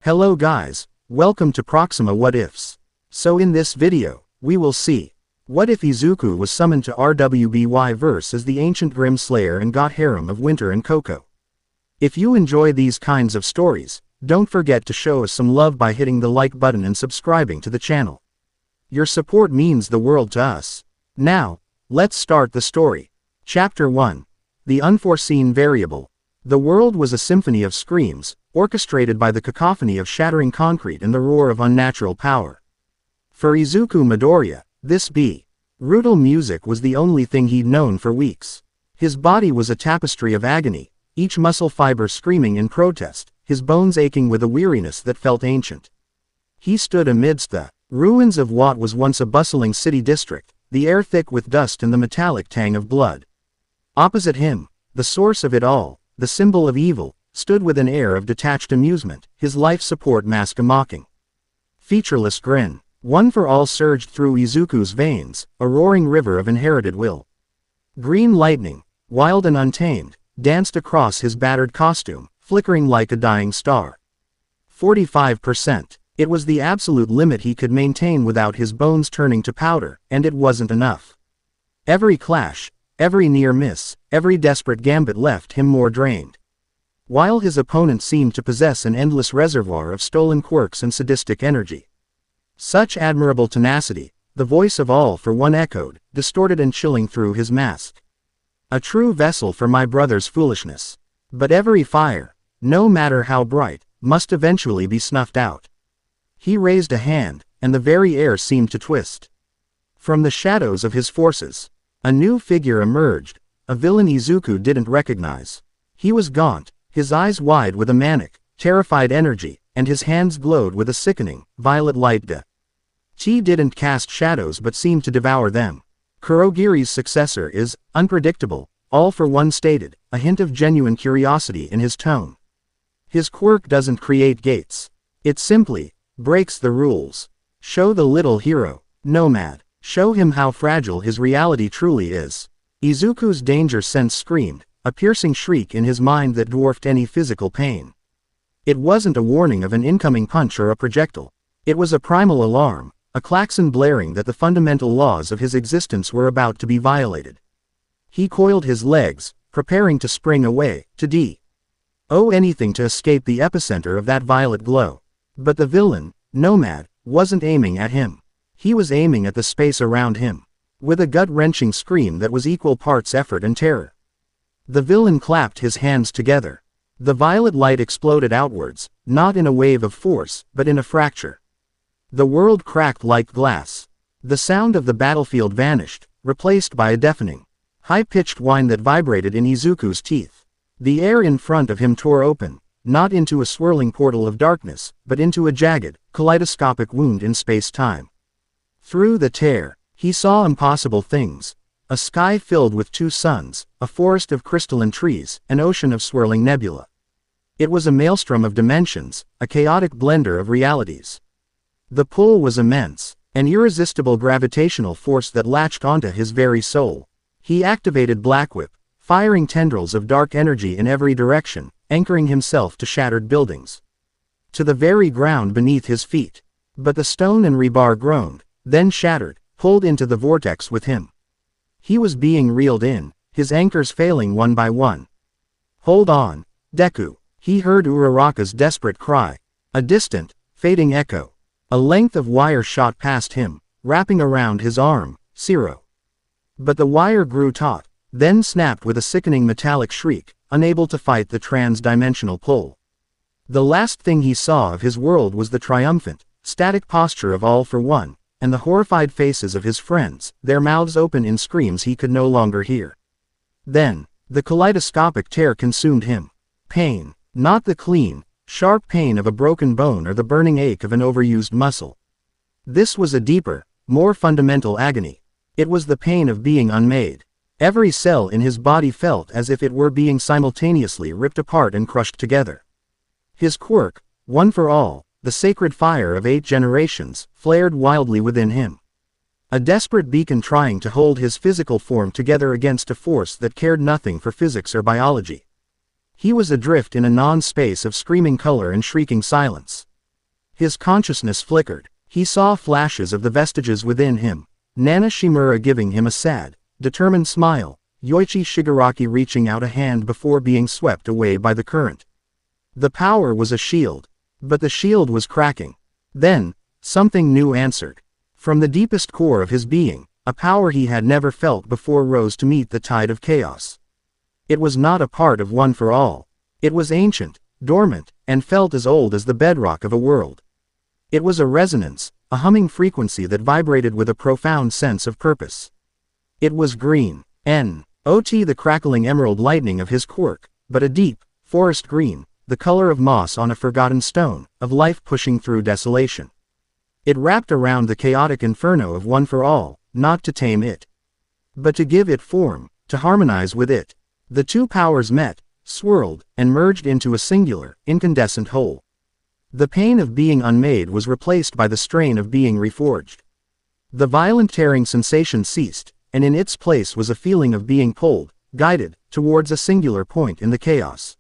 Hello guys, welcome to Proxima What Ifs. So in this video, we will see, what if Izuku was summoned to RWBY verse as the ancient Grimm Slayer and got Harem of Winter and Coco? If you enjoy these kinds of stories, don't forget to show us some love by hitting the like button and subscribing to the channel. Your support means the world to us. Now, let's start the story. Chapter 1. The Unforeseen Variable. The world was a symphony of screams, orchestrated by the cacophony of shattering concrete and the roar of unnatural power. For Izuku Midoriya, this brutal music was the only thing he'd known for weeks. His body was a tapestry of agony, each muscle fiber screaming in protest, his bones aching with a weariness that felt ancient. He stood amidst the ruins of what was once a bustling city district, the air thick with dust and the metallic tang of blood. Opposite him, the source of it all, the symbol of evil, stood with an air of detached amusement, his life support mask a mocking, featureless grin. One for all surged through Izuku's veins, a roaring river of inherited will. Green lightning, wild and untamed, danced across his battered costume, flickering like a dying star. 45%. It was the absolute limit he could maintain without his bones turning to powder, and it wasn't enough. Every clash, every near miss, every desperate gambit left him more drained. While his opponent seemed to possess an endless reservoir of stolen quirks and sadistic energy. Such admirable tenacity, the voice of all for one echoed, distorted and chilling through his mask. A true vessel for my brother's foolishness. But every fire, no matter how bright, must eventually be snuffed out. He raised a hand, and the very air seemed to twist. From the shadows of his forces, a new figure emerged, a villain Izuku didn't recognize. He was gaunt, his eyes wide with a manic, terrified energy, and his hands glowed with a sickening, violet light. He didn't cast shadows but seemed to devour them. Kurogiri's successor is unpredictable, all for one stated, a hint of genuine curiosity in his tone. His quirk doesn't create gates. It simply breaks the rules. Show the little hero, nomad. Show him how fragile his reality truly is. Izuku's danger sense screamed, a piercing shriek in his mind that dwarfed any physical pain. It wasn't a warning of an incoming punch or a projectile. It was a primal alarm, a klaxon blaring that the fundamental laws of his existence were about to be violated. He coiled his legs, preparing to spring away, to anything to escape the epicenter of that violet glow. But the villain, nomad, wasn't aiming at him. He was aiming at the space around him. With a gut-wrenching scream that was equal parts effort and terror. The villain clapped his hands together. The violet light exploded outwards, not in a wave of force, but in a fracture. The world cracked like glass. The sound of the battlefield vanished, replaced by a deafening, high-pitched whine that vibrated in Izuku's teeth. The air in front of him tore open, not into a swirling portal of darkness, but into a jagged, kaleidoscopic wound in space-time. Through the tear, he saw impossible things. A sky filled with two suns, a forest of crystalline trees, an ocean of swirling nebula. It was a maelstrom of dimensions, a chaotic blender of realities. The pull was immense, an irresistible gravitational force that latched onto his very soul. He activated Black Whip, firing tendrils of dark energy in every direction, anchoring himself to shattered buildings. To the very ground beneath his feet. But the stone and rebar groaned, then shattered, pulled into the vortex with him. He was being reeled in, his anchors failing one by one. Hold on, Deku. He heard Uraraka's desperate cry. A distant, fading echo. A length of wire shot past him, wrapping around his arm, Zero. But the wire grew taut, then snapped with a sickening metallic shriek, unable to fight the trans-dimensional pull. The last thing he saw of his world was the triumphant, static posture of All for One, and the horrified faces of his friends, their mouths open in screams he could no longer hear. Then, the kaleidoscopic tear consumed him. Pain, not the clean, sharp pain of a broken bone or the burning ache of an overused muscle. This was a deeper, more fundamental agony. It was the pain of being unmade. Every cell in his body felt as if it were being simultaneously ripped apart and crushed together. His quirk, one for all, the sacred fire of 8 generations, flared wildly within him. A desperate beacon trying to hold his physical form together against a force that cared nothing for physics or biology. He was adrift in a non-space of screaming color and shrieking silence. His consciousness flickered. He saw flashes of the vestiges within him. Nana Shimura giving him a sad, determined smile, Yoichi Shigaraki reaching out a hand before being swept away by the current. The power was a shield. But the shield was cracking. Then, something new answered. From the deepest core of his being, a power he had never felt before rose to meet the tide of chaos. It was not a part of One for All. It was ancient, dormant, and felt as old as the bedrock of a world. It was a resonance, a humming frequency that vibrated with a profound sense of purpose. It was green, not the crackling emerald lightning of his quirk, but a deep, forest green, the color of moss on a forgotten stone, of life pushing through desolation. It wrapped around the chaotic inferno of One for All, not to tame it, but to give it form, to harmonize with it. The two powers met, swirled, and merged into a singular, incandescent whole. The pain of being unmade was replaced by the strain of being reforged. The violent tearing sensation ceased, and in its place was a feeling of being pulled, guided, towards a singular point in the chaos.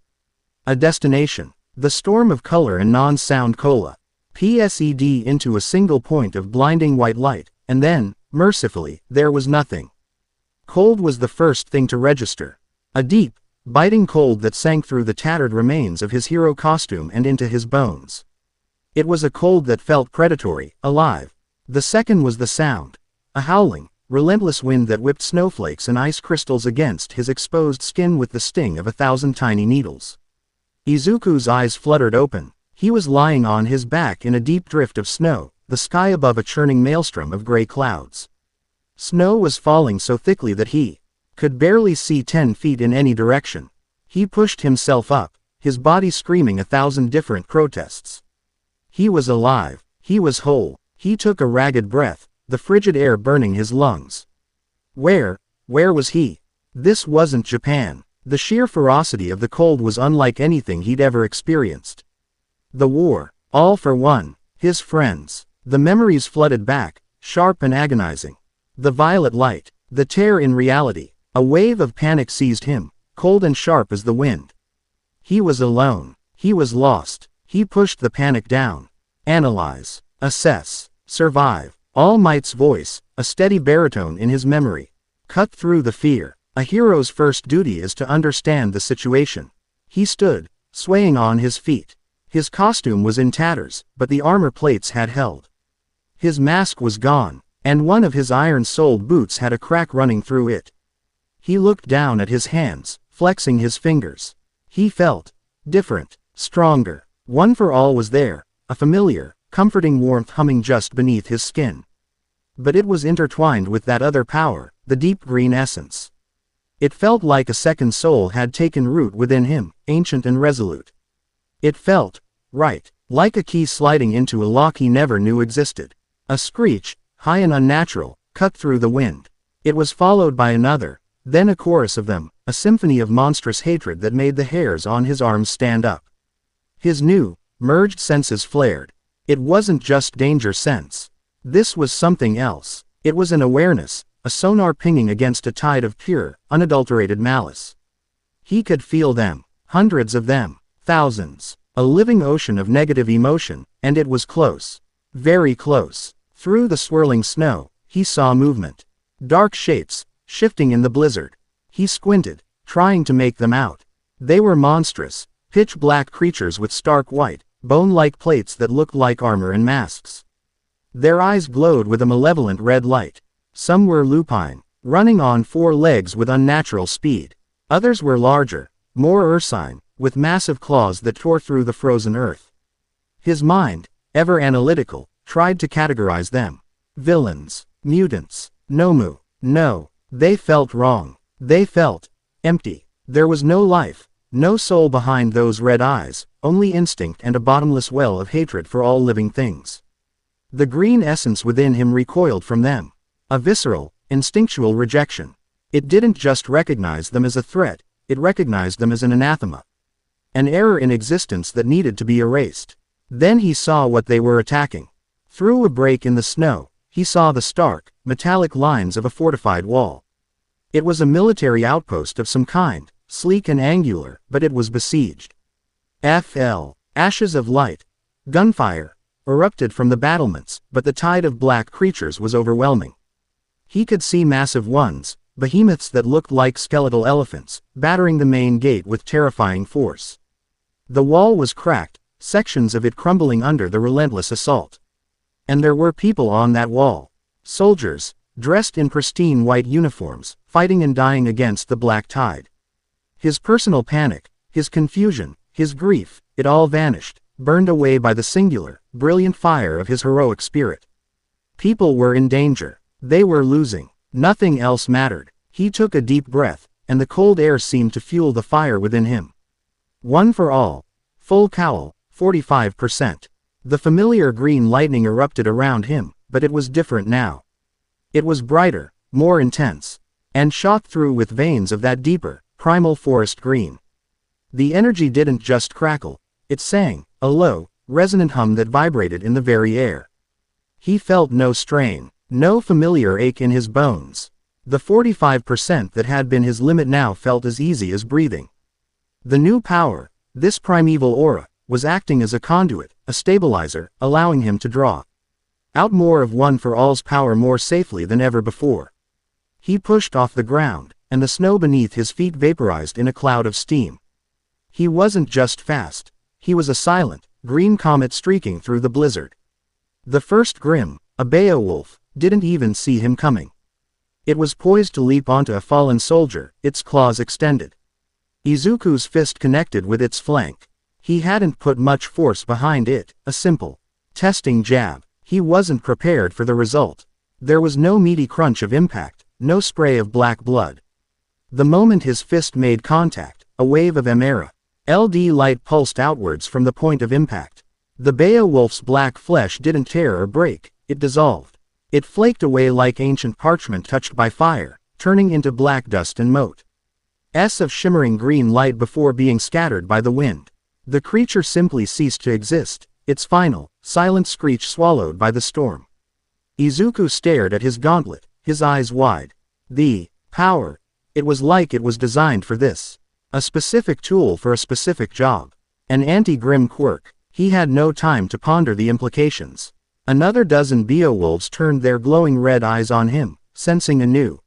A destination. The storm of color and non-sound cola. PSED into a single point of blinding white light, and then, mercifully, there was nothing. Cold was the first thing to register. A deep, biting cold that sank through the tattered remains of his hero costume and into his bones. It was a cold that felt predatory, alive. The second was the sound. A howling, relentless wind that whipped snowflakes and ice crystals against his exposed skin with the sting of 1,000 tiny needles. Izuku's eyes fluttered open. He was lying on his back in a deep drift of snow, the sky above a churning maelstrom of gray clouds. Snow was falling so thickly that he could barely see 10 feet in any direction. He pushed himself up, his body screaming 1,000 different protests. He was alive. He was whole. He took a ragged breath, the frigid air burning his lungs. Where was he? This wasn't Japan. The sheer ferocity of the cold was unlike anything he'd ever experienced. The war, all for one, his friends. The memories flooded back, sharp and agonizing. The violet light, the tear in reality. A wave of panic seized him, cold and sharp as the wind. He was alone. He was lost. He pushed the panic down. Analyze, assess, survive. All Might's voice, a steady baritone in his memory, cut through the fear. A hero's first duty is to understand the situation. He stood, swaying on his feet. His costume was in tatters, but the armor plates had held. His mask was gone, and one of his iron-soled boots had a crack running through it. He looked down at his hands, flexing his fingers. He felt different, stronger. One for All was there, a familiar, comforting warmth humming just beneath his skin. But it was intertwined with that other power, the deep green essence. It felt like a second soul had taken root within him, ancient and resolute. It felt right, like a key sliding into a lock he never knew existed. A screech, high and unnatural, cut through the wind. It was followed by another, then a chorus of them, a symphony of monstrous hatred that made the hairs on his arms stand up. His new, merged senses flared. It wasn't just danger sense. This was something else. It was an awareness, a sonar pinging against a tide of pure, unadulterated malice. He could feel them, hundreds of them, thousands, a living ocean of negative emotion, and it was close. Very close. Through the swirling snow, he saw movement. Dark shapes, shifting in the blizzard. He squinted, trying to make them out. They were monstrous, pitch-black creatures with stark white, bone-like plates that looked like armor and masks. Their eyes glowed with a malevolent red light. Some were lupine, running on 4 legs with unnatural speed. Others were larger, more ursine, with massive claws that tore through the frozen earth. His mind, ever analytical, tried to categorize them. Villains, mutants, Nomu. No, they felt wrong. They felt empty. There was no life, no soul behind those red eyes, only instinct and a bottomless well of hatred for all living things. The green essence within him recoiled from them. A visceral, instinctual rejection. It didn't just recognize them as a threat, it recognized them as an anathema. An error in existence that needed to be erased. Then he saw what they were attacking. Through a break in the snow, he saw the stark, metallic lines of a fortified wall. It was a military outpost of some kind, sleek and angular, but it was besieged. Ashes of light. Gunfire. erupted from the battlements, but the tide of black creatures was overwhelming. He could see massive ones, behemoths that looked like skeletal elephants, battering the main gate with terrifying force. The wall was cracked, sections of it crumbling under the relentless assault. And there were people on that wall. Soldiers, dressed in pristine white uniforms, fighting and dying against the black tide. His personal panic, his confusion, his grief, it all vanished, burned away by the singular, brilliant fire of his heroic spirit. People were in danger. They were losing. Nothing else mattered. He took a deep breath, and the cold air seemed to fuel the fire within him. One for all. Full cowl, 45%. The familiar green lightning erupted around him, but it was different now. It was brighter, more intense, and shot through with veins of that deeper, primal forest green. The energy didn't just crackle, it sang, a low, resonant hum that vibrated in the very air. He felt no strain, no familiar ache in his bones. The 45% that had been his limit now felt as easy as breathing. The new power, this primeval aura, was acting as a conduit, a stabilizer, allowing him to draw out more of One for All's power more safely than ever before. He pushed off the ground, and the snow beneath his feet vaporized in a cloud of steam. He wasn't just fast, he was a silent, green comet streaking through the blizzard. The first Grimm, a Beowulf, didn't even see him coming. It was poised to leap onto a fallen soldier, its claws extended. Izuku's fist connected with its flank. He hadn't put much force behind it, a simple, testing jab. He wasn't prepared for the result. There was no meaty crunch of impact, no spray of black blood. The moment his fist made contact, a wave of Emera LD light pulsed outwards from the point of impact. The Beowulf's black flesh didn't tear or break, it dissolved. It flaked away like ancient parchment touched by fire, turning into black dust and mote. Of shimmering green light before being scattered by the wind. The creature simply ceased to exist, its final, silent screech swallowed by the storm. Izuku stared at his gauntlet, his eyes wide. The power. It was like it was designed for this. A specific tool for a specific job. An anti-Grimm quirk. He had no time to ponder the implications. Another dozen Beowulfs turned their glowing red eyes on him, sensing a new,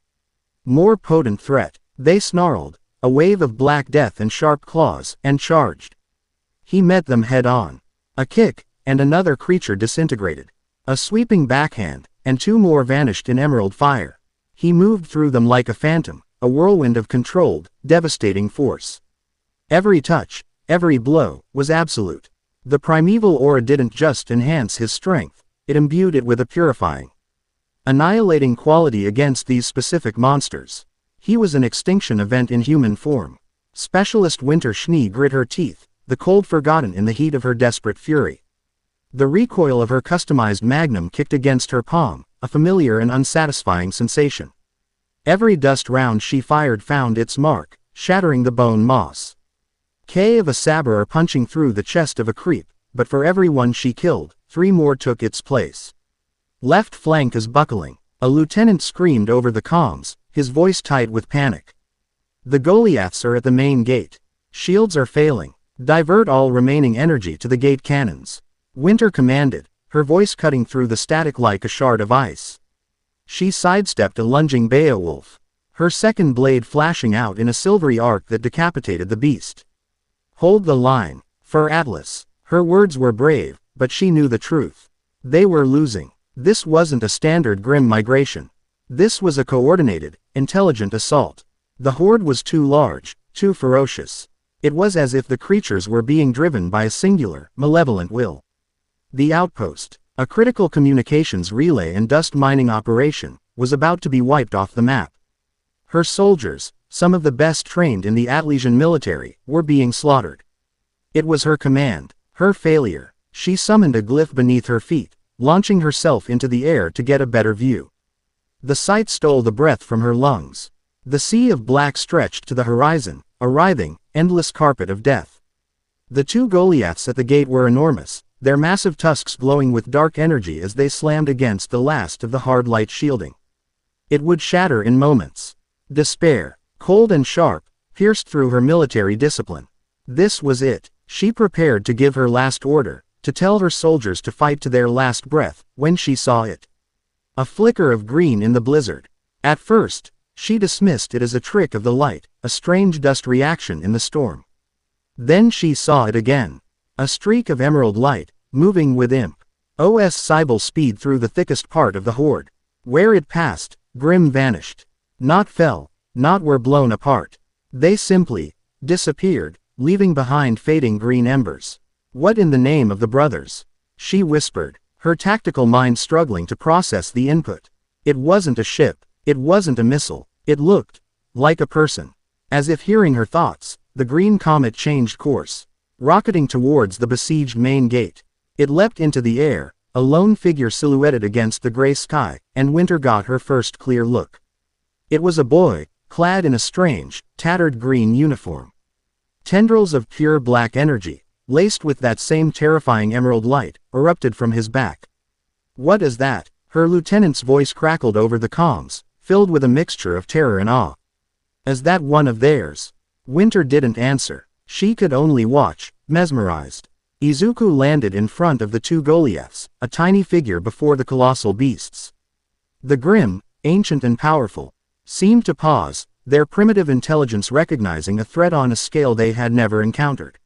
more potent threat. They snarled, a wave of black death and sharp claws, and charged. He met them head-on. A kick, and another creature disintegrated. A sweeping backhand, and two more vanished in emerald fire. He moved through them like a phantom, a whirlwind of controlled, devastating force. Every touch, every blow, was absolute. The primeval aura didn't just enhance his strength, it imbued it with a purifying, annihilating quality against these specific monsters. He was an extinction event in human form. Specialist Winter Schnee grit her teeth, the cold forgotten in the heat of her desperate fury. The recoil of her customized magnum kicked against her palm, a familiar and unsatisfying sensation. Every dust round she fired found its mark, shattering the bone moss. K of a sabre punching through the chest of a creep, but for every one she killed, 3 more took its place. Left flank is buckling. A lieutenant screamed over the comms, his voice tight with panic. The Goliaths are at the main gate. Shields are failing. Divert all remaining energy to the gate cannons. Winter commanded, her voice cutting through the static like a shard of ice. She sidestepped a lunging Beowulf, her second blade flashing out in a silvery arc that decapitated the beast. Hold the line, for Atlas. Her words were brave, but she knew the truth. They were losing. This wasn't a standard Grimm migration. This was a coordinated, intelligent assault. The horde was too large, too ferocious. It was as if the creatures were being driven by a singular, malevolent will. The outpost, a critical communications relay and dust mining operation, was about to be wiped off the map. Her soldiers, some of the best trained in the Atlesian military, were being slaughtered. It was her command, her failure. She summoned a glyph beneath her feet, launching herself into the air to get a better view. The sight stole the breath from her lungs. The sea of black stretched to the horizon, a writhing, endless carpet of death. The 2 Goliaths at the gate were enormous, their massive tusks glowing with dark energy as they slammed against the last of the hard light shielding. It would shatter in moments. Despair, cold and sharp, pierced through her military discipline. This was it. She prepared to give her last order, to tell her soldiers to fight to their last breath, when she saw it. A flicker of green in the blizzard. At first, she dismissed it as a trick of the light, a strange dust reaction in the storm. Then she saw it again. A streak of emerald light, moving with impossible speed through the thickest part of the horde. Where it passed, Grimm vanished. Not fell, not were blown apart. They simply disappeared, leaving behind fading green embers. What in the name of the brothers? She whispered, her tactical mind struggling to process the input. It wasn't a ship, it wasn't a missile, it looked like a person. As if hearing her thoughts, the green comet changed course, rocketing towards the besieged main gate. It leapt into the air, a lone figure silhouetted against the gray sky, and Winter got her first clear look. It was a boy, clad in a strange, tattered green uniform. Tendrils of pure black energy, laced with that same terrifying emerald light, erupted from his back. "What is that?" Her lieutenant's voice crackled over the comms, filled with a mixture of terror and awe. "Is that one of theirs?" Winter didn't answer. She could only watch, mesmerized. Izuku landed in front of the two Goliaths, a tiny figure before the colossal beasts. The Grimm, ancient and powerful, seemed to pause, their primitive intelligence recognizing a threat on a scale they had never encountered.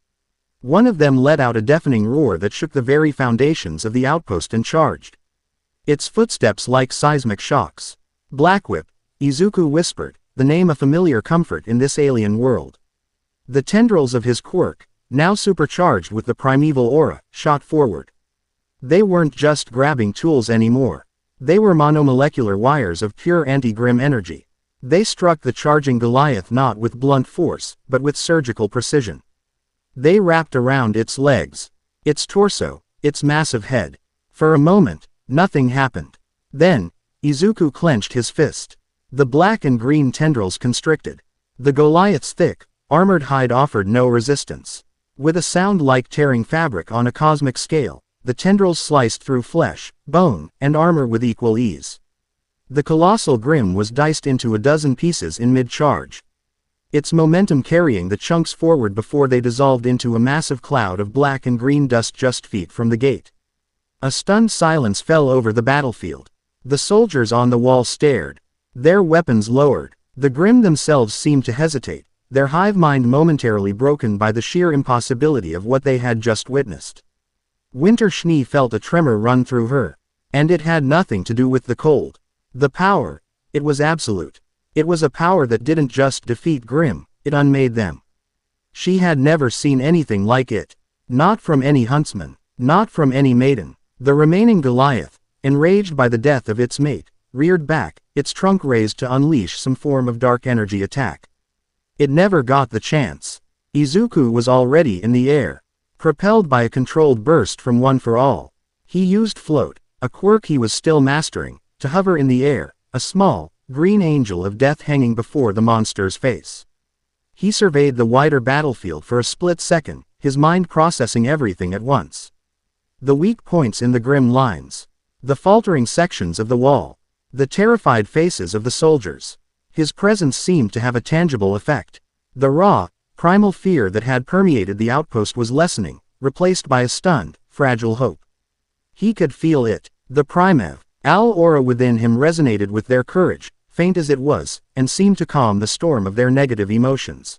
One of them let out a deafening roar that shook the very foundations of the outpost and charged. Its footsteps like seismic shocks. "Blackwhip," Izuku whispered, the name a familiar comfort in this alien world. The tendrils of his quirk, now supercharged with the primeval aura, shot forward. They weren't just grabbing tools anymore. They were monomolecular wires of pure anti-Grimm energy. They struck the charging Goliath not with blunt force, but with surgical precision. They wrapped around its legs, its torso, its massive head. For a moment, nothing happened. Then, Izuku clenched his fist. The black and green tendrils constricted. The Goliath's thick, armored hide offered no resistance. With a sound like tearing fabric on a cosmic scale, the tendrils sliced through flesh, bone, and armor with equal ease. The colossal Grimm was diced into a dozen pieces in mid-charge, its momentum carrying the chunks forward before they dissolved into a massive cloud of black and green dust just feet from the gate. A stunned silence fell over the battlefield. The soldiers on the wall stared, their weapons lowered. The Grimm themselves seemed to hesitate, their hive mind momentarily broken by the sheer impossibility of what they had just witnessed. Winter Schnee felt a tremor run through her. And it had nothing to do with the cold. The power, it was absolute. It was a power that didn't just defeat Grimm, it unmade them. She had never seen anything like it. Not from any huntsman, not from any maiden. The remaining Goliath, enraged by the death of its mate, reared back, its trunk raised to unleash some form of dark energy attack. It never got the chance. Izuku was already in the air, propelled by a controlled burst from One for All. He used float, a quirk he was still mastering, to hover in the air, a small, green angel of death hanging before the monster's face. He surveyed the wider battlefield for a split second, his mind processing everything at once. The weak points in the Grimm lines, the faltering sections of the wall, the terrified faces of the soldiers. His presence seemed to have a tangible effect. The raw, primal fear that had permeated the outpost was lessening, replaced by a stunned, fragile hope. He could feel it. The primeval aura within him resonated with their courage, faint as it was, and seemed to calm the storm of their negative emotions.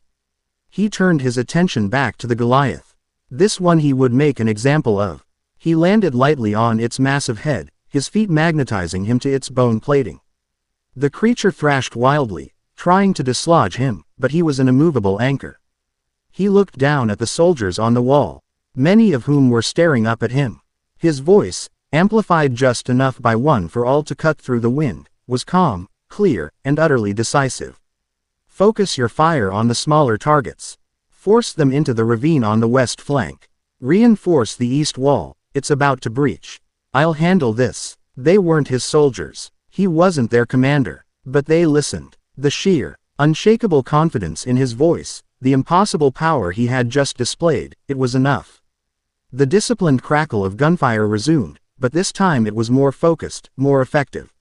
He turned his attention back to the Goliath. This one he would make an example of. He landed lightly on its massive head, his feet magnetizing him to its bone plating. The creature thrashed wildly, trying to dislodge him, but he was an immovable anchor. He looked down at the soldiers on the wall, many of whom were staring up at him. His voice, amplified just enough by One for All to cut through the wind, was calm, clear, and utterly decisive. Focus your fire on the smaller targets. Force them into the ravine on the west flank. Reinforce the east wall, it's about to breach. I'll handle this. They weren't his soldiers. He wasn't their commander. But they listened. The sheer, unshakable confidence in his voice, the impossible power he had just displayed, it was enough. The disciplined crackle of gunfire resumed, but this time it was more focused, more effective.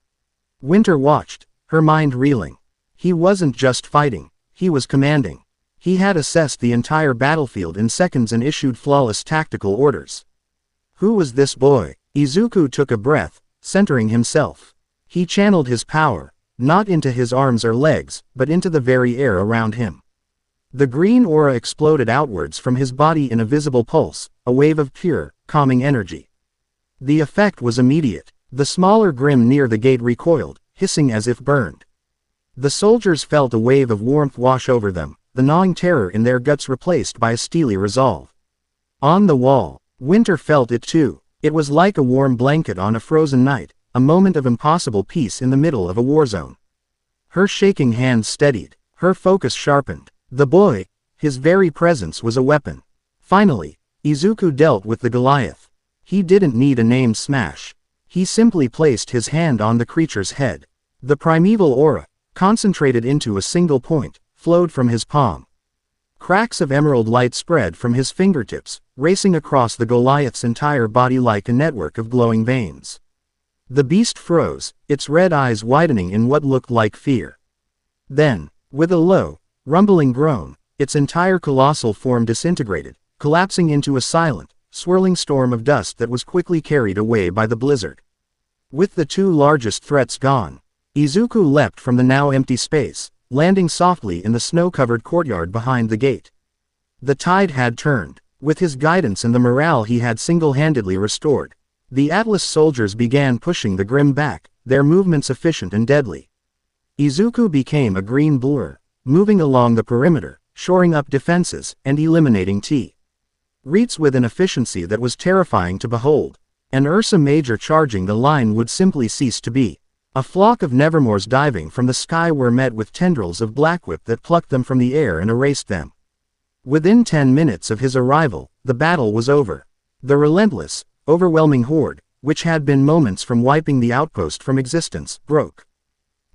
Winter watched, her mind reeling. He wasn't just fighting, he was commanding. He had assessed the entire battlefield in seconds and issued flawless tactical orders. Who was this boy? Izuku took a breath, centering himself. He channeled his power, not into his arms or legs, but into the very air around him. The green aura exploded outwards from his body in a visible pulse, a wave of pure, calming energy. The effect was immediate. The smaller Grimm near the gate recoiled, hissing as if burned. The soldiers felt a wave of warmth wash over them, the gnawing terror in their guts replaced by a steely resolve. On the wall, Winter felt it too. It was like a warm blanket on a frozen night, a moment of impossible peace in the middle of a war zone. Her shaking hands steadied, her focus sharpened. The boy, his very presence was a weapon. Finally, Izuku dealt with the Goliath. He didn't need a name smash. He simply placed his hand on the creature's head. The primeval aura, concentrated into a single point, flowed from his palm. Cracks of emerald light spread from his fingertips, racing across the Goliath's entire body like a network of glowing veins. The beast froze, its red eyes widening in what looked like fear. Then, with a low, rumbling groan, its entire colossal form disintegrated, collapsing into a silent, swirling storm of dust that was quickly carried away by the blizzard. With the two largest threats gone, Izuku leapt from the now empty space, landing softly in the snow-covered courtyard behind the gate. The tide had turned. With his guidance and the morale he had single-handedly restored, the Atlas soldiers began pushing the Grimm back, their movements efficient and deadly. Izuku became a green blur, moving along the perimeter, shoring up defenses, and eliminating Reats with an efficiency that was terrifying to behold. An Ursa Major charging the line would simply cease to be. A flock of Nevermores diving from the sky were met with tendrils of Blackwhip that plucked them from the air and erased them. Within 10 minutes of his arrival, the battle was over. The relentless, overwhelming horde, which had been moments from wiping the outpost from existence, broke.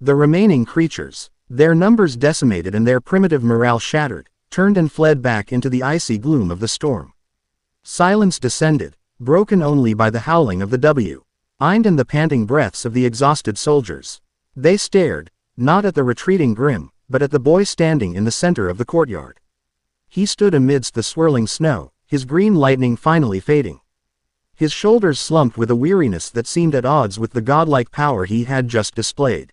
The remaining creatures, their numbers decimated and their primitive morale shattered, turned and fled back into the icy gloom of the storm. Silence descended, broken only by the howling of the W.I.N.D. and the panting breaths of the exhausted soldiers. They stared, not at the retreating Grimm, but at the boy standing in the center of the courtyard. He stood amidst the swirling snow, his green lightning finally fading. His shoulders slumped with a weariness that seemed at odds with the godlike power he had just displayed.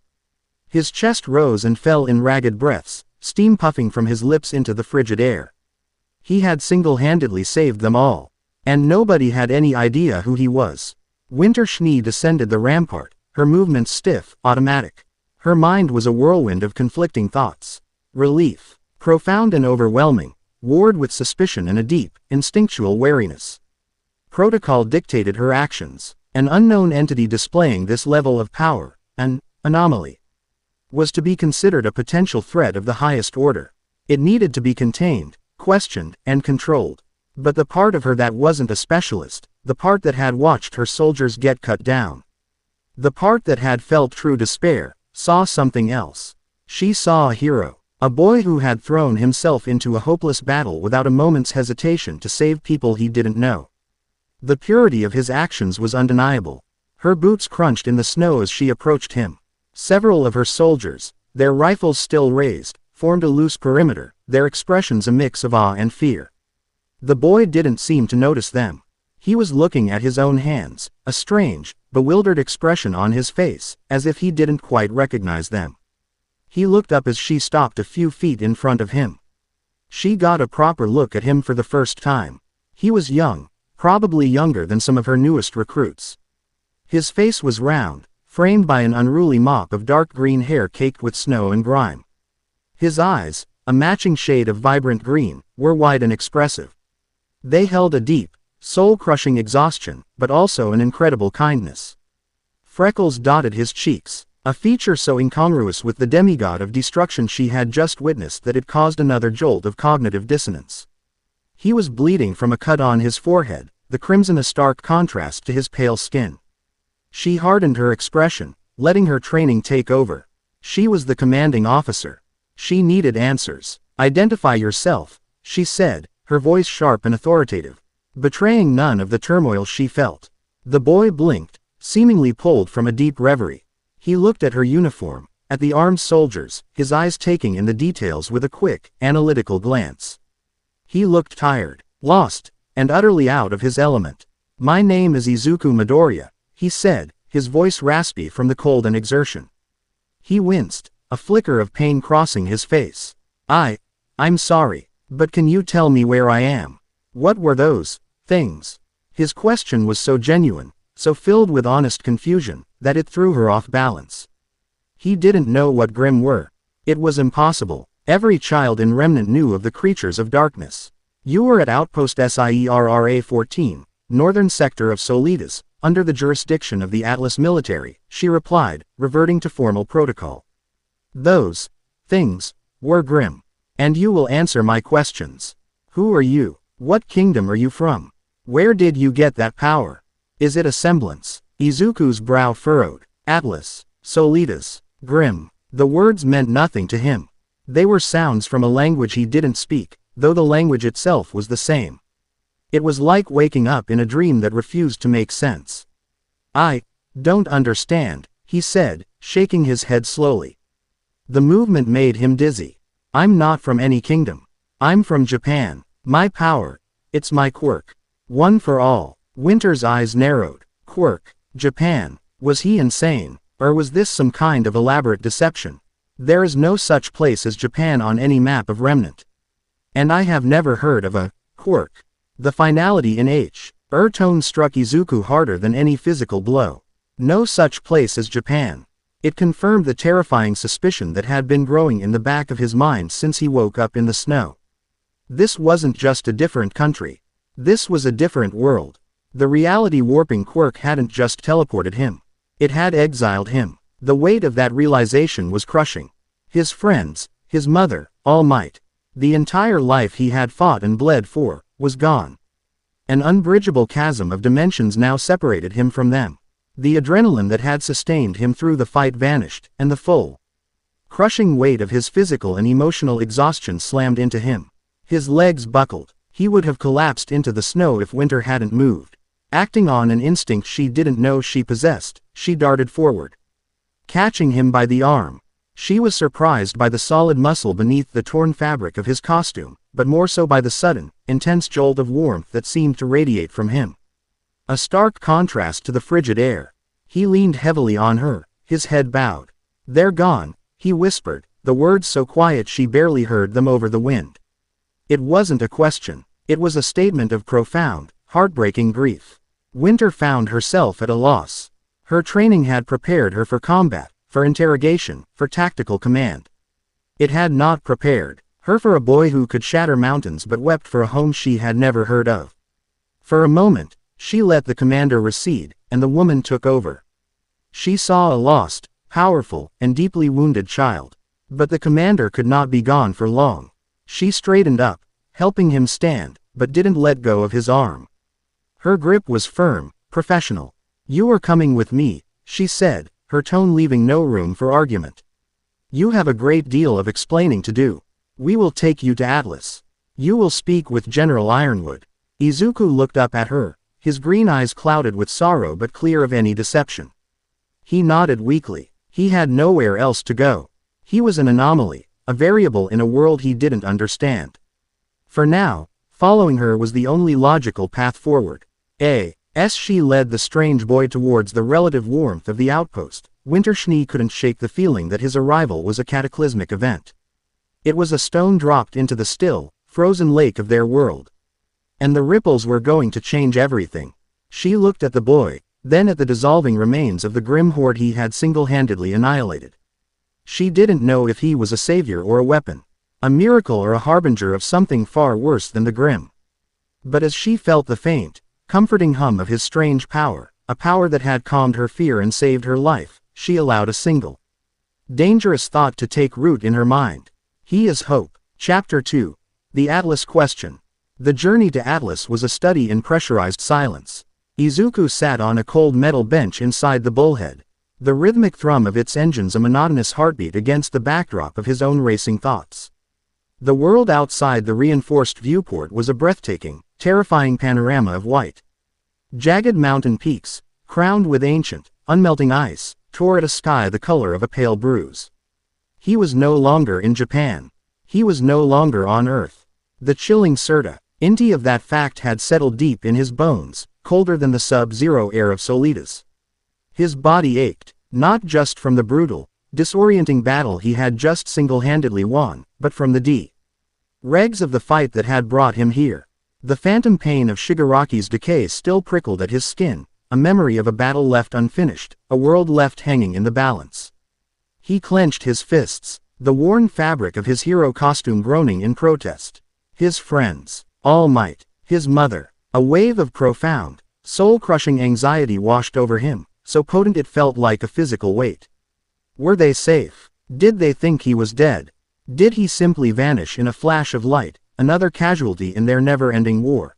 His chest rose and fell in ragged breaths, steam puffing from his lips into the frigid air. He had single-handedly saved them all. And nobody had any idea who he was. Winter Schnee descended the rampart, her movements stiff, automatic. Her mind was a whirlwind of conflicting thoughts. Relief, profound and overwhelming, warred with suspicion and a deep, instinctual wariness. Protocol dictated her actions. An unknown entity displaying this level of power, an anomaly, was to be considered a potential threat of the highest order. It needed to be contained, questioned, and controlled. But the part of her that wasn't a specialist, the part that had watched her soldiers get cut down, the part that had felt true despair, saw something else. She saw a hero, a boy who had thrown himself into a hopeless battle without a moment's hesitation to save people he didn't know. The purity of his actions was undeniable. Her boots crunched in the snow as she approached him. Several of her soldiers, their rifles still raised, formed a loose perimeter, their expressions a mix of awe and fear. The boy didn't seem to notice them. He was looking at his own hands, a strange, bewildered expression on his face, as if he didn't quite recognize them. He looked up as she stopped a few feet in front of him. She got a proper look at him for the first time. He was young, probably younger than some of her newest recruits. His face was round, framed by an unruly mop of dark green hair caked with snow and grime. His eyes, a matching shade of vibrant green, were wide and expressive. They held a deep, soul-crushing exhaustion, but also an incredible kindness. Freckles dotted his cheeks, a feature so incongruous with the demigod of destruction she had just witnessed that it caused another jolt of cognitive dissonance. He was bleeding from a cut on his forehead, the crimson a stark contrast to his pale skin. She hardened her expression, letting her training take over. She was the commanding officer. She needed answers. "Identify yourself," she said, her voice sharp and authoritative, betraying none of the turmoil she felt. The boy blinked, seemingly pulled from a deep reverie. He looked at her uniform, at the armed soldiers, his eyes taking in the details with a quick, analytical glance. He looked tired, lost, and utterly out of his element. My name is Izuku Midoriya, he said, his voice raspy from the cold and exertion. He winced, a flicker of pain crossing his face. I'm sorry, but can you tell me where I am? What were those things? His question was so genuine, so filled with honest confusion, that it threw her off balance. He didn't know what Grimm were. It was impossible. Every child in Remnant knew of the creatures of darkness. You were at Outpost SIERRA-14, northern sector of Solitas, under the jurisdiction of the Atlas military, she replied, reverting to formal protocol. Those things were Grimm. And you will answer my questions. Who are you? What kingdom are you from? Where did you get that power? Is it a semblance? Izuku's brow furrowed. Atlas, Solitas, Grimm. The words meant nothing to him. They were sounds from a language he didn't speak, though the language itself was the same. It was like waking up in a dream that refused to make sense. I don't understand, he said, shaking his head slowly. The movement made him dizzy. I'm not from any kingdom. I'm from Japan. My power. It's my quirk. One for all. Winter's eyes narrowed. Quirk. Japan. Was he insane, or was this some kind of elaborate deception? There is no such place as Japan on any map of Remnant. And I have never heard of a quirk. The finality in tone struck Izuku harder than any physical blow. No such place as Japan. It confirmed the terrifying suspicion that had been growing in the back of his mind since he woke up in the snow. This wasn't just a different country. This was a different world. The reality-warping quirk hadn't just teleported him. It had exiled him. The weight of that realization was crushing. His friends, his mother, All Might, the entire life he had fought and bled for, was gone. An unbridgeable chasm of dimensions now separated him from them. The adrenaline that had sustained him through the fight vanished, and the full, crushing weight of his physical and emotional exhaustion slammed into him. His legs buckled. He would have collapsed into the snow if Winter hadn't moved. Acting on an instinct she didn't know she possessed, she darted forward, catching him by the arm. She was surprised by the solid muscle beneath the torn fabric of his costume, but more so by the sudden, intense jolt of warmth that seemed to radiate from him. A stark contrast to the frigid air. He leaned heavily on her, his head bowed. They're gone, he whispered, the words so quiet she barely heard them over the wind. It wasn't a question. It was a statement of profound, heartbreaking grief. Winter found herself at a loss. Her training had prepared her for combat, for interrogation, for tactical command. It had not prepared her for a boy who could shatter mountains but wept for a home she had never heard of. For a moment, she let the commander recede, and the woman took over. She saw a lost, powerful, and deeply wounded child. But the commander could not be gone for long. She straightened up, helping him stand, but didn't let go of his arm. Her grip was firm, professional. You are coming with me, she said, her tone leaving no room for argument. You have a great deal of explaining to do. We will take you to Atlas. You will speak with General Ironwood. Izuku looked up at her, his green eyes clouded with sorrow but clear of any deception. He nodded weakly. He had nowhere else to go. He was an anomaly, a variable in a world he didn't understand. For now, following her was the only logical path forward. As she led the strange boy towards the relative warmth of the outpost, Winter Schnee couldn't shake the feeling that his arrival was a cataclysmic event. It was a stone dropped into the still, frozen lake of their world. And the ripples were going to change everything. She looked at the boy, then at the dissolving remains of the grim horde he had single-handedly annihilated. She didn't know if he was a savior or a weapon, a miracle or a harbinger of something far worse than the Grimm. But as she felt the faint, comforting hum of his strange power, a power that had calmed her fear and saved her life, she allowed a single, dangerous thought to take root in her mind. He is hope. Chapter 2. The Atlas Question. The journey to Atlas was a study in pressurized silence. Izuku sat on a cold metal bench inside the bullhead, the rhythmic thrum of its engines a monotonous heartbeat against the backdrop of his own racing thoughts. The world outside the reinforced viewport was a breathtaking, terrifying panorama of white, jagged mountain peaks, crowned with ancient, unmelting ice, tore at a sky the color of a pale bruise. He was no longer in Japan. He was no longer on Earth. The chilling certainty of that fact had settled deep in his bones, colder than the sub-zero air of Solitas. His body ached, not just from the brutal, disorienting battle he had just single-handedly won, but from the dregs of the fight that had brought him here. The phantom pain of Shigaraki's decay still prickled at his skin, a memory of a battle left unfinished, a world left hanging in the balance. He clenched his fists, the worn fabric of his hero costume groaning in protest. His friends, All Might, his mother. A wave of profound, soul-crushing anxiety washed over him, so potent it felt like a physical weight. Were they safe? Did they think he was dead? Did he simply vanish in a flash of light, another casualty in their never-ending war?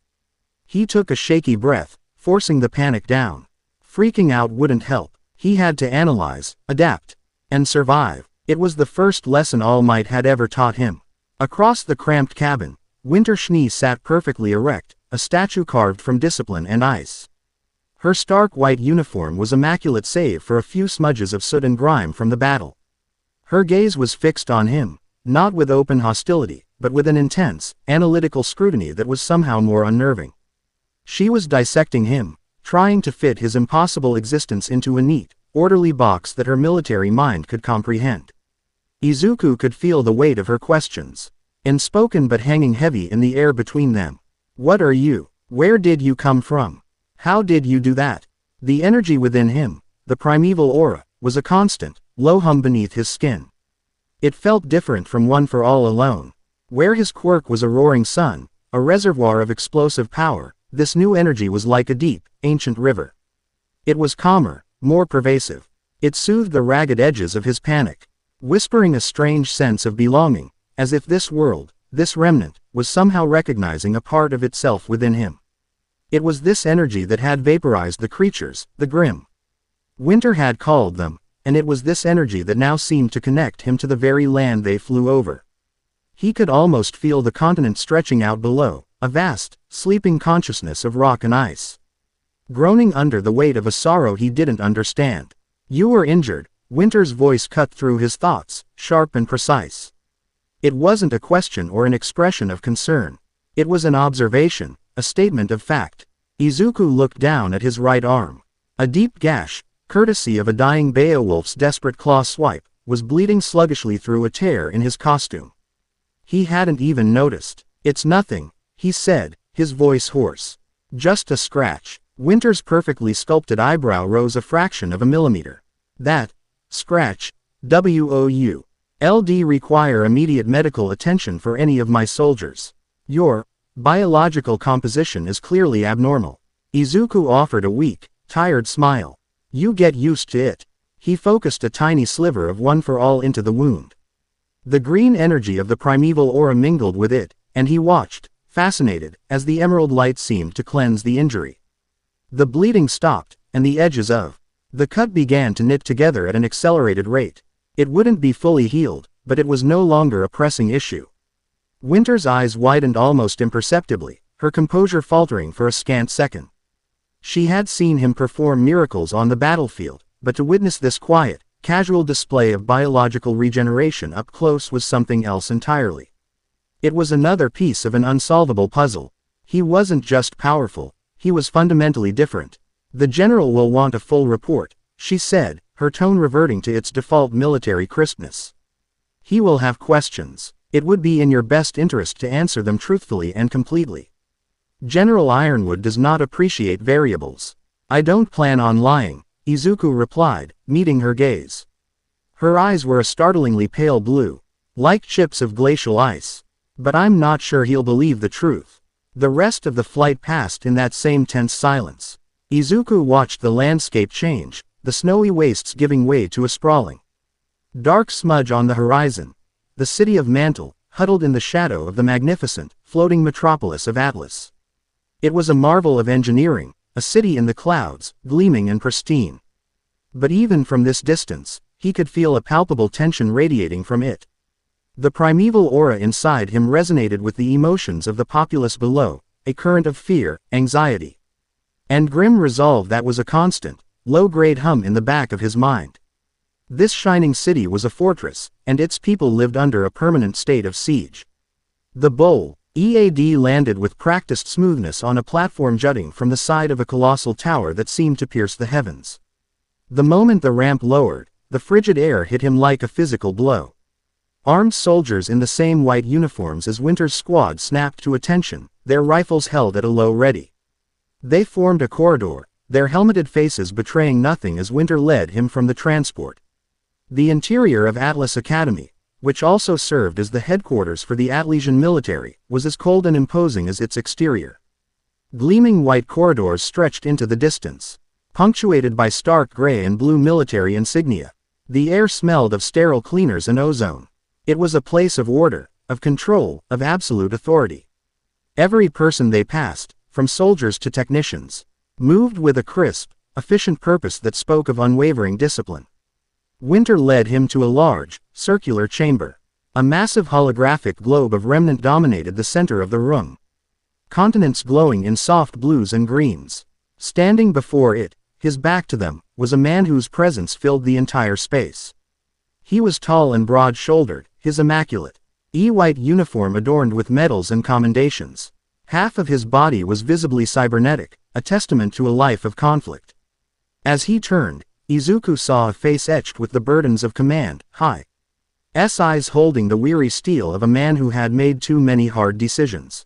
He took a shaky breath, forcing the panic down. Freaking out wouldn't help. He had to analyze, adapt, and survive. It was the first lesson All Might had ever taught him. Across the cramped cabin, Winter Schnee sat perfectly erect, a statue carved from discipline and ice. Her stark white uniform was immaculate save for a few smudges of soot and grime from the battle. Her gaze was fixed on him, not with open hostility, but with an intense, analytical scrutiny that was somehow more unnerving. She was dissecting him, trying to fit his impossible existence into a neat, orderly box that her military mind could comprehend. Izuku could feel the weight of her questions, unspoken but hanging heavy in the air between them. What are you? Where did you come from? How did you do that? The energy within him, the primeval aura, was a constant, low hum beneath his skin. It felt different from One for All alone. Where his quirk was a roaring sun, a reservoir of explosive power, this new energy was like a deep, ancient river. It was calmer, more pervasive. It soothed the ragged edges of his panic, whispering a strange sense of belonging, as if this world, this remnant, was somehow recognizing a part of itself within him. It was this energy that had vaporized the creatures, the Grimm. Winter had called them, and it was this energy that now seemed to connect him to the very land they flew over. He could almost feel the continent stretching out below, a vast, sleeping consciousness of rock and ice. Groaning under the weight of a sorrow he didn't understand. You were injured, Winter's voice cut through his thoughts, sharp and precise. It wasn't a question or an expression of concern. It was an observation, a statement of fact. Izuku looked down at his right arm. A deep gash, courtesy of a dying Beowulf's desperate claw swipe, was bleeding sluggishly through a tear in his costume. He hadn't even noticed. It's nothing, he said, his voice hoarse. Just a scratch. Winter's perfectly sculpted eyebrow rose a fraction of a millimeter. That scratch, WOULD require immediate medical attention for any of my soldiers. Your biological composition is clearly abnormal. Izuku offered a weak, tired smile. You get used to it. He focused a tiny sliver of One for All into the wound. The green energy of the primeval aura mingled with it, and he watched, fascinated, as the emerald light seemed to cleanse the injury. The bleeding stopped, and the edges of the cut began to knit together at an accelerated rate. It wouldn't be fully healed, but it was no longer a pressing issue. Winter's eyes widened almost imperceptibly, her composure faltering for a scant second. She had seen him perform miracles on the battlefield, but to witness this quiet, casual display of biological regeneration up close was something else entirely. It was another piece of an unsolvable puzzle. He wasn't just powerful, he was fundamentally different. The general will want a full report, she said, her tone reverting to its default military crispness. He will have questions. It would be in your best interest to answer them truthfully and completely. General Ironwood does not appreciate variables. I don't plan on lying, Izuku replied, meeting her gaze. Her eyes were a startlingly pale blue, like chips of glacial ice. But I'm not sure he'll believe the truth. The rest of the flight passed in that same tense silence. Izuku watched the landscape change, the snowy wastes giving way to a sprawling dark smudge on the horizon. The city of Mantle, huddled in the shadow of the magnificent, floating metropolis of Atlas. It was a marvel of engineering, a city in the clouds, gleaming and pristine. But even from this distance, he could feel a palpable tension radiating from it. The primeval aura inside him resonated with the emotions of the populace below, a current of fear, anxiety, and grim resolve that was a constant, low-grade hum in the back of his mind. This shining city was a fortress, and its people lived under a permanent state of siege. The bowl, EAD landed with practiced smoothness on a platform jutting from the side of a colossal tower that seemed to pierce the heavens. The moment the ramp lowered, the frigid air hit him like a physical blow. Armed soldiers in the same white uniforms as Winter's squad snapped to attention, their rifles held at a low ready. They formed a corridor, their helmeted faces betraying nothing as Winter led him from the transport. The interior of Atlas Academy, which also served as the headquarters for the Atlesian military, was as cold and imposing as its exterior. Gleaming white corridors stretched into the distance, punctuated by stark gray and blue military insignia. The air smelled of sterile cleaners and ozone. It was a place of order, of control, of absolute authority. Every person they passed, from soldiers to technicians, moved with a crisp, efficient purpose that spoke of unwavering discipline. Winter led him to a large, circular chamber. A massive holographic globe of remnant dominated the center of the room. Continents glowing in soft blues and greens. Standing before it, his back to them, was a man whose presence filled the entire space. He was tall and broad-shouldered, his immaculate, white uniform adorned with medals and commendations. Half of his body was visibly cybernetic, a testament to a life of conflict. As he turned, Izuku saw a face etched with the burdens of command, high. Eyes holding the weary steel of a man who had made too many hard decisions.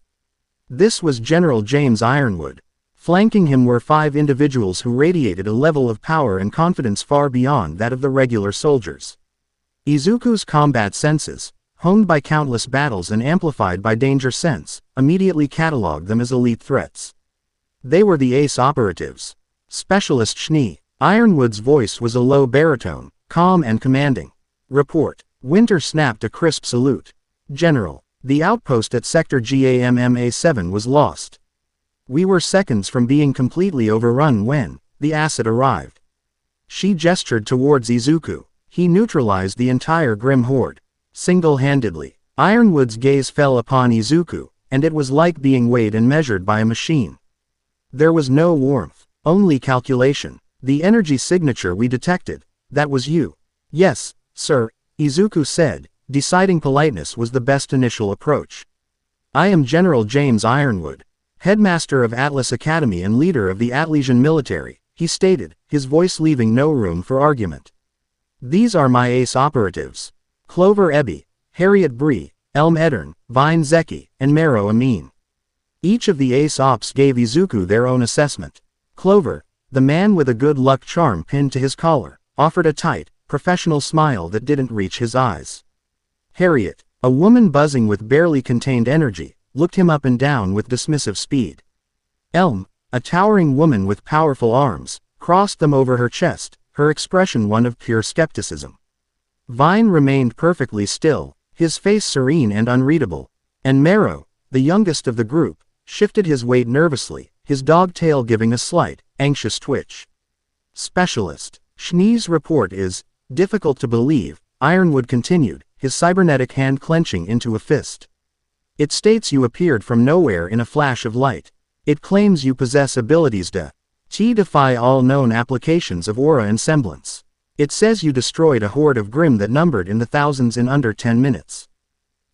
This was General James Ironwood. Flanking him were 5 individuals who radiated a level of power and confidence far beyond that of the regular soldiers. Izuku's combat senses, honed by countless battles and amplified by danger sense, immediately cataloged them as elite threats. They were the ace operatives. Specialist Schnee. Ironwood's voice was a low baritone, calm and commanding. Report. Winter snapped a crisp salute. General, the outpost at Sector GAMMA-7 was lost. We were seconds from being completely overrun when the acid arrived. She gestured towards Izuku. He neutralized the entire Grimm horde. Single-handedly. Ironwood's gaze fell upon Izuku, and it was like being weighed and measured by a machine. There was no warmth, only calculation. The energy signature we detected, that was you. Yes, sir, Izuku said, deciding politeness was the best initial approach. I am General James Ironwood, headmaster of Atlas Academy and leader of the Atlesian military, he stated, his voice leaving no room for argument. These are my ace operatives. Clover Ebby, Harriet Bree, Elm Eddern, Vine Zeki, and Mero Amin. Each of the ace ops gave Izuku their own assessment. Clover, the man with a good luck charm pinned to his collar, offered a tight, professional smile that didn't reach his eyes. Harriet, a woman buzzing with barely contained energy, looked him up and down with dismissive speed. Elm, a towering woman with powerful arms, crossed them over her chest, her expression one of pure skepticism. Vine remained perfectly still, his face serene and unreadable, and Mero, the youngest of the group, shifted his weight nervously, his dog tail giving a slight, anxious twitch. Specialist. Schnee's report is difficult to believe, Ironwood continued, his cybernetic hand clenching into a fist. It states you appeared from nowhere in a flash of light. It claims you possess abilities that defy all known applications of aura and semblance. It says you destroyed a horde of Grimm that numbered in the thousands in under 10 minutes.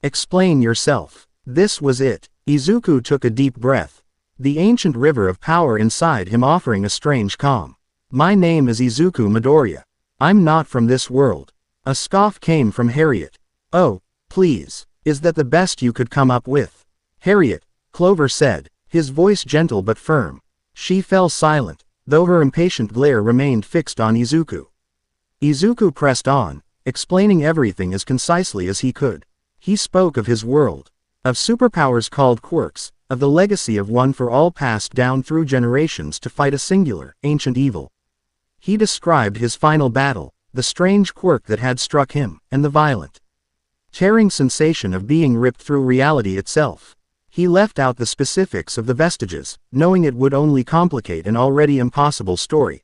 Explain yourself. This was it. Izuku took a deep breath. The ancient river of power inside him offering a strange calm. My name is Izuku Midoriya. I'm not from this world. A scoff came from Harriet. Oh, please, is that the best you could come up with? Harriet, Clover said, his voice gentle but firm. She fell silent, though her impatient glare remained fixed on Izuku. Izuku pressed on, explaining everything as concisely as he could. He spoke of his world, of superpowers called quirks, of the legacy of one for all passed down through generations to fight a singular, ancient evil. He described his final battle, the strange quirk that had struck him, and the violent, tearing sensation of being ripped through reality itself. He left out the specifics of the vestiges, knowing it would only complicate an already impossible story.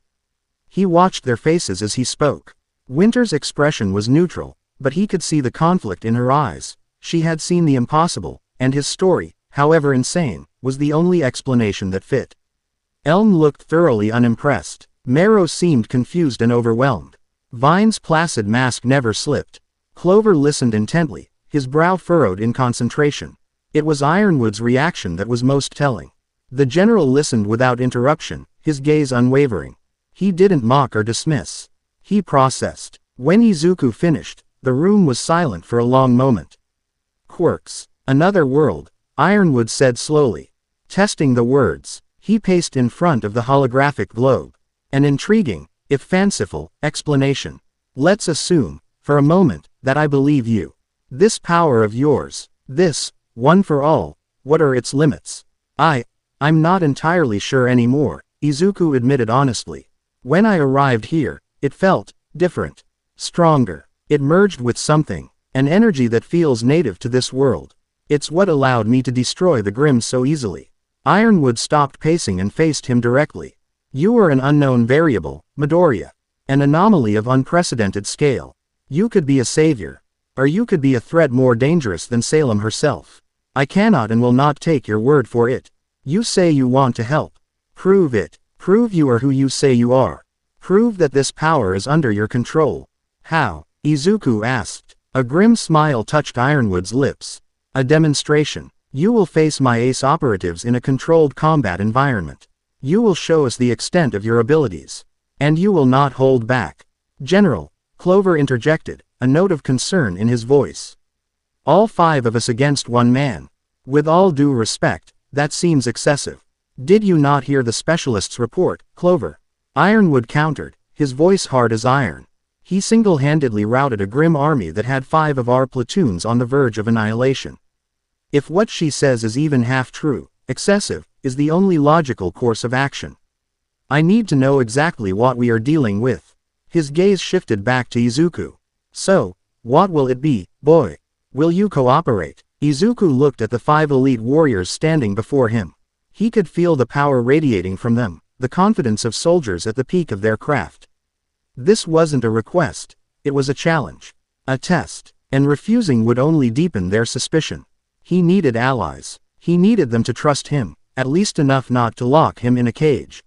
He watched their faces as he spoke. Winter's expression was neutral, but he could see the conflict in her eyes. She had seen the impossible, and his story, however insane, was the only explanation that fit. Elm looked thoroughly unimpressed. Mero seemed confused and overwhelmed. Vine's placid mask never slipped. Clover listened intently, his brow furrowed in concentration. It was Ironwood's reaction that was most telling. The general listened without interruption, his gaze unwavering. He didn't mock or dismiss. He processed. When Izuku finished, the room was silent for a long moment. Quirks. Another world, Ironwood said slowly. Testing the words, he paced in front of the holographic globe. An intriguing, if fanciful, explanation. Let's assume, for a moment, that I believe you. This power of yours, this, one for all, what are its limits? I'm not entirely sure anymore, Izuku admitted honestly. When I arrived here, it felt different. Stronger. It merged with something, an energy that feels native to this world. It's what allowed me to destroy the Grimm so easily. Ironwood stopped pacing and faced him directly. You are an unknown variable, Midoriya. An anomaly of unprecedented scale. You could be a savior. Or you could be a threat more dangerous than Salem herself. I cannot and will not take your word for it. You say you want to help. Prove it. Prove you are who you say you are. Prove that this power is under your control. How? Izuku asked. A grim smile touched Ironwood's lips. A demonstration. You will face my ace operatives in a controlled combat environment. You will show us the extent of your abilities. And you will not hold back. General, Clover interjected, a note of concern in his voice. All 5 of us against one man. With all due respect, that seems excessive. Did you not hear the specialist's report, Clover? Ironwood countered, his voice hard as iron. He single-handedly routed a Grimm army that had 5 of our platoons on the verge of annihilation. If what she says is even half true, excessive is the only logical course of action. I need to know exactly what we are dealing with. His gaze shifted back to Izuku. So, what will it be, boy? Will you cooperate? Izuku looked at the 5 elite warriors standing before him. He could feel the power radiating from them, the confidence of soldiers at the peak of their craft. This wasn't a request, it was a challenge. A test, and refusing would only deepen their suspicion. He needed allies. He needed them to trust him, at least enough not to lock him in a cage.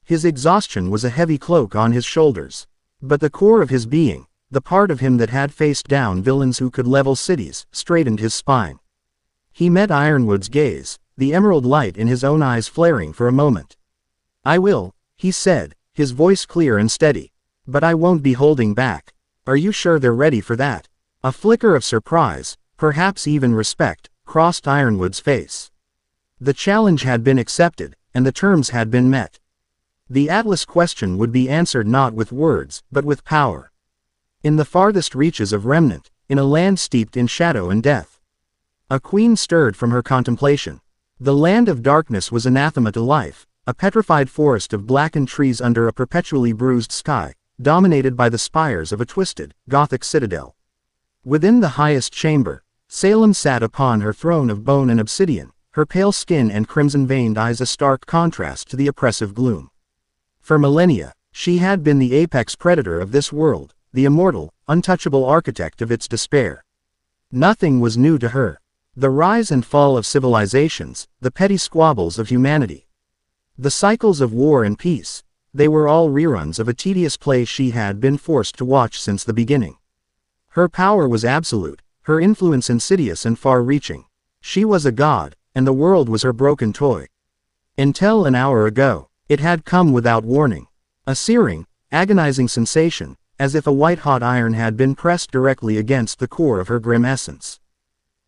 His exhaustion was a heavy cloak on his shoulders. But the core of his being, the part of him that had faced down villains who could level cities, straightened his spine. He met Ironwood's gaze, the emerald light in his own eyes flaring for a moment. I will, he said, his voice clear and steady. But I won't be holding back. Are you sure they're ready for that? A flicker of surprise, perhaps even respect, crossed Ironwood's face. The challenge had been accepted, and the terms had been met. The Atlas question would be answered not with words, but with power. In the farthest reaches of Remnant, in a land steeped in shadow and death. A queen stirred from her contemplation. The land of darkness was anathema to life, a petrified forest of blackened trees under a perpetually bruised sky, dominated by the spires of a twisted, Gothic citadel. Within the highest chamber, Salem sat upon her throne of bone and obsidian, her pale skin and crimson-veined eyes a stark contrast to the oppressive gloom. For millennia, she had been the apex predator of this world, the immortal, untouchable architect of its despair. Nothing was new to her. The rise and fall of civilizations, the petty squabbles of humanity. The cycles of war and peace, they were all reruns of a tedious play she had been forced to watch since the beginning. Her power was absolute, her influence insidious and far-reaching. She was a god, and the world was her broken toy. Until an hour ago, it had come without warning. A searing, agonizing sensation, as if a white-hot iron had been pressed directly against the core of her grim essence.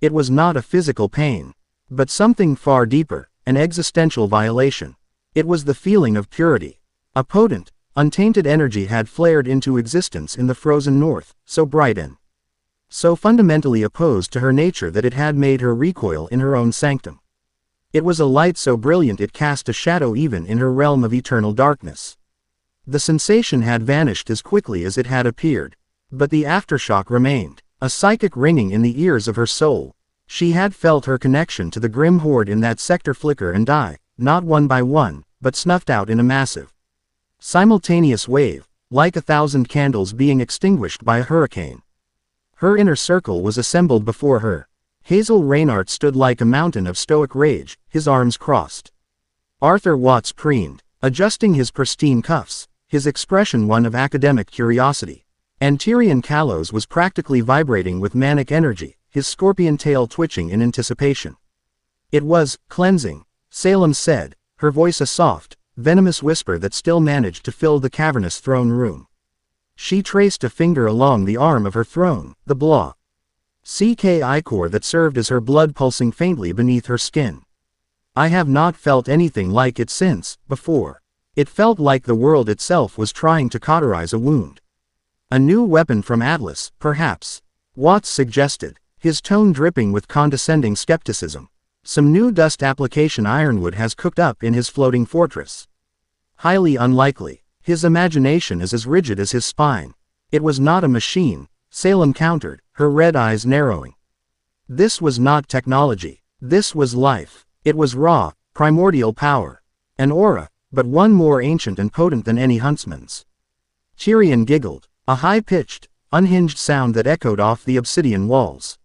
It was not a physical pain, but something far deeper, an existential violation. It was the feeling of purity. A potent, untainted energy had flared into existence in the frozen north, so bright and so fundamentally opposed to her nature that it had made her recoil in her own sanctum. It was a light so brilliant it cast a shadow even in her realm of eternal darkness. The sensation had vanished as quickly as it had appeared, but the aftershock remained, a psychic ringing in the ears of her soul. She had felt her connection to the grim horde in that sector flicker and die, not one by one, but snuffed out in a massive, simultaneous wave, like 1,000 candles being extinguished by a hurricane. Her inner circle was assembled before her. Hazel Reynard stood like a mountain of stoic rage, his arms crossed. Arthur Watts preened, adjusting his pristine cuffs, his expression one of academic curiosity. And Tyrion Kalos was practically vibrating with manic energy, his scorpion tail twitching in anticipation. It was cleansing, Salem said, her voice a soft, venomous whisper that still managed to fill the cavernous throne room. She traced a finger along the arm of her throne, the blah. CK ichor that served as her blood pulsing faintly beneath her skin. I have not felt anything like it since, before. It felt like the world itself was trying to cauterize a wound. A new weapon from Atlas, perhaps. Watts suggested, his tone dripping with condescending skepticism. Some new dust application ironwood has cooked up in his floating fortress. Highly unlikely. His imagination is as rigid as his spine. It was not a machine, Salem countered, her red eyes narrowing. This was not technology. This was life. It was raw, primordial power. An aura, but one more ancient and potent than any huntsman's. Tyrion giggled, a high-pitched, unhinged sound that echoed off the obsidian walls.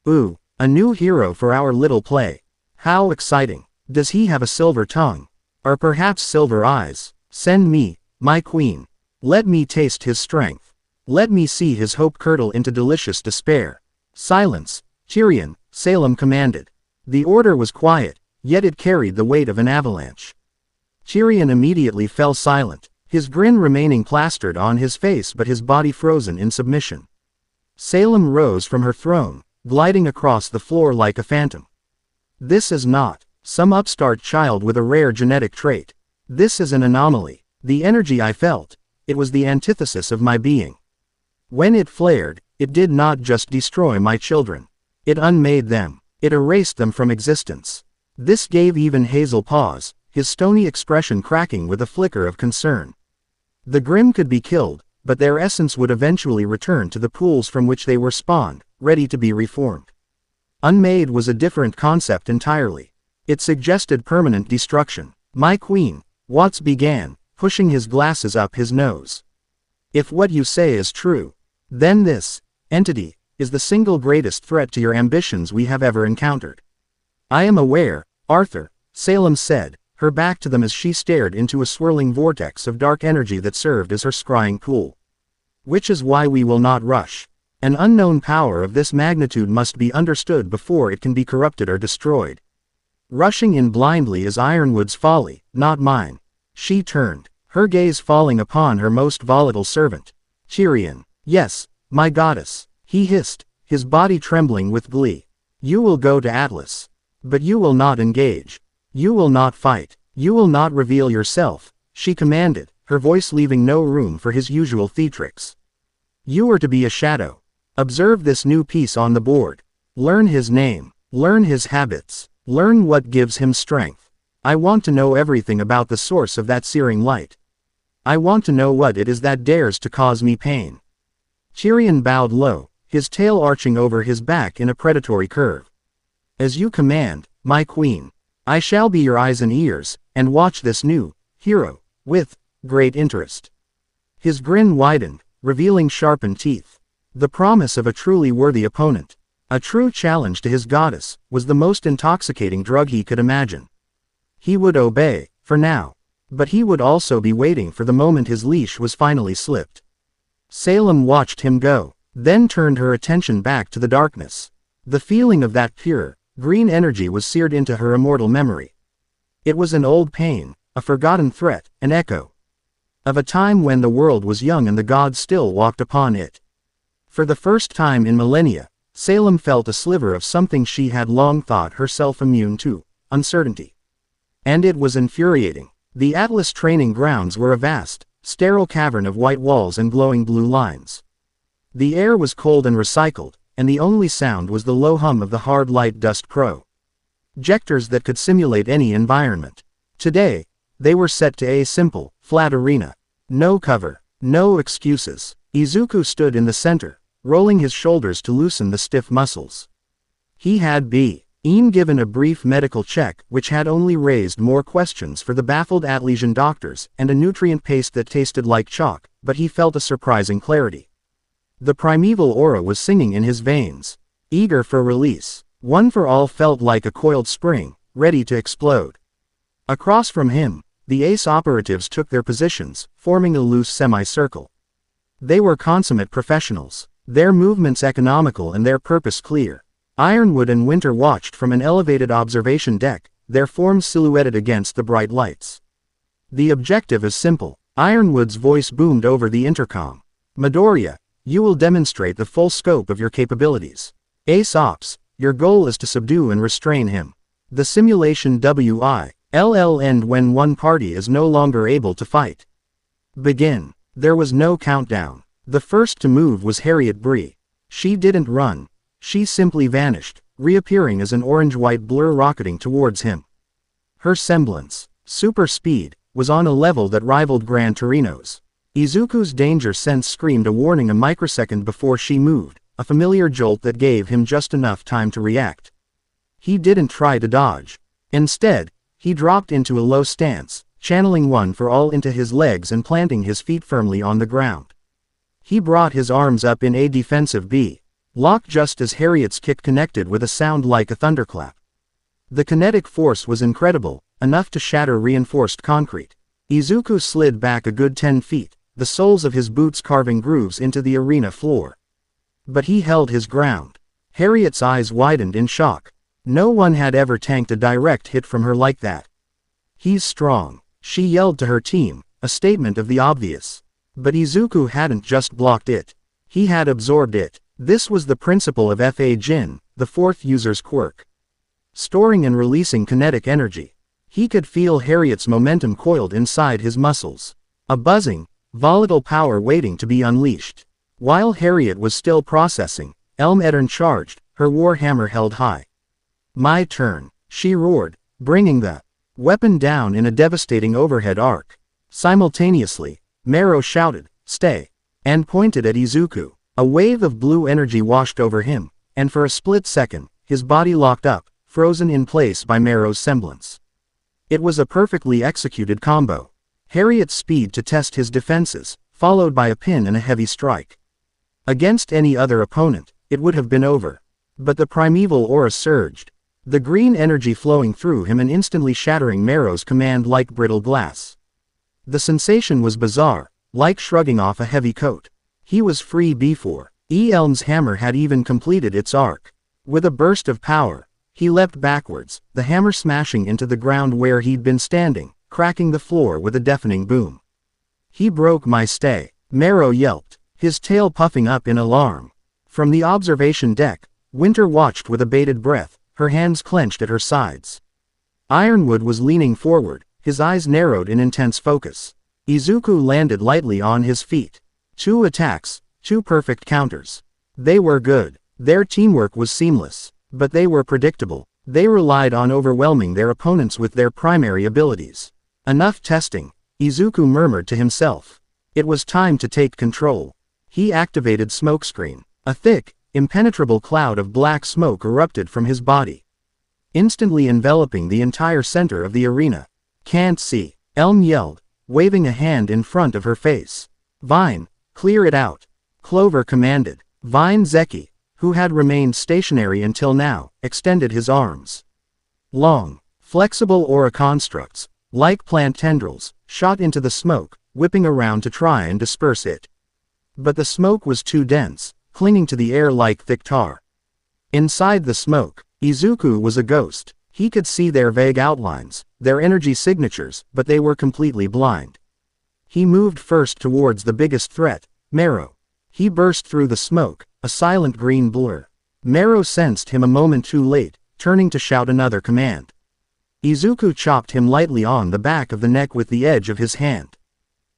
Ooh, a new hero for our little play. How exciting. Does he have a silver tongue? Or perhaps silver eyes? Send me, my queen. Let me taste his strength. Let me see his hope curdle into delicious despair. Silence, Tyrion, Salem commanded. The order was quiet, yet it carried the weight of an avalanche. Tyrion immediately fell silent, his grin remaining plastered on his face but his body frozen in submission. Salem rose from her throne, gliding across the floor like a phantom. This is not some upstart child with a rare genetic trait. This is an anomaly. The energy I felt, it was the antithesis of my being. When it flared, it did not just destroy my children. It unmade them. It erased them from existence. This gave even Hazel pause, his stony expression cracking with a flicker of concern. The Grimm could be killed, but their essence would eventually return to the pools from which they were spawned, ready to be reformed. Unmade was a different concept entirely. It suggested permanent destruction. My queen, Watts began, pushing his glasses up his nose. If what you say is true, then this entity is the single greatest threat to your ambitions we have ever encountered. I am aware, Arthur, Salem said, her back to them as she stared into a swirling vortex of dark energy that served as her scrying pool. Which is why we will not rush. An unknown power of this magnitude must be understood before it can be corrupted or destroyed. Rushing in blindly is Ironwood's folly, not mine. She turned, her gaze falling upon her most volatile servant. Tyrion. Yes, my goddess, he hissed, his body trembling with glee. You will go to Atlas. But you will not engage. You will not fight. You will not reveal yourself, she commanded, her voice leaving no room for his usual theatrics. You are to be a shadow. Observe this new piece on the board. Learn his name. Learn his habits. Learn what gives him strength. I want to know everything about the source of that searing light. I want to know what it is that dares to cause me pain. Tyrion bowed low, his tail arching over his back in a predatory curve. As you command, my queen. I shall be your eyes and ears, and watch this new hero with great interest. His grin widened, revealing sharpened teeth. The promise of a truly worthy opponent, a true challenge to his goddess, was the most intoxicating drug he could imagine. He would obey, for now. But he would also be waiting for the moment his leash was finally slipped. Salem watched him go, then turned her attention back to the darkness. The feeling of that pure, green energy was seared into her immortal memory. It was an old pain, a forgotten threat, an echo of a time when the world was young and the gods still walked upon it. For the first time in millennia, Salem felt a sliver of something she had long thought herself immune to, uncertainty. And it was infuriating. The Atlas training grounds were a vast, sterile cavern of white walls and glowing blue lines. The air was cold and recycled, and the only sound was the low hum of the hard light dust projectors that could simulate any environment. Today, they were set to a simple, flat arena. No cover, no excuses. Izuku stood in the center, rolling his shoulders to loosen the stiff muscles. He had been given a brief medical check which had only raised more questions for the baffled Atlesian doctors and a nutrient paste that tasted like chalk, but he felt a surprising clarity. The primeval aura was singing in his veins, eager for release. One for All felt like a coiled spring, ready to explode. Across from him, the ace operatives took their positions, forming a loose semicircle. They were consummate professionals, their movements economical and their purpose clear. Ironwood and Winter watched from an elevated observation deck, their forms silhouetted against the bright lights. The objective is simple. Ironwood's voice boomed over the intercom. Midoriya, you will demonstrate the full scope of your capabilities. Ace Ops, your goal is to subdue and restrain him. The simulation will end when one party is no longer able to fight. Begin. There was no countdown. The first to move was RWBY. She didn't run. She simply vanished, reappearing as an orange-white blur rocketing towards him. Her semblance, super speed, was on a level that rivaled Gran Torino's. Izuku's danger sense screamed a warning a microsecond before she moved, a familiar jolt that gave him just enough time to react. He didn't try to dodge. Instead, he dropped into a low stance, channeling one for all into his legs and planting his feet firmly on the ground. He brought his arms up in a defensive B lock just as Harriet's kick connected with a sound like a thunderclap. The kinetic force was incredible, enough to shatter reinforced concrete. Izuku slid back a good 10 feet, the soles of his boots carving grooves into the arena floor. But he held his ground. Harriet's eyes widened in shock. No one had ever tanked a direct hit from her like that. He's strong, she yelled to her team, a statement of the obvious. But Izuku hadn't just blocked it. He had absorbed it. This was the principle of Fa Jin, the fourth user's quirk. Storing and releasing kinetic energy. He could feel Harriet's momentum coiled inside his muscles. A buzzing, volatile power waiting to be unleashed. While Harriet was still processing, Elm Eddern charged, her war hammer held high. My turn, she roared, bringing the weapon down in a devastating overhead arc. Simultaneously, Mero shouted, stay, and pointed at Izuku. A wave of blue energy washed over him, and for a split second, his body locked up, frozen in place by Mero's semblance. It was a perfectly executed combo. Harriet's speed to test his defenses, followed by a pin and a heavy strike. Against any other opponent, it would have been over. But the primeval aura surged, the green energy flowing through him and instantly shattering Mero's command like brittle glass. The sensation was bizarre, like shrugging off a heavy coat. He was free before Elm's hammer had even completed its arc. With a burst of power, he leapt backwards, the hammer smashing into the ground where he'd been standing, cracking the floor with a deafening boom. He broke my stay, Mero yelped, his tail puffing up in alarm. From the observation deck, Winter watched with a bated breath, her hands clenched at her sides. Ironwood was leaning forward, his eyes narrowed in intense focus. Izuku landed lightly on his feet. 2 attacks, 2 perfect counters. They were good. Their teamwork was seamless. But they were predictable. They relied on overwhelming their opponents with their primary abilities. Enough testing, Izuku murmured to himself. It was time to take control. He activated Smokescreen. A thick, impenetrable cloud of black smoke erupted from his body, instantly enveloping the entire center of the arena. Can't see, Elm yelled, waving a hand in front of her face. Vine, clear it out. Clover commanded. Vine Zeki, who had remained stationary until now, extended his arms. Long, flexible aura constructs, like plant tendrils, shot into the smoke, whipping around to try and disperse it. But the smoke was too dense, clinging to the air like thick tar. Inside the smoke, Izuku was a ghost. He could see their vague outlines, their energy signatures, but they were completely blind. He moved first towards the biggest threat, Mero. He burst through the smoke, a silent green blur. Mero sensed him a moment too late, turning to shout another command. Izuku chopped him lightly on the back of the neck with the edge of his hand.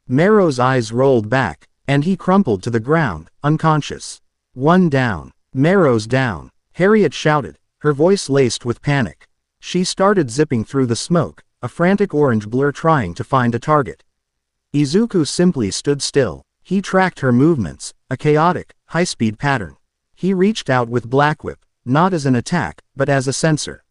Mero's eyes rolled back, and he crumpled to the ground, unconscious. One down. Mero's down. Harriet shouted, her voice laced with panic. She started zipping through the smoke, a frantic orange blur trying to find a target. Izuku simply stood still. He tracked her movements, a chaotic, high-speed pattern. He reached out with Black Whip, not as an attack, but as a sensor.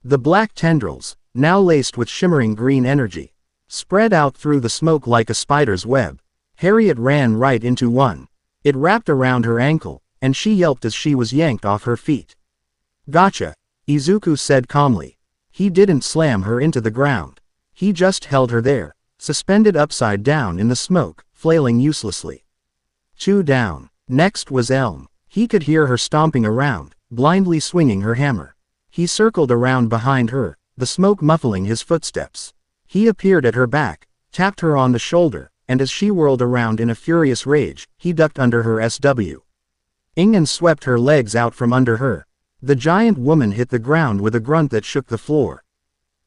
The black tendrils, now laced with shimmering green energy, spread out through the smoke like a spider's web. Harriet ran right into one. It wrapped around her ankle, and she yelped as she was yanked off her feet. Gotcha, Izuku said calmly. He didn't slam her into the ground. He just held her there, suspended upside down in the smoke, flailing uselessly. 2 down. Next was Elm. He could hear her stomping around, blindly swinging her hammer. He circled around behind her, the smoke muffling his footsteps. He appeared at her back, tapped her on the shoulder, and as she whirled around in a furious rage, he ducked under her SW. And swept her legs out from under her. The giant woman hit the ground with a grunt that shook the floor.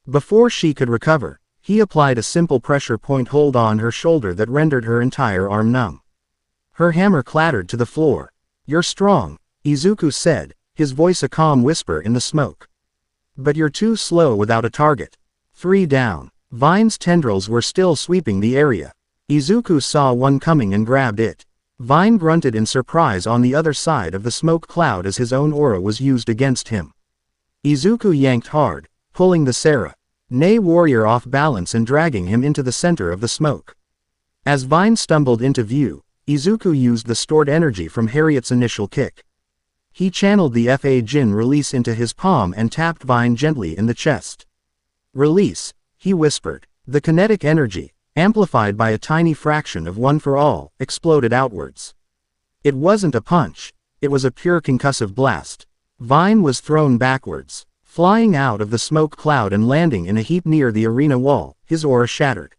Before she could recover, he applied a simple pressure point hold on her shoulder that rendered her entire arm numb. Her hammer clattered to the floor. "You're strong," Izuku said, his voice a calm whisper in the smoke. "But you're too slow without a target." 3 down. Vine's tendrils were still sweeping the area. Izuku saw one coming and grabbed it. Vine grunted in surprise on the other side of the smoke cloud as his own aura was used against him. Izuku yanked hard, pulling the Sarah-nay warrior off balance and dragging him into the center of the smoke. As Vine stumbled into view, Izuku used the stored energy from Harriet's initial kick. He channeled the Fa Jin release into his palm and tapped Vine gently in the chest. "Release," he whispered. The kinetic energy, amplified by a tiny fraction of one for all, exploded outwards. It wasn't a punch, it was a pure concussive blast. Vine was thrown backwards, flying out of the smoke cloud and landing in a heap near the arena wall, his aura shattered.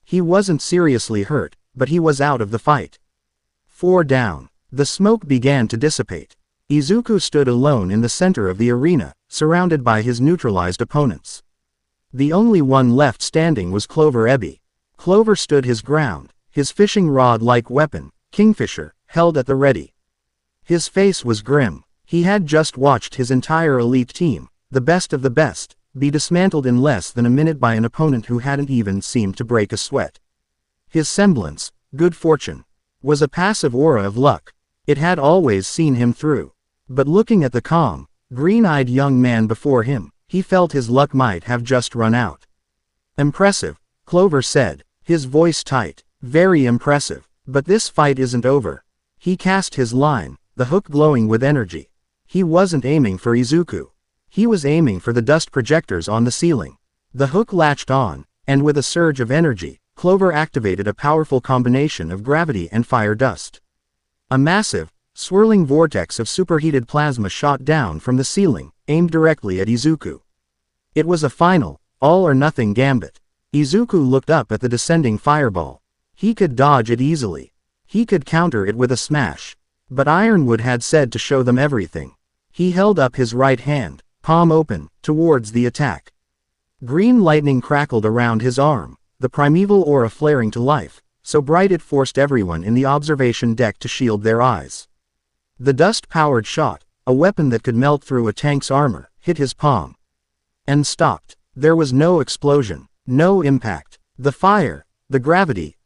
He wasn't seriously hurt, but he was out of the fight. 4 down. The smoke began to dissipate. Izuku stood alone in the center of the arena, surrounded by his neutralized opponents. The only one left standing was Clover Ebby. Clover stood his ground, his fishing rod-like weapon, Kingfisher, held at the ready. His face was grim. He had just watched his entire elite team, the best of the best, be dismantled in less than a minute by an opponent who hadn't even seemed to break a sweat. His semblance, good fortune, was a passive aura of luck. It had always seen him through. But looking at the calm, green-eyed young man before him, he felt his luck might have just run out. "Impressive," Clover said, his voice tight. "Very impressive. But this fight isn't over." He cast his line, the hook glowing with energy. He wasn't aiming for Izuku. He was aiming for the dust projectors on the ceiling. The hook latched on, and with a surge of energy, Clover activated a powerful combination of gravity and fire dust. A massive, swirling vortex of superheated plasma shot down from the ceiling, aimed directly at Izuku. It was a final, all-or-nothing gambit. Izuku looked up at the descending fireball. He could dodge it easily. He could counter it with a smash. But Ironwood had said to show them everything. He held up his right hand, palm open, towards the attack. Green lightning crackled around his arm, the primeval aura flaring to life, so bright it forced everyone in the observation deck to shield their eyes. The dust-powered shot, a weapon that could melt through a tank's armor, hit his palm. And stopped. There was no explosion, no impact. The fire, the gravity,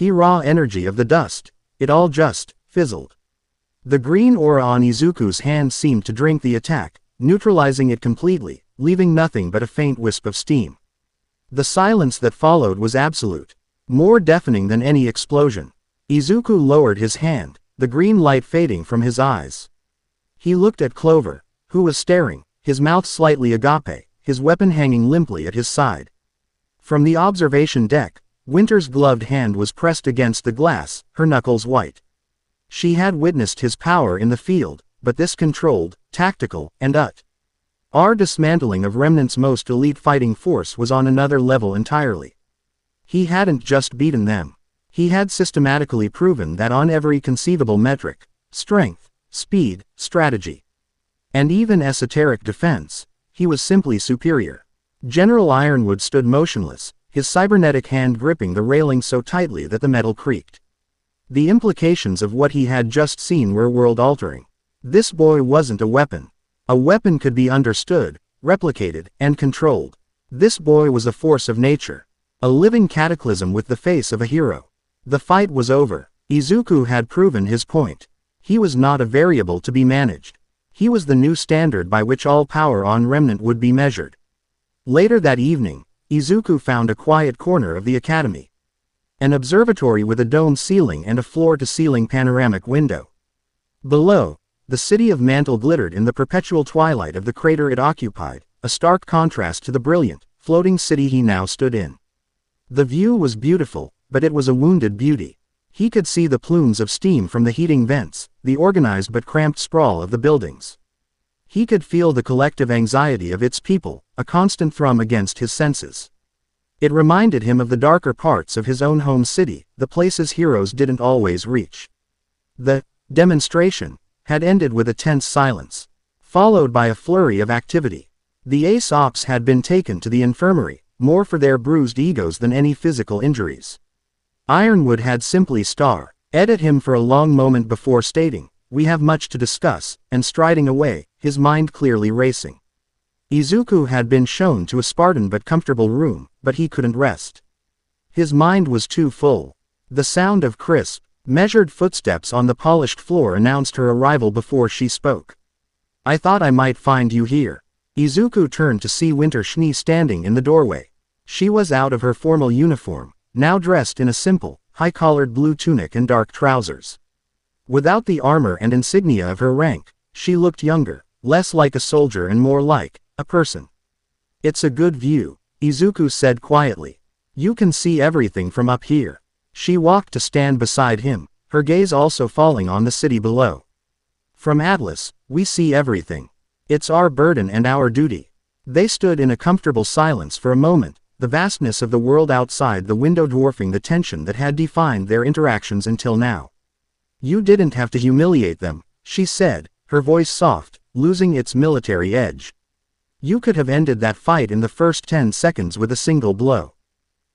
raw energy of the dust, it all just fizzled. The green aura on Izuku's hand seemed to drink the attack, neutralizing it completely, leaving nothing but a faint wisp of steam. The silence that followed was absolute, more deafening than any explosion. Izuku lowered his hand, the green light fading from his eyes. He looked at Clover, who was staring, his mouth slightly agape, his weapon hanging limply at his side. From the observation deck, Winter's gloved hand was pressed against the glass, her knuckles white. She had witnessed his power in the field, but this controlled, tactical, and dismantling of Remnant's most elite fighting force was on another level entirely. He hadn't just beaten them. He had systematically proven that on every conceivable metric, strength, speed, strategy, and even esoteric defense, he was simply superior. General Ironwood stood motionless, his cybernetic hand gripping the railing so tightly that the metal creaked. The implications of what he had just seen were world-altering. This boy wasn't a weapon. A weapon could be understood, replicated, and controlled. This boy was a force of nature. A living cataclysm with the face of a hero. The fight was over. Izuku had proven his point. He was not a variable to be managed. He was the new standard by which all power on Remnant would be measured. Later that evening, Izuku found a quiet corner of the academy. An observatory with a dome ceiling and a floor-to-ceiling panoramic window. Below, the city of Mantle glittered in the perpetual twilight of the crater it occupied, a stark contrast to the brilliant, floating city he now stood in. The view was beautiful, but it was a wounded beauty. He could see the plumes of steam from the heating vents, the organized but cramped sprawl of the buildings. He could feel the collective anxiety of its people, a constant thrum against his senses. It reminded him of the darker parts of his own home city, the places heroes didn't always reach. The demonstration had ended with a tense silence, followed by a flurry of activity. The ace ops had been taken to the infirmary, more for their bruised egos than any physical injuries. Ironwood had simply stared at him for a long moment before stating, "We have much to discuss," and striding away, his mind clearly racing. Izuku had been shown to a Spartan but comfortable room, but he couldn't rest. His mind was too full. The sound of crisp, measured footsteps on the polished floor announced her arrival before she spoke. "I thought I might find you here." Izuku turned to see Winter Schnee standing in the doorway. She was out of her formal uniform, now dressed in a simple, high-collared blue tunic and dark trousers. Without the armor and insignia of her rank, she looked younger, less like a soldier and more like a person. "It's a good view," Izuku said quietly. "You can see everything from up here." She walked to stand beside him, her gaze also falling on the city below. "From Atlas, we see everything. It's our burden and our duty." They stood in a comfortable silence for a moment, the vastness of the world outside the window dwarfing the tension that had defined their interactions until now. "You didn't have to humiliate them," she said, her voice soft, losing its military edge. "You could have ended that fight in the first 10 seconds with a single blow.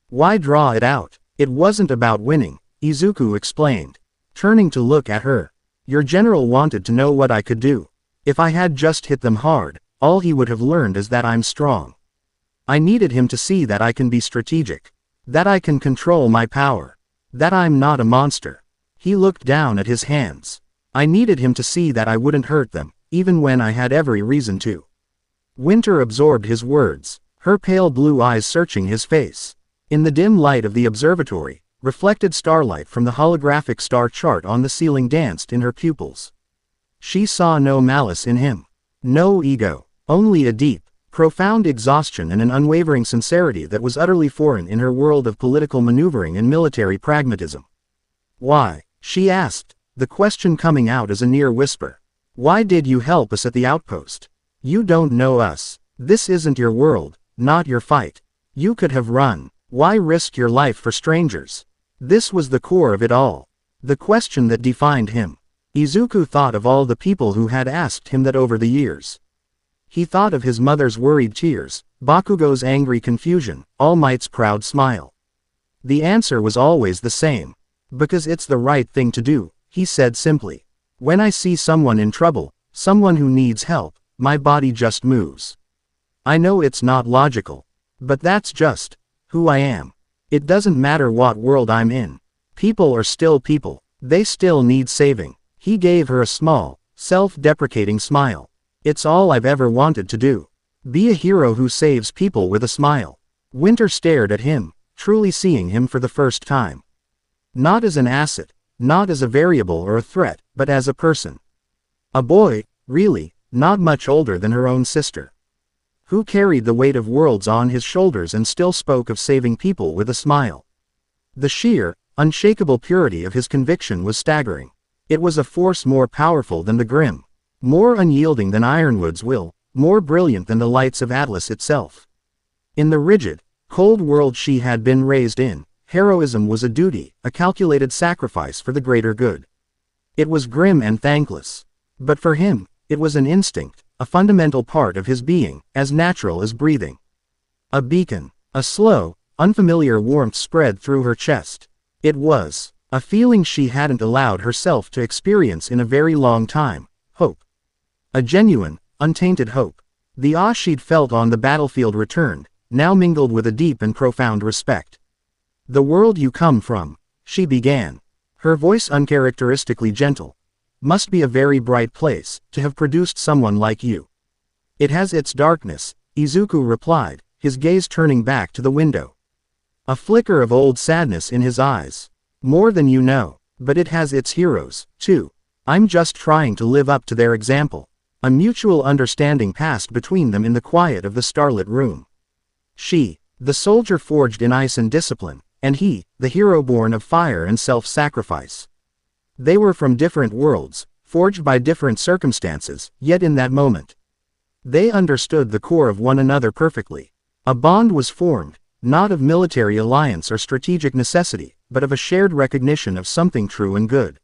Why draw it out?" "It wasn't about winning," Izuku explained, turning to look at her. "Your general wanted to know what I could do. If I had just hit them hard, all he would have learned is that I'm strong. I needed him to see that I can be strategic. That I can control my power. That I'm not a monster." He looked down at his hands. "I needed him to see that I wouldn't hurt them, even when I had every reason to." Winter absorbed his words, her pale blue eyes searching his face. In the dim light of the observatory, reflected starlight from the holographic star chart on the ceiling danced in her pupils. She saw no malice in him. No ego. Only a deep, profound exhaustion and an unwavering sincerity that was utterly foreign in her world of political maneuvering and military pragmatism. "Why?" she asked, the question coming out as a near whisper. "Why did you help us at the outpost? You don't know us. This isn't your world, not your fight. You could have run. Why risk your life for strangers?" This was the core of it all. The question that defined him. Izuku thought of all the people who had asked him that over the years. He thought of his mother's worried tears, Bakugo's angry confusion, All Might's proud smile. The answer was always the same. "Because it's the right thing to do," he said simply. "When I see someone in trouble, someone who needs help, my body just moves. I know it's not logical. But that's just who I am. It doesn't matter what world I'm in. People are still people. They still need saving." He gave her a small, self-deprecating smile. "It's all I've ever wanted to do. Be a hero who saves people with a smile." Winter stared at him, truly seeing him for the first time. Not as an asset, not as a variable or a threat, but as a person. A boy, really, not much older than her own sister. Who carried the weight of worlds on his shoulders and still spoke of saving people with a smile. The sheer, unshakable purity of his conviction was staggering. It was a force more powerful than the Grimm, more unyielding than Ironwood's will, more brilliant than the lights of Atlas itself. In the rigid, cold world she had been raised in, heroism was a duty, a calculated sacrifice for the greater good. It was grim and thankless. But for him, it was an instinct, a fundamental part of his being, as natural as breathing. A beacon, a slow, unfamiliar warmth spread through her chest. It was a feeling she hadn't allowed herself to experience in a very long time, hope. A genuine, untainted hope. The awe she'd felt on the battlefield returned, now mingled with a deep and profound respect. "The world you come from," she began, her voice uncharacteristically gentle, "must be a very bright place, to have produced someone like you." "It has its darkness," Izuku replied, his gaze turning back to the window. A flicker of old sadness in his eyes. "More than you know, but it has its heroes, too. I'm just trying to live up to their example." A mutual understanding passed between them in the quiet of the starlit room. She, the soldier forged in ice and discipline, and he, the hero born of fire and self-sacrifice. They were from different worlds, forged by different circumstances, yet in that moment, They understood the core of one another perfectly. A bond was formed, not of military alliance or strategic necessity, but of a shared recognition of something true and good.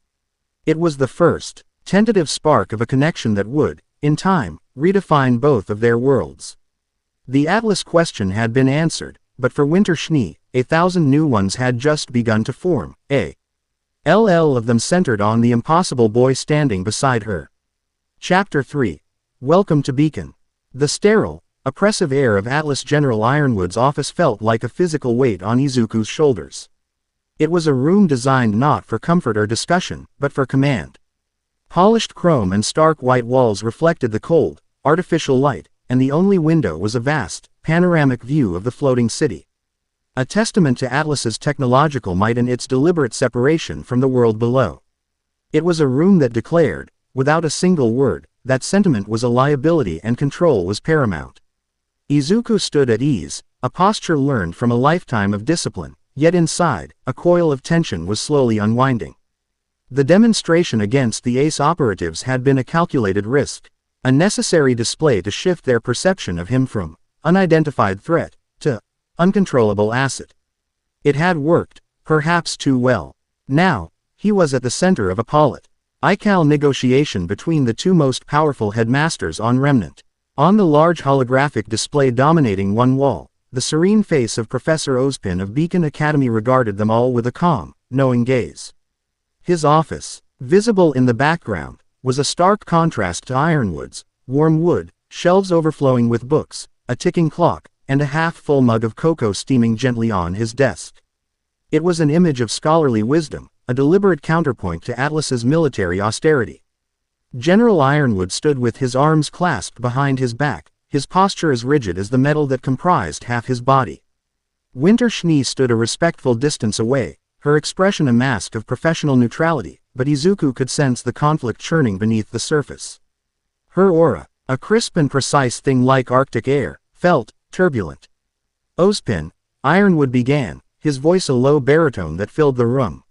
It was the first, tentative spark of a connection that would, in time, redefine both of their worlds. The Atlas question had been answered, but for Winter Schnee, 1,000 new ones had just begun to form, all of them centered on the impossible boy standing beside her. Chapter 3. Welcome to Beacon. The sterile, oppressive air of Atlas General Ironwood's office felt like a physical weight on Izuku's shoulders. It was a room designed not for comfort or discussion, but for command. Polished chrome and stark white walls reflected the cold, artificial light, and the only window was a vast, panoramic view of the floating city. A testament to Atlas's technological might and its deliberate separation from the world below. It was a room that declared, without a single word, that sentiment was a liability and control was paramount. Izuku stood at ease, a posture learned from a lifetime of discipline, yet inside, a coil of tension was slowly unwinding. The demonstration against the ace operatives had been a calculated risk, a necessary display to shift their perception of him from unidentified threat to uncontrollable asset. It had worked, perhaps too well. Now, he was at the center of a polite-ical negotiation between the two most powerful headmasters on Remnant. On the large holographic display dominating one wall, the serene face of Professor Ozpin of Beacon Academy regarded them all with a calm, knowing gaze. His office, visible in the background, was a stark contrast to Ironwood's: warm wood, shelves overflowing with books, a ticking clock, and a half-full mug of cocoa steaming gently on his desk. It was an image of scholarly wisdom, a deliberate counterpoint to Atlas's military austerity. General Ironwood stood with his arms clasped behind his back, his posture as rigid as the metal that comprised half his body. Winter Schnee stood a respectful distance away, her expression a mask of professional neutrality, but Izuku could sense the conflict churning beneath the surface. Her aura, a crisp and precise thing like Arctic air, felt turbulent. Ozpin, Ironwood began, his voice a low baritone that filled the room.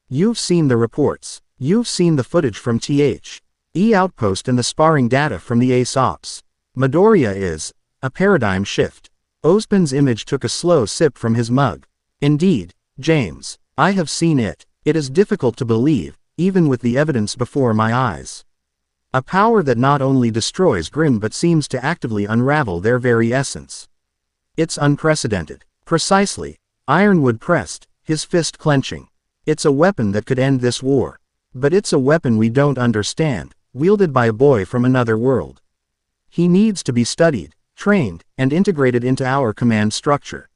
You've seen the reports. You've seen the footage from THE outpost and the sparring data from the Ace Ops. Midoriya is a paradigm shift. Ozpin's image took a slow sip from his mug. Indeed, James, I have seen it. It is difficult to believe, even with the evidence before my eyes. A power that not only destroys Grimm but seems to actively unravel their very essence. It's unprecedented. Precisely, Ironwood pressed, his fist clenching. It's a weapon that could end this war. But it's a weapon we don't understand, wielded by a boy from another world. He needs to be studied, trained, and integrated into our command structure.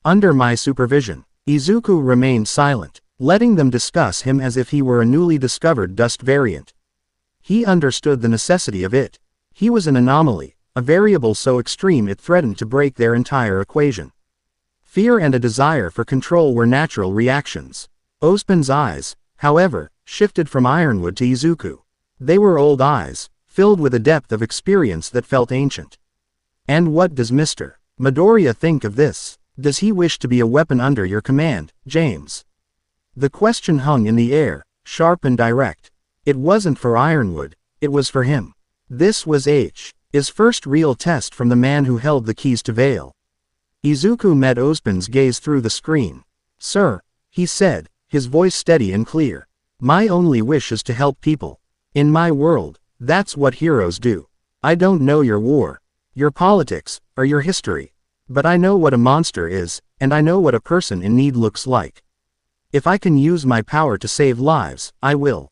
Under my supervision. Izuku remained silent, letting them discuss him as if he were a newly discovered dust variant. He understood the necessity of it. He was an anomaly, a variable so extreme it threatened to break their entire equation. Fear and a desire for control were natural reactions. Ozpin's eyes, however, shifted from Ironwood to Izuku. They were old eyes, filled with a depth of experience that felt ancient. And what does Mr. Midoriya think of this? Does he wish to be a weapon under your command, James? The question hung in the air, sharp and direct. It wasn't for Ironwood, it was for him. This was his first real test from the man who held the keys to Vale. Izuku met Ozpin's gaze through the screen. Sir, he said, his voice steady and clear. My only wish is to help people. In my world, that's what heroes do. I don't know your war, your politics, or your history. But I know what a monster is, and I know what a person in need looks like. If I can use my power to save lives, I will.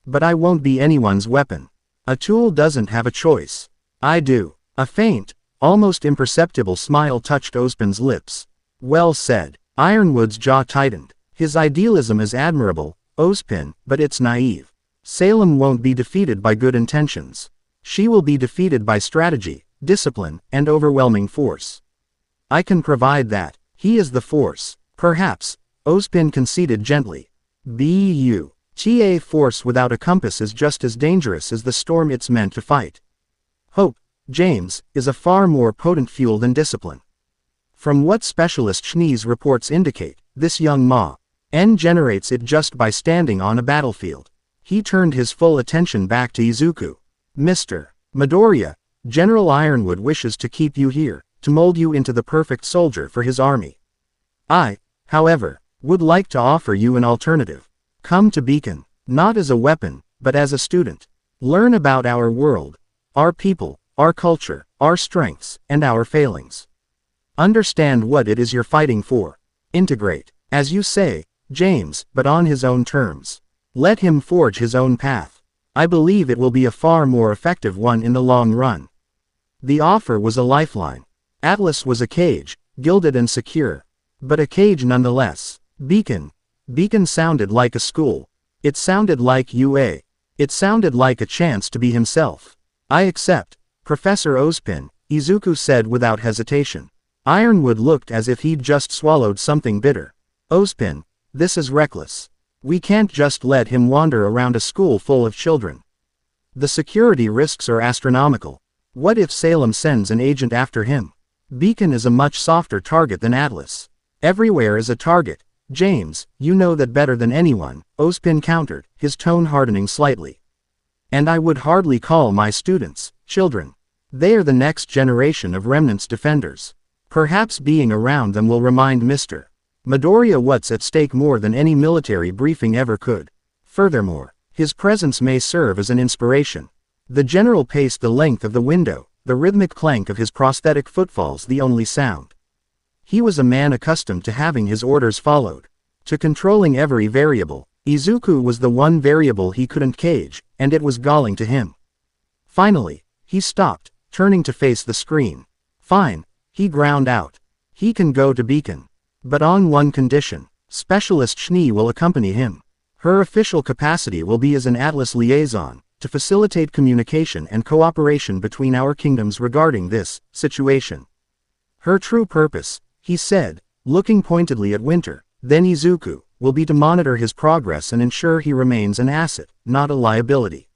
But I won't be anyone's weapon. A tool doesn't have a choice. I do. A faint, almost imperceptible smile touched Ozpin's lips. Well said. Ironwood's jaw tightened. His idealism is admirable, Ozpin, but it's naive. Salem won't be defeated by good intentions. She will be defeated by strategy, discipline, and overwhelming force. I can provide that. He is the force. Perhaps, Ozpin conceded gently. But force without a compass is just as dangerous as the storm it's meant to fight. Hope, James, is a far more potent fuel than discipline. From what specialist Schnee's reports indicate, this young Ma-En generates it just by standing on a battlefield. He turned his full attention back to Izuku. Mr. Midoriya, General Ironwood wishes to keep you here, to mold you into the perfect soldier for his army. I, however, would like to offer you an alternative. Come to Beacon, not as a weapon, but as a student. Learn about our world, our people, our culture, our strengths, and our failings. Understand what it is you're fighting for. Integrate, as you say, James, but on his own terms. Let him forge his own path. I believe it will be a far more effective one in the long run. The offer was a lifeline. Atlas was a cage, gilded and secure. But a cage nonetheless. Beacon. Beacon sounded like a school. It sounded like UA. It sounded like a chance to be himself. I accept, Professor Ozpin, Izuku said without hesitation. Ironwood looked as if he'd just swallowed something bitter. Ozpin, this is reckless. We can't just let him wander around a school full of children. The security risks are astronomical. What if Salem sends an agent after him? Beacon is a much softer target than Atlas. Everywhere is a target. James, you know that better than anyone, Ozpin countered, his tone hardening slightly. And I would hardly call my students children. They are the next generation of Remnant's defenders. Perhaps being around them will remind Mr. Midoriya what's at stake more than any military briefing ever could. Furthermore, his presence may serve as an inspiration. The general paced the length of the window, the rhythmic clank of his prosthetic footfalls the only sound. He was a man accustomed to having his orders followed, to controlling every variable. Izuku was the one variable he couldn't cage, and it was galling to him. Finally, he stopped, turning to face the screen. Fine, he ground out. He can go to Beacon. But on one condition. Specialist Schnee will accompany him. Her official capacity will be as an Atlas liaison, to facilitate communication and cooperation between our kingdoms regarding this situation. Her true purpose, he said, looking pointedly at Winter, then Izuku, will be to monitor his progress and ensure he remains an asset, not a liability.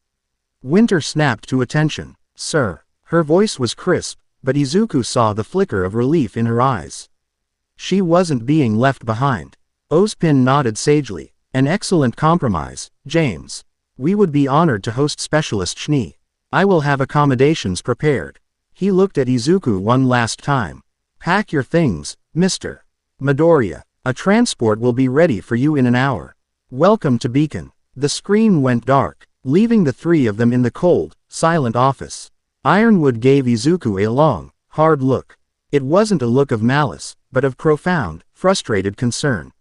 Winter snapped to attention. Sir. Her voice was crisp, but Izuku saw the flicker of relief in her eyes. She wasn't being left behind. Ozpin nodded sagely. An excellent compromise, James. We would be honored to host Specialist Schnee. I will have accommodations prepared. He looked at Izuku one last time. Pack your things, Mr. Midoriya. A transport will be ready for you in an hour. Welcome to Beacon. The screen went dark, leaving the three of them in the cold, silent office. Ironwood gave Izuku a long, hard look. It wasn't a look of malice, but of profound, frustrated concern.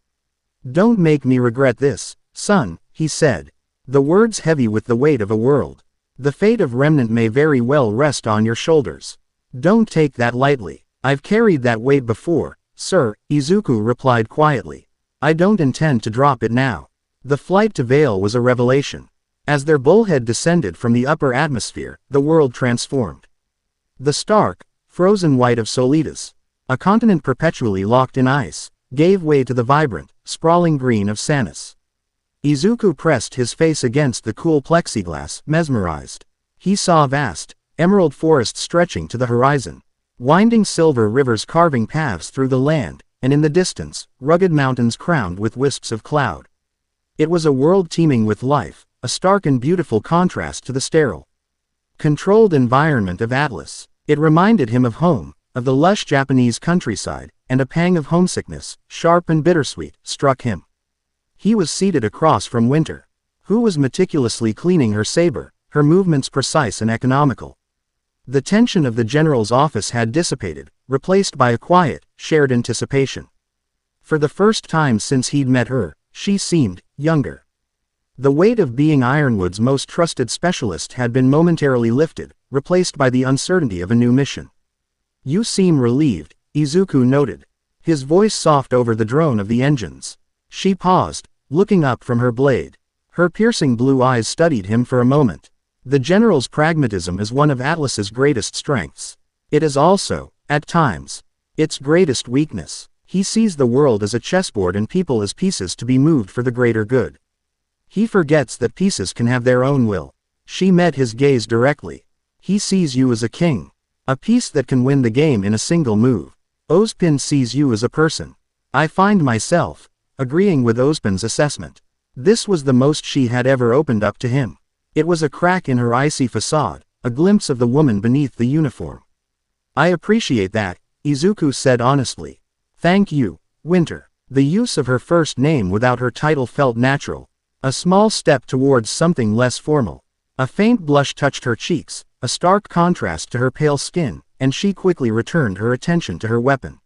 Don't make me regret this, son, he said. The words heavy with the weight of a world. The fate of Remnant may very well rest on your shoulders. Don't take that lightly. I've carried that weight before, sir, Izuku replied quietly. I don't intend to drop it now. The flight to Vale was a revelation. As their bullhead descended from the upper atmosphere, the world transformed. The stark, frozen white of Solitas, a continent perpetually locked in ice, gave way to the vibrant, sprawling green of Sanus. Izuku pressed his face against the cool plexiglass, mesmerized. He saw vast, emerald forests stretching to the horizon, winding silver rivers carving paths through the land, and in the distance, rugged mountains crowned with wisps of cloud. It was a world teeming with life, a stark and beautiful contrast to the sterile, controlled environment of Atlas. It reminded him of home, of the lush Japanese countryside, and a pang of homesickness, sharp and bittersweet, struck him. He was seated across from Winter, who was meticulously cleaning her saber, her movements precise and economical. The tension of the general's office had dissipated, replaced by a quiet, shared anticipation. For the first time since he'd met her, she seemed younger. The weight of being Ironwood's most trusted specialist had been momentarily lifted, replaced by the uncertainty of a new mission. You seem relieved, Izuku noted, his voice soft over the drone of the engines. She paused, looking up from her blade. Her piercing blue eyes studied him for a moment. The general's pragmatism is one of Atlas's greatest strengths. It is also, at times, its greatest weakness. He sees the world as a chessboard and people as pieces to be moved for the greater good. He forgets that pieces can have their own will. She met his gaze directly. He sees you as a king. A piece that can win the game in a single move. Ozpin sees you as a person. I find myself agreeing with Ozpin's assessment. This was the most she had ever opened up to him. It was a crack in her icy facade, a glimpse of the woman beneath the uniform. I appreciate that, Izuku said honestly. Thank you, Winter. The use of her first name without her title felt natural. A small step towards something less formal. A faint blush touched her cheeks, a stark contrast to her pale skin, and she quickly returned her attention to her weapon.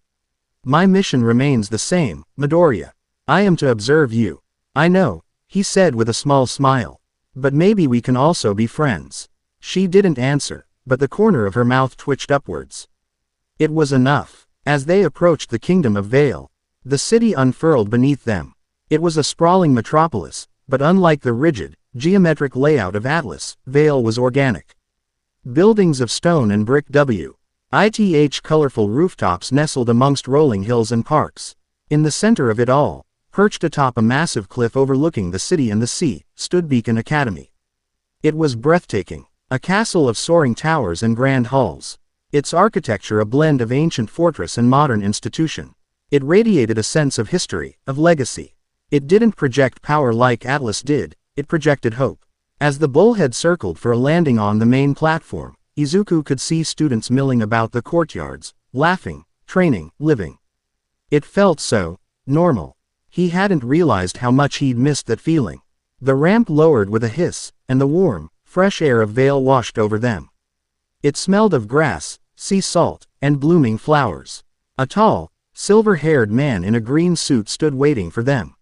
My mission remains the same, Midoriya. I am to observe you. I know, he said with a small smile. But maybe we can also be friends. She didn't answer, but the corner of her mouth twitched upwards. It was enough. As they approached the kingdom of Vale, the city unfurled beneath them. It was a sprawling metropolis, but unlike the rigid, geometric layout of Atlas, Vale was organic. Buildings of stone and brick with colorful rooftops nestled amongst rolling hills and parks. In the center of it all, perched atop a massive cliff overlooking the city and the sea, stood Beacon Academy. It was breathtaking, a castle of soaring towers and grand halls. Its architecture a blend of ancient fortress and modern institution. It radiated a sense of history, of legacy. It didn't project power like Atlas did, it projected hope. As the bullhead circled for a landing on the main platform, Izuku could see students milling about the courtyards, laughing, training, living. It felt so normal. He hadn't realized how much he'd missed that feeling. The ramp lowered with a hiss, and the warm, fresh air of Vale washed over them. It smelled of grass, sea salt, and blooming flowers. A tall, silver-haired man in a green suit stood waiting for them.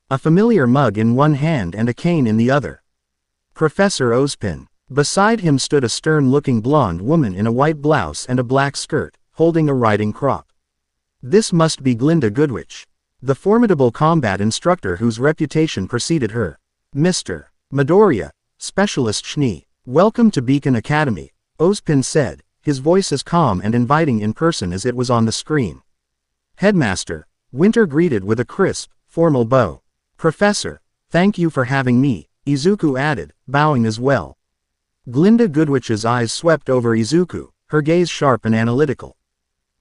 A familiar mug in one hand and a cane in the other. Professor Ozpin. Beside him stood a stern-looking blonde woman in a white blouse and a black skirt, holding a riding crop. This must be Glinda Goodwitch, the formidable combat instructor whose reputation preceded her. Mr. Midoriya, Specialist Schnee. Welcome to Beacon Academy, Ozpin said, his voice as calm and inviting in person as it was on the screen. Headmaster, Winter greeted with a crisp, formal bow. Professor, thank you for having me, Izuku added, bowing as well. Glinda Goodwitch's eyes swept over Izuku, her gaze sharp and analytical.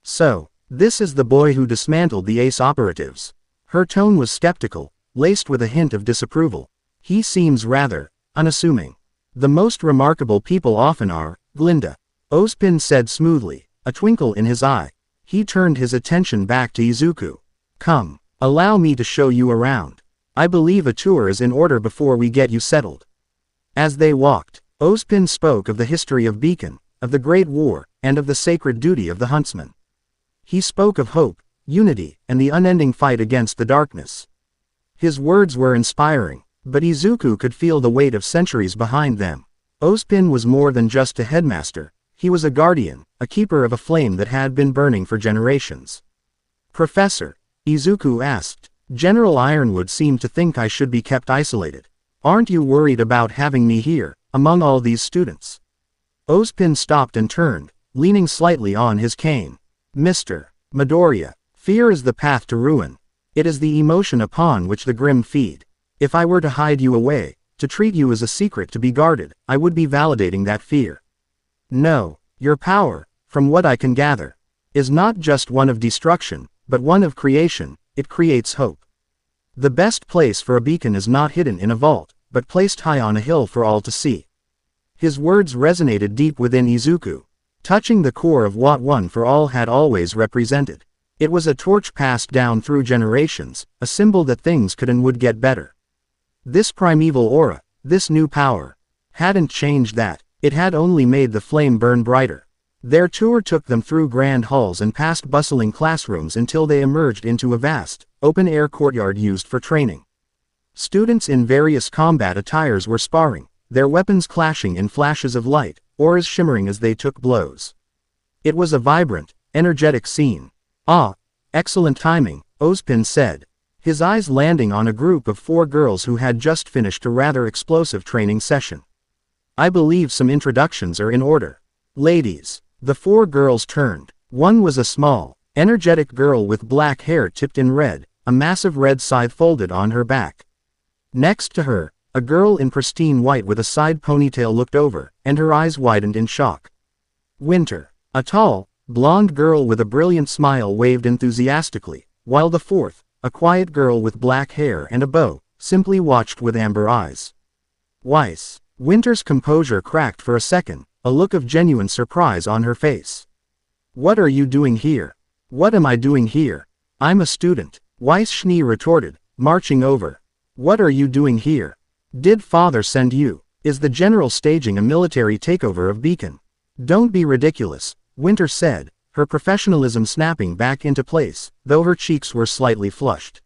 So, this is the boy who dismantled the ace operatives. Her tone was skeptical, laced with a hint of disapproval. He seems rather unassuming. The most remarkable people often are, Glinda. Ozpin said smoothly, a twinkle in his eye. He turned his attention back to Izuku. Come, allow me to show you around. I believe a tour is in order before we get you settled. As they walked, Ozpin spoke of the history of Beacon, of the Great War, and of the sacred duty of the huntsman. He spoke of hope, unity, and the unending fight against the darkness. His words were inspiring, but Izuku could feel the weight of centuries behind them. Ozpin was more than just a headmaster, he was a guardian, a keeper of a flame that had been burning for generations. Professor, Izuku asked, General Ironwood seemed to think I should be kept isolated. Aren't you worried about having me here, among all these students? Ozpin stopped and turned, leaning slightly on his cane. Mr. Midoriya, fear is the path to ruin. It is the emotion upon which the Grimm feed. If I were to hide you away, to treat you as a secret to be guarded, I would be validating that fear. No, your power, from what I can gather, is not just one of destruction, but one of creation. It creates hope. The best place for a beacon is not hidden in a vault, but placed high on a hill for all to see. His words resonated deep within Izuku, touching the core of what One for All had always represented. It was a torch passed down through generations, a symbol that things could and would get better. This primeval aura, this new power, hadn't changed that, it had only made the flame burn brighter. Their tour took them through grand halls and past bustling classrooms until they emerged into a vast, open-air courtyard used for training. Students in various combat attires were sparring, their weapons clashing in flashes of light, auras shimmering as they took blows. It was a vibrant, energetic scene. Ah, excellent timing, Ozpin said, his eyes landing on a group of 4 girls who had just finished a rather explosive training session. I believe some introductions are in order. Ladies. The 4 girls turned. One was a small, energetic girl with black hair tipped in red, a massive red scythe folded on her back. Next to her, a girl in pristine white with a side ponytail looked over, and her eyes widened in shock. Winter. A tall, blonde girl with a brilliant smile waved enthusiastically, while the 4th, a quiet girl with black hair and a bow, simply watched with amber eyes. Weiss. Winter's composure cracked for a second, a look of genuine surprise on her face. What are you doing here? What am I doing here? I'm a student, Weiss Schnee retorted, marching over. What are you doing here? Did father send you? Is the general staging a military takeover of Beacon? Don't be ridiculous, Winter said, her professionalism snapping back into place, though her cheeks were slightly flushed.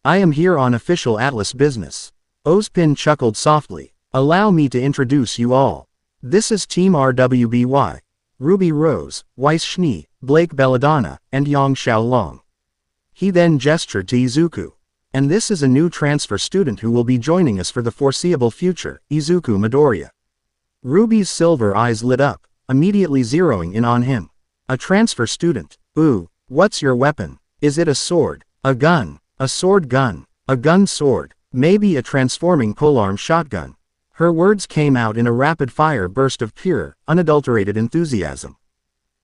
I am here on official Atlas business. Ozpin chuckled softly. Allow me to introduce you all. This is Team RWBY. Ruby Rose, Weiss Schnee, Blake Belladonna, and Yang Xiaolong. He then gestured to Izuku. And this is a new transfer student who will be joining us for the foreseeable future, Izuku Midoriya. Ruby's silver eyes lit up, immediately zeroing in on him. A transfer student. Ooh, what's your weapon? Is it a sword? A gun? A sword gun? A gun sword? Maybe a transforming polearm shotgun? Her words came out in a rapid-fire burst of pure, unadulterated enthusiasm.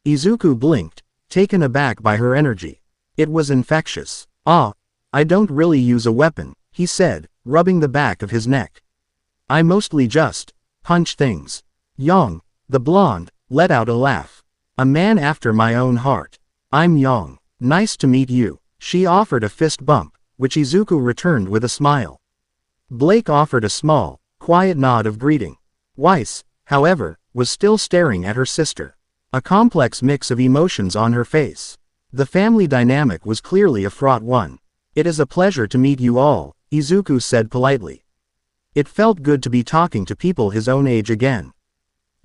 Izuku blinked, taken aback by her energy. It was infectious. I don't really use a weapon, he said, rubbing the back of his neck. I mostly just punch things. Yang, the blonde, let out a laugh. A man after my own heart. I'm Yang. Nice to meet you. She offered a fist bump, which Izuku returned with a smile. Blake offered a small, quiet nod of greeting. Weiss, however, was still staring at her sister. A complex mix of emotions on her face. The family dynamic was clearly a fraught one. It is a pleasure to meet you all, Izuku said politely. It felt good to be talking to people his own age again.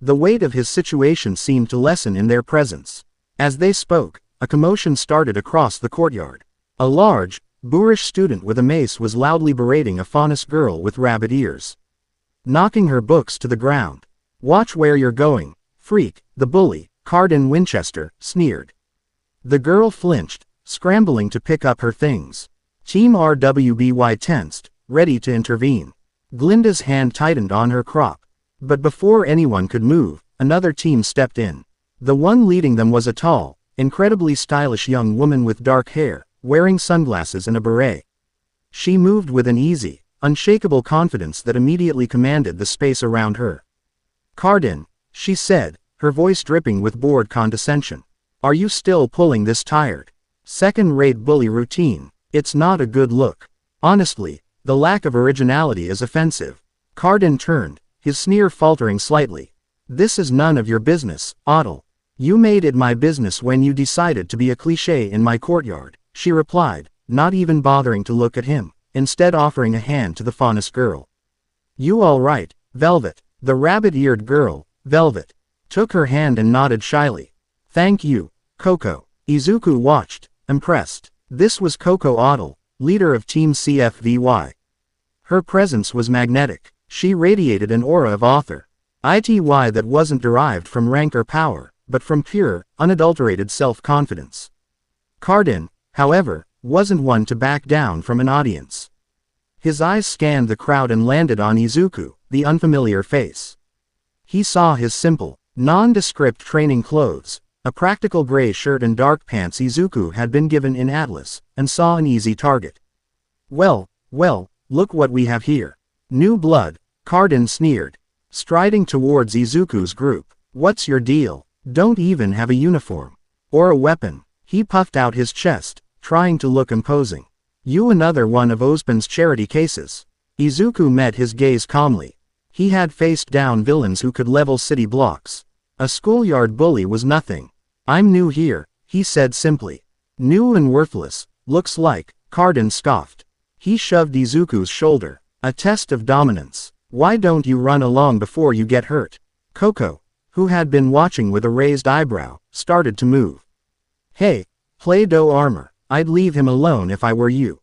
The weight of his situation seemed to lessen in their presence. As they spoke, a commotion started across the courtyard. A large, boorish student with a mace was loudly berating a faunus girl with rabbit ears. Knocking her books to the ground. Watch where you're going, freak, the bully, Cardin Winchester, sneered. The girl flinched, scrambling to pick up her things. Team RWBY tensed, ready to intervene. Glinda's hand tightened on her crop. But before anyone could move, another team stepped in. The one leading them was a tall, incredibly stylish young woman with dark hair, wearing sunglasses and a beret. She moved with an easy, unshakable confidence that immediately commanded the space around her. Cardin, she said, her voice dripping with bored condescension. Are you still pulling this tired, second-rate bully routine? It's not a good look. Honestly, the lack of originality is offensive. Cardin turned, his sneer faltering slightly. This is none of your business, Otto. You made it my business when you decided to be a cliché in my courtyard, she replied, not even bothering to look at him, instead offering a hand to the faunus girl. You all right, Velvet? The rabbit-eared girl, Velvet, took her hand and nodded shyly. Thank you, Coco. Izuku watched, impressed. This was Coco Otto, leader of Team CFVY. Her presence was magnetic. She radiated an aura of author. ITY that wasn't derived from rank or power, but from pure, unadulterated self-confidence. Cardin, however, wasn't one to back down from an audience. His eyes scanned the crowd and landed on Izuku, the unfamiliar face. He saw his simple, nondescript training clothes, a practical gray shirt and dark pants Izuku had been given in Atlas, and saw an easy target. Well, look what we have here. New blood, Cardin sneered, striding towards Izuku's group. What's your deal? Don't even have a uniform. Or a weapon. He puffed out his chest, trying to look imposing. You another one of Ozpin's charity cases. Izuku met his gaze calmly. He had faced down villains who could level city blocks. A schoolyard bully was nothing. I'm new here, he said simply. New and worthless, looks like, Cardin scoffed. He shoved Izuku's shoulder. A test of dominance. Why don't you run along before you get hurt? Coco, who had been watching with a raised eyebrow, started to move. Hey, Play-Doh armor, I'd leave him alone if I were you.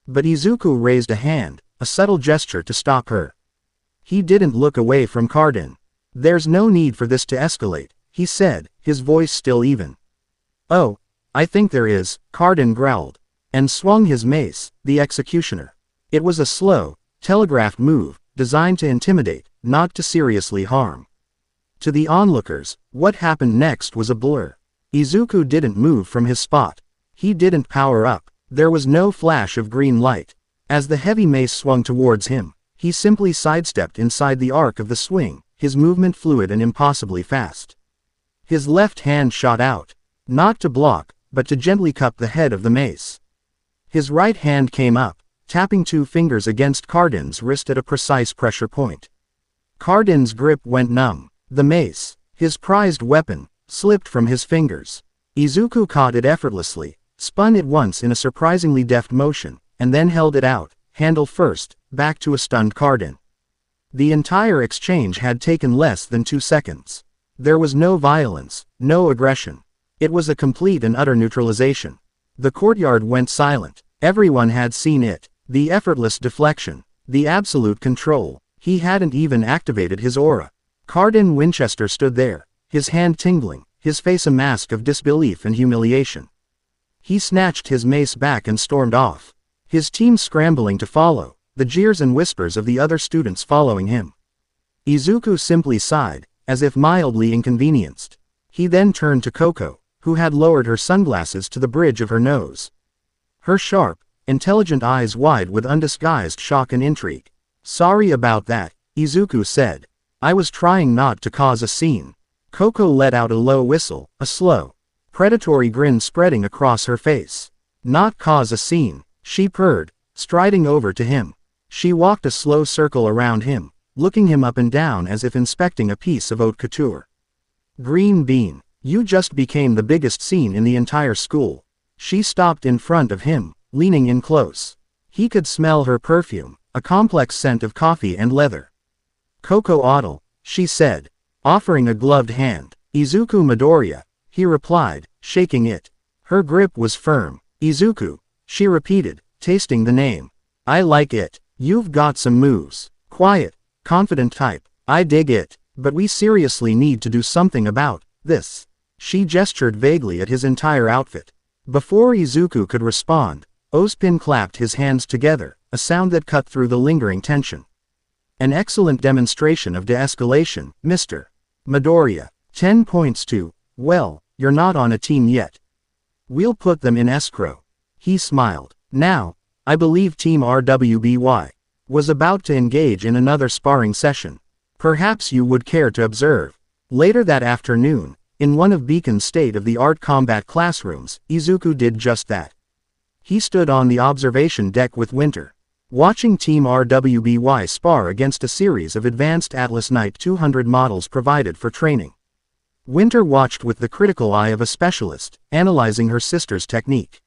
But Izuku raised a hand, a subtle gesture to stop her. He didn't look away from Cardin. There's no need for this to escalate, he said, his voice still even. Oh, I think there is, Cardin growled, and swung his mace, the executioner. It was a slow, telegraphed move, designed to intimidate, not to seriously harm. To the onlookers, what happened next was a blur. Izuku didn't move from his spot. He didn't power up. There was no flash of green light. As the heavy mace swung towards him, he simply sidestepped inside the arc of the swing, his movement fluid and impossibly fast. His left hand shot out, not to block, but to gently cup the head of the mace. His right hand came up, tapping 2 fingers against Cardin's wrist at a precise pressure point. Cardin's grip went numb. The mace, his prized weapon, slipped from his fingers. Izuku caught it effortlessly, spun it once in a surprisingly deft motion, and then held it out, handle first, back to a stunned Cardin. The entire exchange had taken less than 2 seconds. There was no violence, no aggression. It was a complete and utter neutralization. The courtyard went silent. Everyone had seen it. The effortless deflection. The absolute control. He hadn't even activated his aura. Cardin Winchester stood there, his hand tingling, his face a mask of disbelief and humiliation. He snatched his mace back and stormed off. His team scrambling to follow, the jeers and whispers of the other students following him. Izuku simply sighed, as if mildly inconvenienced. He then turned to Coco, who had lowered her sunglasses to the bridge of her nose. Her sharp, intelligent eyes wide with undisguised shock and intrigue. "Sorry about that," Izuku said. "I was trying not to cause a scene." Coco let out a low whistle, a slow, predatory grin spreading across her face. "Not cause a scene," she purred, striding over to him. She walked a slow circle around him, looking him up and down as if inspecting a piece of haute couture. "Green bean, you just became the biggest scene in the entire school." She stopped in front of him, leaning in close. He could smell her perfume, a complex scent of coffee and leather. "Coco Odle," she said, offering a gloved hand. "Izuku Midoriya," he replied, shaking it. Her grip was firm. "Izuku," she repeated, tasting the name. "I like it. You've got some moves. Quiet, confident type. I dig it, but we seriously need to do something about this." She gestured vaguely at his entire outfit. Before Izuku could respond, Ozpin clapped his hands together, a sound that cut through the lingering tension. "An excellent demonstration of de-escalation, Mr. Midoriya. 10 points to, well, you're not on a team yet. We'll put them in escrow." He smiled. Now, I believe Team RWBY was about to engage in another sparring session. Perhaps you would care to observe. Later that afternoon, in one of Beacon's state-of-the-art combat classrooms, Izuku did just that. He stood on the observation deck with Winter, watching Team RWBY spar against a series of advanced Atlas Knight 200 models provided for training. Winter watched with the critical eye of a specialist, analyzing her sister's technique.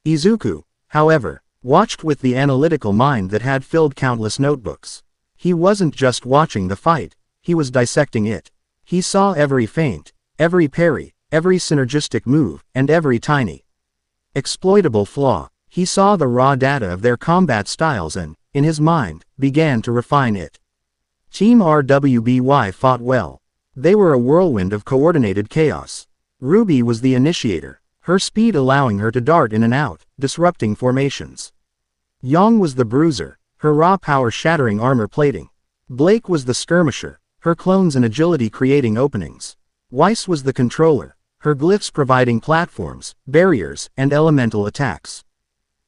Izuku, however, watched with the analytical mind that had filled countless notebooks. He wasn't just watching the fight, he was dissecting it. He saw every feint, every parry, every synergistic move, and every tiny, exploitable flaw. He saw the raw data of their combat styles and, in his mind, began to refine it. Team RWBY fought well. They were a whirlwind of coordinated chaos. RWBY was the initiator, her speed allowing her to dart in and out, disrupting formations. Yang was the bruiser, her raw power shattering armor plating. Blake was the skirmisher, her clones and agility creating openings. Weiss was the controller, her glyphs providing platforms, barriers, and elemental attacks.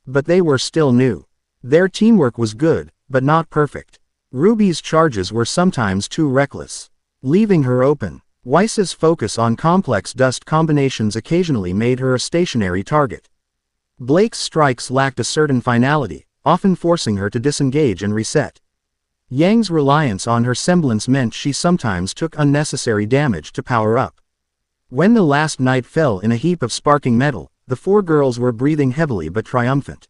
But they were still new. Their teamwork was good, but not perfect. RWBY's charges were sometimes too reckless, leaving her open. Weiss's focus on complex dust combinations occasionally made her a stationary target. Blake's strikes lacked a certain finality, often forcing her to disengage and reset. Yang's reliance on her semblance meant she sometimes took unnecessary damage to power up. When the last knight fell in a heap of sparking metal, the 4 girls were breathing heavily but triumphant.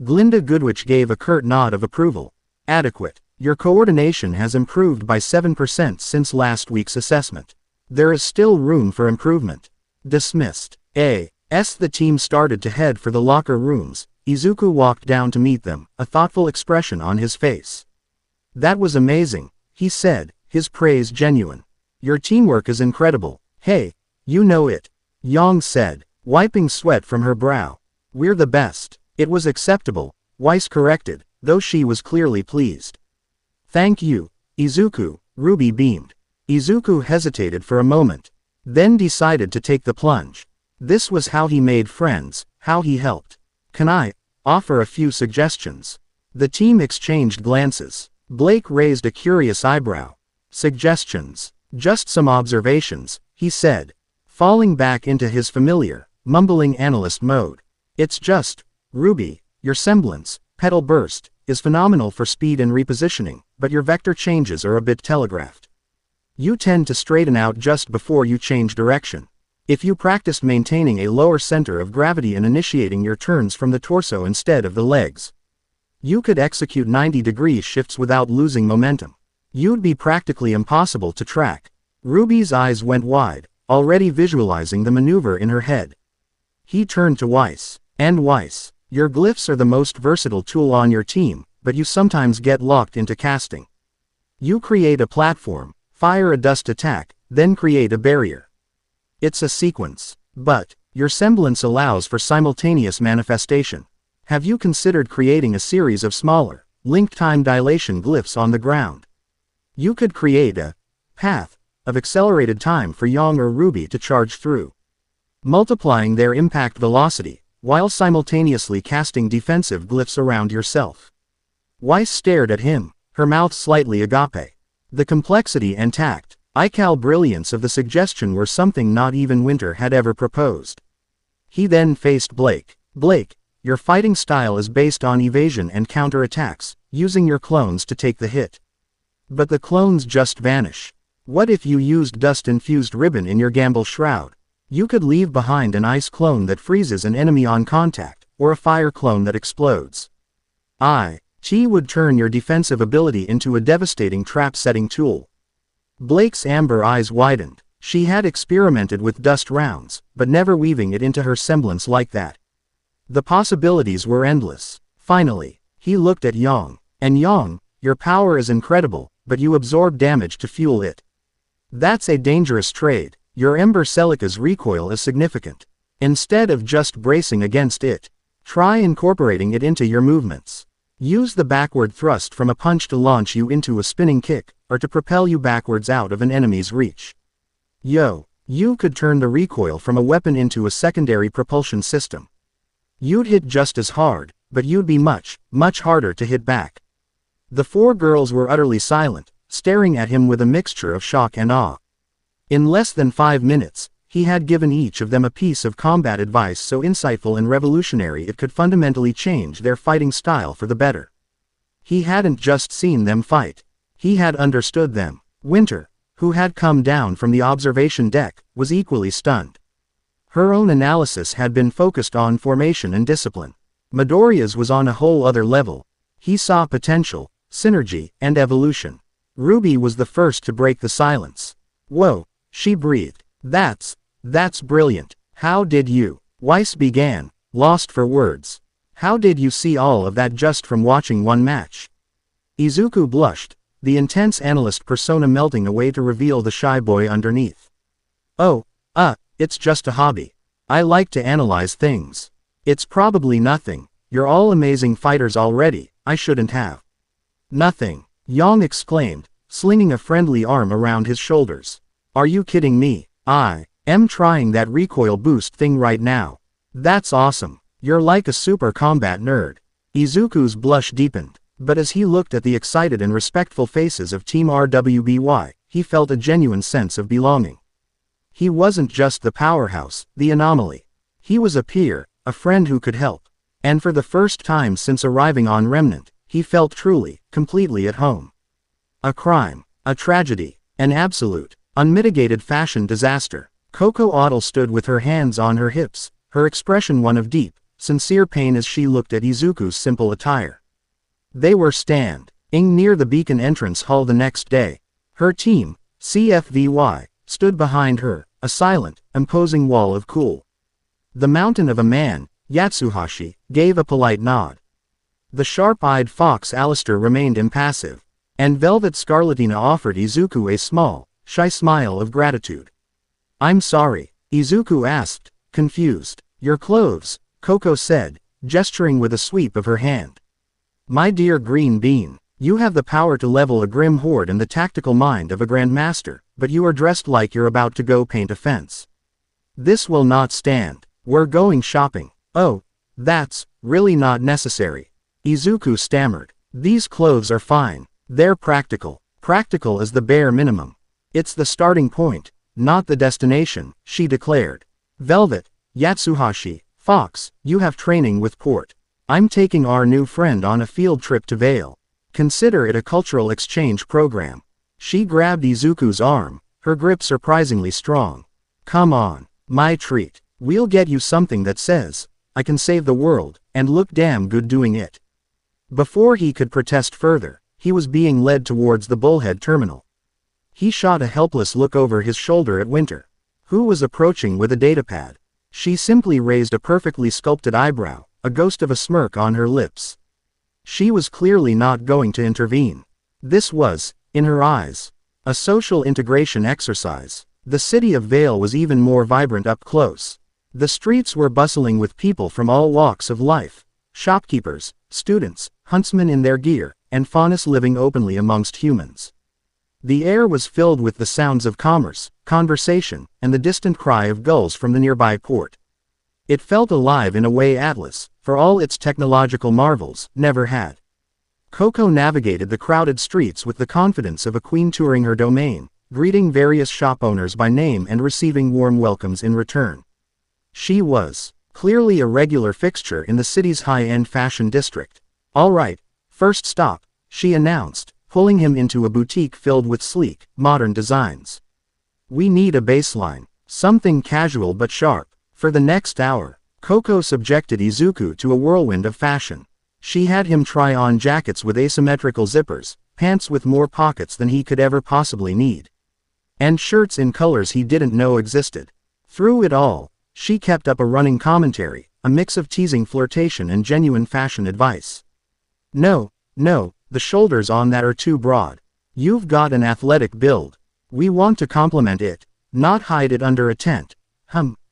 Glinda Goodwitch gave a curt nod of approval. "Adequate. Your coordination has improved by 7% since last week's assessment. There is still room for improvement." Dismissed. As the team started to head for the locker rooms, Izuku walked down to meet them, a thoughtful expression on his face. "That was amazing," he said, his praise genuine. "Your teamwork is incredible." "Hey, you know it," Yang said, wiping sweat from her brow. "We're the best." "It was acceptable," Weiss corrected, though she was clearly pleased. "Thank you, Izuku," RWBY beamed. Izuku hesitated for a moment, then decided to take the plunge. This was how he made friends, how he helped. "Can I offer a few suggestions?" The team exchanged glances. Blake raised a curious eyebrow. Suggestions. Just some observations, he said, falling back into his familiar, mumbling analyst mode. It's just, RWBY, your semblance, petal burst, is phenomenal for speed and repositioning, but your vector changes are a bit telegraphed. You tend to straighten out just before you change direction. If you practiced maintaining a lower center of gravity and initiating your turns from the torso instead of the legs, you could execute 90-degree shifts without losing momentum. You'd be practically impossible to track. RWBY's eyes went wide, already visualizing the maneuver in her head. He turned to Weiss. And Weiss, your glyphs are the most versatile tool on your team, but you sometimes get locked into casting. You create a platform, fire a dust attack, then create a barrier. It's a sequence. But your semblance allows for simultaneous manifestation. Have you considered creating a series of smaller, linked time dilation glyphs on the ground? You could create a path of accelerated time for Yang or RWBY to charge through, multiplying their impact velocity, while simultaneously casting defensive glyphs around yourself. Weiss stared at him, her mouth slightly agape. The complexity and tact, eye-cal brilliance of the suggestion were something not even Winter had ever proposed. He then faced Blake. Blake, your fighting style is based on evasion and counter-attacks, using your clones to take the hit. But the clones just vanish. What if you used dust-infused ribbon in your gamble shroud? You could leave behind an ice clone that freezes an enemy on contact, or a fire clone that explodes. She would turn your defensive ability into a devastating trap-setting tool. Blake's amber eyes widened. She had experimented with dust rounds, but never weaving it into her semblance like that. The possibilities were endless. Finally, he looked at Yang. And Yang, your power is incredible, but you absorb damage to fuel it. That's a dangerous trade. Your Ember Celica's recoil is significant. Instead of just bracing against it, try incorporating it into your movements. Use the backward thrust from a punch to launch you into a spinning kick, or to propel you backwards out of an enemy's reach. You could turn the recoil from a weapon into a secondary propulsion system. You'd hit just as hard, but you'd be much, much harder to hit back. The four girls were utterly silent, staring at him with a mixture of shock and awe. In less than 5 minutes, he had given each of them a piece of combat advice so insightful and revolutionary it could fundamentally change their fighting style for the better. He hadn't just seen them fight. He had understood them. Winter, who had come down from the observation deck, was equally stunned. Her own analysis had been focused on formation and discipline. Midoriya's was on a whole other level. He saw potential, synergy, and evolution. RWBY was the first to break the silence. Whoa, she breathed. That's brilliant. How did you? Weiss began, lost for words. How did you see all of that just from watching one match? Izuku blushed, the intense analyst persona melting away to reveal the shy boy underneath. It's just a hobby. I like to analyze things. It's probably nothing. You're all amazing fighters already, I shouldn't have. Nothing, Yang exclaimed, slinging a friendly arm around his shoulders. Are you kidding me? I am trying that recoil boost thing right now. That's awesome. You're like a super combat nerd. Izuku's blush deepened, but as he looked at the excited and respectful faces of Team RWBY, he felt a genuine sense of belonging. He wasn't just the powerhouse, the anomaly. He was a peer, a friend who could help. And for the first time since arriving on Remnant, he felt truly, completely at home. A crime, a tragedy, an absolute, unmitigated fashion disaster. Coco Otto stood with her hands on her hips, her expression one of deep, sincere pain as she looked at Izuku's simple attire. They were standing near the beacon entrance hall the next day. Her team, CFVY, stood behind her, a silent, imposing wall of cool. The mountain of a man, Yatsuhashi, gave a polite nod. The sharp-eyed fox Alistair remained impassive, and Velvet Scarlatina offered Izuku a small, shy smile of gratitude. I'm sorry, Izuku asked, confused. Your clothes, Coco said, gesturing with a sweep of her hand. My dear Green Bean, you have the power to level a Grimm horde and the tactical mind of a grandmaster, but you are dressed like you're about to go paint a fence. This will not stand. We're going shopping. Oh, that's really not necessary. Izuku stammered. These clothes are fine. They're practical. Practical is the bare minimum. It's the starting point, not the destination, she declared. Velvet, Yatsuhashi, Fox, you have training with Port. I'm taking our new friend on a field trip to Vale. Consider it a cultural exchange program. She grabbed Izuku's arm, her grip surprisingly strong. Come on, my treat. We'll get you something that says, I can save the world, and look damn good doing it. Before he could protest further, he was being led towards the Bullhead terminal. He shot a helpless look over his shoulder at Winter, who was approaching with a datapad. She simply raised a perfectly sculpted eyebrow, a ghost of a smirk on her lips. She was clearly not going to intervene. This was, in her eyes, a social integration exercise. The city of Vale was even more vibrant up close. The streets were bustling with people from all walks of life. Shopkeepers, students, huntsmen in their gear, and faunus living openly amongst humans. The air was filled with the sounds of commerce, conversation, and the distant cry of gulls from the nearby port. It felt alive in a way Atlas, for all its technological marvels, never had. Coco navigated the crowded streets with the confidence of a queen touring her domain, greeting various shop owners by name and receiving warm welcomes in return. She was, clearly a regular fixture in the city's high-end fashion district. All right, first stop, she announced, pulling him into a boutique filled with sleek, modern designs. We need a baseline, something casual but sharp. For the next hour, Coco subjected Izuku to a whirlwind of fashion. She had him try on jackets with asymmetrical zippers, pants with more pockets than he could ever possibly need, and shirts in colors he didn't know existed. Through it all, she kept up a running commentary, a mix of teasing flirtation and genuine fashion advice. No, the shoulders on that are too broad. You've got an athletic build. We want to complement it, not hide it under a tent.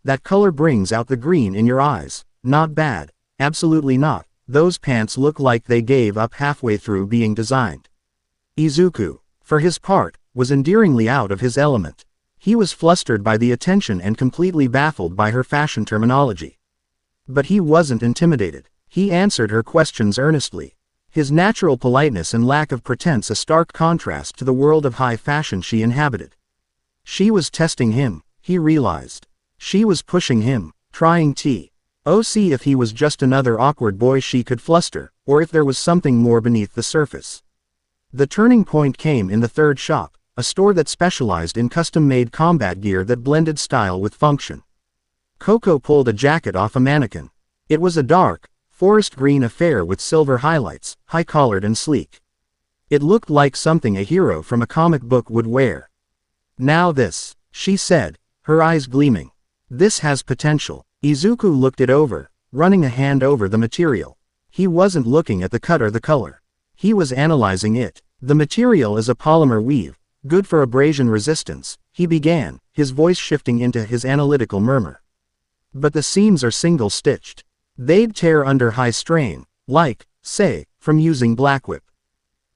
That color brings out the green in your eyes. Not bad. Absolutely not. Those pants look like they gave up halfway through being designed. Izuku, for his part, was endearingly out of his element. He was flustered by the attention and completely baffled by her fashion terminology. But he wasn't intimidated. He answered her questions earnestly. His natural politeness and lack of pretense a stark contrast to the world of high fashion she inhabited. She was testing him, he realized. She was pushing him, trying to see if he was just another awkward boy she could fluster, or if there was something more beneath the surface. The turning point came in the third shop, a store that specialized in custom-made combat gear that blended style with function. Coco pulled a jacket off a mannequin. It was a dark, forest green affair with silver highlights, high-collared and sleek. It looked like something a hero from a comic book would wear. Now this, she said, her eyes gleaming. This has potential. Izuku looked it over, running a hand over the material. He wasn't looking at the cut or the color. He was analyzing it. The material is a polymer weave, good for abrasion resistance, he began, his voice shifting into his analytical murmur. But the seams are single-stitched. They'd tear under high strain, like, say, from using Blackwhip.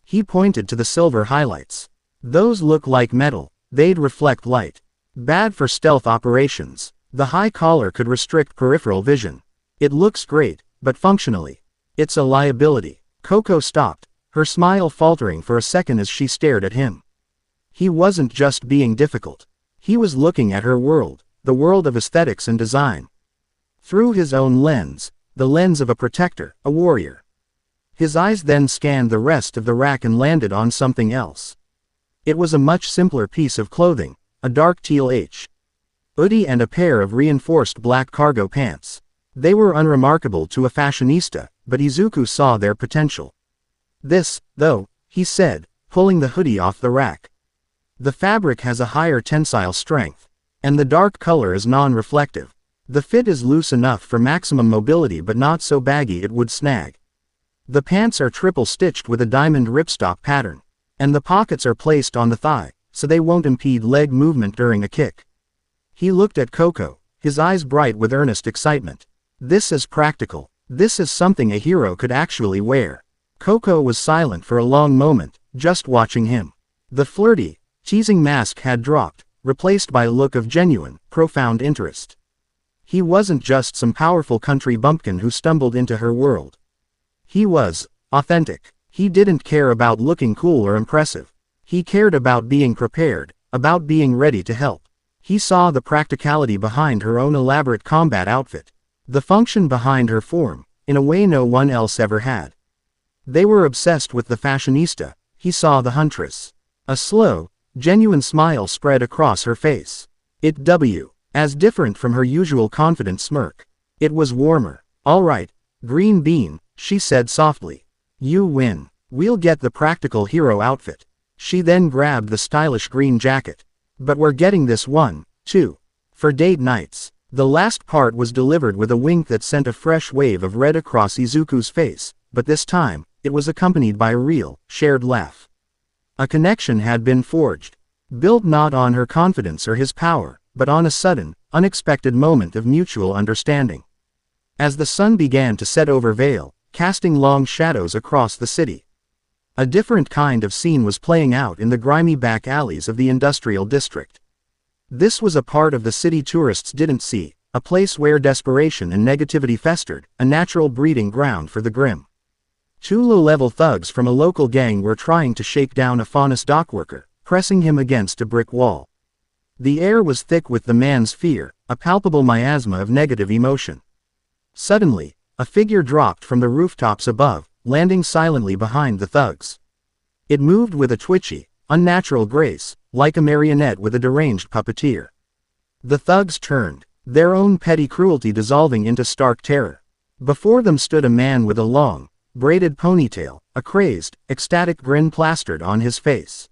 He pointed to the silver highlights. Those look like metal, they'd reflect light. Bad for stealth operations. The high collar could restrict peripheral vision. It looks great, but functionally, it's a liability. Coco stopped, her smile faltering for a second as she stared at him. He wasn't just being difficult. He was looking at her world, the world of aesthetics and design. Through his own lens, the lens of a protector, a warrior. His eyes then scanned the rest of the rack and landed on something else. It was a much simpler piece of clothing, a dark teal hoodie and a pair of reinforced black cargo pants. They were unremarkable to a fashionista, but Izuku saw their potential. This, though, he said, pulling the hoodie off the rack. The fabric has a higher tensile strength, and the dark color is non-reflective. The fit is loose enough for maximum mobility but not so baggy it would snag. The pants are triple-stitched with a diamond ripstop pattern, and the pockets are placed on the thigh, so they won't impede leg movement during a kick. He looked at Coco, his eyes bright with earnest excitement. This is practical. This is something a hero could actually wear. Coco was silent for a long moment, just watching him. The flirty, teasing mask had dropped, replaced by a look of genuine, profound interest. He wasn't just some powerful country bumpkin who stumbled into her world. He was authentic. He didn't care about looking cool or impressive. He cared about being prepared, about being ready to help. He saw the practicality behind her own elaborate combat outfit. The function behind her form, in a way no one else ever had. They were obsessed with the fashionista. He saw the huntress. A slow, genuine smile spread across her face. It w. As different from her usual confident smirk. It was warmer. All right, Green Bean, she said softly. You win. We'll get the practical hero outfit. She then grabbed the stylish green jacket. But we're getting this one, too. For date nights. The last part was delivered with a wink that sent a fresh wave of red across Izuku's face, but this time, it was accompanied by a real, shared laugh. A connection had been forged. Built not on her confidence or his power, but on a sudden, unexpected moment of mutual understanding. As the sun began to set over Vale, casting long shadows across the city, a different kind of scene was playing out in the grimy back alleys of the industrial district. This was a part of the city tourists didn't see, a place where desperation and negativity festered, a natural breeding ground for the Grimm. Two low-level thugs from a local gang were trying to shake down a Faunus dockworker, pressing him against a brick wall. The air was thick with the man's fear, a palpable miasma of negative emotion. Suddenly, a figure dropped from the rooftops above, landing silently behind the thugs. It moved with a twitchy, unnatural grace, like a marionette with a deranged puppeteer. The thugs turned, their own petty cruelty dissolving into stark terror. Before them stood a man with a long, braided ponytail, a crazed, ecstatic grin plastered on his face.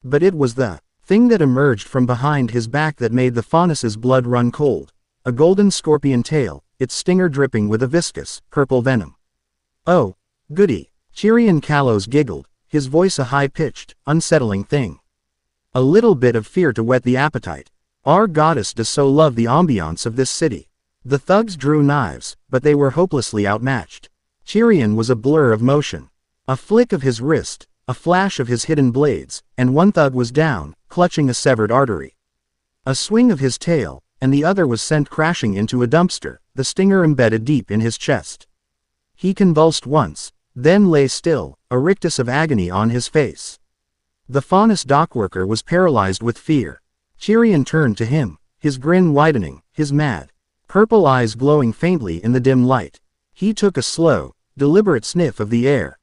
But it was the thing that emerged from behind his back that made the Faunus's blood run cold. A golden scorpion tail, its stinger dripping with a viscous, purple venom. Oh, goody, Tyrion Kalos giggled, his voice a high-pitched, unsettling thing. A little bit of fear to whet the appetite. Our goddess does so love the ambiance of this city. The thugs drew knives, but they were hopelessly outmatched. Tyrion was a blur of motion. A flick of his wrist, a flash of his hidden blades, and one thug was down, clutching a severed artery. A swing of his tail, and the other was sent crashing into a dumpster, the stinger embedded deep in his chest. He convulsed once, then lay still, a rictus of agony on his face. The Faunus dockworker was paralyzed with fear. Tyrion turned to him, his grin widening, his mad, purple eyes glowing faintly in the dim light. He took a slow, deliberate sniff of the air.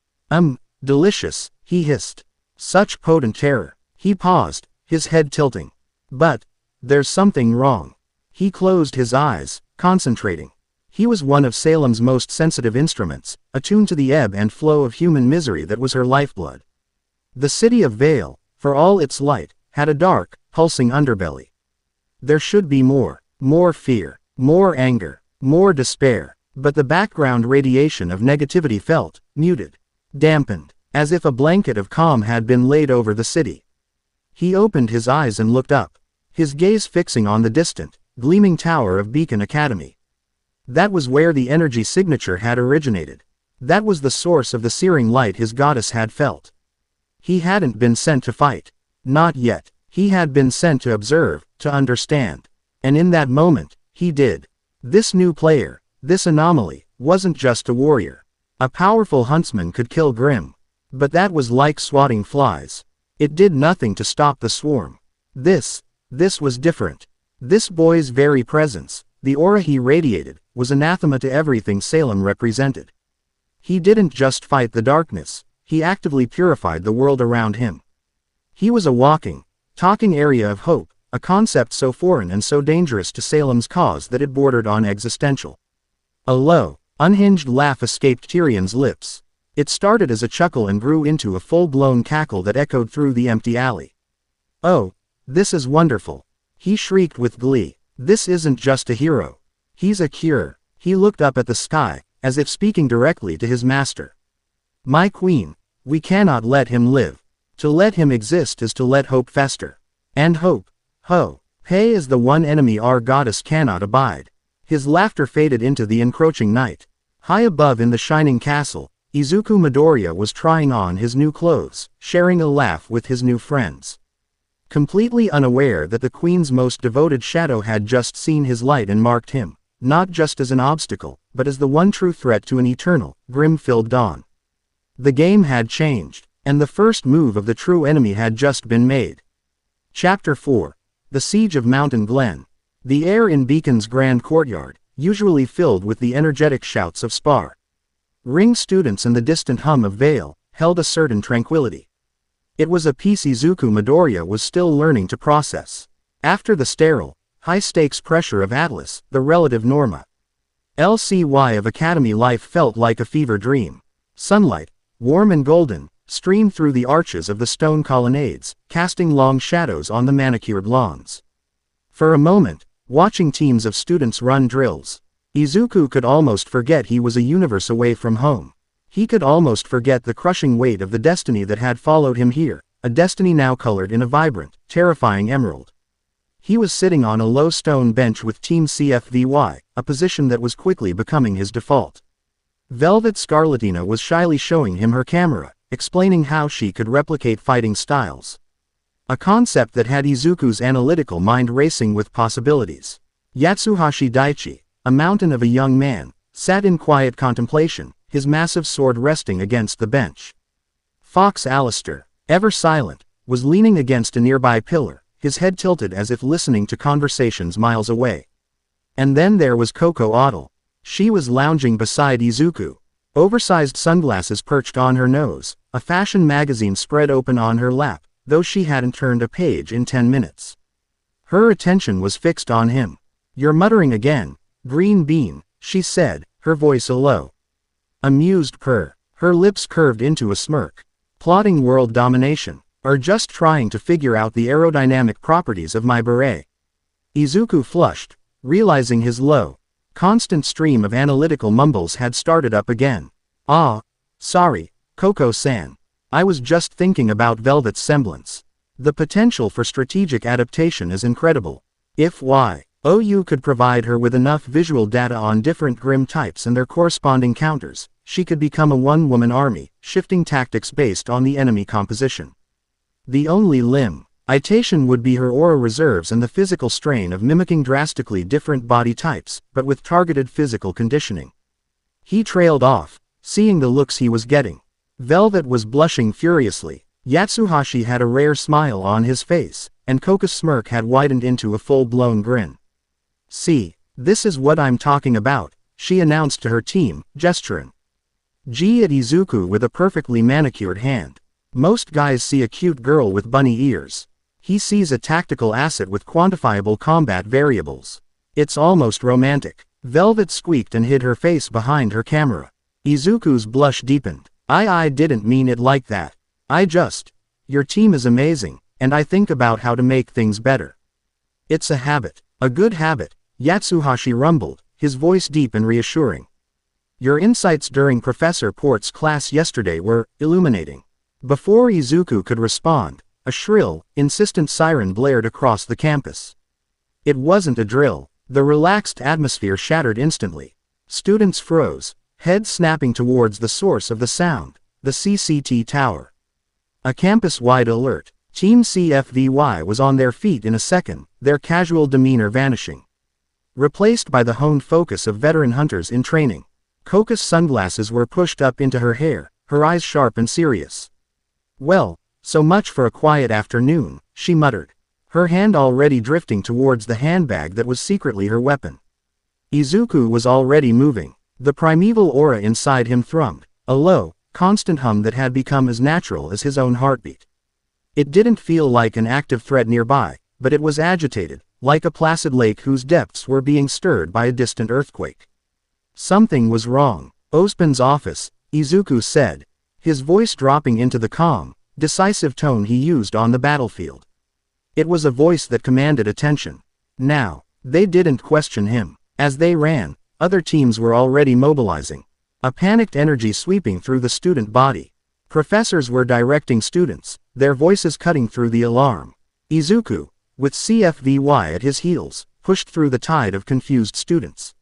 Delicious, he hissed. Such potent terror. He paused, his head tilting. But, there's something wrong. He closed his eyes, concentrating. He was one of Salem's most sensitive instruments, attuned to the ebb and flow of human misery that was her lifeblood. The city of Vale, for all its light, had a dark, pulsing underbelly. There should be more fear, more anger, more despair, but the background radiation of negativity felt, muted, dampened, as if a blanket of calm had been laid over the city. He opened his eyes and looked up, his gaze fixing on the distant, gleaming tower of Beacon Academy. That was where the energy signature had originated. That was the source of the searing light his goddess had felt. He hadn't been sent to fight. Not yet. He had been sent to observe, to understand. And in that moment, he did. This new player, this anomaly, wasn't just a warrior. A powerful huntsman could kill Grimm. But that was like swatting flies. It did nothing to stop the swarm. This was different. This boy's very presence, the aura he radiated, was anathema to everything Salem represented. He didn't just fight the darkness, he actively purified the world around him. He was a walking, talking area of hope, a concept so foreign and so dangerous to Salem's cause that it bordered on existential. A low, unhinged laugh escaped Tyrion's lips. It started as a chuckle and grew into a full-blown cackle that echoed through the empty alley. Oh, this is wonderful. He shrieked with glee. This isn't just a hero. He's a cure. He looked up at the sky, as if speaking directly to his master. My queen, we cannot let him live. To let him exist is to let hope fester. And hope, Pei is the one enemy our goddess cannot abide. His laughter faded into the encroaching night. High above in the shining castle, Izuku Midoriya was trying on his new clothes, sharing a laugh with his new friends. Completely unaware that the queen's most devoted shadow had just seen his light and marked him, not just as an obstacle, but as the one true threat to an eternal, grim-filled dawn. The game had changed. And the first move of the true enemy had just been made. Chapter 4. The Siege of Mountain Glen. The air in Beacon's grand courtyard, usually filled with the energetic shouts of spar ring students and the distant hum of Vale, held a certain tranquility. It was a peace Izuku Midoriya was still learning to process. After the sterile, high-stakes pressure of Atlas, the relative Norma LCY of academy life felt like a fever dream. Sunlight, warm and golden, streamed through the arches of the stone colonnades, casting long shadows on the manicured lawns. For a moment, watching teams of students run drills, Izuku could almost forget he was a universe away from home. He could almost forget the crushing weight of the destiny that had followed him here, a destiny now colored in a vibrant, terrifying emerald. He was sitting on a low stone bench with Team CFVY, a position that was quickly becoming his default. Velvet Scarlatina was shyly showing him her camera, explaining how she could replicate fighting styles. A concept that had Izuku's analytical mind racing with possibilities. Yatsuhashi Daichi, a mountain of a young man, sat in quiet contemplation, his massive sword resting against the bench. Fox Alistair, ever silent, was leaning against a nearby pillar, his head tilted as if listening to conversations miles away. And then there was Coco Otto. She was lounging beside Izuku, oversized sunglasses perched on her nose, a fashion magazine spread open on her lap, though she hadn't turned a page in 10 minutes. Her attention was fixed on him. "You're muttering again, Green Bean," she said, her voice a low, amused purr. Her lips curved into a smirk. "Plotting world domination, or just trying to figure out the aerodynamic properties of my beret?" Izuku flushed, realizing his low, constant stream of analytical mumbles had started up again. "Ah, sorry, Coco-san. I was just thinking about Velvet's semblance. The potential for strategic adaptation is incredible. If YOU could provide her with enough visual data on different Grimm types and their corresponding counters, she could become a one-woman army, shifting tactics based on the enemy composition. The only limitation would be her aura reserves and the physical strain of mimicking drastically different body types, but with targeted physical conditioning." He trailed off, seeing the looks he was getting. Velvet was blushing furiously. Yatsuhashi had a rare smile on his face, and Coco's smirk had widened into a full-blown grin. "See, this is what I'm talking about," she announced to her team, gesturing G at Izuku with a perfectly manicured hand. Most guys see a cute girl with bunny ears. He sees a tactical asset with quantifiable combat variables. It's almost romantic. Velvet squeaked and hid her face behind her camera. Izuku's blush deepened. I didn't mean it like that. Your team is amazing, and I think about how to make things better. It's a habit. A good habit," Yatsuhashi rumbled, his voice deep and reassuring. "Your insights during Professor Port's class yesterday were illuminating." Before Izuku could respond, a shrill, insistent siren blared across the campus. It wasn't a drill. The relaxed atmosphere shattered instantly. Students froze, heads snapping towards the source of the sound, the CCT tower. A campus-wide alert. Team CFVY was on their feet in a second, their casual demeanor vanishing, replaced by the honed focus of veteran hunters in training. Coco's sunglasses were pushed up into her hair, her eyes sharp and serious. "Well, so much for a quiet afternoon," she muttered, her hand already drifting towards the handbag that was secretly her weapon. Izuku was already moving. The primeval aura inside him thrummed, a low, constant hum that had become as natural as his own heartbeat. It didn't feel like an active threat nearby, but it was agitated, like a placid lake whose depths were being stirred by a distant earthquake. Something was wrong. "Ospen's office," Izuku said, his voice dropping into the calm, decisive tone he used on the battlefield. It was a voice that commanded attention. Now, they didn't question him. As they ran, other teams were already mobilizing. A panicked energy sweeping through the student body. Professors were directing students, their voices cutting through the alarm. Izuku, with CFVY at his heels, pushed through the tide of confused students.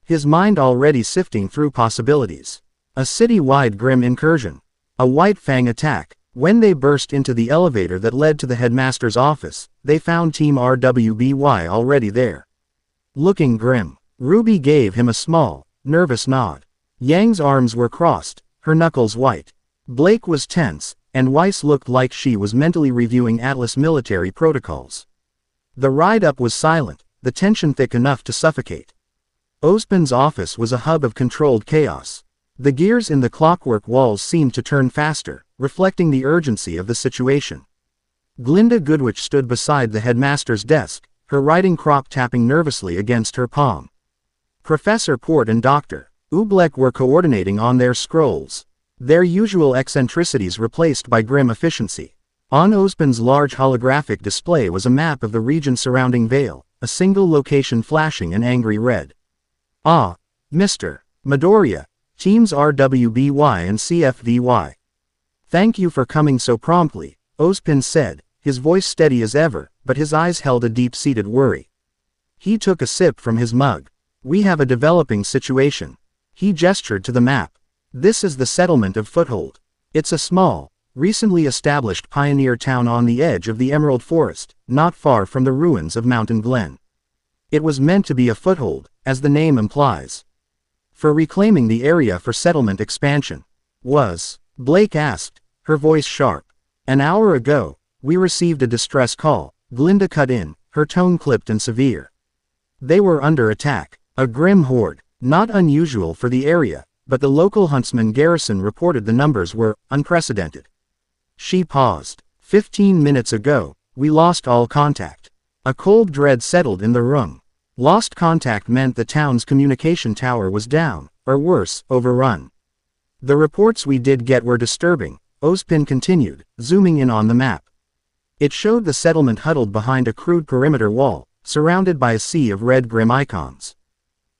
His mind already sifting through possibilities. A city-wide Grimm incursion. A White Fang attack. When they burst into the elevator that led to the headmaster's office, they found Team RWBY already there. Looking grim, RWBY gave him a small, nervous nod. Yang's arms were crossed, her knuckles white. Blake was tense, and Weiss looked like she was mentally reviewing Atlas military protocols. The ride-up was silent, the tension thick enough to suffocate. Ozpin's office was a hub of controlled chaos. The gears in the clockwork walls seemed to turn faster, reflecting the urgency of the situation. Glinda Goodwitch stood beside the headmaster's desk, her writing crop tapping nervously against her palm. Professor Port and Dr. Oobleck were coordinating on their scrolls, their usual eccentricities replaced by grim efficiency. On Ozpin's large holographic display was a map of the region surrounding Vale, a single location flashing an angry red. "Ah, Mr. Midoriya, Teams RWBY and CFVY. Thank you for coming so promptly," Ozpin said, his voice steady as ever, but his eyes held a deep-seated worry. He took a sip from his mug. "We have a developing situation." He gestured to the map. "This is the settlement of Foothold. It's a small, recently established pioneer town on the edge of the Emerald Forest, not far from the ruins of Mountain Glen. It was meant to be a foothold, as the name implies, for reclaiming the area for settlement expansion." "Was?" Blake asked, her voice sharp. "An hour ago, we received a distress call," Glinda cut in, her tone clipped and severe. "They were under attack. A Grimm horde, not unusual for the area, but the local huntsman garrison reported the numbers were unprecedented." She paused. 15 minutes ago, we lost all contact." A cold dread settled in the room. Lost contact meant the town's communication tower was down, or worse, overrun. "The reports we did get were disturbing," Ozpin continued, zooming in on the map. It showed the settlement huddled behind a crude perimeter wall, surrounded by a sea of red Grimm icons.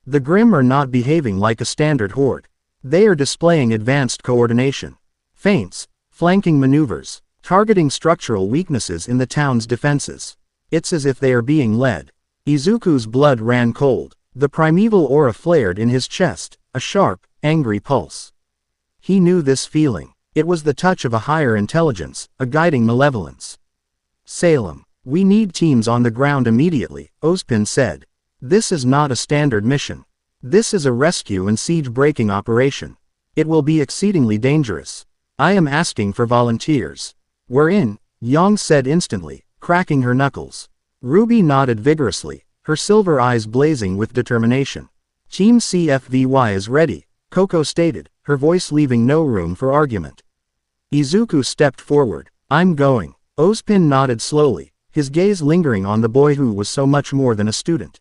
The Grimm are not behaving like a standard horde. They are displaying advanced coordination. Feints, flanking maneuvers, targeting structural weaknesses in the town's defenses. It's as if they are being led. Izuku's blood ran cold. The primeval aura flared in his chest, a sharp, angry pulse. He knew this feeling. It was the touch of a higher intelligence, a guiding malevolence. "Salem, we need teams on the ground immediately," Ozpin said. "This is not a standard mission. This is a rescue and siege-breaking operation. It will be exceedingly dangerous. I am asking for volunteers." "We're in," Yang said instantly, cracking her knuckles. Ruby nodded vigorously, her silver eyes blazing with determination. "Team CFVY is ready," Coco stated, her voice leaving no room for argument. Izuku stepped forward. "I'm going." Ozpin nodded slowly, his gaze lingering on the boy who was so much more than a student.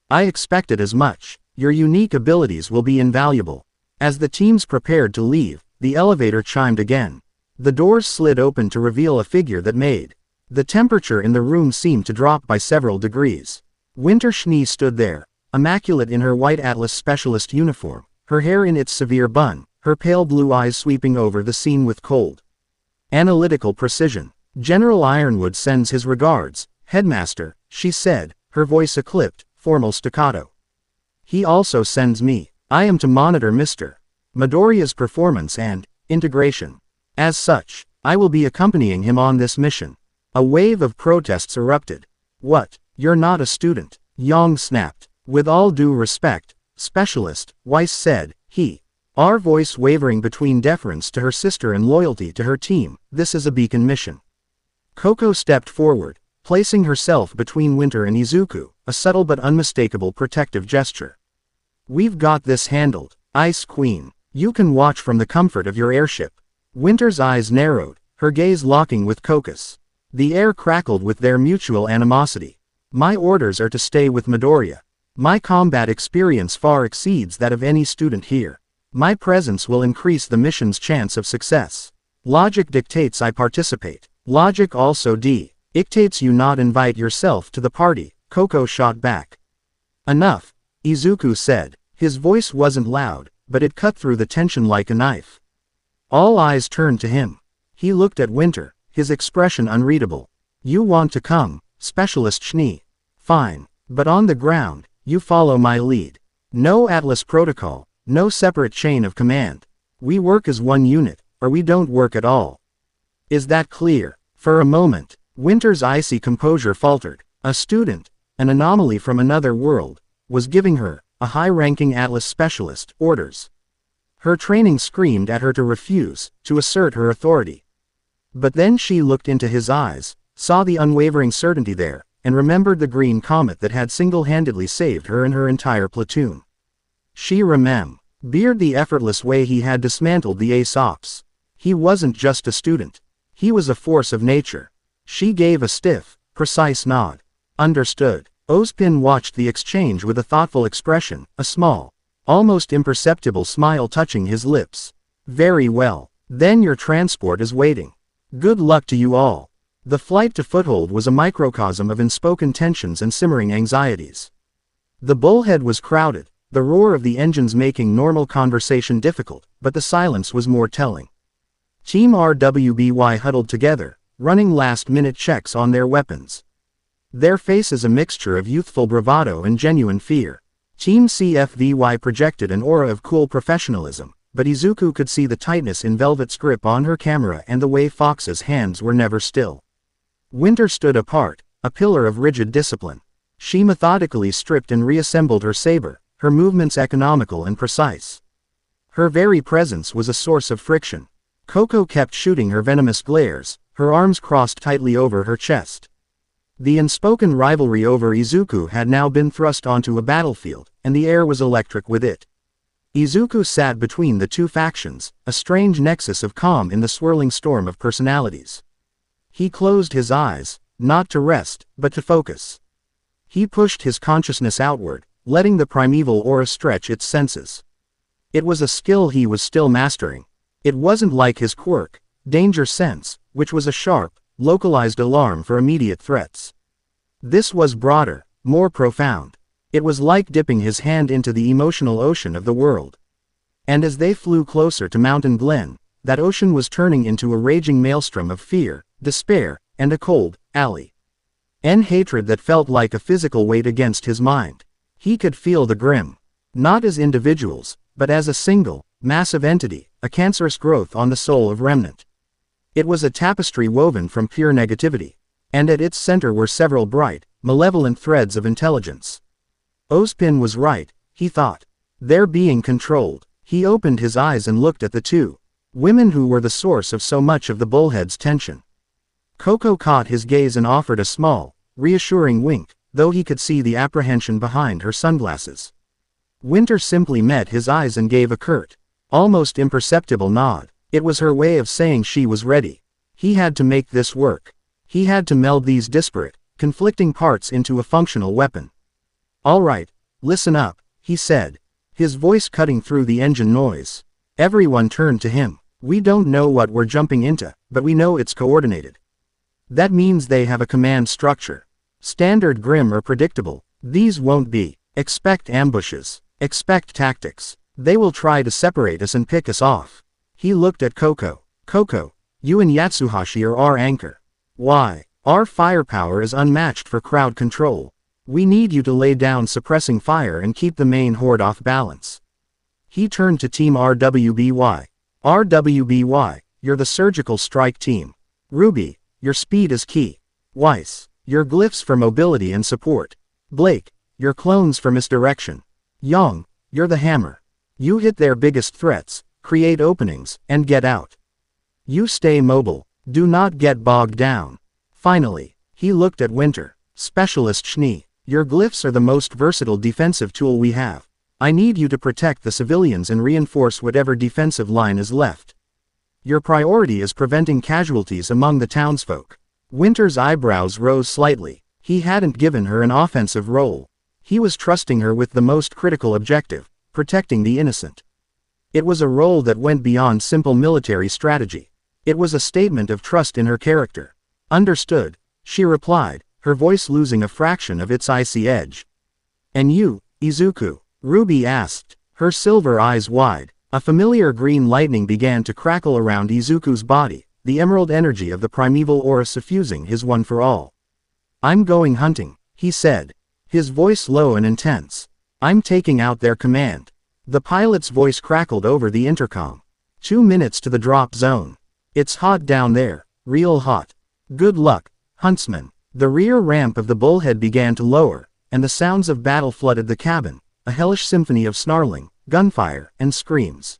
"I expected as much. Your unique abilities will be invaluable." As the teams prepared to leave, the elevator chimed again. The doors slid open to reveal a figure that made the temperature in the room seemed to drop by several degrees. Winter Schnee stood there, immaculate in her white Atlas specialist uniform, her hair in its severe bun, her pale blue eyes sweeping over the scene with cold, analytical precision. "General Ironwood sends his regards, Headmaster," she said, her voice a clipped, formal staccato. "He also sends me. I am to monitor Mr. Midoriya's performance and integration. As such, I will be accompanying him on this mission." A wave of protests erupted. "What? You're not a student," Yang snapped. "With all due respect, Specialist," Weiss said, her voice wavering between deference to her sister and loyalty to her team, "this is a beacon mission." Coco stepped forward, placing herself between Winter and Izuku, a subtle but unmistakable protective gesture. "We've got this handled, Ice Queen. You can watch from the comfort of your airship." Winter's eyes narrowed, her gaze locking with Coco's. The air crackled with their mutual animosity. "My orders are to stay with Midoriya. My combat experience far exceeds that of any student here. My presence will increase the mission's chance of success. Logic dictates I participate. Logic also dictates you not invite yourself to the party," Coco shot back. "Enough," Izuku said. His voice wasn't loud, but it cut through the tension like a knife. All eyes turned to him. He looked at Winter, his expression unreadable. "You want to come, Specialist Schnee. Fine. But on the ground, you follow my lead. No Atlas protocol, no separate chain of command. We work as one unit, or we don't work at all. Is that clear?" For a moment, Winter's icy composure faltered. A student, an anomaly from another world, was giving her, a high-ranking Atlas specialist, orders. Her training screamed at her to refuse, to assert her authority. But then she looked into his eyes, saw the unwavering certainty there, and remembered the green comet that had single-handedly saved her and her entire platoon. She remembered the effortless way he had dismantled the Ace Ops. He wasn't just a student. He was a force of nature. She gave a stiff, precise nod. Understood. Ozpin watched the exchange with a thoughtful expression, a small, almost imperceptible smile touching his lips. Very well. Then your transport is waiting. Good luck to you all. The flight to Foothold was a microcosm of unspoken tensions and simmering anxieties. The bullhead was crowded, the roar of the engines making normal conversation difficult, but the silence was more telling. Team RWBY huddled together, running last-minute checks on their weapons. Their faces a mixture of youthful bravado and genuine fear. Team CFVY projected an aura of cool professionalism, but Izuku could see the tightness in Velvet's grip on her camera and the way Fox's hands were never still. Winter stood apart, a pillar of rigid discipline. She methodically stripped and reassembled her saber, her movements economical and precise. Her very presence was a source of friction. Coco kept shooting her venomous glares, her arms crossed tightly over her chest. The unspoken rivalry over Izuku had now been thrust onto a battlefield, and the air was electric with it. Izuku sat between the two factions, a strange nexus of calm in the swirling storm of personalities. He closed his eyes, not to rest, but to focus. He pushed his consciousness outward, letting the primeval aura stretch its senses. It was a skill he was still mastering. It wasn't like his quirk, danger sense, which was a sharp, localized alarm for immediate threats. This was broader, more profound. It was like dipping his hand into the emotional ocean of the world. And as they flew closer to Mountain Glen, that ocean was turning into a raging maelstrom of fear, despair, and a cold, hatred that felt like a physical weight against his mind. He could feel the Grimm. Not as individuals, but as a single, massive entity, a cancerous growth on the soul of Remnant. It was a tapestry woven from pure negativity. And at its center were several bright, malevolent threads of intelligence. Ozpin was right, he thought. They're being controlled. He opened his eyes and looked at the two women who were the source of so much of the bullhead's tension. Coco caught his gaze and offered a small, reassuring wink, though he could see the apprehension behind her sunglasses. Winter simply met his eyes and gave a curt, almost imperceptible nod. It was her way of saying she was ready. He had to make this work. He had to meld these disparate, conflicting parts into a functional weapon. All right, listen up, he said, his voice cutting through the engine noise. Everyone turned to him. We don't know what we're jumping into, but we know it's coordinated. That means they have a command structure. Standard, Grimm, or predictable. These won't be. Expect ambushes. Expect tactics. They will try to separate us and pick us off. He looked at Coco. Coco, you and Yatsuhashi are our anchor. Why? Our firepower is unmatched for crowd control. We need you to lay down suppressing fire and keep the main horde off balance. He turned to Team RWBY. RWBY, you're the surgical strike team. RWBY, your speed is key. Weiss, your glyphs for mobility and support. Blake, your clones for misdirection. Young, you're the hammer. You hit their biggest threats, create openings, and get out. You stay mobile, do not get bogged down. Finally, he looked at Winter. Specialist Schnee, your glyphs are the most versatile defensive tool we have. I need you to protect the civilians and reinforce whatever defensive line is left. Your priority is preventing casualties among the townsfolk. Winter's eyebrows rose slightly. He hadn't given her an offensive role. He was trusting her with the most critical objective, protecting the innocent. It was a role that went beyond simple military strategy. It was a statement of trust in her character. Understood, she replied, her voice losing a fraction of its icy edge. And you, Izuku? RWBY asked, her silver eyes wide. A familiar green lightning began to crackle around Izuku's body, the emerald energy of the primeval aura suffusing his one for all. I'm going hunting, he said, his voice low and intense. I'm taking out their command. The pilot's voice crackled over the intercom. 2 minutes to the drop zone. It's hot down there, real hot. Good luck, huntsman. The rear ramp of the bullhead began to lower, and the sounds of battle flooded the cabin, a hellish symphony of snarling, gunfire, and screams.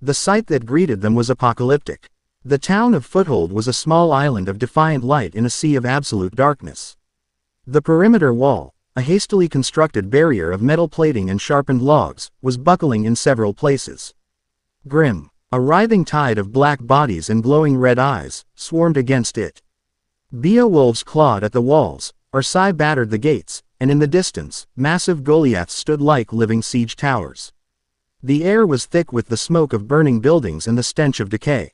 The sight that greeted them was apocalyptic. The town of Foothold was a small island of defiant light in a sea of absolute darkness. The perimeter wall, a hastily constructed barrier of metal plating and sharpened logs, was buckling in several places. Grimm, a writhing tide of black bodies and glowing red eyes, swarmed against it. Beowulfs clawed at the walls, Ursai battered the gates, and in the distance, massive Goliaths stood like living siege towers. The air was thick with the smoke of burning buildings and the stench of decay.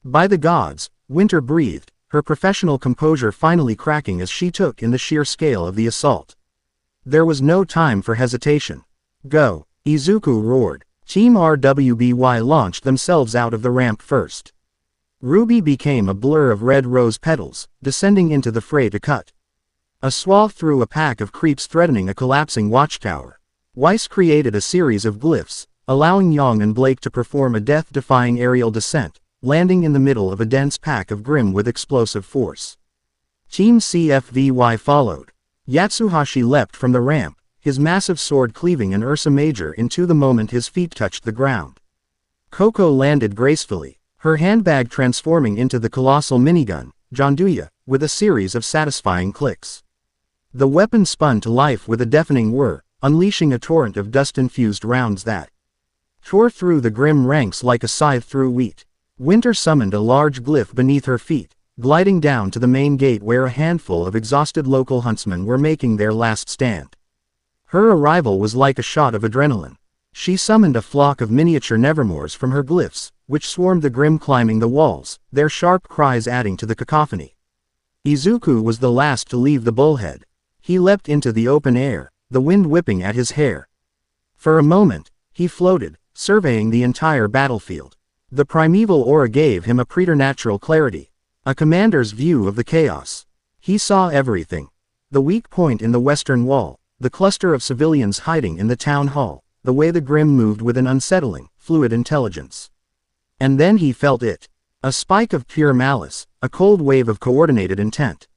By the gods, Winter breathed, her professional composure finally cracking as she took in the sheer scale of the assault. There was no time for hesitation. Go! Izuku roared. Team RWBY launched themselves out of the ramp first. RWBY became a blur of red rose petals, descending into the fray to cut a swath through a pack of creeps threatening a collapsing watchtower. Weiss created a series of glyphs, allowing Young and Blake to perform a death-defying aerial descent, landing in the middle of a dense pack of Grimm with explosive force. Team CFVY followed. Yatsuhashi leapt from the ramp, his massive sword cleaving an Ursa Major into the moment his feet touched the ground. Coco landed gracefully, her handbag transforming into the colossal minigun, Janduya, with a series of satisfying clicks. The weapon spun to life with a deafening whir, unleashing a torrent of dust-infused rounds that tore through the Grimm ranks like a scythe through wheat. Winter summoned a large glyph beneath her feet, gliding down to the main gate where a handful of exhausted local huntsmen were making their last stand. Her arrival was like a shot of adrenaline. She summoned a flock of miniature Nevermores from her glyphs, which swarmed the Grimm climbing the walls, their sharp cries adding to the cacophony. Izuku was the last to leave the bullhead. He leapt into the open air, the wind whipping at his hair. For a moment, he floated, surveying the entire battlefield. The primeval aura gave him a preternatural clarity, a commander's view of the chaos. He saw everything. The weak point in the western wall, the cluster of civilians hiding in the town hall, the way the Grimm moved with an unsettling, fluid intelligence. And then he felt it. A spike of pure malice, a cold wave of coordinated intent.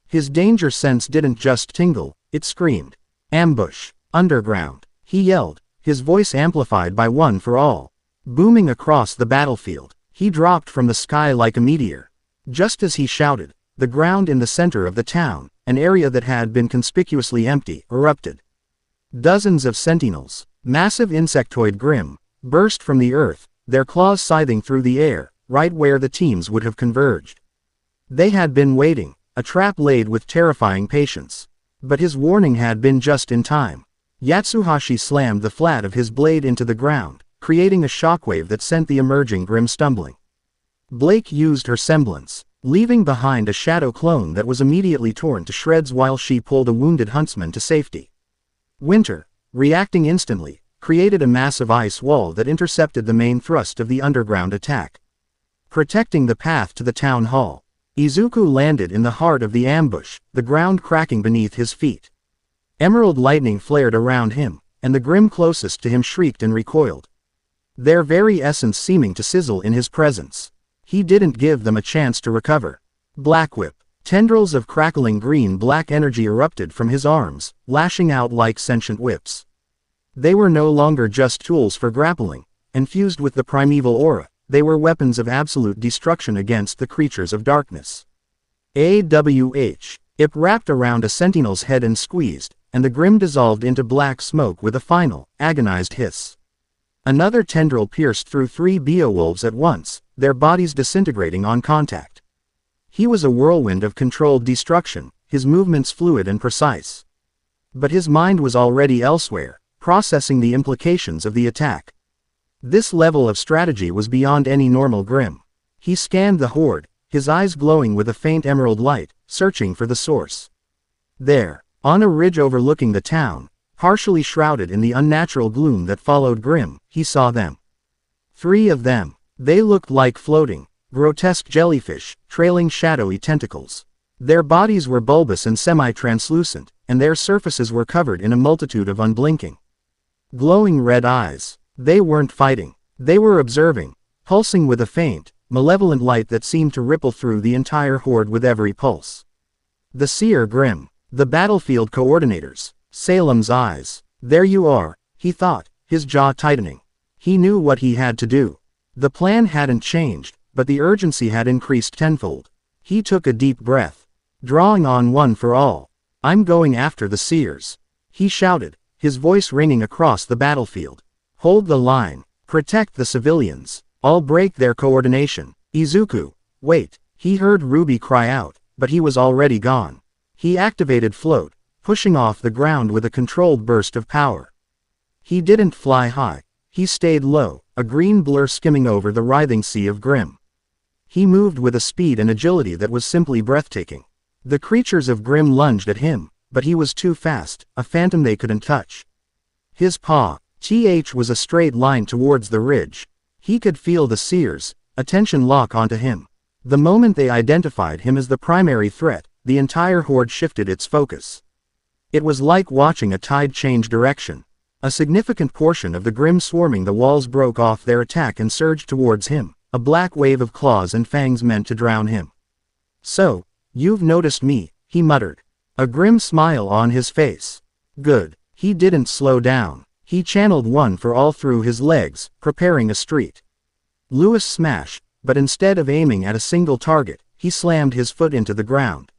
His danger sense didn't just tingle, it screamed. Ambush! Underground! He yelled, his voice amplified by One for All. Booming across the battlefield, he dropped from the sky like a meteor. Just as he shouted, the ground in the center of the town, an area that had been conspicuously empty, erupted. Dozens of sentinels, massive insectoid Grimm, burst from the earth, their claws scything through the air, right where the teams would have converged. They had been waiting, a trap laid with terrifying patience. But his warning had been just in time. Yatsuhashi slammed the flat of his blade into the ground, creating a shockwave that sent the emerging Grimm stumbling. Blake used her semblance, leaving behind a shadow clone that was immediately torn to shreds while she pulled a wounded huntsman to safety. Winter, reacting instantly, created a massive ice wall that intercepted the main thrust of the underground attack. Protecting the path to the town hall, Izuku landed in the heart of the ambush, the ground cracking beneath his feet. Emerald lightning flared around him, and the Grimm closest to him shrieked and recoiled. Their very essence seeming to sizzle in his presence. He didn't give them a chance to recover. Black Whip. Tendrils of crackling green-black energy erupted from his arms, lashing out like sentient whips. They were no longer just tools for grappling. Infused with the primeval aura, they were weapons of absolute destruction against the creatures of darkness. AWH. It wrapped around a sentinel's head and squeezed, and the Grimm dissolved into black smoke with a final, agonized hiss. Another tendril pierced through 3 Beowulfs at once, their bodies disintegrating on contact. He was a whirlwind of controlled destruction, his movements fluid and precise. But his mind was already elsewhere, processing the implications of the attack. This level of strategy was beyond any normal Grimm. He scanned the horde, his eyes glowing with a faint emerald light, searching for the source. There, on a ridge overlooking the town, partially shrouded in the unnatural gloom that followed Grimm, he saw them. 3 of them. They looked like floating, grotesque jellyfish, trailing shadowy tentacles. Their bodies were bulbous and semi-translucent, and their surfaces were covered in a multitude of unblinking, glowing red eyes. They weren't fighting. They were observing, pulsing with a faint, malevolent light that seemed to ripple through the entire horde with every pulse. The Seer Grimm. The battlefield coordinators. Salem's eyes. There you are, he thought, his jaw tightening. He knew what he had to do. The plan hadn't changed, but the urgency had increased tenfold. He took a deep breath. Drawing on one for all. I'm going after the seers. He shouted, his voice ringing across the battlefield. Hold the line. Protect the civilians. I'll break their coordination. Izuku, wait. He heard RWBY cry out, but he was already gone. He activated float, pushing off the ground with a controlled burst of power. He didn't fly high. He stayed low, a green blur skimming over the writhing sea of Grimm. He moved with a speed and agility that was simply breathtaking. The creatures of Grimm lunged at him, but he was too fast, a phantom they couldn't touch. His paw, was a straight line towards the ridge. He could feel the seers' attention lock onto him. The moment they identified him as the primary threat, the entire horde shifted its focus. It was like watching a tide change direction. A significant portion of the Grimm swarming the walls broke off their attack and surged towards him, a black wave of claws and fangs meant to drown him. So, you've noticed me, he muttered. A grim smile on his face. Good. He didn't slow down. He channeled one for all through his legs, preparing a street. Lewis smash, but instead of aiming at a single target, he slammed his foot into the ground.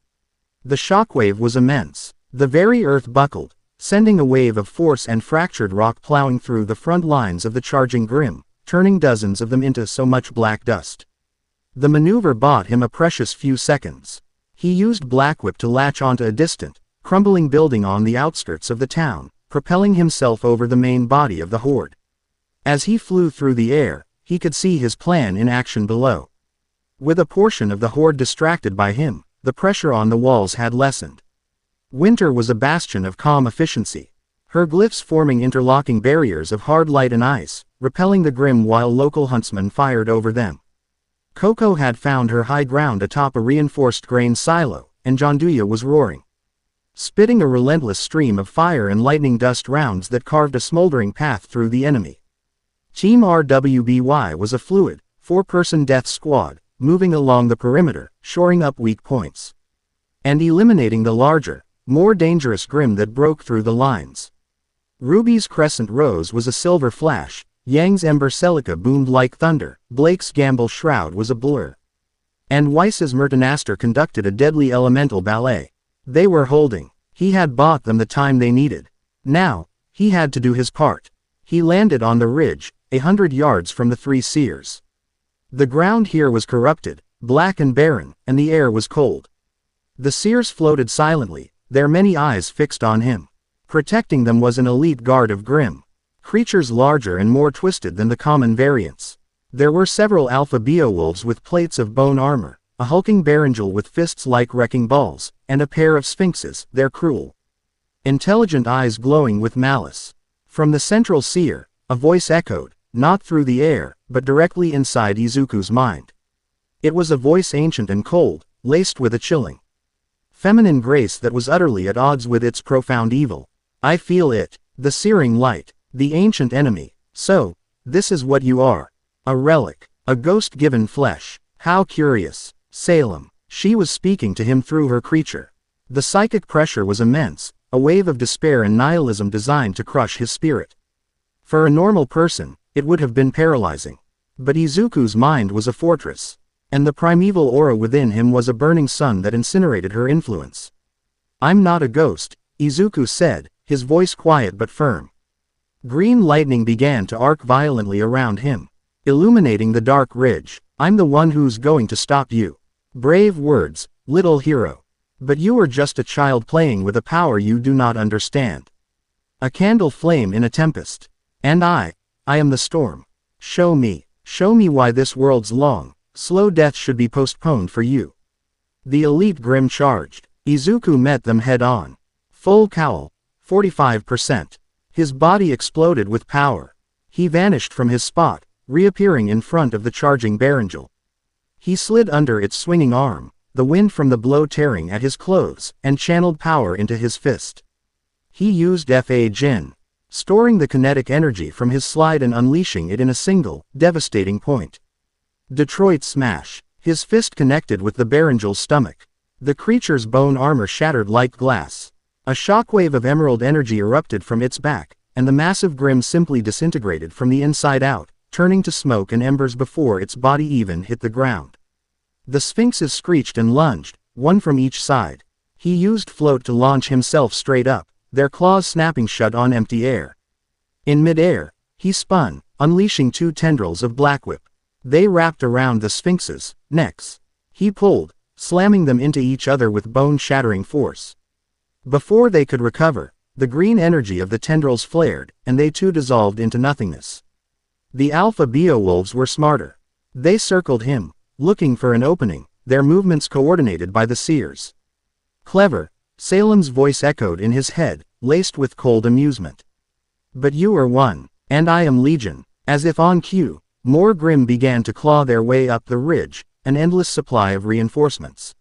The shockwave was immense. The very earth buckled, sending a wave of force and fractured rock plowing through the front lines of the charging Grimm, turning dozens of them into so much black dust. The maneuver bought him a precious few seconds. He used Black Whip to latch onto a distant, crumbling building on the outskirts of the town, propelling himself over the main body of the horde. As he flew through the air, he could see his plan in action below. With a portion of the horde distracted by him, the pressure on the walls had lessened. Winter was a bastion of calm efficiency. Her glyphs forming interlocking barriers of hard light and ice, repelling the Grimm while local huntsmen fired over them. Coco had found her high ground atop a reinforced grain silo, and Jonduya was roaring, spitting a relentless stream of fire and lightning dust rounds that carved a smoldering path through the enemy. Team RWBY was a fluid, four-person death squad, moving along the perimeter, shoring up weak points, and eliminating the larger, more dangerous Grimm that broke through the lines. Ruby's crescent rose was a silver flash, Yang's ember celica boomed like thunder, Blake's gamble shroud was a blur, and Weiss's Myrtonaster conducted a deadly elemental ballet. They were holding. He had bought them the time they needed. Now, he had to do his part. He landed on the ridge, 100 yards from the three seers. The ground here was corrupted, black and barren, and the air was cold. The seers floated silently, their many eyes fixed on him. Protecting them was an elite guard of Grimm, creatures larger and more twisted than the common variants. There were several alpha beowulfs with plates of bone armor, a hulking barangel with fists like wrecking balls, and a pair of sphinxes, their cruel, intelligent eyes glowing with malice. From the central seer, a voice echoed, not through the air, but directly inside Izuku's mind. It was a voice ancient and cold, laced with a chilling feminine grace that was utterly at odds with its profound evil. I feel it, the searing light, the ancient enemy. So, this is what you are. A relic, a ghost given flesh. How curious. Salem. She was speaking to him through her creature. The psychic pressure was immense, a wave of despair and nihilism designed to crush his spirit. For a normal person, it would have been paralyzing. But Izuku's mind was a fortress, and the primeval aura within him was a burning sun that incinerated her influence. I'm not a ghost, Izuku said, his voice quiet but firm. Green lightning began to arc violently around him, illuminating the dark ridge. I'm the one who's going to stop you. Brave words, little hero. But you are just a child playing with a power you do not understand. A candle flame in a tempest. And I am the storm. Show me why this world's long, slow death should be postponed for you. The elite Grimm charged. Izuku met them head-on. Full cowl, 45%. His body exploded with power. He vanished from his spot, reappearing in front of the charging barangel. He slid under its swinging arm, the wind from the blow tearing at his clothes, and channeled power into his fist. He used Fa Jin, storing the kinetic energy from his slide and unleashing it in a single, devastating point. Detroit smash. His fist connected with the barangel's stomach. The creature's bone armor shattered like glass. A shockwave of emerald energy erupted from its back, and the massive Grimm simply disintegrated from the inside out, turning to smoke and embers before its body even hit the ground. The sphinxes screeched and lunged, one from each side. He used float to launch himself straight up, their claws snapping shut on empty air. In mid-air, he spun, unleashing 2 tendrils of Blackwhip. They wrapped around the sphinxes' necks. He pulled, slamming them into each other with bone-shattering force. Before they could recover, the green energy of the tendrils flared, and they too dissolved into nothingness. The Alpha Beowulfs were smarter. They circled him, looking for an opening, their movements coordinated by the seers. Clever, Salem's voice echoed in his head, laced with cold amusement. But you are one, and I am legion. As if on cue, more Grimm began to claw their way up the ridge, an endless supply of reinforcements.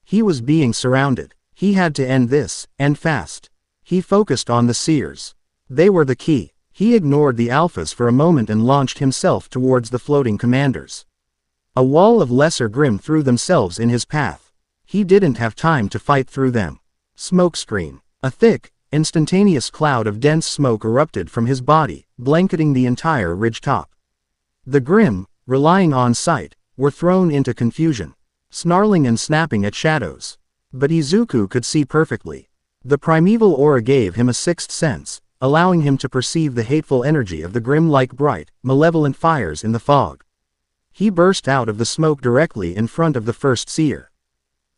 He was being surrounded. He had to end this, and fast. He focused on the seers. They were the key. He ignored the alphas for a moment and launched himself towards the floating commanders. A wall of lesser Grimm threw themselves in his path. He didn't have time to fight through them. Smokescreen. A thick, instantaneous cloud of dense smoke erupted from his body, blanketing the entire ridge top. The Grimm, relying on sight, were thrown into confusion, snarling and snapping at shadows. But Izuku could see perfectly. The primeval aura gave him a sixth sense, allowing him to perceive the hateful energy of the Grimm like bright, malevolent fires in the fog. He burst out of the smoke directly in front of the first seer.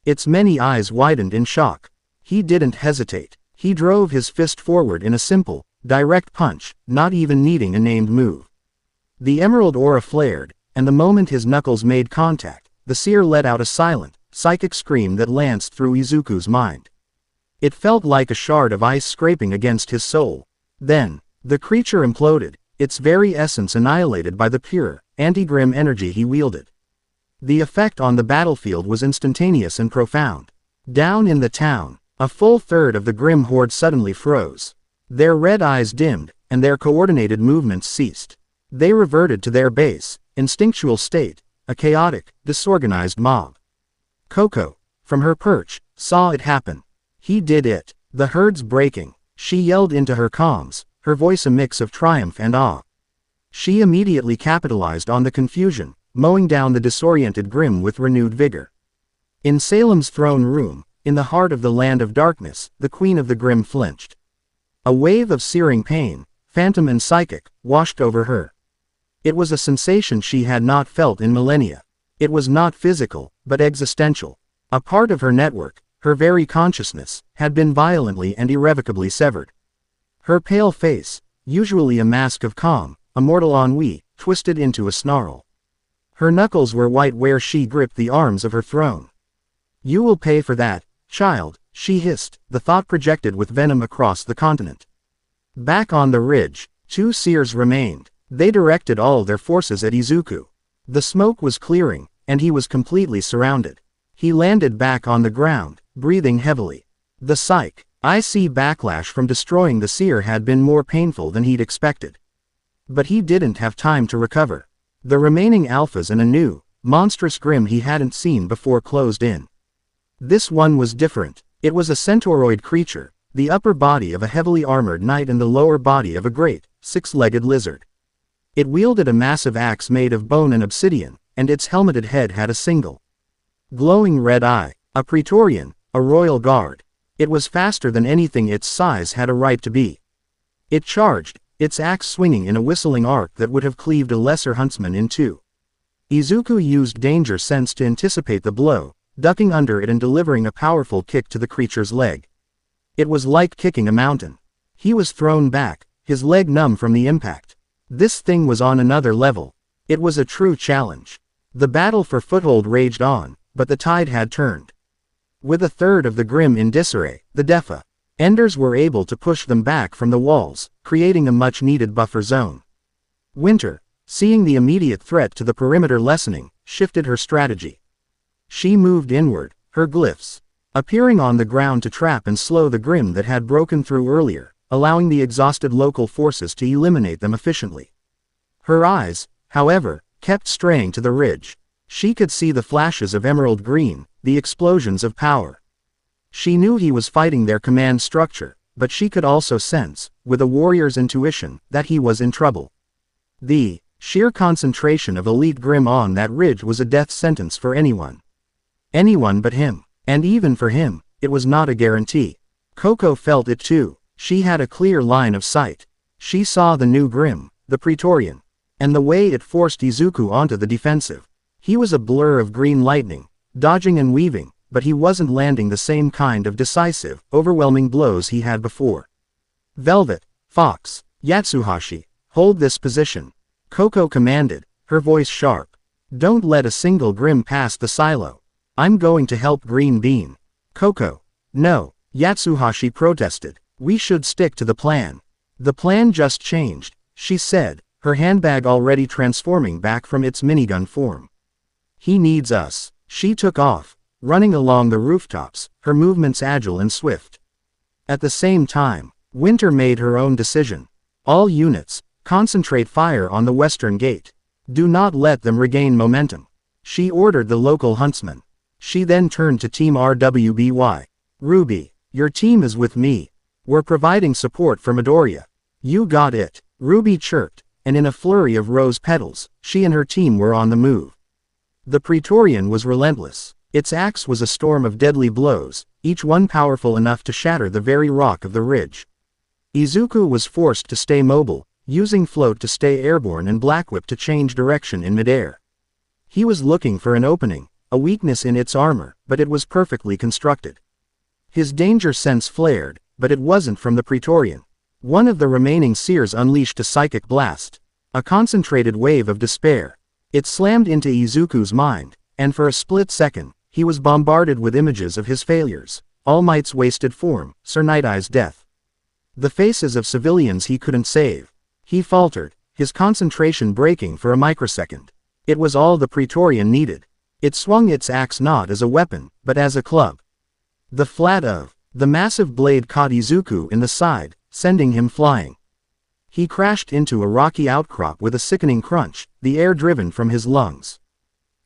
Its many eyes widened in shock. He didn't hesitate. He drove his fist forward in a simple, direct punch, not even needing a named move. The emerald aura flared, and the moment his knuckles made contact, the seer let out a silent, psychic scream that lanced through Izuku's mind. It felt like a shard of ice scraping against his soul. Then, the creature imploded, its very essence annihilated by the pure, anti-Grimm energy he wielded. The effect on the battlefield was instantaneous and profound. Down in the town, a full third of the Grimm horde suddenly froze. Their red eyes dimmed, and their coordinated movements ceased. They reverted to their base, instinctual state, a chaotic, disorganized mob. Coco, from her perch, saw it happen. He did it. The herd's breaking. She yelled into her comms, her voice a mix of triumph and awe. She immediately capitalized on the confusion, mowing down the disoriented Grimm with renewed vigor. In Salem's throne room, in the heart of the land of darkness, the queen of the Grimm flinched. A wave of searing pain, phantom and psychic, washed over her. It was a sensation she had not felt in millennia. It was not physical, but existential. A part of her network, her very consciousness, had been violently and irrevocably severed. Her pale face, usually a mask of calm, a mortal ennui, twisted into a snarl. Her knuckles were white where she gripped the arms of her throne. "You will pay for that, child," she hissed, the thought projected with venom across the continent. Back on the ridge, 2 seers remained. They directed all their forces at Izuku. The smoke was clearing, and he was completely surrounded. He landed back on the ground, breathing heavily. The IC backlash from destroying the seer had been more painful than he'd expected. But he didn't have time to recover. The remaining alphas and a new, monstrous Grimm he hadn't seen before closed in. This one was different. It was a centaurioid creature, the upper body of a heavily armored knight and the lower body of a great, 6-legged lizard. It wielded a massive axe made of bone and obsidian, and its helmeted head had a single, glowing red eye. A Praetorian, a royal guard. It was faster than anything its size had a right to be. It charged, its axe swinging in a whistling arc that would have cleaved a lesser huntsman in two. Izuku used danger sense to anticipate the blow, ducking under it and delivering a powerful kick to the creature's leg. It was like kicking a mountain. He was thrown back, his leg numb from the impact. This thing was on another level. It was a true challenge. The battle for foothold raged on, but the tide had turned. With a third of the Grimm in disarray, the Defenders were able to push them back from the walls, creating a much-needed buffer zone. Winter, seeing the immediate threat to the perimeter lessening, shifted her strategy. She moved inward, her glyphs appearing on the ground to trap and slow the Grimm that had broken through earlier, allowing the exhausted local forces to eliminate them efficiently. Her eyes, however, kept straying to the ridge. She could see the flashes of emerald green, the explosions of power. She knew he was fighting their command structure, but she could also sense, with a warrior's intuition, that he was in trouble. The Sheer concentration of elite Grimm on that ridge was a death sentence for anyone. Anyone but him. And even for him, it was not a guarantee. Coco felt it too. She had a clear line of sight. She saw the new Grimm, the Praetorian. And the way it forced Izuku onto the defensive. He was a blur of green lightning, dodging and weaving, but he wasn't landing the same kind of decisive, overwhelming blows he had before. Velvet, Fox, Yatsuhashi, hold this position. Coco commanded, her voice sharp. Don't let a single Grimm pass the silo. I'm going to help Green Bean. Coco. No, Yatsuhashi protested. We should stick to the plan. The plan just changed, she said, her handbag already transforming back from its minigun form. He needs us. She took off, running along the rooftops, her movements agile and swift. At the same time, Winter made her own decision. All units, concentrate fire on the western gate. Do not let them regain momentum. She ordered the local huntsman. She then turned to Team RWBY. RWBY, your team is with me. We're providing support for Midoriya. You got it, RWBY chirped, and in a flurry of rose petals, she and her team were on the move. The Praetorian was relentless. Its axe was a storm of deadly blows, each one powerful enough to shatter the very rock of the ridge. Izuku was forced to stay mobile, using float to stay airborne and black whip to change direction in midair. He was looking for an opening, a weakness in its armor, but it was perfectly constructed. His danger sense flared, but it wasn't from the Praetorian. One of the remaining seers unleashed a psychic blast. A concentrated wave of despair. It slammed into Izuku's mind, and for a split second, he was bombarded with images of his failures, All Might's wasted form, Sir Night-Eye's death. The faces of civilians he couldn't save. He faltered, his concentration breaking for a microsecond. It was all the Praetorian needed. It swung its axe not as a weapon, but as a club. The flat of the massive blade caught Izuku in the side, sending him flying. He crashed into a rocky outcrop with a sickening crunch, the air driven from his lungs.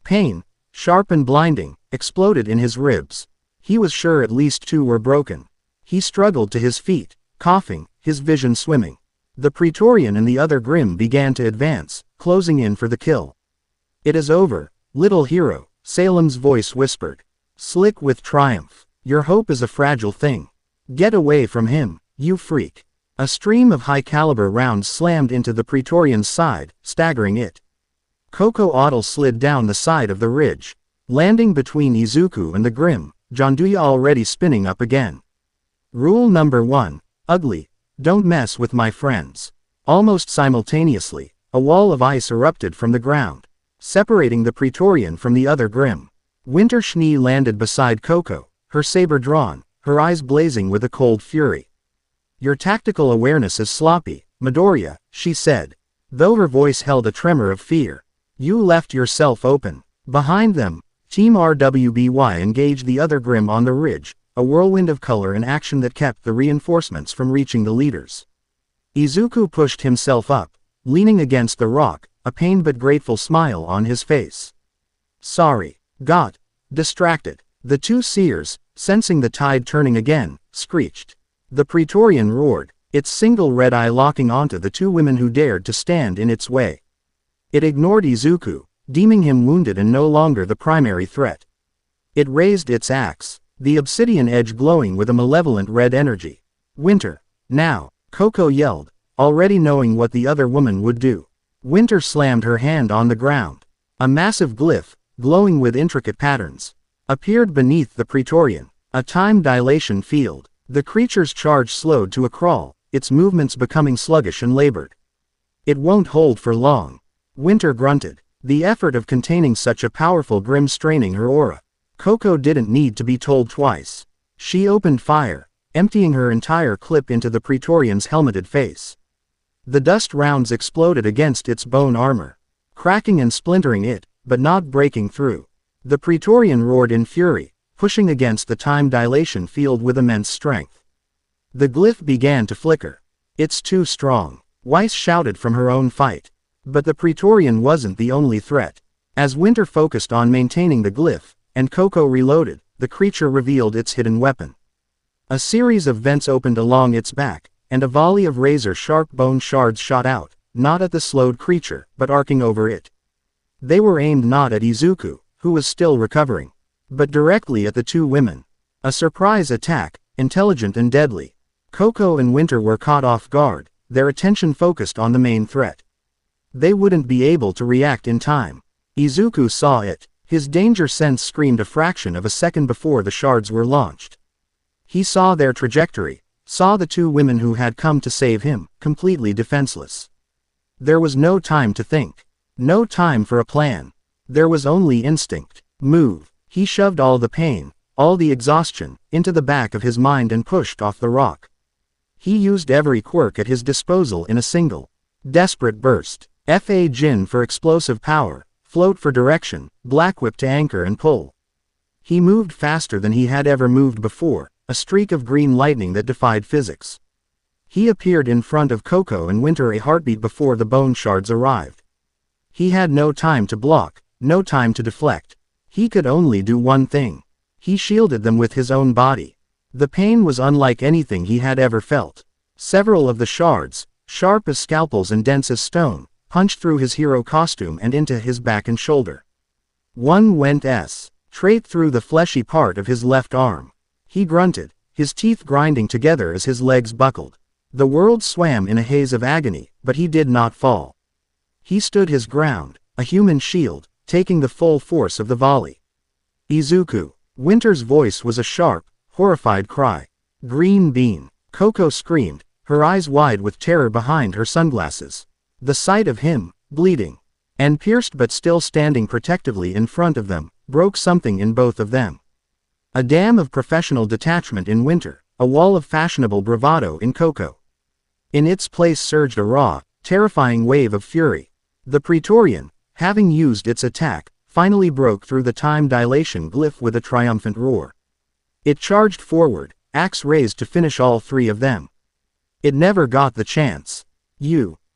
Pain, sharp and blinding, exploded in his ribs. He was sure at least two were broken. He struggled to his feet, coughing, his vision swimming. The Praetorian and the other Grimm began to advance, closing in for the kill. It is over, little hero, Salem's voice whispered. Slick with triumph. Your hope is a fragile thing. Get away from him, you freak. A stream of high-caliber rounds slammed into the Praetorian's side, staggering it. Coco Otto slid down the side of the ridge, landing between Izuku and the Grimm, Jonduya already spinning up again. Rule number 1, ugly, don't mess with my friends. Almost simultaneously, a wall of ice erupted from the ground, separating the Praetorian from the other Grimm. Winter Schnee landed beside Coco, her saber drawn, her eyes blazing with a cold fury. Your tactical awareness is sloppy, Midoriya, she said, though her voice held a tremor of fear. You left yourself open. Behind them, Team RWBY engaged the other Grimm on the ridge, a whirlwind of color and action that kept the reinforcements from reaching the leaders. Izuku pushed himself up, leaning against the rock, a pained but grateful smile on his face. Sorry. Got distracted. The two seers, sensing the tide turning again, screeched. The Praetorian roared, its single red eye locking onto the two women who dared to stand in its way. It ignored Izuku, deeming him wounded and no longer the primary threat. It raised its axe, the obsidian edge glowing with a malevolent red energy. Winter, now, Coco yelled, already knowing what the other woman would do. Winter slammed her hand on the ground. A massive glyph, glowing with intricate patterns, appeared beneath the Praetorian, a time dilation field. The creature's charge slowed to a crawl, its movements becoming sluggish and labored. It won't hold for long. Winter grunted, the effort of containing such a powerful Grimm straining her aura. Coco didn't need to be told twice. She opened fire, emptying her entire clip into the Praetorian's helmeted face. The dust rounds exploded against its bone armor, cracking and splintering it, but not breaking through. The Praetorian roared in fury, pushing against the time dilation field with immense strength. The glyph began to flicker. It's too strong, Weiss shouted from her own fight. But the Praetorian wasn't the only threat. As Winter focused on maintaining the glyph, and Coco reloaded, the creature revealed its hidden weapon. A series of vents opened along its back, and a volley of razor-sharp bone shards shot out, not at the slowed creature, but arcing over it. They were aimed not at Izuku, who was still recovering, but directly at the two women. A surprise attack, intelligent and deadly. Coco and Winter were caught off guard, their attention focused on the main threat. They wouldn't be able to react in time. Izuku saw it. His danger sense screamed a fraction of a second before the shards were launched. He saw their trajectory, saw the two women who had come to save him, completely defenseless. There was no time to think. No time for a plan. There was only instinct. Move. He shoved all the pain, all the exhaustion, into the back of his mind and pushed off the rock. He used every quirk at his disposal in a single, desperate burst. Fa Jin for explosive power, float for direction, black whip to anchor and pull. He moved faster than he had ever moved before, a streak of green lightning that defied physics. He appeared in front of Coco and Winter a heartbeat before the bone shards arrived. He had no time to block, no time to deflect. He could only do one thing. He shielded them with his own body. The pain was unlike anything he had ever felt. Several of the shards, sharp as scalpels and dense as stone, punched through his hero costume and into his back and shoulder. One went straight through the fleshy part of his left arm. He grunted, his teeth grinding together as his legs buckled. The world swam in a haze of agony, but he did not fall. He stood his ground, a human shield, taking the full force of the volley. Izuku. Winter's voice was a sharp, horrified cry. Green bean. Coco screamed, her eyes wide with terror behind her sunglasses. The sight of him, bleeding, and pierced but still standing protectively in front of them, broke something in both of them. A dam of professional detachment in Winter, a wall of fashionable bravado in Coco. In its place surged a raw, terrifying wave of fury. The Praetorian, having used its attack, finally broke through the time dilation glyph with a triumphant roar. It charged forward, axe raised to finish all three of them. It never got the chance.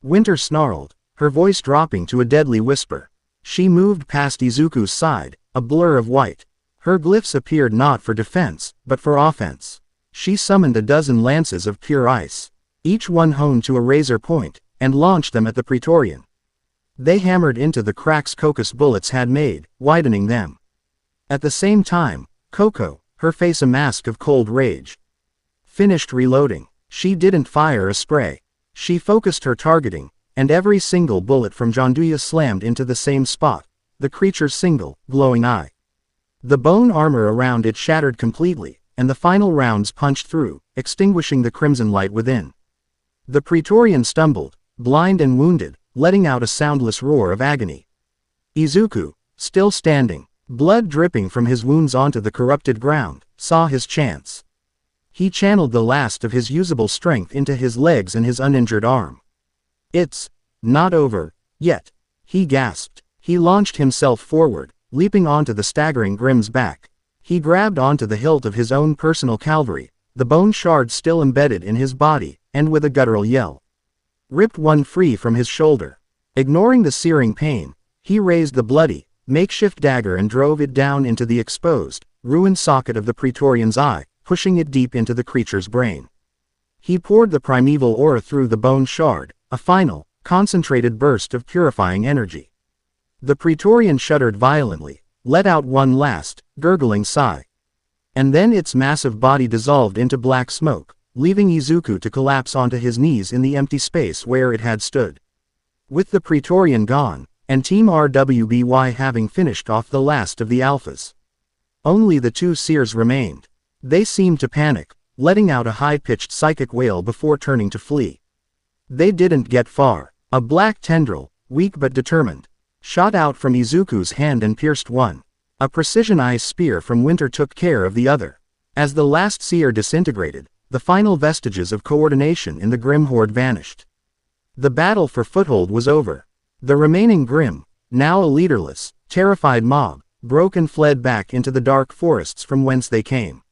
Winter snarled, her voice dropping to a deadly whisper. She moved past Izuku's side, a blur of white. Her glyphs appeared not for defense, but for offense. She summoned a dozen lances of pure ice, each one honed to a razor point, and launched them at the Praetorian. They hammered into the cracks Coco's bullets had made, widening them. At the same time, Coco, her face a mask of cold rage, finished reloading. She didn't fire a spray. She focused her targeting, and every single bullet from Janduya slammed into the same spot, the creature's single, glowing eye. The bone armor around it shattered completely, and the final rounds punched through, extinguishing the crimson light within. The Praetorian stumbled, blind and wounded, letting out a soundless roar of agony. Izuku, still standing, blood dripping from his wounds onto the corrupted ground, saw his chance. He channeled the last of his usable strength into his legs and his uninjured arm. "It's not over yet," he gasped. He launched himself forward, leaping onto the staggering Grimm's back. He grabbed onto the hilt of his own personal cavalry, the bone shard still embedded in his body, and with a guttural yell, ripped one free from his shoulder. Ignoring the searing pain, he raised the bloody, makeshift dagger and drove it down into the exposed, ruined socket of the Praetorian's eye, pushing it deep into the creature's brain. He poured the primeval aura through the bone shard, a final, concentrated burst of purifying energy. The Praetorian shuddered violently, let out one last, gurgling sigh. And then its massive body dissolved into black smoke, leaving Izuku to collapse onto his knees in the empty space where it had stood. With the Praetorian gone, and Team RWBY having finished off the last of the alphas, only the two seers remained. They seemed to panic, letting out a high-pitched psychic wail before turning to flee. They didn't get far. A black tendril, weak but determined, shot out from Izuku's hand and pierced one. A precision ice spear from Winter took care of the other. As the last seer disintegrated, the final vestiges of coordination in the Grimm horde vanished. The battle for foothold was over. The remaining Grimm, now a leaderless, terrified mob, broke and fled back into the dark forests from whence they came.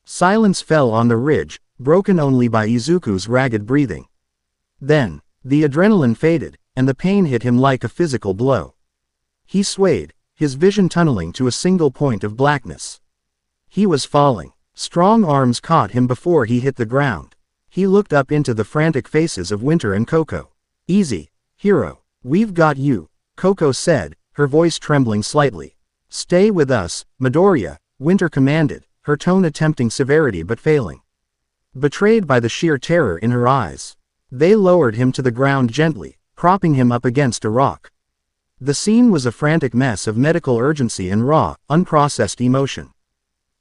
Silence fell on the ridge, broken only by Izuku's ragged breathing. Then, the adrenaline faded, and the pain hit him like a physical blow. He swayed, his vision tunneling to a single point of blackness. He was falling. Strong arms caught him before he hit the ground. He looked up into the frantic faces of Winter and Coco. "Easy, Hero, we've got you, Coco said, her voice trembling slightly. Stay with us, Midoriya, Winter commanded, her tone attempting severity but failing. Betrayed by the sheer terror in her eyes, they lowered him to the ground gently, propping him up against a rock. The scene was a frantic mess of medical urgency and raw, unprocessed emotion.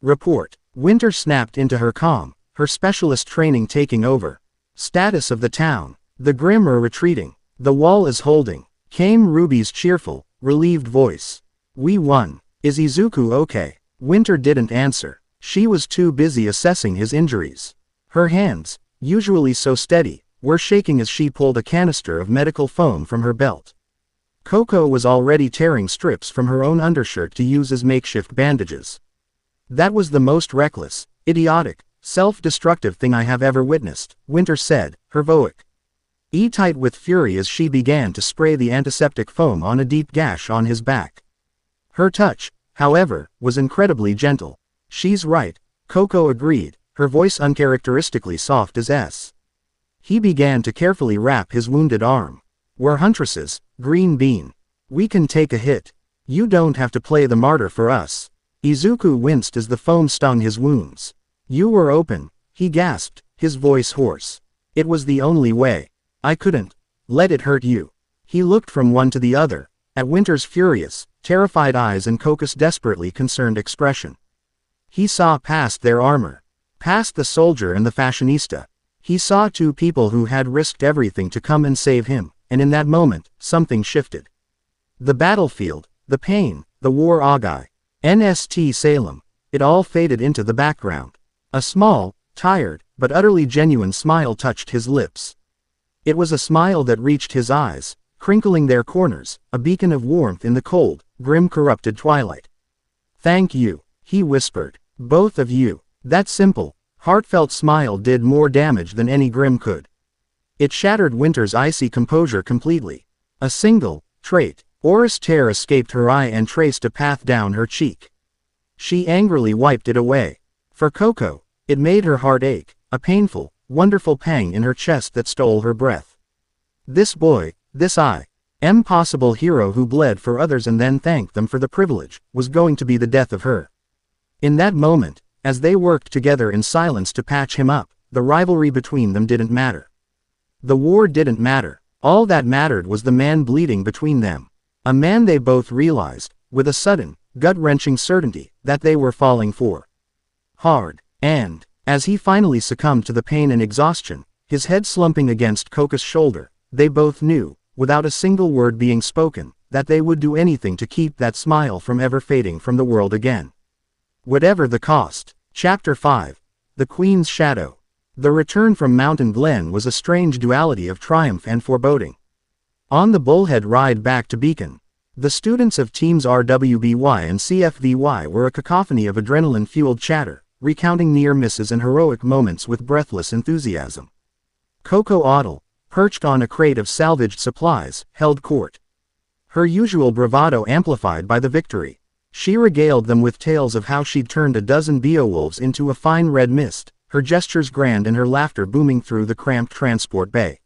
Report. Winter snapped into her calm, her specialist training taking over. Status of the town. The Grimm are retreating. The wall is holding, came RWBY's cheerful, relieved voice. We won. Is Izuku okay? Winter didn't answer. She was too busy assessing his injuries. Her hands, usually so steady, were shaking as she pulled a canister of medical foam from her belt. Coco was already tearing strips from her own undershirt to use as makeshift bandages. That was the most reckless, idiotic, self-destructive thing I have ever witnessed, Winter said, her voice tight with fury as she began to spray the antiseptic foam on a deep gash on his back. Her touch, however, was incredibly gentle. She's right, Coco agreed, her voice uncharacteristically soft as S. He began to carefully wrap his wounded arm. We're huntresses, Green Bean. We can take a hit. You don't have to play the martyr for us. Izuku winced as the foam stung his wounds. You were open, he gasped, his voice hoarse. It was the only way. I couldn't let it hurt you. He looked from one to the other, at Winter's furious, terrified eyes and Coco's desperately concerned expression. He saw past their armor, past the soldier and the fashionista. He saw two people who had risked everything to come and save him, and in that moment, something shifted. The battlefield, the pain, the war Agai, NST Salem, it all faded into the background. A small, tired, but utterly genuine smile touched his lips. It was a smile that reached his eyes, crinkling their corners, a beacon of warmth in the cold, grim corrupted twilight. Thank you, he whispered. Both of you. That simple, heartfelt smile did more damage than any Grimm could. It shattered Winter's icy composure completely. A single, trait, Aura's tear escaped her eye and traced a path down her cheek. She angrily wiped it away. For Coco, it made her heart ache, a painful, wonderful pang in her chest that stole her breath. This boy, this impossible hero who bled for others and then thanked them for the privilege, was going to be the death of her. In that moment, as they worked together in silence to patch him up, the rivalry between them didn't matter. The war didn't matter. All that mattered was the man bleeding between them. A man they both realized, with a sudden, gut-wrenching certainty, that they were falling for. Hard. And, as he finally succumbed to the pain and exhaustion, his head slumping against Coco's shoulder, they both knew, without a single word being spoken, that they would do anything to keep that smile from ever fading from the world again. Whatever the cost. Chapter 5. The Queen's Shadow. The return from Mountain Glen was a strange duality of triumph and foreboding. On the bullhead ride back to Beacon, the students of teams RWBY and CFVY were a cacophony of adrenaline-fueled chatter, recounting near misses and heroic moments with breathless enthusiasm. Coco Otto, perched on a crate of salvaged supplies, held court. Her usual bravado amplified by the victory. She regaled them with tales of how she'd turned a dozen Beowulfs into a fine red mist, her gestures grand and her laughter booming through the cramped transport bay.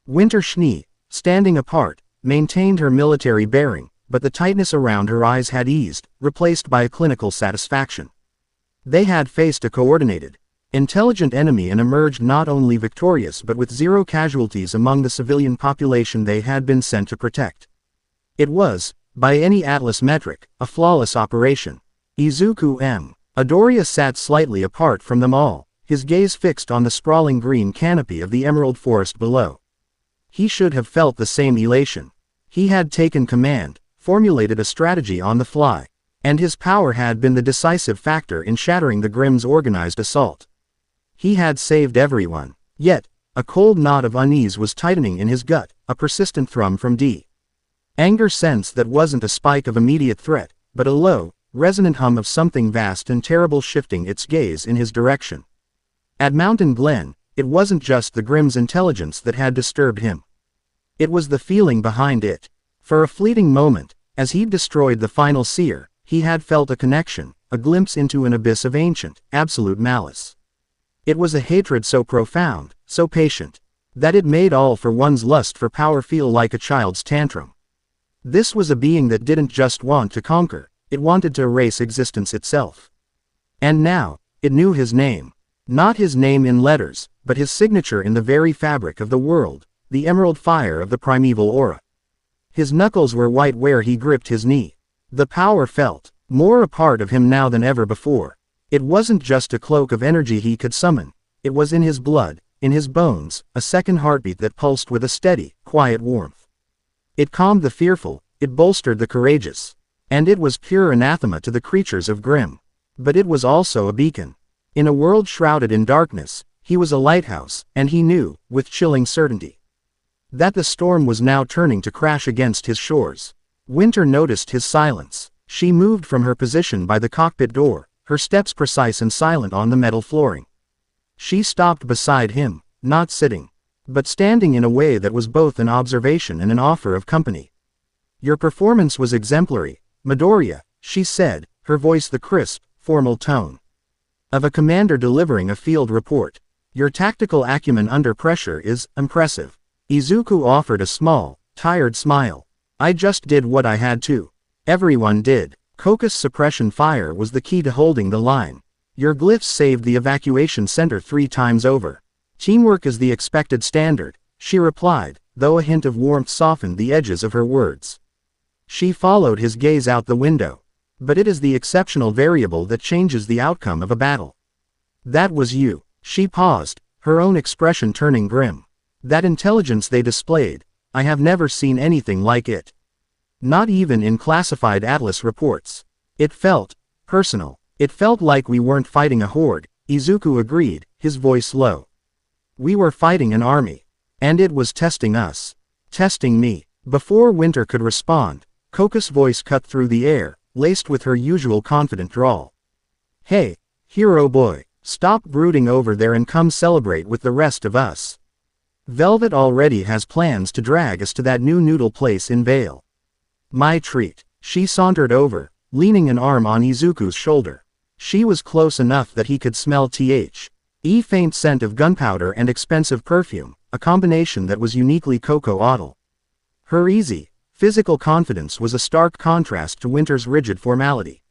Winter Schnee, standing apart, maintained her military bearing, but the tightness around her eyes had eased, replaced by a clinical satisfaction. They had faced a coordinated, intelligent enemy and emerged not only victorious but with zero casualties among the civilian population they had been sent to protect. It was, by any Atlas metric, a flawless operation. Izuku M. Midoriya sat slightly apart from them all, his gaze fixed on the sprawling green canopy of the emerald forest below. He should have felt the same elation. He had taken command, formulated a strategy on the fly, and his power had been the decisive factor in shattering the Grimm's organized assault. He had saved everyone. Yet, a cold knot of unease was tightening in his gut, a persistent thrum from D. Anger sense that wasn't a spike of immediate threat, but a low, resonant hum of something vast and terrible shifting its gaze in his direction. At Mountain Glen, it wasn't just the Grimm's intelligence that had disturbed him. It was the feeling behind it. For a fleeting moment, as he'd destroyed the final seer, he had felt a connection, a glimpse into an abyss of ancient, absolute malice. It was a hatred so profound, so patient. That it made all for one's lust for power feel like a child's tantrum. This was a being that didn't just want to conquer, it wanted to erase existence itself. And now, it knew his name. Not his name in letters, but his signature in the very fabric of the world, the emerald fire of the primeval aura. His knuckles were white where he gripped his knee. The power felt more a part of him now than ever before. It wasn't just a cloak of energy he could summon, it was in his blood, in his bones, a second heartbeat that pulsed with a steady, quiet warmth. It calmed the fearful, it bolstered the courageous. And it was pure anathema to the creatures of Grimm. But it was also a beacon. In a world shrouded in darkness, he was a lighthouse, and he knew, with chilling certainty, that the storm was now turning to crash against his shores. Winter noticed his silence. She moved from her position by the cockpit door, her steps precise and silent on the metal flooring. She stopped beside him, not sitting, but standing in a way that was both an observation and an offer of company. "Your performance was exemplary, Midoriya," she said, her voice the crisp, formal tone of a commander delivering a field report. "Your tactical acumen under pressure is impressive." Izuku offered a small, tired smile. "I just did what I had to. Everyone did." Coco's suppression fire was the key to holding the line. "Your glyphs saved the evacuation center 3 times over. Teamwork is the expected standard," she replied, though a hint of warmth softened the edges of her words. She followed his gaze out the window. "But it is the exceptional variable that changes the outcome of a battle. That was you." She paused, her own expression turning grim. "That intelligence they displayed, I have never seen anything like it. Not even in classified Atlas reports. It felt personal. It felt like we weren't fighting a horde," Izuku agreed, his voice low. "We were fighting an army. And it was testing us. Testing me." Before Winter could respond, Coco's voice cut through the air, laced with her usual confident drawl. "Hey, hero boy, stop brooding over there and come celebrate with the rest of us. Velvet already has plans to drag us to that new noodle place in Vale. My treat." She sauntered over, leaning an arm on Izuku's shoulder. She was close enough that he could smell the faint scent of gunpowder and expensive perfume, a combination that was uniquely Coco-Odal. Her easy, physical confidence was a stark contrast to Winter's rigid formality.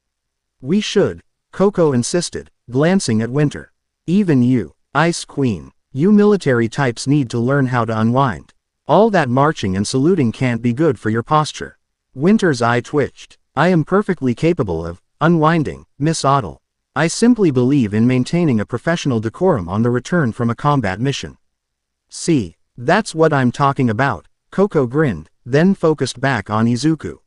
"We should," Coco insisted, glancing at Winter. "Even you, Ice Queen, you military types need to learn how to unwind. All that marching and saluting can't be good for your posture." Winter's eye twitched. "I am perfectly capable of unwinding, Miss Odal. I simply believe in maintaining a professional decorum on the return from a combat mission." "See, that's what I'm talking about," Coco grinned, then focused back on Izuku.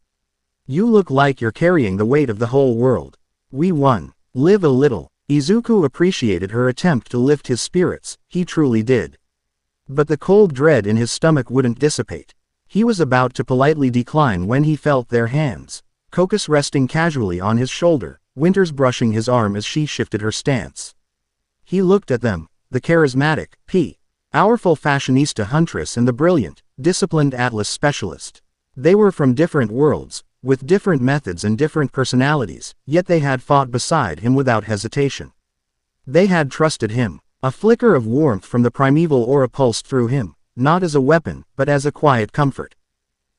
"You look like you're carrying the weight of the whole world. We won. Live a little." Izuku appreciated her attempt to lift his spirits, he truly did. But the cold dread in his stomach wouldn't dissipate. He was about to politely decline when he felt their hands, Coco's resting casually on his shoulder, Winter's brushing his arm as she shifted her stance. He looked at them, the charismatic, powerful fashionista huntress and the brilliant, disciplined Atlas specialist. They were from different worlds, with different methods and different personalities, yet they had fought beside him without hesitation. They had trusted him. A flicker of warmth from the primeval aura pulsed through him, not as a weapon, but as a quiet comfort.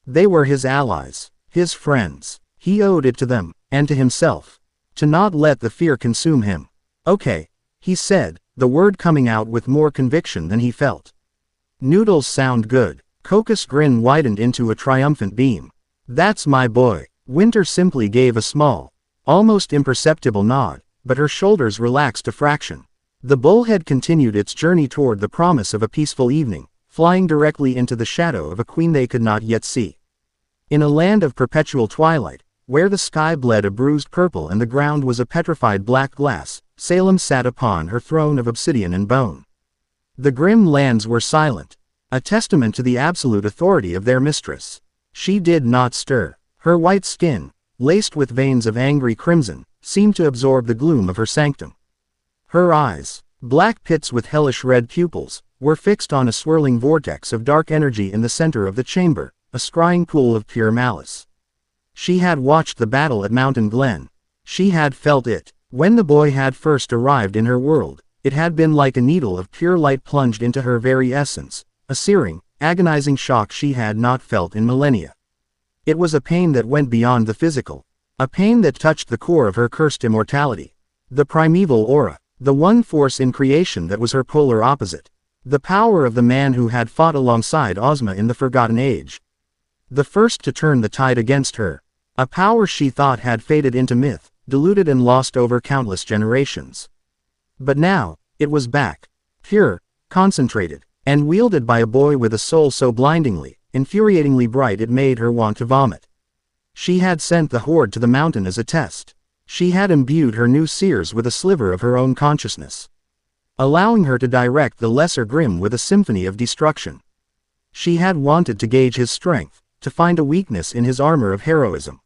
They were his allies, his friends. He owed it to them, and to himself, to not let the fear consume him. "Okay," he said, the word coming out with more conviction than he felt. "Noodles sound good." Coco's grin widened into a triumphant beam. "That's my boy." Winter simply gave a small, almost imperceptible nod, but her shoulders relaxed a fraction. The bullhead continued its journey toward the promise of a peaceful evening, flying directly into the shadow of a queen they could not yet see. In a land of perpetual twilight, where the sky bled a bruised purple and the ground was a petrified black glass, Salem sat upon her throne of obsidian and bone. The Grimm lands were silent, a testament to the absolute authority of their mistress. She did not stir. Her white skin, laced with veins of angry crimson, seemed to absorb the gloom of her sanctum. Her eyes, black pits with hellish red pupils, were fixed on a swirling vortex of dark energy in the center of the chamber, a scrying pool of pure malice. She had watched the battle at Mountain Glen. She had felt it. When the boy had first arrived in her world, it had been like a needle of pure light plunged into her very essence, a searing, agonizing shock she had not felt in millennia. It was a pain that went beyond the physical. A pain that touched the core of her cursed immortality. The primeval aura. The one force in creation that was her polar opposite. The power of the man who had fought alongside Ozma in the Forgotten Age. The first to turn the tide against her. A power she thought had faded into myth, diluted and lost over countless generations. But now, it was back. Pure, concentrated, and wielded by a boy with a soul so blindingly, infuriatingly bright it made her want to vomit. She had sent the horde to the mountain as a test. She had imbued her new seers with a sliver of her own consciousness, allowing her to direct the lesser Grimm with a symphony of destruction. She had wanted to gauge his strength, to find a weakness in his armor of heroism.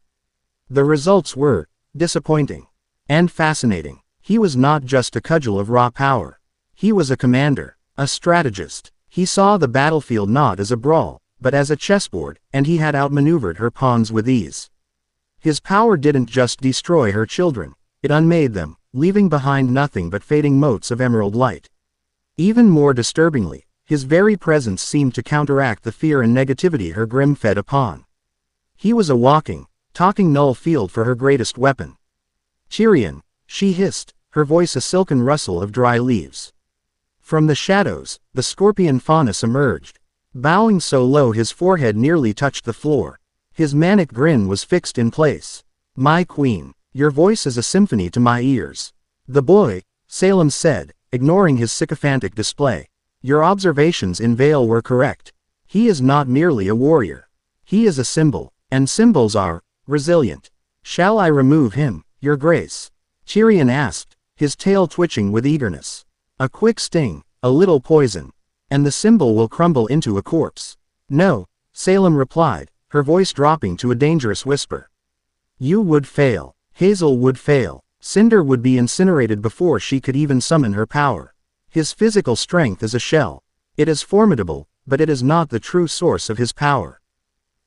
The results were disappointing and fascinating. He was not just a cudgel of raw power. He was a commander, a strategist. He saw the battlefield not as a brawl, but as a chessboard, and he had outmaneuvered her pawns with ease. His power didn't just destroy her children, it unmade them, leaving behind nothing but fading motes of emerald light. Even more disturbingly, his very presence seemed to counteract the fear and negativity her Grimm fed upon. He was a walking, talking null field for her greatest weapon. "Tyrion," she hissed, her voice a silken rustle of dry leaves. From the shadows, the scorpion Faunus emerged. Bowing so low his forehead nearly touched the floor. His manic grin was fixed in place. "My queen, your voice is a symphony to my ears." "The boy," Salem said, ignoring his sycophantic display. "Your observations in Vale were correct. He is not merely a warrior. He is a symbol, and symbols are resilient. Shall I remove him, your grace?" Tyrion asked, his tail twitching with eagerness. "A quick sting, a little poison, and the symbol will crumble into a corpse." "No," Salem replied, her voice dropping to a dangerous whisper. "You would fail. Hazel would fail. Cinder would be incinerated before she could even summon her power. His physical strength is a shell. It is formidable, but it is not the true source of his power.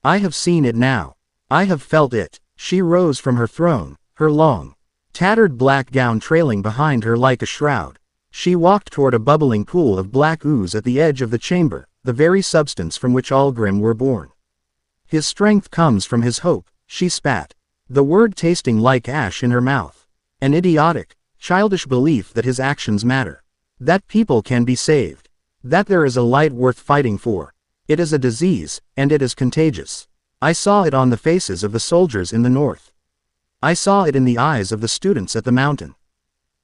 I have seen it now. I have felt it." She rose from her throne, her long, tattered black gown trailing behind her like a shroud. She walked toward a bubbling pool of black ooze at the edge of the chamber, the very substance from which all Grimm were born. "His strength comes from his hope," she spat, the word tasting like ash in her mouth. "An idiotic, childish belief that his actions matter. That people can be saved. That there is a light worth fighting for. It is a disease, and it is contagious. I saw it on the faces of the soldiers in the north. I saw it in the eyes of the students at the mountain."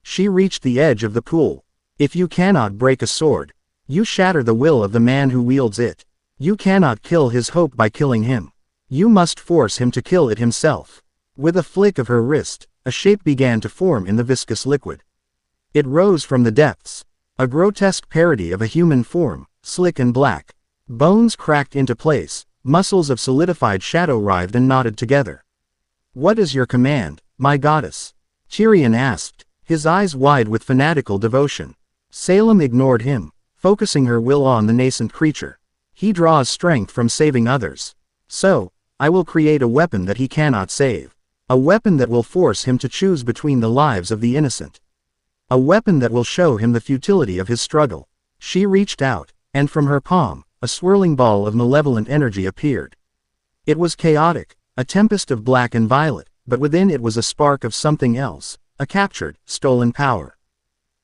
She reached the edge of the pool. "If you cannot break a sword, you shatter the will of the man who wields it. You cannot kill his hope by killing him. You must force him to kill it himself." With a flick of her wrist, a shape began to form in the viscous liquid. It rose from the depths. A grotesque parody of a human form, slick and black. Bones cracked into place, muscles of solidified shadow writhed and knotted together. "What is your command, my goddess?" Tyrion asked, his eyes wide with fanatical devotion. Salem ignored him, focusing her will on the nascent creature. "He draws strength from saving others. So, I will create a weapon that he cannot save. A weapon that will force him to choose between the lives of the innocent. A weapon that will show him the futility of his struggle." She reached out, and from her palm, a swirling ball of malevolent energy appeared. It was chaotic, a tempest of black and violet, but within it was a spark of something else, a captured, stolen power.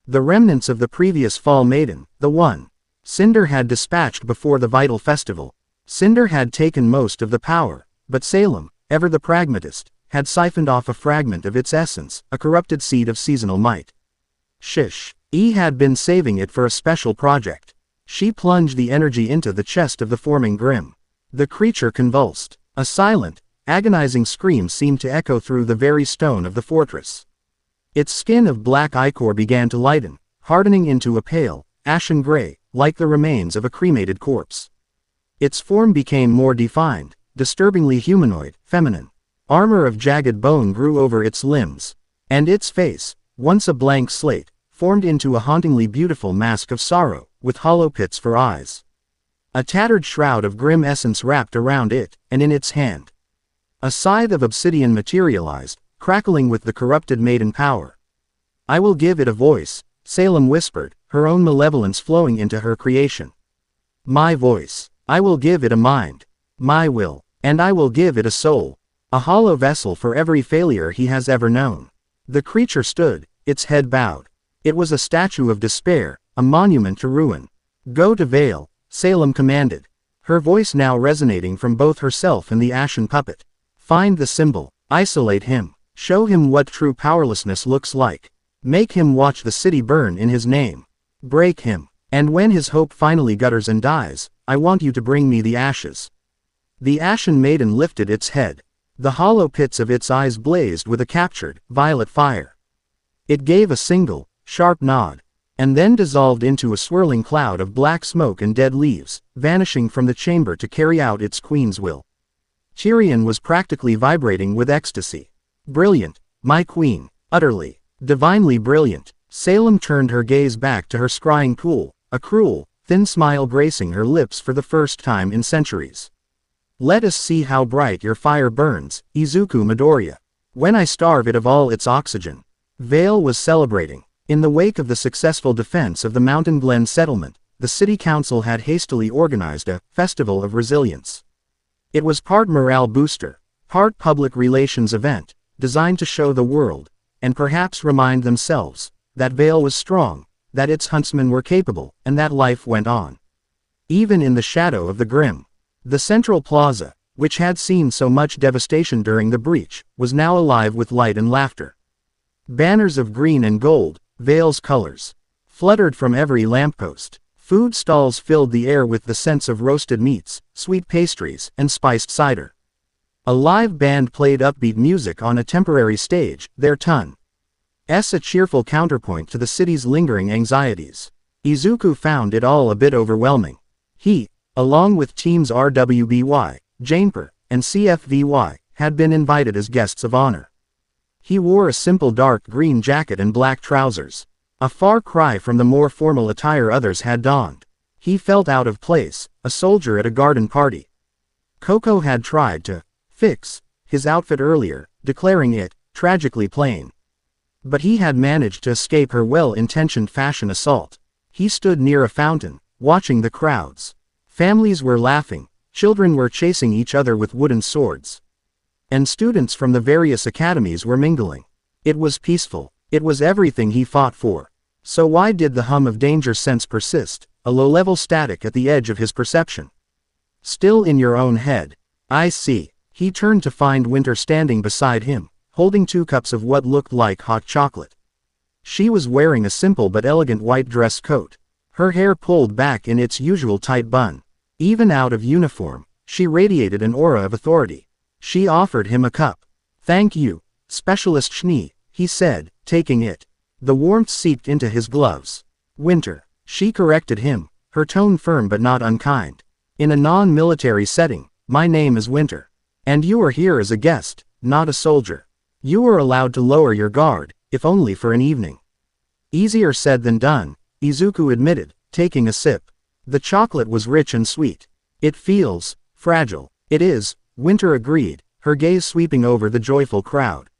The remnants of the previous Fall Maiden, the one Cinder had dispatched before the vital festival. Cinder had taken most of the power, but Salem, ever the pragmatist, had siphoned off a fragment of its essence, a corrupted seed of seasonal might. Shish. E had been saving it for a special project. She plunged the energy into the chest of the forming Grimm. The creature convulsed. A silent, agonizing scream seemed to echo through the very stone of the fortress. Its skin of black ichor began to lighten, hardening into a pale, ashen gray, like the remains of a cremated corpse. Its form became more defined, disturbingly humanoid, feminine. Armor of jagged bone grew over its limbs, and its face, once a blank slate, formed into a hauntingly beautiful mask of sorrow, with hollow pits for eyes. A tattered shroud of Grimm essence wrapped around it, and in its hand, a scythe of obsidian materialized, crackling with the corrupted maiden power. "I will give it a voice," Salem whispered, her own malevolence flowing into her creation. My voice. I will give it a mind. My will. And I will give it a soul. A hollow vessel for every failure he has ever known. The creature stood, its head bowed. It was a statue of despair, a monument to ruin. Go to Vale, Salem commanded. Her voice now resonating from both herself and the ashen puppet. Find the symbol. Isolate him. Show him what true powerlessness looks like. Make him watch the city burn in his name. Break him. And when his hope finally gutters and dies, I want you to bring me the ashes. The Ashen Maiden lifted its head. The hollow pits of its eyes blazed with a captured, violet fire. It gave a single, sharp nod, and then dissolved into a swirling cloud of black smoke and dead leaves, vanishing from the chamber to carry out its queen's will. Tyrion was practically vibrating with ecstasy. Brilliant, my queen, utterly, divinely brilliant. Salem turned her gaze back to her scrying pool, a cruel, thin smile gracing her lips for the first time in centuries. Let us see how bright your fire burns, Izuku Midoriya. When I starve it of all its oxygen. Vale was celebrating. In the wake of the successful defense of the Mountain Glen settlement, the city council had hastily organized a festival of resilience. It was part morale booster, part public relations event, designed to show the world, and perhaps remind themselves, that Vale was strong, that its huntsmen were capable, and that life went on. Even in the shadow of the Grimm. The central plaza, which had seen so much devastation during the breach, was now alive with light and laughter. Banners of green and gold, Vale's colors, fluttered from every lamppost. Food stalls filled the air with the scents of roasted meats, sweet pastries, and spiced cider. A live band played upbeat music on a temporary stage, their ton's a cheerful counterpoint to the city's lingering anxieties. Izuku found it all a bit overwhelming. He, along with teams RWBY, Janeper, and CFVY, had been invited as guests of honor. He wore a simple dark green jacket and black trousers, a far cry from the more formal attire others had donned. He felt out of place, a soldier at a garden party. Coco had tried to fix his outfit earlier, declaring it tragically plain. But he had managed to escape her well-intentioned fashion assault. He stood near a fountain, watching the crowds. Families were laughing, children were chasing each other with wooden swords. And students from the various academies were mingling. It was peaceful. It was everything he fought for. So why did the hum of danger sense persist, a low-level static at the edge of his perception? Still in your own head. I see. He turned to find Winter standing beside him, holding 2 cups of what looked like hot chocolate. She was wearing a simple but elegant white dress coat, her hair pulled back in its usual tight bun. Even out of uniform, she radiated an aura of authority. She offered him a cup. Thank you, Specialist Schnee, he said, taking it. The warmth seeped into his gloves. Winter, she corrected him, her tone firm but not unkind. In a non-military setting, my name is Winter. And you are here as a guest, not a soldier. You are allowed to lower your guard, if only for an evening. Easier said than done, Izuku admitted, taking a sip. The chocolate was rich and sweet. It feels fragile. It is, Winter agreed, her gaze sweeping over the joyful crowd.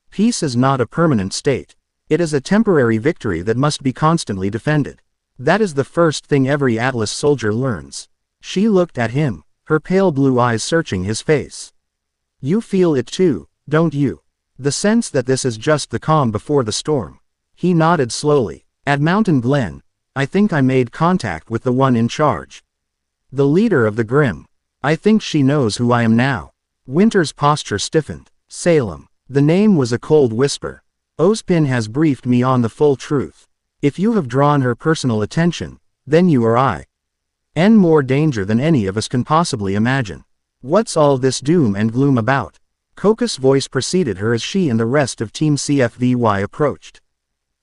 Peace is not a permanent state. It is a temporary victory that must be constantly defended. That is the first thing every Atlas soldier learns. She looked at him, her pale blue eyes searching his face. You feel it too, don't you? The sense that this is just the calm before the storm. He nodded slowly. At Mountain Glen, I think I made contact with the one in charge. The leader of the Grimm. I think she knows who I am now. Winter's posture stiffened. Salem. The name was a cold whisper. Ozpin has briefed me on the full truth. If you have drawn her personal attention, then you are in more danger than any of us can possibly imagine. What's all this doom and gloom about? Coco's voice preceded her as she and the rest of Team CFVY approached.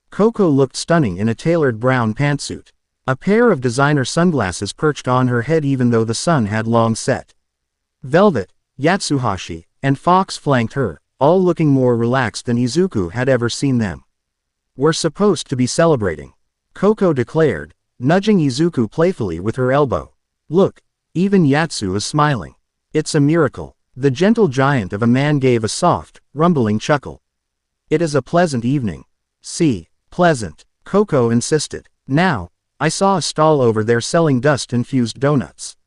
Coco looked stunning in a tailored brown pantsuit. A pair of designer sunglasses perched on her head even though the sun had long set. Velvet, Yatsuhashi, and Fox flanked her, all looking more relaxed than Izuku had ever seen them. We're supposed to be celebrating, Coco declared, nudging Izuku playfully with her elbow. Look, even Yatsu is smiling. It's a miracle. The gentle giant of a man gave a soft, rumbling chuckle. It is a pleasant evening. See, pleasant, Coco insisted. Now, I saw a stall over there selling dust-infused donuts.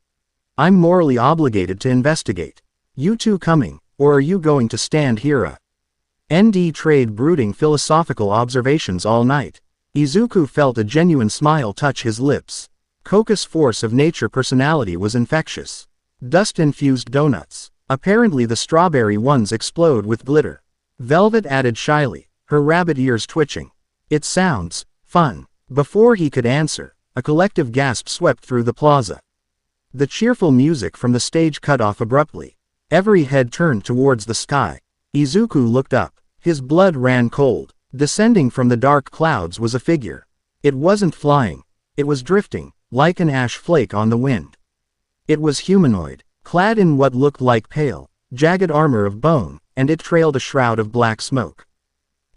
I'm morally obligated to investigate. You two coming, or are you going to stand here ND trade brooding philosophical observations all night? Izuku felt a genuine smile touch his lips. Coco's force of nature personality was infectious. Dust-infused donuts. Apparently the strawberry ones explode with glitter. Velvet added shyly, her rabbit ears twitching. It sounds fun. Before he could answer, a collective gasp swept through the plaza. The cheerful music from the stage cut off abruptly. Every head turned towards the sky. Izuku looked up. His blood ran cold. Descending from the dark clouds was a figure. It wasn't flying. It was drifting, like an ash flake on the wind. It was humanoid, clad in what looked like pale, jagged armor of bone, and it trailed a shroud of black smoke.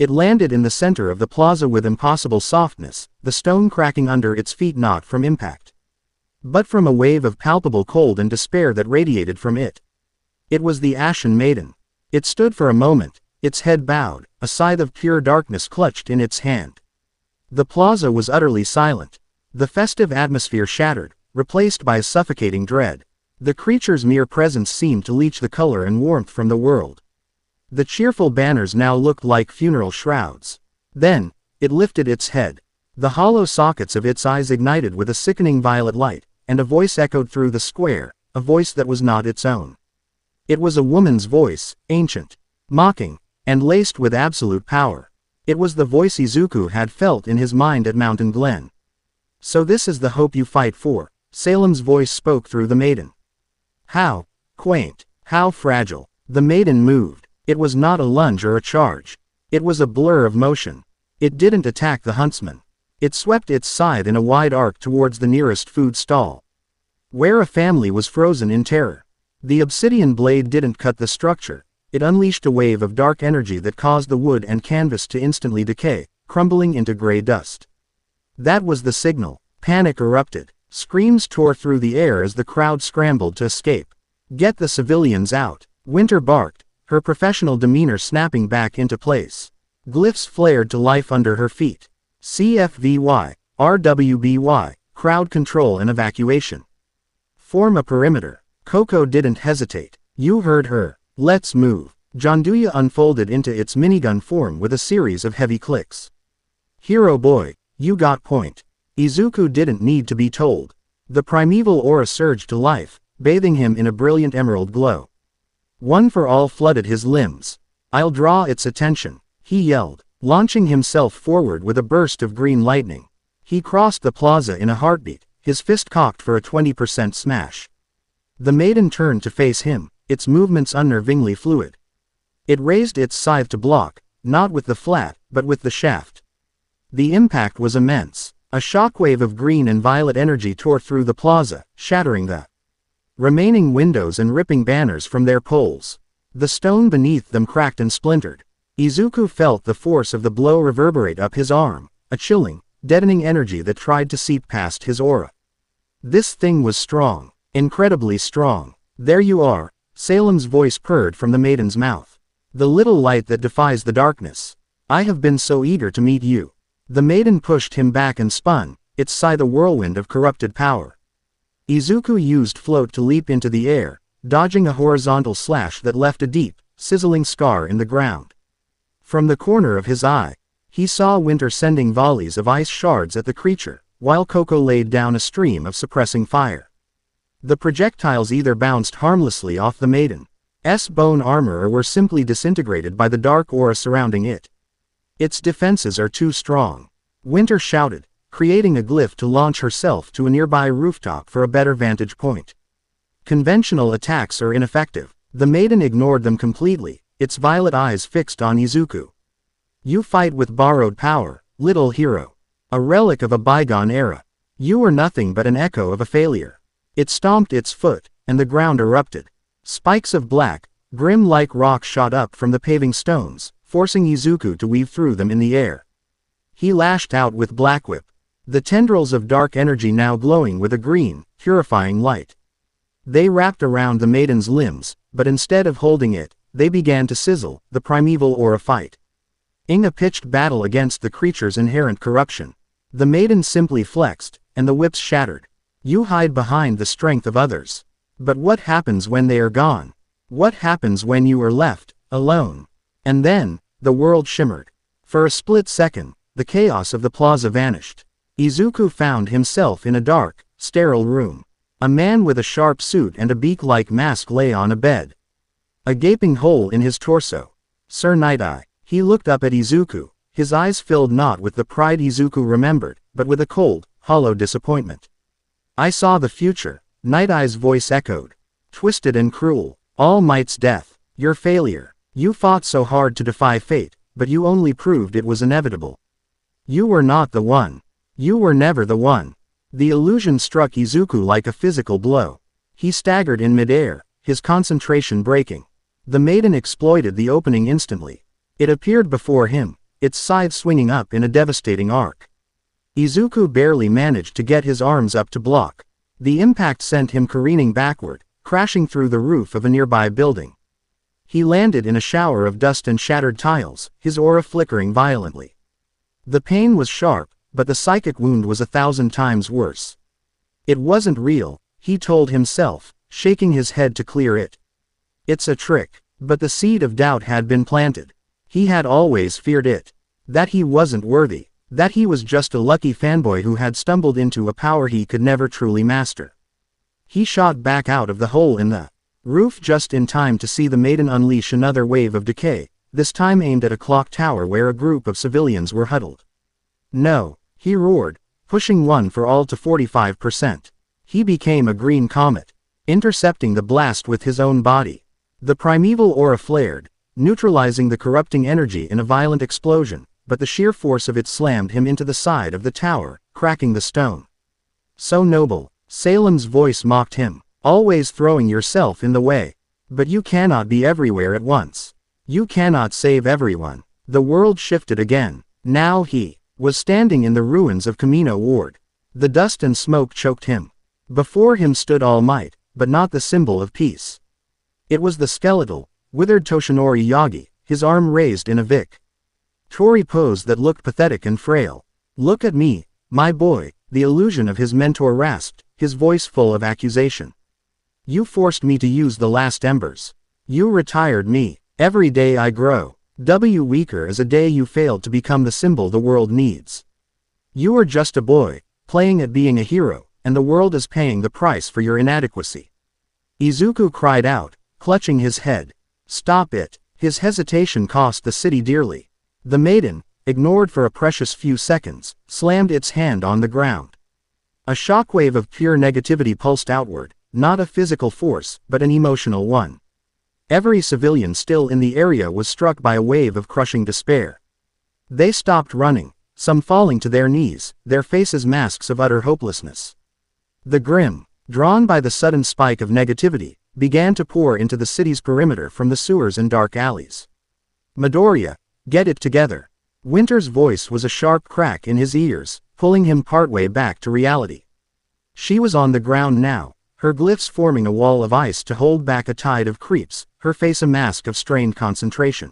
It landed in the center of the plaza with impossible softness, the stone cracking under its feet not from impact, but from a wave of palpable cold and despair that radiated from it. It was the Ashen Maiden. It stood for a moment, its head bowed, a scythe of pure darkness clutched in its hand. The plaza was utterly silent. The festive atmosphere shattered, replaced by a suffocating dread. The creature's mere presence seemed to leach the color and warmth from the world. The cheerful banners now looked like funeral shrouds. Then, it lifted its head. The hollow sockets of its eyes ignited with a sickening violet light, and a voice echoed through the square, a voice that was not its own. It was a woman's voice, ancient, mocking, and laced with absolute power. It was the voice Izuku had felt in his mind at Mountain Glen. So this is the hope you fight for, Salem's voice spoke through the maiden. How quaint, how fragile. The maiden moved. It was not a lunge or a charge. It was a blur of motion. It didn't attack the huntsman. It swept its scythe in a wide arc towards the nearest food stall, where a family was frozen in terror. The obsidian blade didn't cut the structure. It unleashed a wave of dark energy that caused the wood and canvas to instantly decay, crumbling into gray dust. That was the signal. Panic erupted. Screams tore through the air as the crowd scrambled to escape. Get the civilians out, Winter barked, her professional demeanor snapping back into place. Glyphs flared to life under her feet. CFVY, RWBY, crowd control and evacuation. Form a perimeter. Coco didn't hesitate. You heard her. Let's move. Janduya unfolded into its minigun form with a series of heavy clicks. Hero boy, you got point. Izuku didn't need to be told. The primeval aura surged to life, bathing him in a brilliant emerald glow. One for all flooded his limbs. I'll draw its attention, he yelled, launching himself forward with a burst of green lightning. He crossed the plaza in a heartbeat, his fist cocked for a 20% smash. The maiden turned to face him, its movements unnervingly fluid. It raised its scythe to block, not with the flat, but with the shaft. The impact was immense. A shockwave of green and violet energy tore through the plaza, shattering the remaining windows and ripping banners from their poles. The stone beneath them cracked and splintered. Izuku felt the force of the blow reverberate up his arm, a chilling, deadening energy that tried to seep past his aura. This thing was strong, incredibly strong. There you are, Salem's voice purred from the maiden's mouth. The little light that defies the darkness. I have been so eager to meet you. The maiden pushed him back and spun, its scythe a whirlwind of corrupted power. Izuku used float to leap into the air, dodging a horizontal slash that left a deep, sizzling scar in the ground. From the corner of his eye, he saw Winter sending volleys of ice shards at the creature, while Coco laid down a stream of suppressing fire. The projectiles either bounced harmlessly off the maiden's bone armor or were simply disintegrated by the dark aura surrounding it. Its defenses are too strong, Winter shouted, creating a glyph to launch herself to a nearby rooftop for a better vantage point. Conventional attacks are ineffective. The maiden ignored them completely, its violet eyes fixed on Izuku. You fight with borrowed power, little hero. A relic of a bygone era. You are nothing but an echo of a failure. It stomped its foot, and the ground erupted. Spikes of black, Grimm-like rock shot up from the paving stones, forcing Izuku to weave through them in the air. He lashed out with Black Whip, the tendrils of dark energy now glowing with a green, purifying light. They wrapped around the maiden's limbs, but instead of holding it, they began to sizzle, the primeval aura fight. In a pitched battle against the creature's inherent corruption. The maiden simply flexed, and the whips shattered. You hide behind the strength of others. But what happens when they are gone? What happens when you are left, alone? And then, the world shimmered. For a split second, the chaos of the plaza vanished. Izuku found himself in a dark, sterile room. A man with a sharp suit and a beak-like mask lay on a bed. A gaping hole in his torso. Sir Night-Eye. He looked up at Izuku, his eyes filled not with the pride Izuku remembered, but with a cold, hollow disappointment. I saw the future, Night-Eye's voice echoed. Twisted and cruel. All Might's death. Your failure. You fought so hard to defy fate, but you only proved it was inevitable. You were not the one. You were never the one. The illusion struck Izuku like a physical blow. He staggered in midair, his concentration breaking. The maiden exploited the opening instantly. It appeared before him, its scythe swinging up in a devastating arc. Izuku barely managed to get his arms up to block. The impact sent him careening backward, crashing through the roof of a nearby building. He landed in a shower of dust and shattered tiles, his aura flickering violently. The pain was sharp, but the psychic wound was 1,000 times worse. It wasn't real, he told himself, shaking his head to clear it. It's a trick. But the seed of doubt had been planted. He had always feared it. That he wasn't worthy. That he was just a lucky fanboy who had stumbled into a power he could never truly master. He shot back out of the hole in the roof just in time to see the maiden unleash another wave of decay, this time aimed at a clock tower where a group of civilians were huddled. No, he roared, pushing one for all to 45%. He became a green comet, intercepting the blast with his own body. The primeval aura flared, neutralizing the corrupting energy in a violent explosion, but the sheer force of it slammed him into the side of the tower, cracking the stone. So noble, Salem's voice mocked him, always throwing yourself in the way. But you cannot be everywhere at once. You cannot save everyone. The world shifted again. Now he was standing in the ruins of Kamino Ward. The dust and smoke choked him. Before him stood All Might, but not the symbol of peace. It was the skeletal, withered Toshinori Yagi, his arm raised in a victory pose that looked pathetic and frail. Look at me, my boy, the illusion of his mentor rasped, his voice full of accusation. You forced me to use the last embers. You retired me. Every day I grow. Weaker is a day you failed to become the symbol the world needs. You are just a boy, playing at being a hero, and the world is paying the price for your inadequacy. Izuku cried out, clutching his head. Stop it. His hesitation cost the city dearly. The maiden, ignored for a precious few seconds, slammed its hand on the ground. A shockwave of pure negativity pulsed outward, not a physical force, but an emotional one. Every civilian still in the area was struck by a wave of crushing despair. They stopped running, some falling to their knees, their faces masks of utter hopelessness. The Grimm, drawn by the sudden spike of negativity, began to pour into the city's perimeter from the sewers and dark alleys. Midoriya, get it together. Winter's voice was a sharp crack in his ears, pulling him partway back to reality. She was on the ground now, her glyphs forming a wall of ice to hold back a tide of creeps, her face a mask of strained concentration.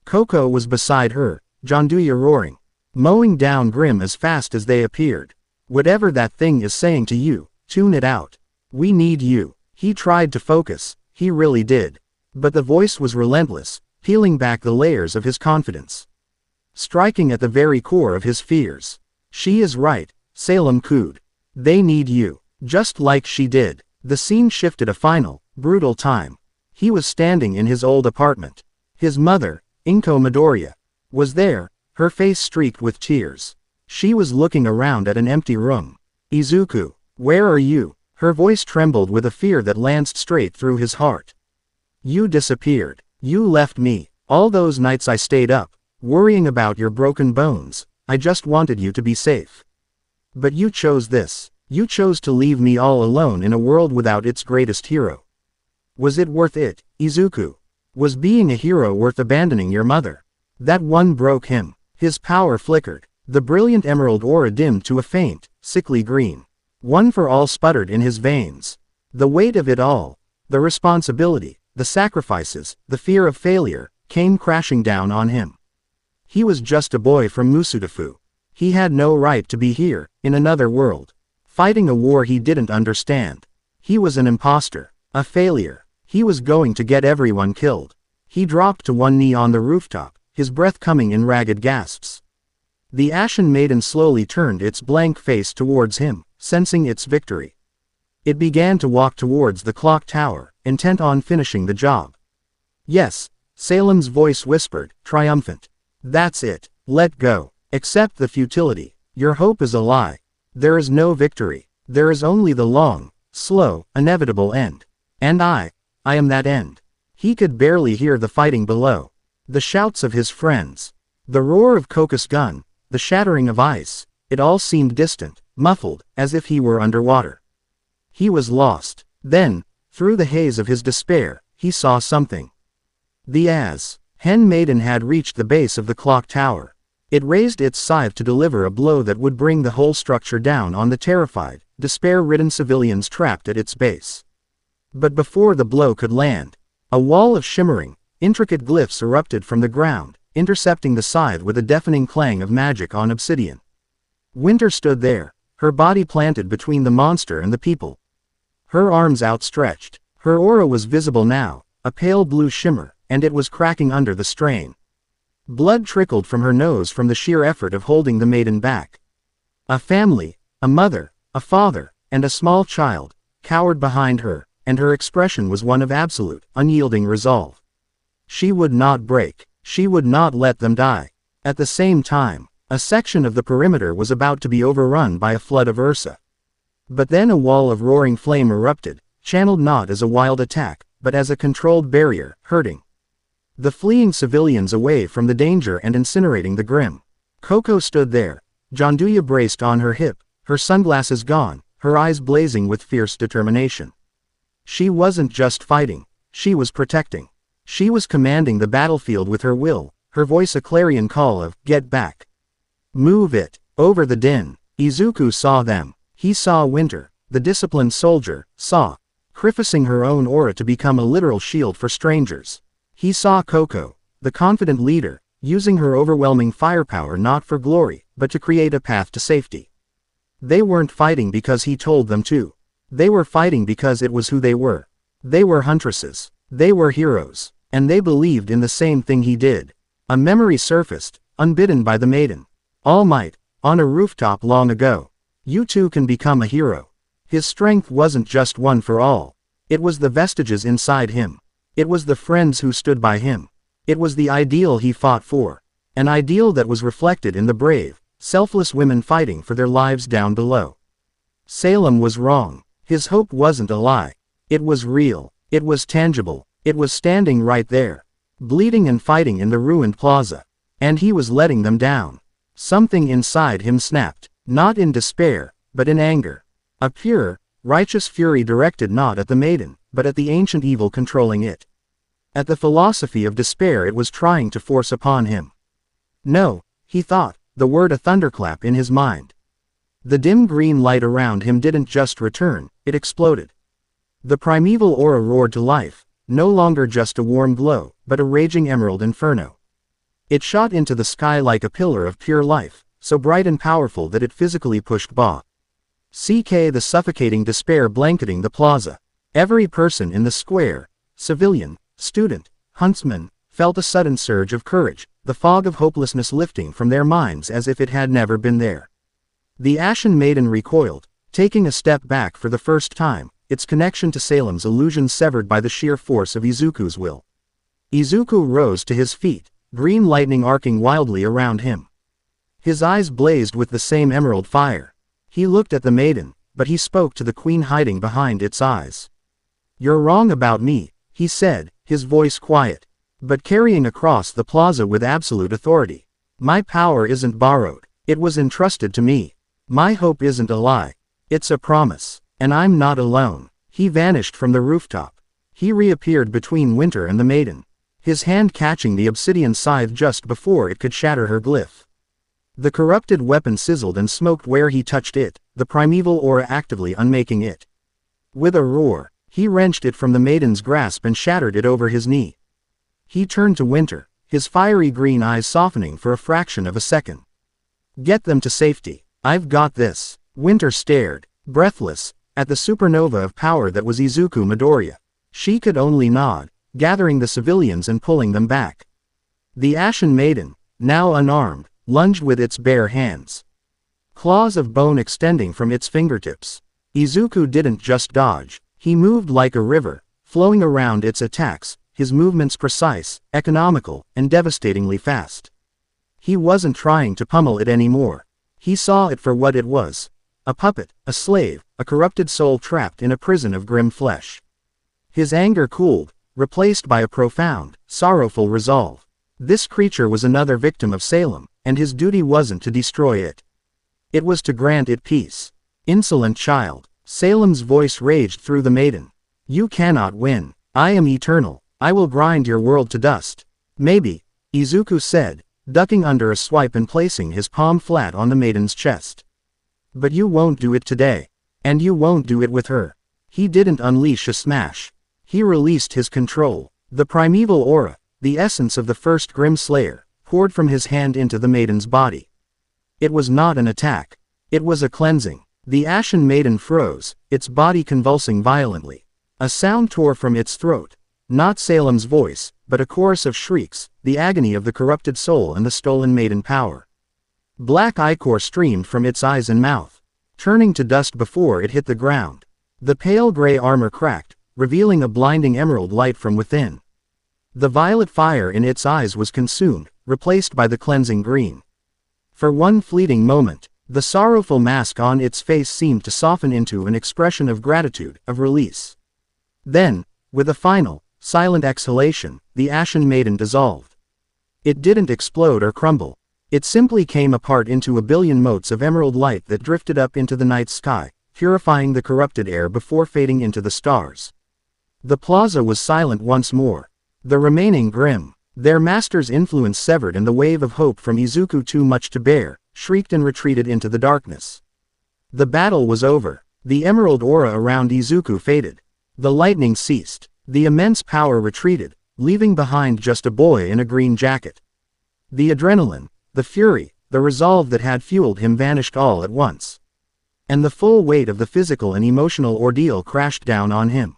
Coco was beside her, Janduya roaring, mowing down Grimm as fast as they appeared. Whatever that thing is saying to you, tune it out. We need you. He tried to focus, he really did. But the voice was relentless, peeling back the layers of his confidence. Striking at the very core of his fears. She is right, Salem cooed. They need you. Just like she did. The scene shifted a final, brutal time. He was standing in his old apartment. His mother, Inko Midoriya, was there, her face streaked with tears. She was looking around at an empty room. Izuku, where are you? Her voice trembled with a fear that lanced straight through his heart. You disappeared. You left me. All those nights I stayed up, worrying about your broken bones. I just wanted you to be safe. But you chose this. You chose to leave me all alone in a world without its greatest hero. Was it worth it, Izuku? Was being a hero worth abandoning your mother? That one broke him. His power flickered. The brilliant emerald aura dimmed to a faint, sickly green. One for all sputtered in his veins. The weight of it all, the responsibility, the sacrifices, the fear of failure, came crashing down on him. He was just a boy from Musudafu. He had no right to be here, in another world, fighting a war he didn't understand. He was an imposter, a failure. He was going to get everyone killed. He dropped to one knee on the rooftop, his breath coming in ragged gasps. The Ashen Maiden slowly turned its blank face towards him, sensing its victory. It began to walk towards the clock tower, intent on finishing the job. Yes, Salem's voice whispered, triumphant. That's it. Let go. Accept the futility. Your hope is a lie. There is no victory. There is only the long, slow, inevitable end. And I am that end. He could barely hear the fighting below. The shouts of his friends. The roar of Coco's gun. The shattering of ice. It all seemed distant, muffled, as if he were underwater. He was lost. Then, through the haze of his despair, he saw something. The Ashen Maiden had reached the base of the clock tower. It raised its scythe to deliver a blow that would bring the whole structure down on the terrified, despair-ridden civilians trapped at its base. But before the blow could land, a wall of shimmering, intricate glyphs erupted from the ground, intercepting the scythe with a deafening clang of magic on obsidian. Winter stood there, her body planted between the monster and the people. Her arms outstretched. Her aura was visible now, a pale blue shimmer, and it was cracking under the strain. Blood trickled from her nose from the sheer effort of holding the maiden back. A family, a mother, a father, and a small child, cowered behind her, and her expression was one of absolute, unyielding resolve. She would not break. She would not let them die. At the same time, a section of the perimeter was about to be overrun by a flood of Ursa. But then a wall of roaring flame erupted, channeled not as a wild attack, but as a controlled barrier, hurting the fleeing civilians away from the danger and incinerating the Grimm. Coco stood there, Janduya braced on her hip, her sunglasses gone, her eyes blazing with fierce determination. She wasn't just fighting, she was protecting. She was commanding the battlefield with her will, her voice a clarion call of, "Get back! Move it!" Over the din, Izuku saw them. He saw Winter, the disciplined soldier, saw Crifacing her own aura to become a literal shield for strangers. He saw Coco, the confident leader, using her overwhelming firepower not for glory, but to create a path to safety. They weren't fighting because he told them to. They were fighting because it was who they were. They were huntresses. They were heroes. And they believed in the same thing he did. A memory surfaced, unbidden by the maiden. All Might, on a rooftop long ago. You too can become a hero. His strength wasn't just one for all. It was the vestiges inside him. It was the friends who stood by him. It was the ideal he fought for. An ideal that was reflected in the brave, selfless women fighting for their lives down below. Salem was wrong. His hope wasn't a lie. It was real. It was tangible. It was standing right there, bleeding and fighting in the ruined plaza. And he was letting them down. Something inside him snapped, not in despair, but in anger. A pure, righteous fury directed not at the maiden, but at the ancient evil controlling it. At the philosophy of despair it was trying to force upon him. No, he thought, the word a thunderclap in his mind. The dim green light around him didn't just return, it exploded. The primeval aura roared to life, no longer just a warm glow, but a raging emerald inferno. It shot into the sky like a pillar of pure life, so bright and powerful that it physically pushed back. The suffocating despair blanketing the plaza. Every person in the square, civilian, student, huntsman, felt a sudden surge of courage, the fog of hopelessness lifting from their minds as if it had never been there. The Ashen Maiden recoiled, taking a step back for the first time, its connection to Salem's illusion severed by the sheer force of Izuku's will. Izuku rose to his feet, green lightning arcing wildly around him. His eyes blazed with the same emerald fire. He looked at the maiden, but he spoke to the queen hiding behind its eyes. "You're wrong about me," he said, his voice quiet, but carrying across the plaza with absolute authority. "My power isn't borrowed, it was entrusted to me. My hope isn't a lie. It's a promise. And I'm not alone." He vanished from the rooftop. He reappeared between Winter and the maiden, his hand catching the obsidian scythe just before it could shatter her glyph. The corrupted weapon sizzled and smoked where he touched it, the primeval aura actively unmaking it. With a roar, he wrenched it from the maiden's grasp and shattered it over his knee. He turned to Winter, his fiery green eyes softening for a fraction of a second. Get them to safety. I've got this. Winter stared, breathless, at the supernova of power that was Izuku Midoriya. She could only nod, gathering the civilians and pulling them back. The Ashen Maiden, now unarmed, lunged with its bare hands. Claws of bone extending from its fingertips. Izuku didn't just dodge, he moved like a river, flowing around its attacks, his movements precise, economical, and devastatingly fast. He wasn't trying to pummel it anymore. He saw it for what it was. A puppet, a slave, a corrupted soul trapped in a prison of grim flesh. His anger cooled, replaced by a profound, sorrowful resolve. This creature was another victim of Salem, and his duty wasn't to destroy it. It was to grant it peace. Insolent child. Salem's voice raged through the maiden. You cannot win. I am eternal. I will grind your world to dust. Maybe, Izuku said, ducking under a swipe and placing his palm flat on the maiden's chest. But you won't do it today. And you won't do it with her. He didn't unleash a smash. He released his control. The primeval aura, the essence of the first Grimm Slayer, poured from his hand into the maiden's body. It was not an attack. It was a cleansing. The Ashen Maiden froze, its body convulsing violently. A sound tore from its throat. Not Salem's voice, but a chorus of shrieks, the agony of the corrupted soul and the stolen maiden power. Black ichor streamed from its eyes and mouth, turning to dust before it hit the ground. The pale gray armor cracked, revealing a blinding emerald light from within. The violet fire in its eyes was consumed, replaced by the cleansing green. For one fleeting moment, the sorrowful mask on its face seemed to soften into an expression of gratitude, of release. Then, with a final, silent exhalation, the Ashen Maiden dissolved. It didn't explode or crumble. It simply came apart into a billion motes of emerald light that drifted up into the night sky, purifying the corrupted air before fading into the stars. The plaza was silent once more. The remaining Grimm, their master's influence severed and the wave of hope from Izuku too much to bear, shrieked and retreated into the darkness. The battle was over. The emerald aura around Izuku faded. The lightning ceased. The immense power retreated, leaving behind just a boy in a green jacket. The adrenaline, the fury, the resolve that had fueled him vanished all at once. And the full weight of the physical and emotional ordeal crashed down on him.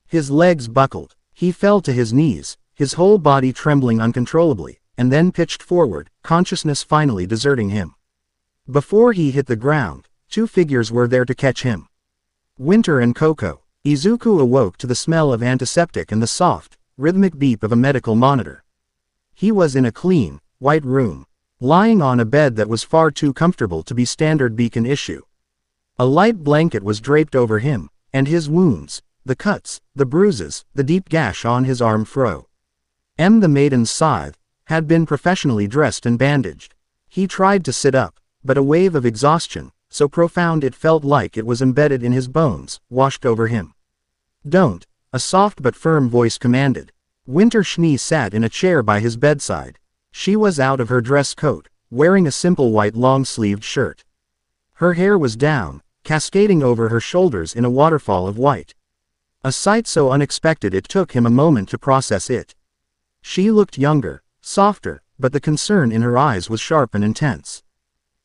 His legs buckled. He fell to his knees, his whole body trembling uncontrollably, and then pitched forward, consciousness finally deserting him. Before he hit the ground, two figures were there to catch him. Winter and Coco. Izuku awoke to the smell of antiseptic and the soft, rhythmic beep of a medical monitor. He was in a clean, white room, lying on a bed that was far too comfortable to be standard beacon issue. A light blanket was draped over him, and his wounds, the cuts, the bruises, the deep gash on his arm fro. The maiden's scythe, had been professionally dressed and bandaged. He tried to sit up, but a wave of exhaustion, so profound it felt like it was embedded in his bones, washed over him. Don't, a soft but firm voice commanded. Winter Schnee sat in a chair by his bedside. She was out of her dress coat, wearing a simple white long-sleeved shirt. Her hair was down, cascading over her shoulders in a waterfall of white. A sight so unexpected it took him a moment to process it. She looked younger, softer, but the concern in her eyes was sharp and intense.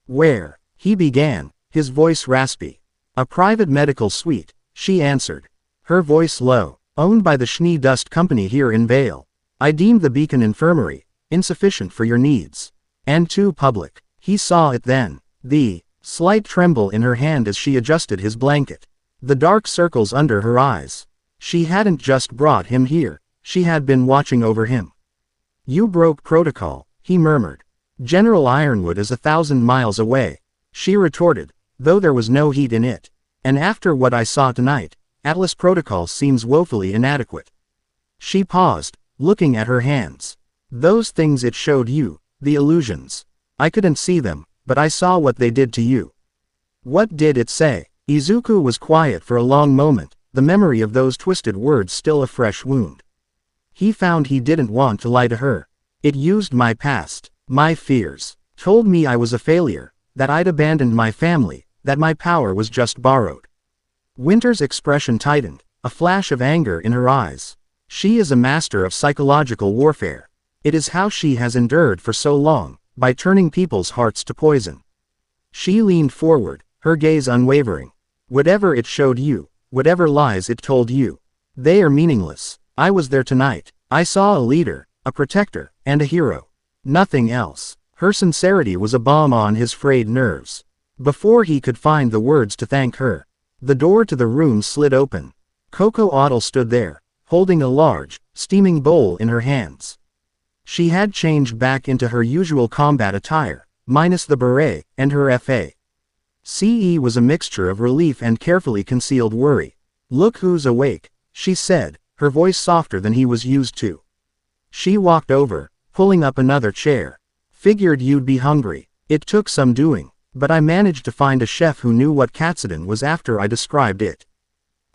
Where? He began, his voice raspy. A private medical suite, she answered. Her voice low. Owned by the Schnee Dust Company here in Vale. I deemed the Beacon Infirmary insufficient for your needs. And too public. He saw it then. The slight tremble in her hand as she adjusted his blanket. The dark circles under her eyes. She hadn't just brought him here. She had been watching over him. You broke protocol, he murmured. General Ironwood is 1,000 miles away. She retorted, though there was no heat in it. And after what I saw tonight, Atlas Protocol seems woefully inadequate. She paused, looking at her hands. Those things it showed you, the illusions. I couldn't see them, but I saw what they did to you. What did it say? Izuku was quiet for a long moment, the memory of those twisted words still a fresh wound. He found he didn't want to lie to her. It used my past, my fears, told me I was a failure, that I'd abandoned my family, that my power was just borrowed. Winter's expression tightened, a flash of anger in her eyes. She is a master of psychological warfare. It is how she has endured for so long, by turning people's hearts to poison. She leaned forward, her gaze unwavering. Whatever it showed you, whatever lies it told you, they are meaningless. I was there tonight. I saw a leader, a protector, and a hero. Nothing else. Her sincerity was a balm on his frayed nerves. Before he could find the words to thank her, the door to the room slid open. Coco Otto stood there, holding a large, steaming bowl in her hands. She had changed back into her usual combat attire, minus the beret, and her FA.CE was a mixture of relief and carefully concealed worry. "Look who's awake," she said, her voice softer than he was used to. She walked over, pulling up another chair. "Figured you'd be hungry. It took some doing, but I managed to find a chef who knew what katsudon was after I described it.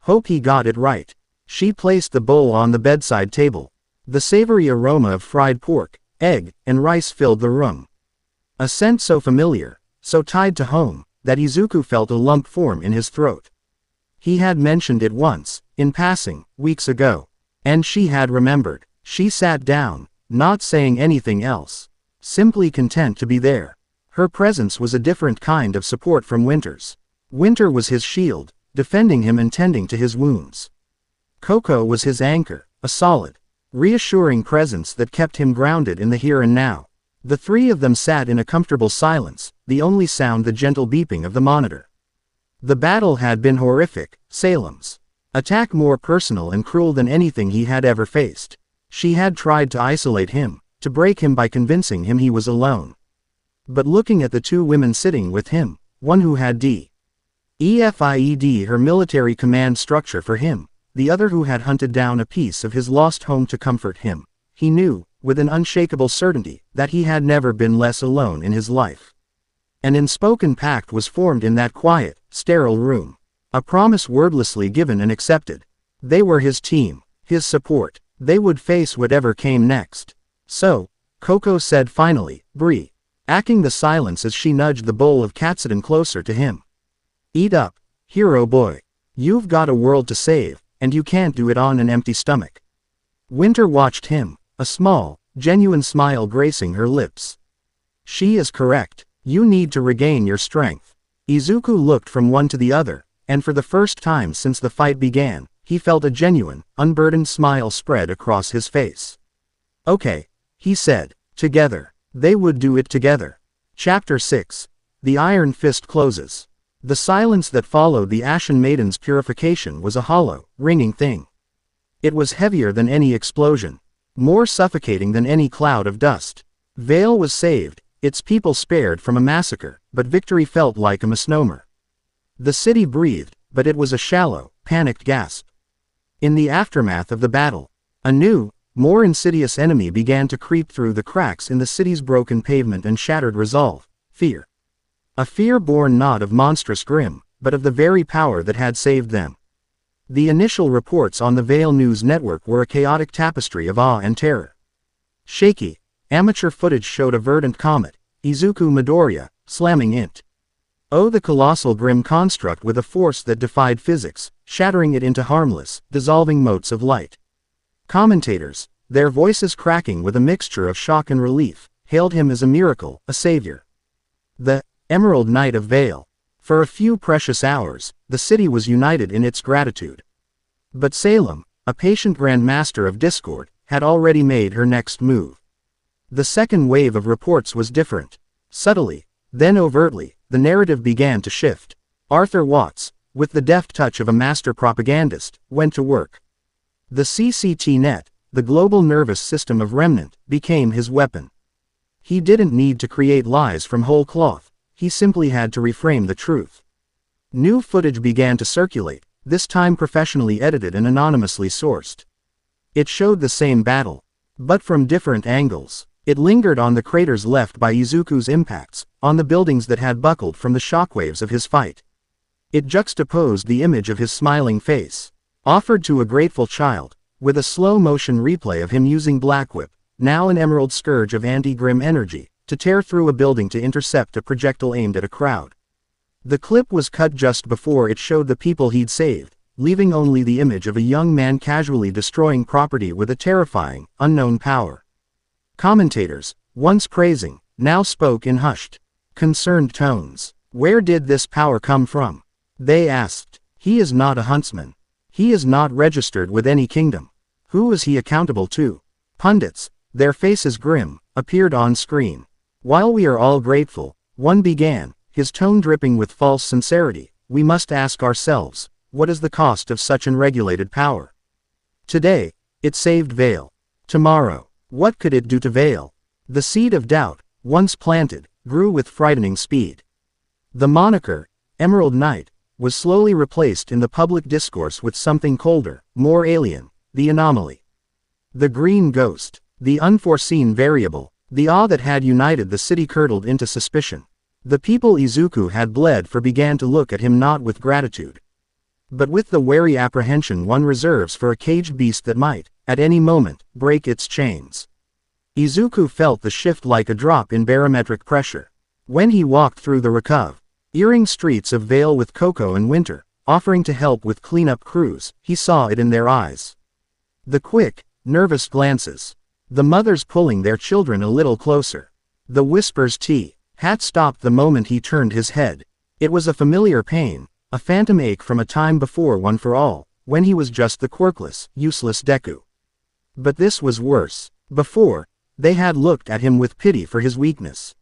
Hope he got it right." She placed the bowl on the bedside table. The savory aroma of fried pork, egg, and rice filled the room. A scent so familiar, so tied to home, that Izuku felt a lump form in his throat. He had mentioned it once, in passing, weeks ago. And she had remembered. She sat down, not saying anything else. Simply content to be there. Her presence was a different kind of support from Winter's. Winter was his shield, defending him and tending to his wounds. Coco was his anchor, a solid, reassuring presence that kept him grounded in the here and now. The three of them sat in a comfortable silence, the only sound the gentle beeping of the monitor. The battle had been horrific, Salem's attack more personal and cruel than anything he had ever faced. She had tried to isolate him, to break him by convincing him he was alone. But looking at the two women sitting with him, one who had DEFIED her military command structure for him, the other who had hunted down a piece of his lost home to comfort him, he knew, with an unshakable certainty, that he had never been less alone in his life. An unspoken pact was formed in that quiet, sterile room. A promise wordlessly given and accepted. They were his team, his support. They would face whatever came next. "So," Coco said finally, breaking the silence as she nudged the bowl of katsudon closer to him. "Eat up, hero boy. You've got a world to save, and you can't do it on an empty stomach." Winter watched him, a small, genuine smile gracing her lips. "She is correct. You need to regain your strength." Izuku looked from one to the other, and for the first time since the fight began, he felt a genuine, unburdened smile spread across his face. "Okay," he said, "together." They would do it together. Chapter 6. The Iron Fist closes. The silence that followed the Ashen Maiden's purification was a hollow, ringing thing. It was heavier than any explosion, more suffocating than any cloud of dust. Vale was saved, its people spared from a massacre, but victory felt like a misnomer. The city breathed, but it was a shallow, panicked gasp. In the aftermath of the battle, a new, more insidious enemy began to creep through the cracks in the city's broken pavement and shattered resolve: fear. A fear born not of monstrous Grimm, but of the very power that had saved them. The initial reports on the Vale News Network were a chaotic tapestry of awe and terror. Shaky, amateur footage showed a verdant comet, Izuku Midoriya, slamming int. The colossal Grimm construct with a force that defied physics, shattering it into harmless, dissolving motes of light. Commentators, their voices cracking with a mixture of shock and relief, hailed him as a miracle, a savior. The Emerald Knight of Vale. For a few precious hours, the city was united in its gratitude. But Salem, a patient Grand Master of Discord, had already made her next move. The second wave of reports was different. Subtly, then overtly, the narrative began to shift. Arthur Watts, with the deft touch of a master propagandist, went to work. The CCT net, the global nervous system of Remnant, became his weapon. He didn't need to create lies from whole cloth, he simply had to reframe the truth. New footage began to circulate, this time professionally edited and anonymously sourced. It showed the same battle, but from different angles. It lingered on the craters left by Izuku's impacts, on the buildings that had buckled from the shockwaves of his fight. It juxtaposed the image of his smiling face, offered to a grateful child, with a slow-motion replay of him using Blackwhip, now an emerald scourge of anti-Grimm energy, to tear through a building to intercept a projectile aimed at a crowd. The clip was cut just before it showed the people he'd saved, leaving only the image of a young man casually destroying property with a terrifying, unknown power. Commentators, once praising, now spoke in hushed, concerned tones. Where did this power come from? They asked. He is not a huntsman. He is not registered with any kingdom. Who is he accountable to? Pundits, their faces grim, appeared on screen. While we are all grateful, one began, his tone dripping with false sincerity, we must ask ourselves, what is the cost of such unregulated power? Today, it saved Vale. Tomorrow, what could it do to Vale? The seed of doubt, once planted, grew with frightening speed. The moniker, Emerald Knight, was slowly replaced in the public discourse with something colder, more alien, the anomaly. The green ghost, the unforeseen variable, the awe that had united the city curdled into suspicion. The people Izuku had bled for began to look at him not with gratitude, but with the wary apprehension one reserves for a caged beast that might, at any moment, break its chains. Izuku felt the shift like a drop in barometric pressure. When he walked through the earring streets of Vale with Coco and Winter, offering to help with cleanup crews, he saw it in their eyes. The quick, nervous glances. The mothers pulling their children a little closer. The whispers had stopped the moment he turned his head. It was a familiar pain, a phantom ache from a time before One for All, when he was just the quirkless, useless Deku. But this was worse. Before, they had looked at him with pity for his weakness.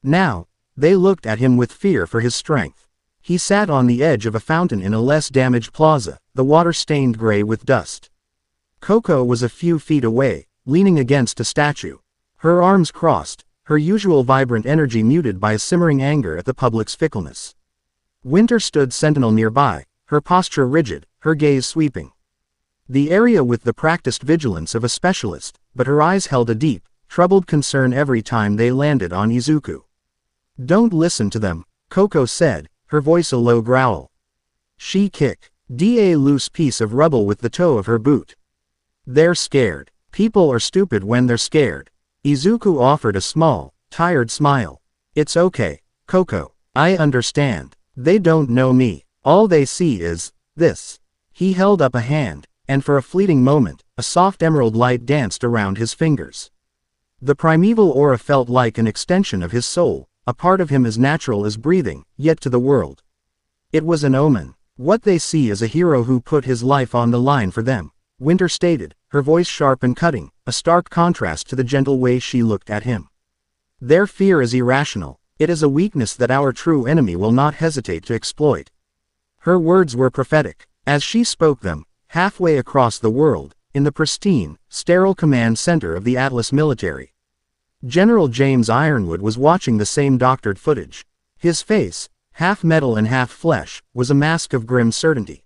Now, they looked at him with fear for his strength. He sat on the edge of a fountain in a less damaged plaza, the water stained gray with dust. Coco was a few feet away, leaning against a statue. Her arms crossed, her usual vibrant energy muted by a simmering anger at the public's fickleness. Winter stood sentinel nearby, her posture rigid, her gaze sweeping the area with the practiced vigilance of a specialist, but her eyes held a deep, troubled concern every time they landed on Izuku. Don't listen to them, Coco said, her voice a low growl. She kicked a loose piece of rubble with the toe of her boot. They're scared. People are stupid when they're scared. Izuku offered a small, tired smile. It's okay, Coco. I understand. They don't know me. All they see is this. He held up a hand, and for a fleeting moment, a soft emerald light danced around his fingers. The primeval aura felt like an extension of his soul, a part of him as natural as breathing, yet to the world. It was an omen. What they see is a hero who put his life on the line for them, Winter stated, her voice sharp and cutting, a stark contrast to the gentle way she looked at him. Their fear is irrational. It is a weakness that our true enemy will not hesitate to exploit. Her words were prophetic. As she spoke them, halfway across the world, in the pristine, sterile command center of the Atlas military, General James Ironwood was watching the same doctored footage. His face, half metal and half flesh, was a mask of grim certainty.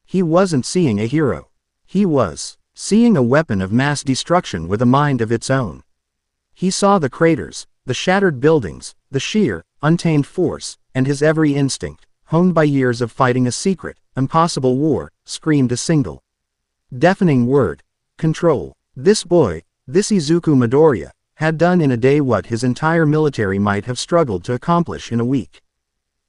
He wasn't seeing a hero. He was seeing a weapon of mass destruction with a mind of its own. He saw the craters, the shattered buildings, the sheer, untamed force, and his every instinct, honed by years of fighting a secret, impossible war, screamed a single deafening word: control. This boy, this Izuku Midoriya, had done in a day what his entire military might have struggled to accomplish in a week.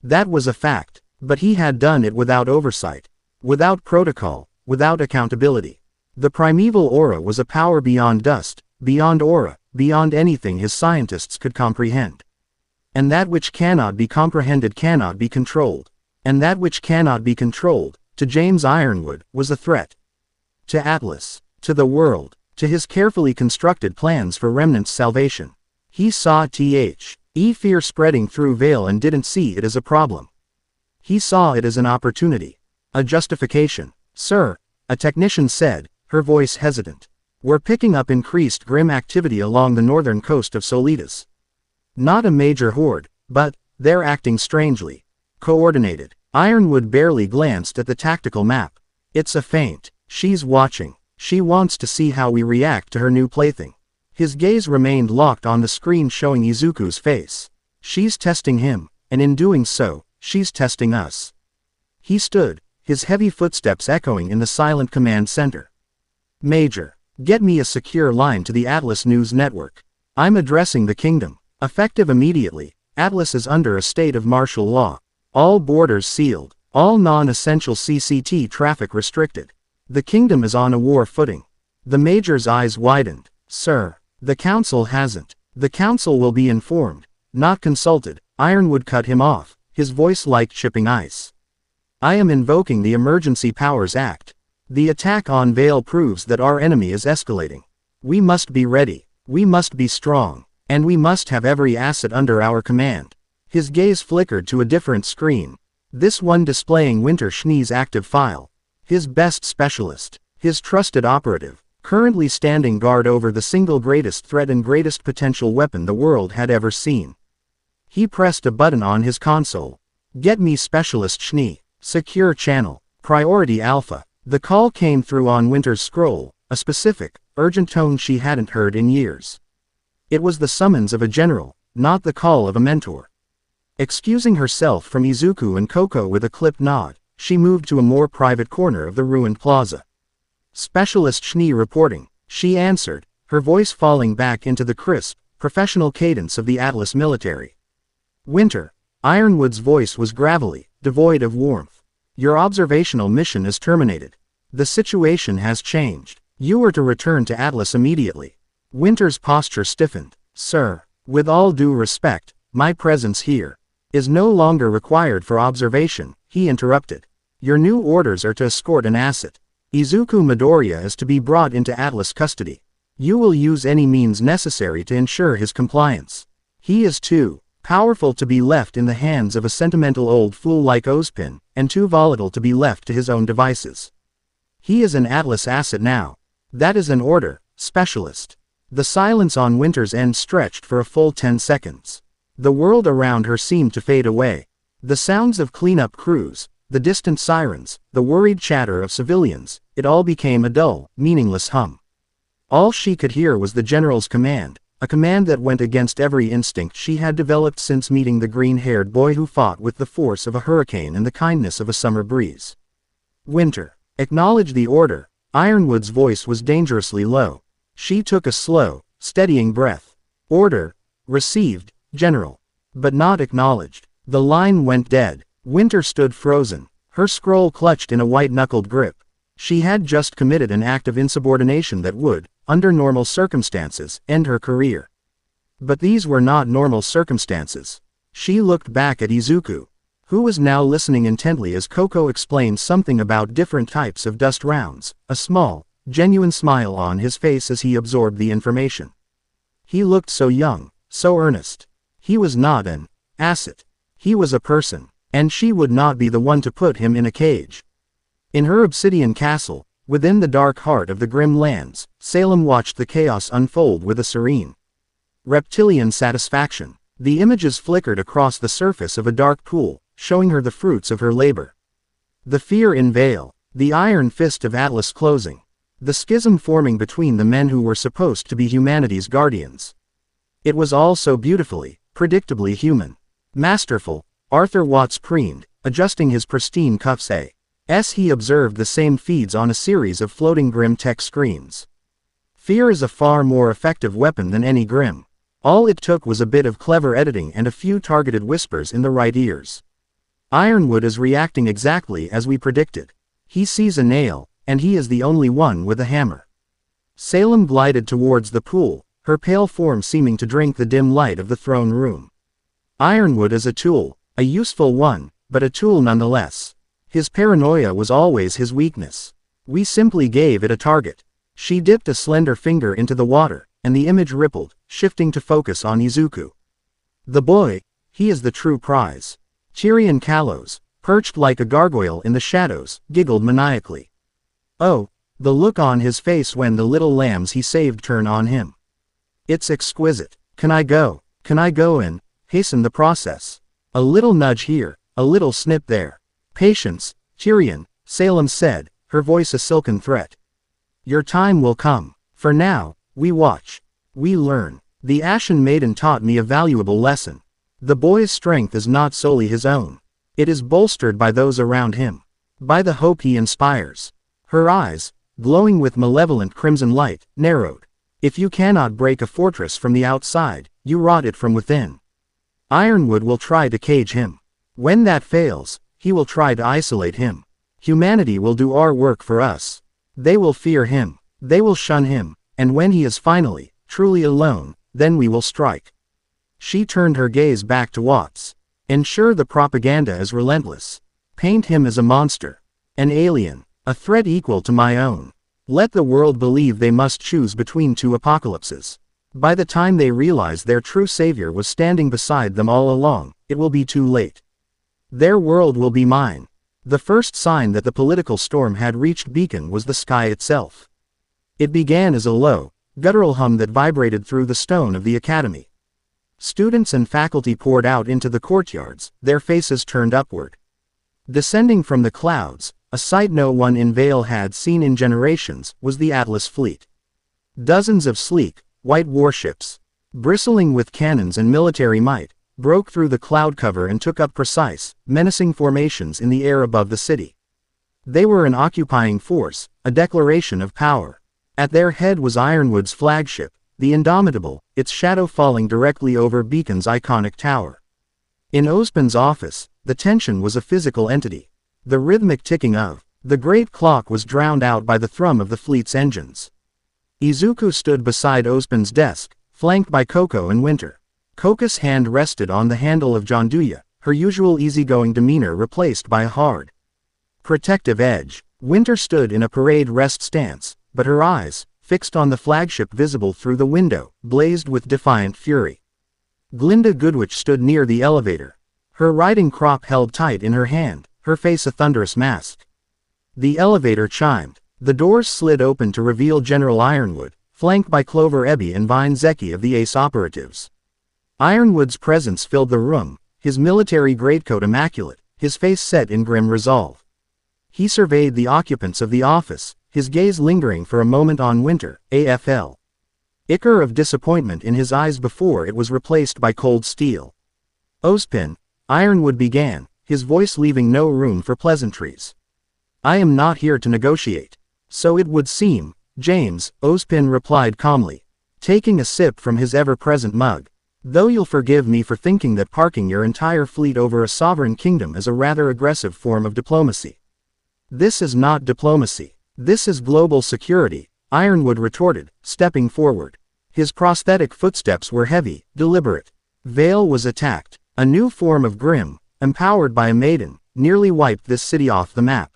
That was a fact, but he had done it without oversight, without protocol, without accountability. The primeval aura was a power beyond dust, beyond aura, beyond anything his scientists could comprehend. And that which cannot be comprehended cannot be controlled. And that which cannot be controlled, to James Ironwood, was a threat. To Atlas, to the world, to his carefully constructed plans for Remnant's salvation. He saw fear spreading through Vale and didn't see it as a problem. He saw it as an opportunity. A justification. Sir, a technician said, her voice hesitant. We're picking up increased Grimm activity along the northern coast of Solitas. Not a major horde, but they're acting strangely coordinated. Ironwood barely glanced at the tactical map. It's a feint. She's watching. She wants to see how we react to her new plaything. His gaze remained locked on the screen showing Izuku's face. She's testing him, and in doing so, she's testing us. He stood, his heavy footsteps echoing in the silent command center. Major, get me a secure line to the Atlas News Network. I'm addressing the kingdom. Effective immediately, Atlas is under a state of martial law. All borders sealed. All non-essential CCT traffic restricted. The kingdom is on a war footing. The major's eyes widened. Sir, the council hasn't The council will be informed, not consulted. Ironwood cut him off, his voice like chipping ice. I am invoking the Emergency Powers Act. The attack on Vale proves that our enemy is escalating. We must be ready. We must be strong. And we must have every asset under our command. His gaze flickered to a different screen. This one displaying Winter Schnee's active file. His best specialist. His trusted operative. Currently standing guard over the single greatest threat and greatest potential weapon the world had ever seen. He pressed a button on his console. Get me Specialist Schnee. Secure channel. Priority Alpha. The call came through on Winter's scroll, a specific, urgent tone she hadn't heard in years. It was the summons of a general, not the call of a mentor. Excusing herself from Izuku and Coco with a clipped nod, she moved to a more private corner of the ruined plaza. Specialist Schnee reporting, she answered, her voice falling back into the crisp, professional cadence of the Atlas military. Winter. Ironwood's voice was gravelly, devoid of warmth. Your observational mission is terminated. The situation has changed. You are to return to Atlas immediately. Winter's posture stiffened. Sir, with all due respect, my presence here is no longer required for observation, he interrupted. Your new orders are to escort an asset. Izuku Midoriya is to be brought into Atlas custody. You will use any means necessary to ensure his compliance. He is too powerful to be left in the hands of a sentimental old fool like Ozpin, and too volatile to be left to his own devices. He is an Atlas asset now. That is an order, Specialist. The silence on Winter's end stretched for a full 10 seconds. The world around her seemed to fade away. The sounds of cleanup crews, the distant sirens, the worried chatter of civilians, it all became a dull, meaningless hum. All she could hear was the general's command, a command that went against every instinct she had developed since meeting the green-haired boy who fought with the force of a hurricane and the kindness of a summer breeze. Winter. Acknowledge the order. Ironwood's voice was dangerously low. She took a slow, steadying breath. Order. Received, General. But not acknowledged. The line went dead. Winter stood frozen, her scroll clutched in a white-knuckled grip. She had just committed an act of insubordination that would, under normal circumstances, end her career. But these were not normal circumstances. She looked back at Izuku, who was now listening intently as Coco explained something about different types of dust rounds, a small, genuine smile on his face as he absorbed the information. He looked so young, so earnest. He was not an asset. He was a person, and she would not be the one to put him in a cage. In her obsidian castle, within the dark heart of the Grimm lands, Salem watched the chaos unfold with a serene, reptilian satisfaction. The images flickered across the surface of a dark pool, showing her the fruits of her labor. The fear in Vale, the iron fist of Atlas closing, the schism forming between the men who were supposed to be humanity's guardians. It was all so beautifully, predictably human. Masterful, Arthur Watts preened, adjusting his pristine cuffs as he observed the same feeds on a series of floating Grimm tech screens. Fear is a far more effective weapon than any Grimm. All it took was a bit of clever editing and a few targeted whispers in the right ears. Ironwood is reacting exactly as we predicted. He sees a nail, and he is the only one with a hammer. Salem glided towards the pool, her pale form seeming to drink the dim light of the throne room. Ironwood is a tool, a useful one, but a tool nonetheless. His paranoia was always his weakness. We simply gave it a target. She dipped a slender finger into the water, and the image rippled, shifting to focus on Izuku. The boy, he is the true prize. Tyrion Kalos, perched like a gargoyle in the shadows, giggled maniacally. Oh, the look on his face when the little lambs he saved turn on him. It's exquisite. Can I go and hasten the process? A little nudge here, a little snip there. Patience, Tyrion, Salem said, her voice a silken threat. Your time will come. For now, we watch. We learn. The Ashen Maiden taught me a valuable lesson. The boy's strength is not solely his own. It is bolstered by those around him. By the hope he inspires. Her eyes, glowing with malevolent crimson light, narrowed. If you cannot break a fortress from the outside, you rot it from within. Ironwood will try to cage him. When that fails, he will try to isolate him. Humanity will do our work for us. They will fear him. They will shun him. And when he is finally, truly alone, then we will strike. She turned her gaze back to Watts. Ensure the propaganda is relentless. Paint him as a monster. An alien. A threat equal to my own. Let the world believe they must choose between two apocalypses. By the time they realize their true savior was standing beside them all along, it will be too late. Their world will be mine. The first sign that the political storm had reached Beacon was the sky itself. It began as a low, guttural hum that vibrated through the stone of the academy. Students and faculty poured out into the courtyards, their faces turned upward. Descending from the clouds, a sight no one in Vale had seen in generations, was the Atlas fleet. Dozens of sleek, white warships, bristling with cannons and military might, broke through the cloud cover and took up precise, menacing formations in the air above the city. They were an occupying force, a declaration of power. At their head was Ironwood's flagship, the Indomitable, its shadow falling directly over Beacon's iconic tower. In Ozpin's office, the tension was a physical entity. The rhythmic ticking of the great clock was drowned out by the thrum of the fleet's engines. Izuku stood beside Ozpin's desk, flanked by Coco and Winter. Coco's hand rested on the handle of Jonduya, her usual easygoing demeanor replaced by a hard, protective edge. Winter stood in a parade rest stance, but her eyes, fixed on the flagship visible through the window, blazed with defiant fury. Glinda Goodwitch stood near the elevator. Her riding crop held tight in her hand, her face a thunderous mask. The elevator chimed. The doors slid open to reveal General Ironwood, flanked by Clover Ebby and Vine Zeki of the Ace operatives. Ironwood's presence filled the room, his military greatcoat immaculate, his face set in grim resolve. He surveyed the occupants of the office, his gaze lingering for a moment on Winter, AFL. Ichor of disappointment in his eyes before it was replaced by cold steel. Ozpin, Ironwood began, his voice leaving no room for pleasantries. I am not here to negotiate. So it would seem, James, Ozpin replied calmly, taking a sip from his ever-present mug. Though you'll forgive me for thinking that parking your entire fleet over a sovereign kingdom is a rather aggressive form of diplomacy. This is not diplomacy. This is global security, Ironwood retorted, stepping forward. His prosthetic footsteps were heavy, deliberate. Vale was attacked. A new form of Grimm, empowered by a maiden, nearly wiped this city off the map.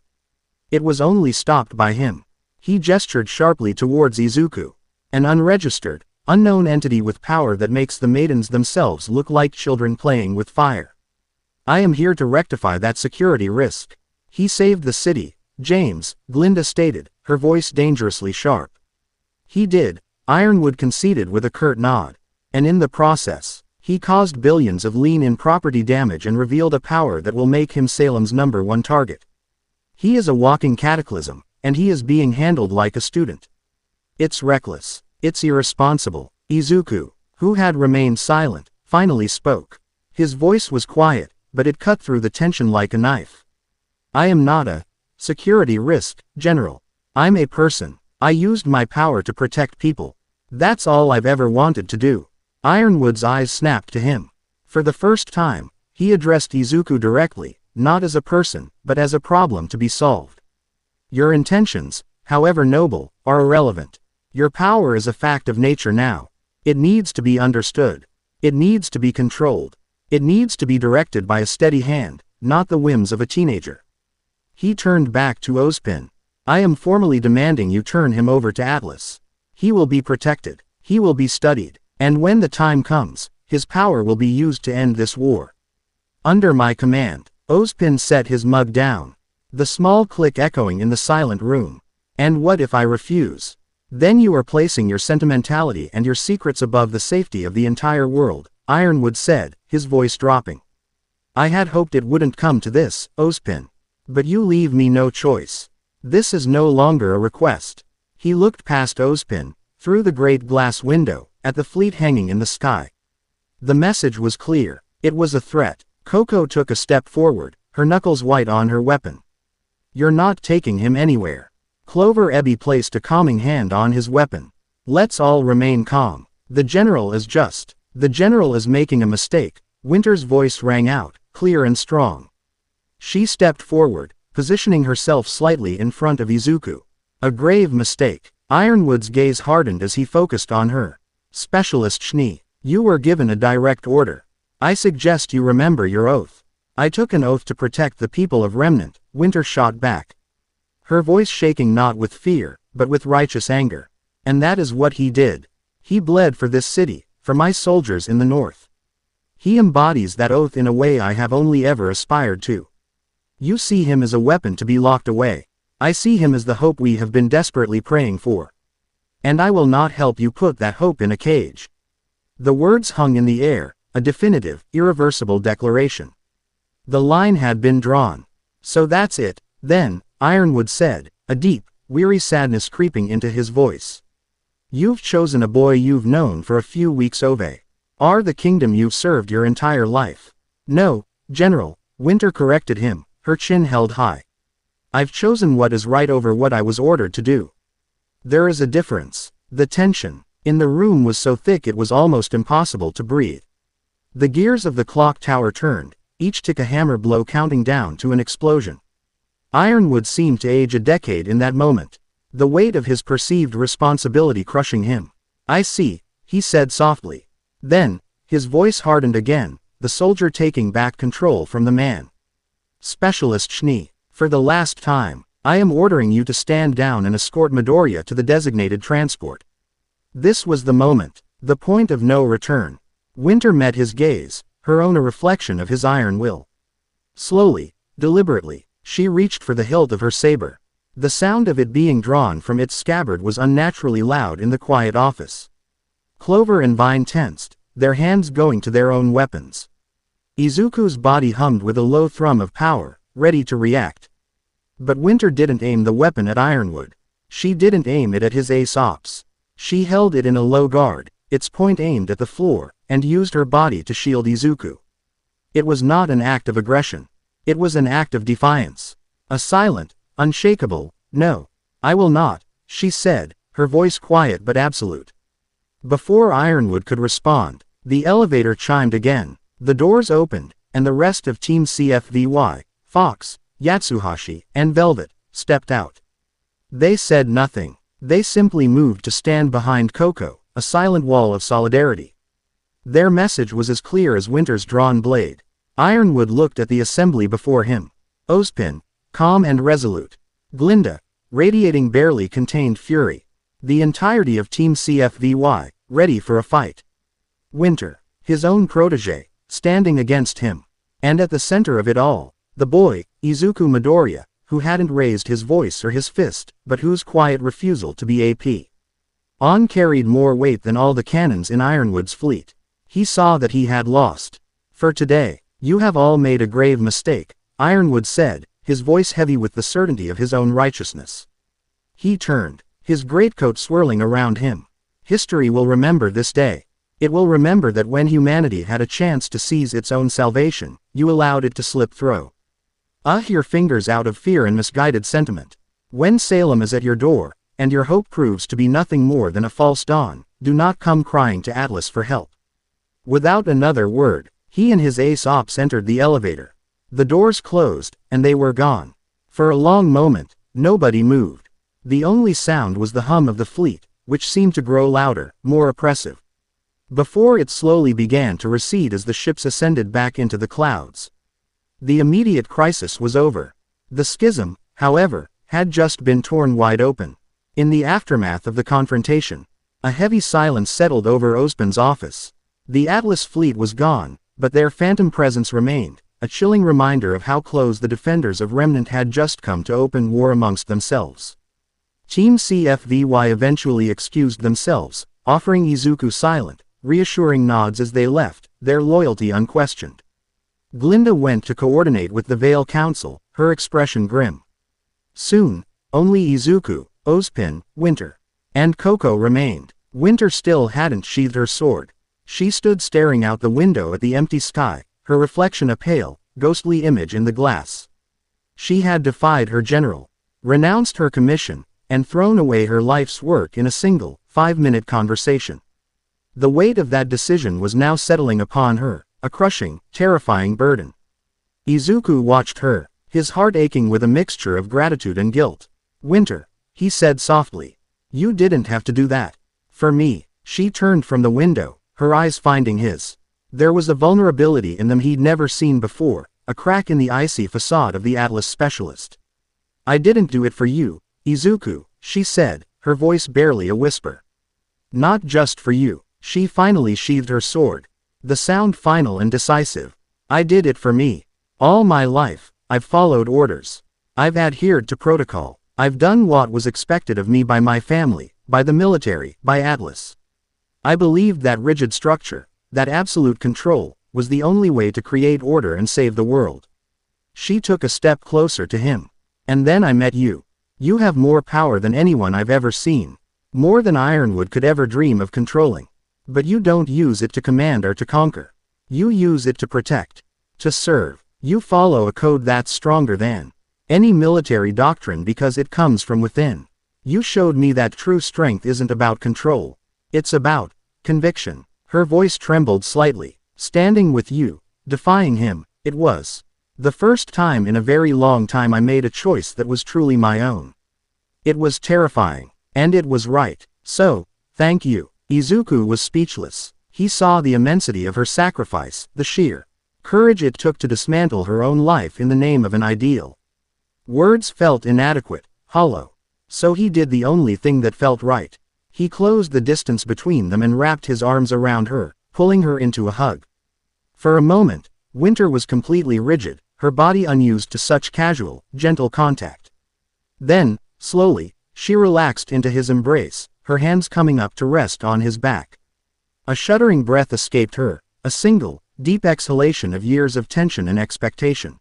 It was only stopped by him. He gestured sharply towards Izuku. An unregistered, unknown entity with power that makes the maidens themselves look like children playing with fire. I am here to rectify that security risk. He saved the city, James, Glinda stated, her voice dangerously sharp. He did, Ironwood conceded with a curt nod. And in the process, he caused billions of lien in property damage and revealed a power that will make him Salem's #1 target. He is a walking cataclysm, and he is being handled like a student. It's reckless. It's irresponsible. Izuku, who had remained silent, finally spoke. His voice was quiet, but it cut through the tension like a knife. I am not a security risk, General. I'm a person. I used my power to protect people. That's all I've ever wanted to do. Ironwood's eyes snapped to him. For the first time, he addressed Izuku directly, not as a person, but as a problem to be solved. Your intentions, however noble, are irrelevant. Your power is a fact of nature now. It needs to be understood. It needs to be controlled. It needs to be directed by a steady hand, not the whims of a teenager. He turned back to Ozpin. I am formally demanding you turn him over to Atlas. He will be protected. He will be studied. And when the time comes, his power will be used to end this war. Under my command. Ozpin set his mug down. The small click echoing in the silent room. And what if I refuse? Then you are placing your sentimentality and your secrets above the safety of the entire world, Ironwood said, his voice dropping. I had hoped it wouldn't come to this, Ozpin. But you leave me no choice. This is no longer a request. He looked past Ozpin, through the great glass window, at the fleet hanging in the sky. The message was clear. It was a threat. Coco took a step forward, her knuckles white on her weapon. You're not taking him anywhere. Clover Ebby placed a calming hand on his weapon. Let's all remain calm. The general is just. The general is making a mistake. Winter's voice rang out, clear and strong. She stepped forward, positioning herself slightly in front of Izuku. A grave mistake. Ironwood's gaze hardened as he focused on her. Specialist Schnee, you were given a direct order. I suggest you remember your oath. I took an oath to protect the people of Remnant, Winter shot back. Her voice shaking not with fear, but with righteous anger. And that is what he did. He bled for this city, for my soldiers in the north. He embodies that oath in a way I have only ever aspired to. You see him as a weapon to be locked away. I see him as the hope we have been desperately praying for. And I will not help you put that hope in a cage. The words hung in the air, a definitive, irreversible declaration. The line had been drawn. So that's it, then, Ironwood said, a deep, weary sadness creeping into his voice. You've chosen a boy you've known for a few weeks the kingdom you've served your entire life. No, General, Winter corrected him, her chin held high. I've chosen what is right over what I was ordered to do. There is a difference. The tension in the room was so thick it was almost impossible to breathe. The gears of the clock tower turned, each tick a hammer blow counting down to an explosion. Ironwood seemed to age a decade in that moment, the weight of his perceived responsibility crushing him. I see, he said softly. Then, his voice hardened again, the soldier taking back control from the man. Specialist Schnee, for the last time, I am ordering you to stand down and escort Midoriya to the designated transport. This was the moment, the point of no return. Winter met his gaze, her own a reflection of his iron will. Slowly, deliberately, she reached for the hilt of her saber. The sound of it being drawn from its scabbard was unnaturally loud in the quiet office. Clover and Vine tensed, their hands going to their own weapons. Izuku's body hummed with a low thrum of power, ready to react. But Winter didn't aim the weapon at Ironwood. She didn't aim it at his Aesops. She held it in a low guard, its point aimed at the floor, and used her body to shield Izuku. It was not an act of aggression. It was an act of defiance. A silent, unshakable, "No, I will not," she said, her voice quiet but absolute. Before Ironwood could respond, the elevator chimed again, the doors opened, and the rest of Team CFVY, Fox, Yatsuhashi, and Velvet, stepped out. They said nothing. They simply moved to stand behind Coco, a silent wall of solidarity. Their message was as clear as Winter's drawn blade. Ironwood looked at the assembly before him. Ozpin, calm and resolute. Glinda, radiating barely contained fury. The entirety of Team CFVY, ready for a fight. Winter, his own protege, standing against him. And at the center of it all, the boy, Izuku Midoriya, who hadn't raised his voice or his fist, but whose quiet refusal to be on carried more weight than all the cannons in Ironwood's fleet. He saw that he had lost. For today, you have all made a grave mistake, Ironwood said, his voice heavy with the certainty of his own righteousness. He turned, his greatcoat swirling around him. History will remember this day. It will remember that when humanity had a chance to seize its own salvation, you allowed it to slip through. Your fingers out of fear and misguided sentiment. When Salem is at your door, and your hope proves to be nothing more than a false dawn, do not come crying to Atlas for help. Without another word, he and his Aesops entered the elevator. The doors closed, and they were gone. For a long moment, nobody moved. The only sound was the hum of the fleet, which seemed to grow louder, more oppressive. Before it slowly began to recede as the ships ascended back into the clouds. The immediate crisis was over. The schism, however, had just been torn wide open. In the aftermath of the confrontation, a heavy silence settled over Ozpin's office. The Atlas fleet was gone, but their phantom presence remained, a chilling reminder of how close the defenders of Remnant had just come to open war amongst themselves. Team CFVY eventually excused themselves, offering Izuku silent, reassuring nods as they left, their loyalty unquestioned. Glinda went to coordinate with the Veil Council, her expression grim. Soon, only Izuku, Ozpin, Winter, and Coco remained. Winter still hadn't sheathed her sword. She stood staring out the window at the empty sky, her reflection a pale, ghostly image in the glass. She had defied her general, renounced her commission, and thrown away her life's work in a single, 5-minute conversation. The weight of that decision was now settling upon her, a crushing, terrifying burden. Izuku watched her, his heart aching with a mixture of gratitude and guilt. "Winter," he said softly, "you didn't have to do that. For me." She turned from the window, her eyes finding his. There was a vulnerability in them he'd never seen before, a crack in the icy facade of the Atlas specialist. "I didn't do it for you, Izuku," she said, her voice barely a whisper. "Not just for you." She finally sheathed her sword. The sound final and decisive. "I did it for me. All my life, I've followed orders. I've adhered to protocol. I've done what was expected of me by my family, by the military, by Atlas. I believed that rigid structure, that absolute control, was the only way to create order and save the world." She took a step closer to him. "And then I met you. You have more power than anyone I've ever seen. More than Ironwood could ever dream of controlling. But you don't use it to command or to conquer. You use it to protect. To serve. You follow a code that's stronger than any military doctrine because it comes from within. You showed me that true strength isn't about control. It's about conviction." Her voice trembled slightly. "Standing with you, defying him, it was the first time in a very long time I made a choice that was truly my own. It was terrifying. And it was right. So, thank you." Izuku was speechless. He saw the immensity of her sacrifice, the sheer courage it took to dismantle her own life in the name of an ideal. Words felt inadequate, hollow. So he did the only thing that felt right. He closed the distance between them and wrapped his arms around her, pulling her into a hug. For a moment, Winter was completely rigid, her body unused to such casual, gentle contact. Then, slowly, she relaxed into his embrace, her hands coming up to rest on his back. A shuddering breath escaped her, a single, deep exhalation of years of tension and expectation.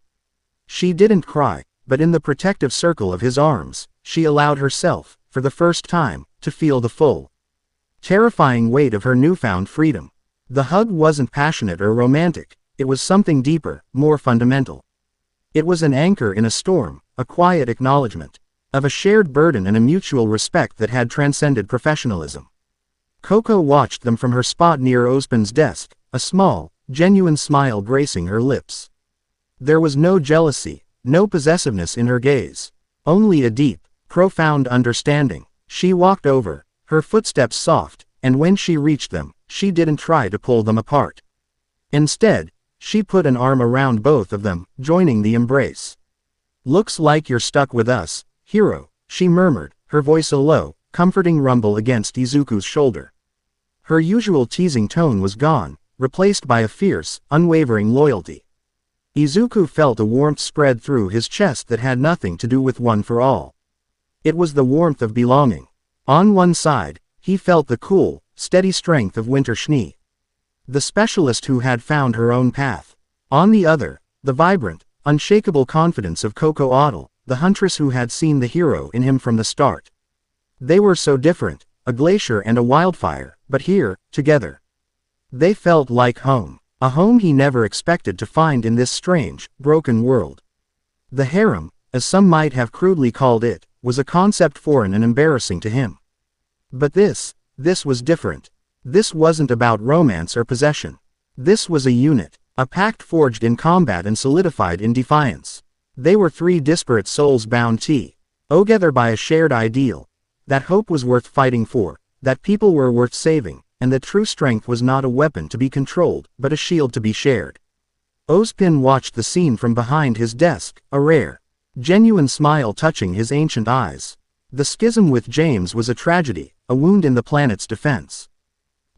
She didn't cry, but in the protective circle of his arms, she allowed herself, for the first time, to feel the full, terrifying weight of her newfound freedom. The hug wasn't passionate or romantic, it was something deeper, more fundamental. It was an anchor in a storm, a quiet acknowledgement of a shared burden and a mutual respect that had transcended professionalism. Coco watched them from her spot near Ozpin's desk, a small, genuine smile gracing her lips. There was no jealousy, no possessiveness in her gaze. Only a deep, profound understanding. She walked over, her footsteps soft, and when she reached them, she didn't try to pull them apart. Instead, she put an arm around both of them, joining the embrace. "Looks like you're stuck with us, hero," she murmured, her voice a low, comforting rumble against Izuku's shoulder. Her usual teasing tone was gone, replaced by a fierce, unwavering loyalty. Izuku felt a warmth spread through his chest that had nothing to do with one for all. It was the warmth of belonging. On one side, he felt the cool, steady strength of Winter Schnee, the specialist who had found her own path. On the other, the vibrant, unshakable confidence of Coco Otto, the huntress who had seen the hero in him from the start. They were so different, a glacier and a wildfire, but here, together, they felt like home. A home he never expected to find in this strange, broken world. The harem, as some might have crudely called it, was a concept foreign and embarrassing to him. But this was different. This wasn't about romance or possession. This was a unit, a pact forged in combat and solidified in defiance. They were three disparate souls bound together by a shared ideal. That hope was worth fighting for, that people were worth saving, and that true strength was not a weapon to be controlled, but a shield to be shared. Ozpin watched the scene from behind his desk, a rare, genuine smile touching his ancient eyes. The schism with James was a tragedy, a wound in the planet's defense.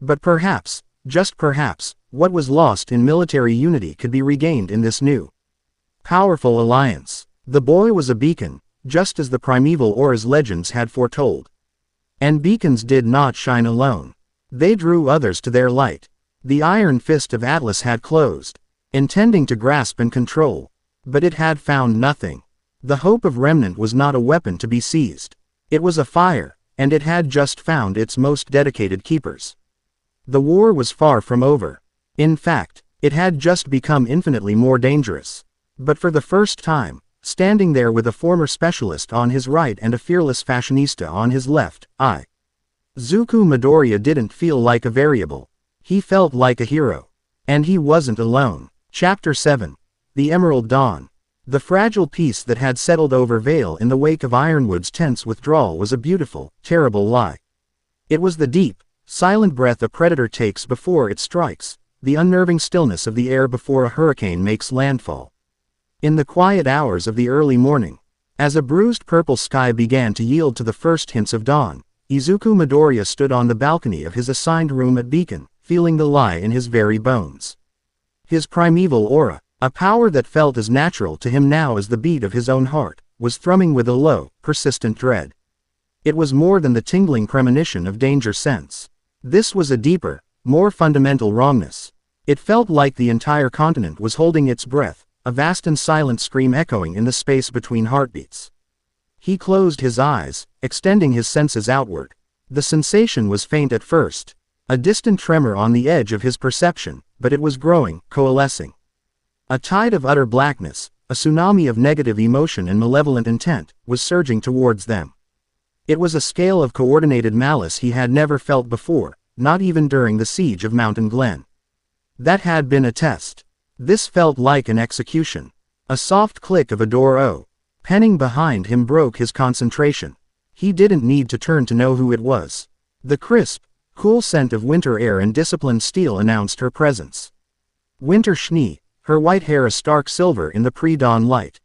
But perhaps, just perhaps, what was lost in military unity could be regained in this new, powerful alliance. The boy was a beacon, just as the primeval Aura's legends had foretold. And beacons did not shine alone. They drew others to their light. The iron fist of Atlas had closed, intending to grasp and control. But it had found nothing. The hope of Remnant was not a weapon to be seized. It was a fire, and it had just found its most dedicated keepers. The war was far from over. In fact, it had just become infinitely more dangerous. But for the first time, standing there with a former specialist on his right and a fearless fashionista on his left, Izuku Midoriya didn't feel like a variable. He felt like a hero. And he wasn't alone. Chapter 7. The Emerald Dawn. The fragile peace that had settled over Vale in the wake of Ironwood's tense withdrawal was a beautiful, terrible lie. It was the deep, Silent breath a predator takes before it strikes, the unnerving stillness of the air before a hurricane makes landfall. In the quiet hours of the early morning, as a bruised purple sky began to yield to the first hints of dawn, Izuku Midoriya stood on the balcony of his assigned room at Beacon, feeling the lie in his very bones. His primeval aura, a power that felt as natural to him now as the beat of his own heart, was thrumming with a low, persistent dread. It was more than the tingling premonition of danger sense. This was a deeper, more fundamental wrongness. It felt like the entire continent was holding its breath, a vast and silent scream echoing in the space between heartbeats. He closed his eyes, extending his senses outward. The sensation was faint at first, a distant tremor on the edge of his perception, but it was growing, coalescing. A tide of utter blackness, a tsunami of negative emotion and malevolent intent, was surging towards them. It was a scale of coordinated malice he had never felt before, not even during the siege of Mountain Glen. That had been a test. This felt like an execution. A soft click of a door penning behind him broke his concentration. He didn't need to turn to know who it was. The crisp, cool scent of winter air and disciplined steel announced her presence. Winter Schnee, her white hair a stark silver in the pre-dawn light,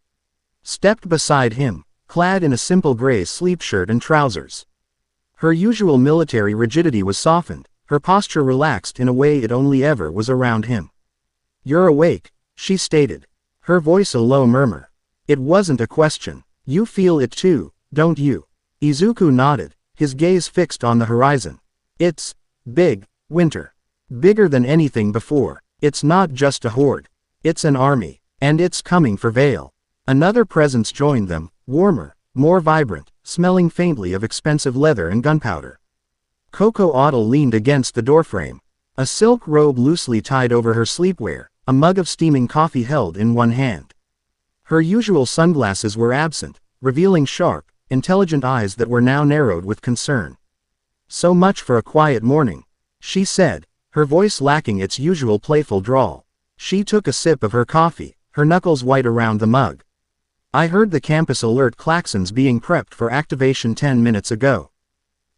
stepped beside him, clad in a simple gray sleep shirt and trousers. Her usual military rigidity was softened, her posture relaxed in a way it only ever was around him. "You're awake," she stated, her voice a low murmur. It wasn't a question. "You feel it too, don't you?" Izuku nodded, his gaze fixed on the horizon. "It's big, winter. Bigger than anything before. It's not just a horde. It's an army. And it's coming for Vale." Another presence joined them, warmer, more vibrant, smelling faintly of expensive leather and gunpowder. Coco Otto leaned against the doorframe, a silk robe loosely tied over her sleepwear, a mug of steaming coffee held in one hand. Her usual sunglasses were absent, revealing sharp, intelligent eyes that were now narrowed with concern. "So much for a quiet morning," she said, her voice lacking its usual playful drawl. She took a sip of her coffee, her knuckles white around the mug. "I heard the campus alert klaxons being prepped for activation 10 minutes ago.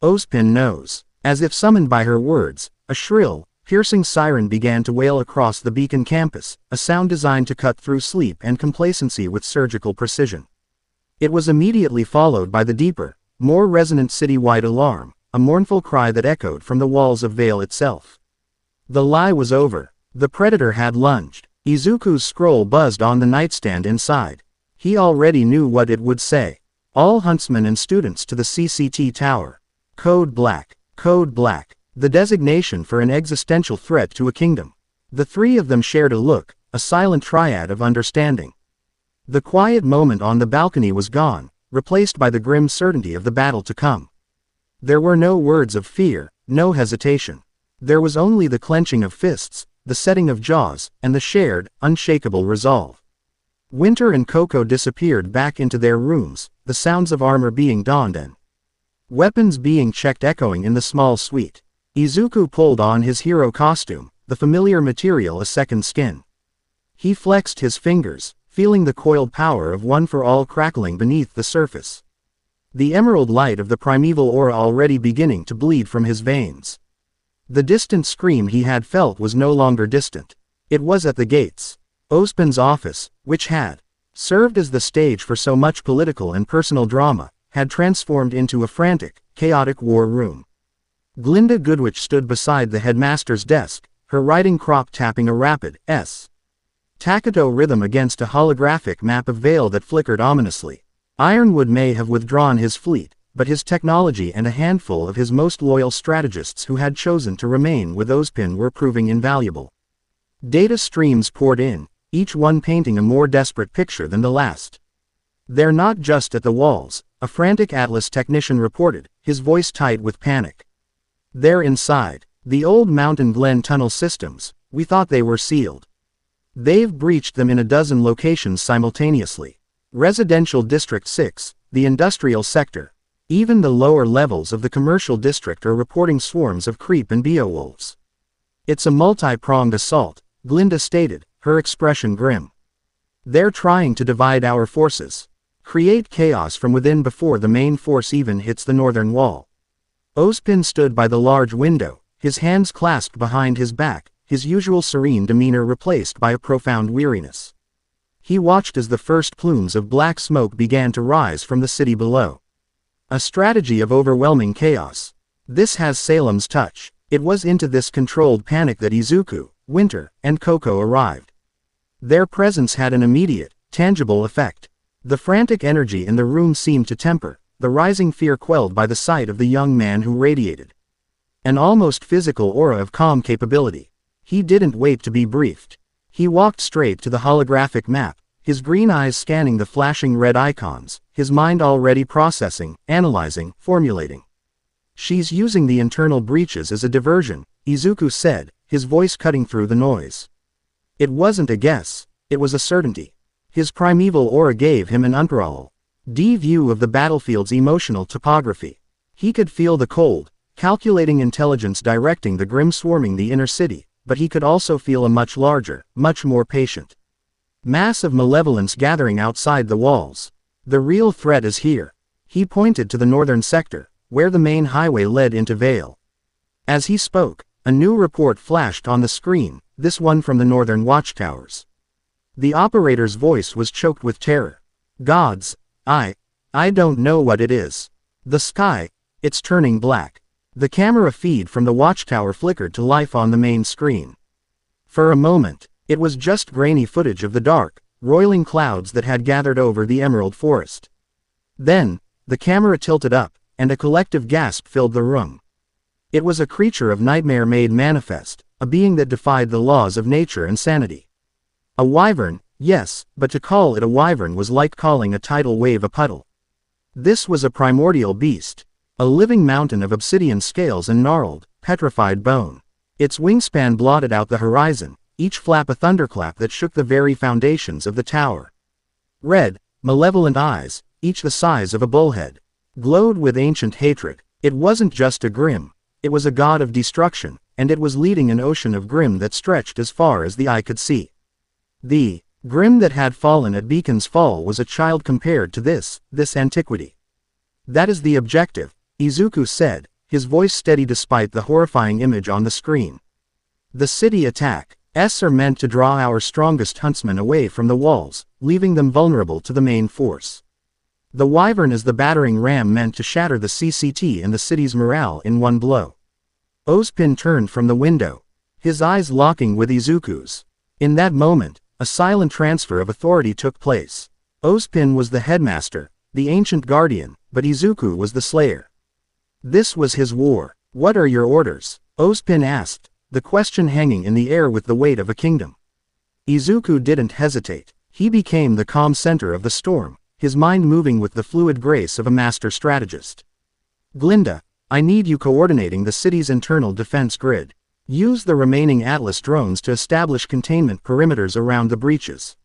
Ozpin knows." As if summoned by her words, a shrill, piercing siren began to wail across the Beacon campus, a sound designed to cut through sleep and complacency with surgical precision. It was immediately followed by the deeper, more resonant city-wide alarm, a mournful cry that echoed from the walls of Vale itself. The lie was over. The predator had lunged. Izuku's scroll buzzed on the nightstand inside. He already knew what it would say. "All huntsmen and students to the CCT tower. Code Black. Code Black." The designation for an existential threat to a kingdom. The three of them shared a look, a silent triad of understanding. The quiet moment on the balcony was gone, replaced by the grim certainty of the battle to come. There were no words of fear, no hesitation. There was only the clenching of fists, the setting of jaws, and the shared, unshakable resolve. Winter and Coco disappeared back into their rooms, the sounds of armor being donned and weapons being checked echoing in the small suite. Izuku pulled on his hero costume, the familiar material a second skin. He flexed his fingers, feeling the coiled power of One for All crackling beneath the surface. The emerald light of the primeval aura already beginning to bleed from his veins. The distant scream he had felt was no longer distant. It was at the gates. Ozpin's office, which had served as the stage for so much political and personal drama, had transformed into a frantic, chaotic war room. Glinda Goodwitch stood beside the headmaster's desk, her writing crop tapping a rapid staccato rhythm against a holographic map of Vale that flickered ominously. Ironwood may have withdrawn his fleet, but his technology and a handful of his most loyal strategists who had chosen to remain with Ozpin were proving invaluable. Data streams poured in, each one painting a more desperate picture than the last. "They're not just at the walls," a frantic Atlas technician reported, his voice tight with panic. "They're inside. The old Mountain Glen tunnel systems, we thought they were sealed. They've breached them in a dozen locations simultaneously. Residential District 6, the industrial sector. Even the lower levels of the commercial district are reporting swarms of creep and beowulfs. It's a multi-pronged assault," Glinda stated, her expression grim. "They're trying to divide our forces. Create chaos from within before the main force even hits the northern wall." Ozpin stood by the large window, his hands clasped behind his back, his usual serene demeanor replaced by a profound weariness. He watched as the first plumes of black smoke began to rise from the city below. A strategy of overwhelming chaos. This has Salem's touch. It was into this controlled panic that Izuku, Winter, and Coco arrived. Their presence had an immediate, tangible effect. The frantic energy in the room seemed to temper, the rising fear quelled by the sight of the young man who radiated an almost physical aura of calm capability. He didn't wait to be briefed. He walked straight to the holographic map, his green eyes scanning the flashing red icons, his mind already processing, analyzing, formulating. "She's using the internal breaches as a diversion," Izuku said, his voice cutting through the noise. It wasn't a guess, it was a certainty. His primeval aura gave him an unparalleled view of the battlefield's emotional topography. He could feel the cold, calculating intelligence directing the Grimm swarming the inner city, but he could also feel a much larger, much more patient mass of malevolence gathering outside the walls. The real threat is here. He pointed to the northern sector, where the main highway led into Vale. As he spoke, a new report flashed on the screen, this one from the northern watchtowers. The operator's voice was choked with terror. "Gods, I don't know what it is. The sky, it's turning black." The camera feed from the watchtower flickered to life on the main screen. For a moment, it was just grainy footage of the dark, roiling clouds that had gathered over the emerald forest. Then, the camera tilted up, and a collective gasp filled the room. It was a creature of nightmare made manifest, a being that defied the laws of nature and sanity. A wyvern, yes, but to call it a wyvern was like calling a tidal wave a puddle. This was a primordial beast, a living mountain of obsidian scales and gnarled, petrified bone. Its wingspan blotted out the horizon, each flap a thunderclap that shook the very foundations of the tower. Red, malevolent eyes, each the size of a bullhead, glowed with ancient hatred. It wasn't just a Grimm, it was a god of destruction, and it was leading an ocean of Grimm that stretched as far as the eye could see. The Grimm that had fallen at Beacon's Fall was a child compared to this antiquity. "That is the objective," Izuku said, his voice steady despite the horrifying image on the screen. "The city attacks are meant to draw our strongest huntsmen away from the walls, leaving them vulnerable to the main force. The wyvern is the battering ram meant to shatter the CCT and the city's morale in one blow." Ozpin turned from the window, his eyes locking with Izuku's. In that moment, a silent transfer of authority took place. Ozpin was the headmaster, the ancient guardian, but Izuku was the slayer. This was his war. "What are your orders?" Ozpin asked, the question hanging in the air with the weight of a kingdom. Izuku didn't hesitate. He became the calm center of the storm, his mind moving with the fluid grace of a master strategist. "Glinda, I need you coordinating the city's internal defense grid. Use the remaining Atlas drones to establish containment perimeters around the breaches.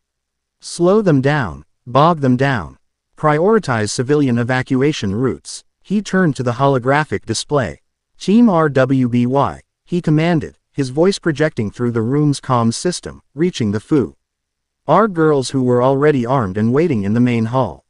Slow them down, bog them down. Prioritize civilian evacuation routes." He turned to the holographic display. "Team RWBY, he commanded, his voice projecting through the room's comms system, reaching the Our girls who were already armed and waiting in the main hall.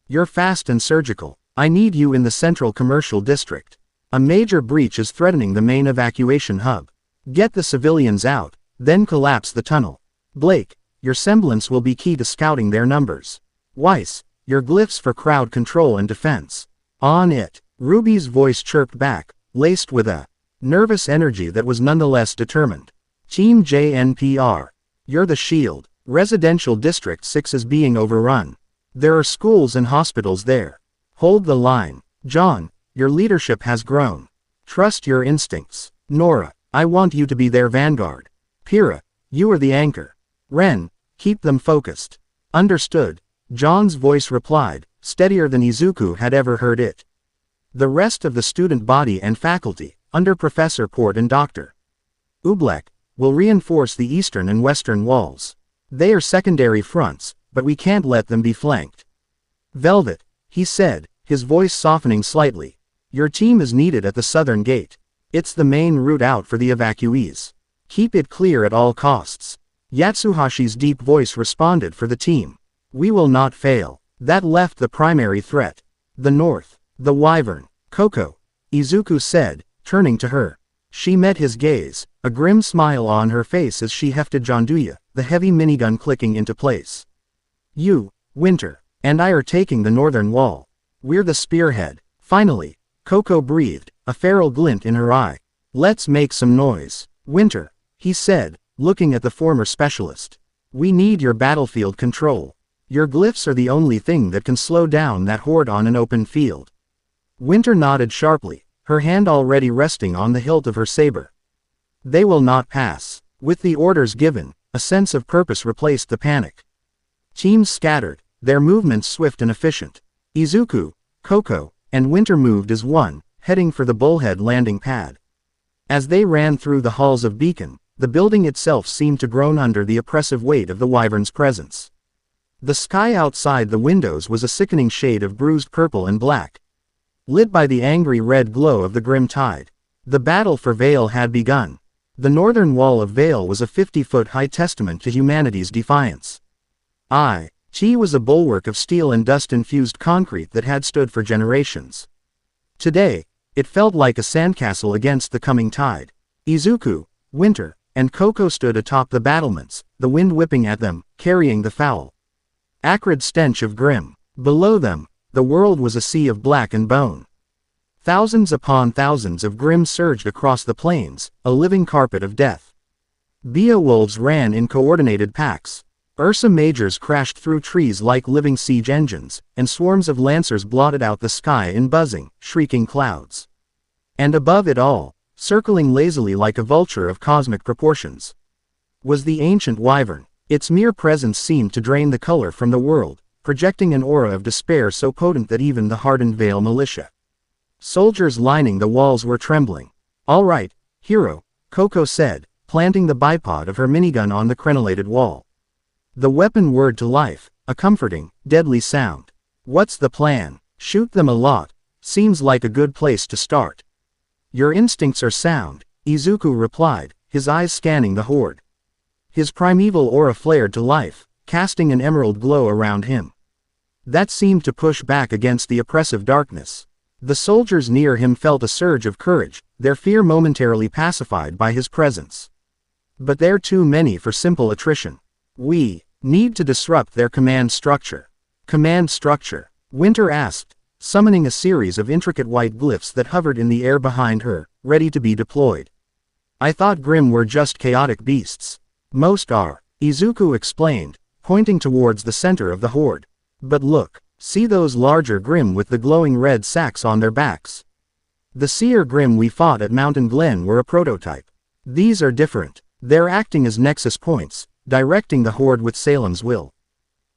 "You're fast and surgical. I need you in the central commercial district. A major breach is threatening the main evacuation hub. Get the civilians out, then collapse the tunnel. Blake, your semblance will be key to scouting their numbers. Weiss, your glyphs for crowd control and defense. On it." Ruby's voice chirped back, laced with a nervous energy that was nonetheless determined. "Team JNPR, you're the shield. Residential District 6 is being overrun. There are schools and hospitals there. Hold the line. John, your leadership has grown. Trust your instincts. Nora, I want you to be their vanguard. Pyrrha, you are the anchor. Ren, keep them focused." "Understood," John's voice replied, steadier than Izuku had ever heard it. The rest of the student body and faculty, under Professor Port and Dr. Ublek, will reinforce the eastern and western walls. They are secondary fronts, but we can't let them be flanked. "Velvet," he said, his voice softening slightly, "your team is needed at the southern gate. It's the main route out for the evacuees. Keep it clear at all costs." Yatsuhashi's deep voice responded for the team. "We will not fail." That left the primary threat. The north. The wyvern. "Coco," Izuku said, turning to her. She met his gaze, a grim smile on her face as she hefted Janduya, the heavy minigun clicking into place. You, Winter, and I are taking the northern wall. We're the spearhead. Finally, Coco breathed, a feral glint in her eye. Let's make some noise. Winter, he said, looking at the former specialist. We need your battlefield control. Your glyphs are the only thing that can slow down that horde on an open field. Winter nodded sharply, her hand already resting on the hilt of her saber. They will not pass. With the orders given, a sense of purpose replaced the panic. Teams scattered, their movements swift and efficient. Izuku, Coco, and Winter moved as one, heading for the Bullhead landing pad. As they ran through the halls of Beacon, the building itself seemed to groan under the oppressive weight of the Wyvern's presence. The sky outside the windows was a sickening shade of bruised purple and black, lit by the angry red glow of the Grimm tide. The battle for Vale had begun. The northern wall of Vale was a 50-foot-high testament to humanity's defiance. It was a bulwark of steel and dust-infused concrete that had stood for generations. Today, it felt like a sandcastle against the coming tide. Izuku, Winter, and Coco stood atop the battlements, the wind whipping at them, carrying the foul, acrid stench of Grimm. Below them, the world was a sea of black and bone. Thousands upon thousands of Grimm surged across the plains, a living carpet of death. Beowulfs ran in coordinated packs. Ursa Majors crashed through trees like living siege engines, and swarms of lancers blotted out the sky in buzzing, shrieking clouds. And above it all, circling lazily like a vulture of cosmic proportions, was the ancient wyvern. Its mere presence seemed to drain the color from the world, projecting an aura of despair so potent that even the hardened Vale militia, soldiers lining the walls, were trembling. All right, hero, Coco said, planting the bipod of her minigun on the crenellated wall. The weapon whirred to life, a comforting, deadly sound. What's the plan? Shoot them a lot. Seems like a good place to start. Your instincts are sound, Izuku replied, his eyes scanning the horde. His primeval aura flared to life, casting an emerald glow around him that seemed to push back against the oppressive darkness. The soldiers near him felt a surge of courage, their fear momentarily pacified by his presence. But they're too many for simple attrition. We need to disrupt their command structure. Command structure? Winter asked, summoning a series of intricate white glyphs that hovered in the air behind her, ready to be deployed. I thought Grimm were just chaotic beasts. Most are, Izuku explained, pointing towards the center of the horde. But look, see those larger Grimm with the glowing red sacks on their backs. The seer Grimm we fought at Mountain Glen were a prototype. These are different. They're acting as nexus points, directing the horde with Salem's will.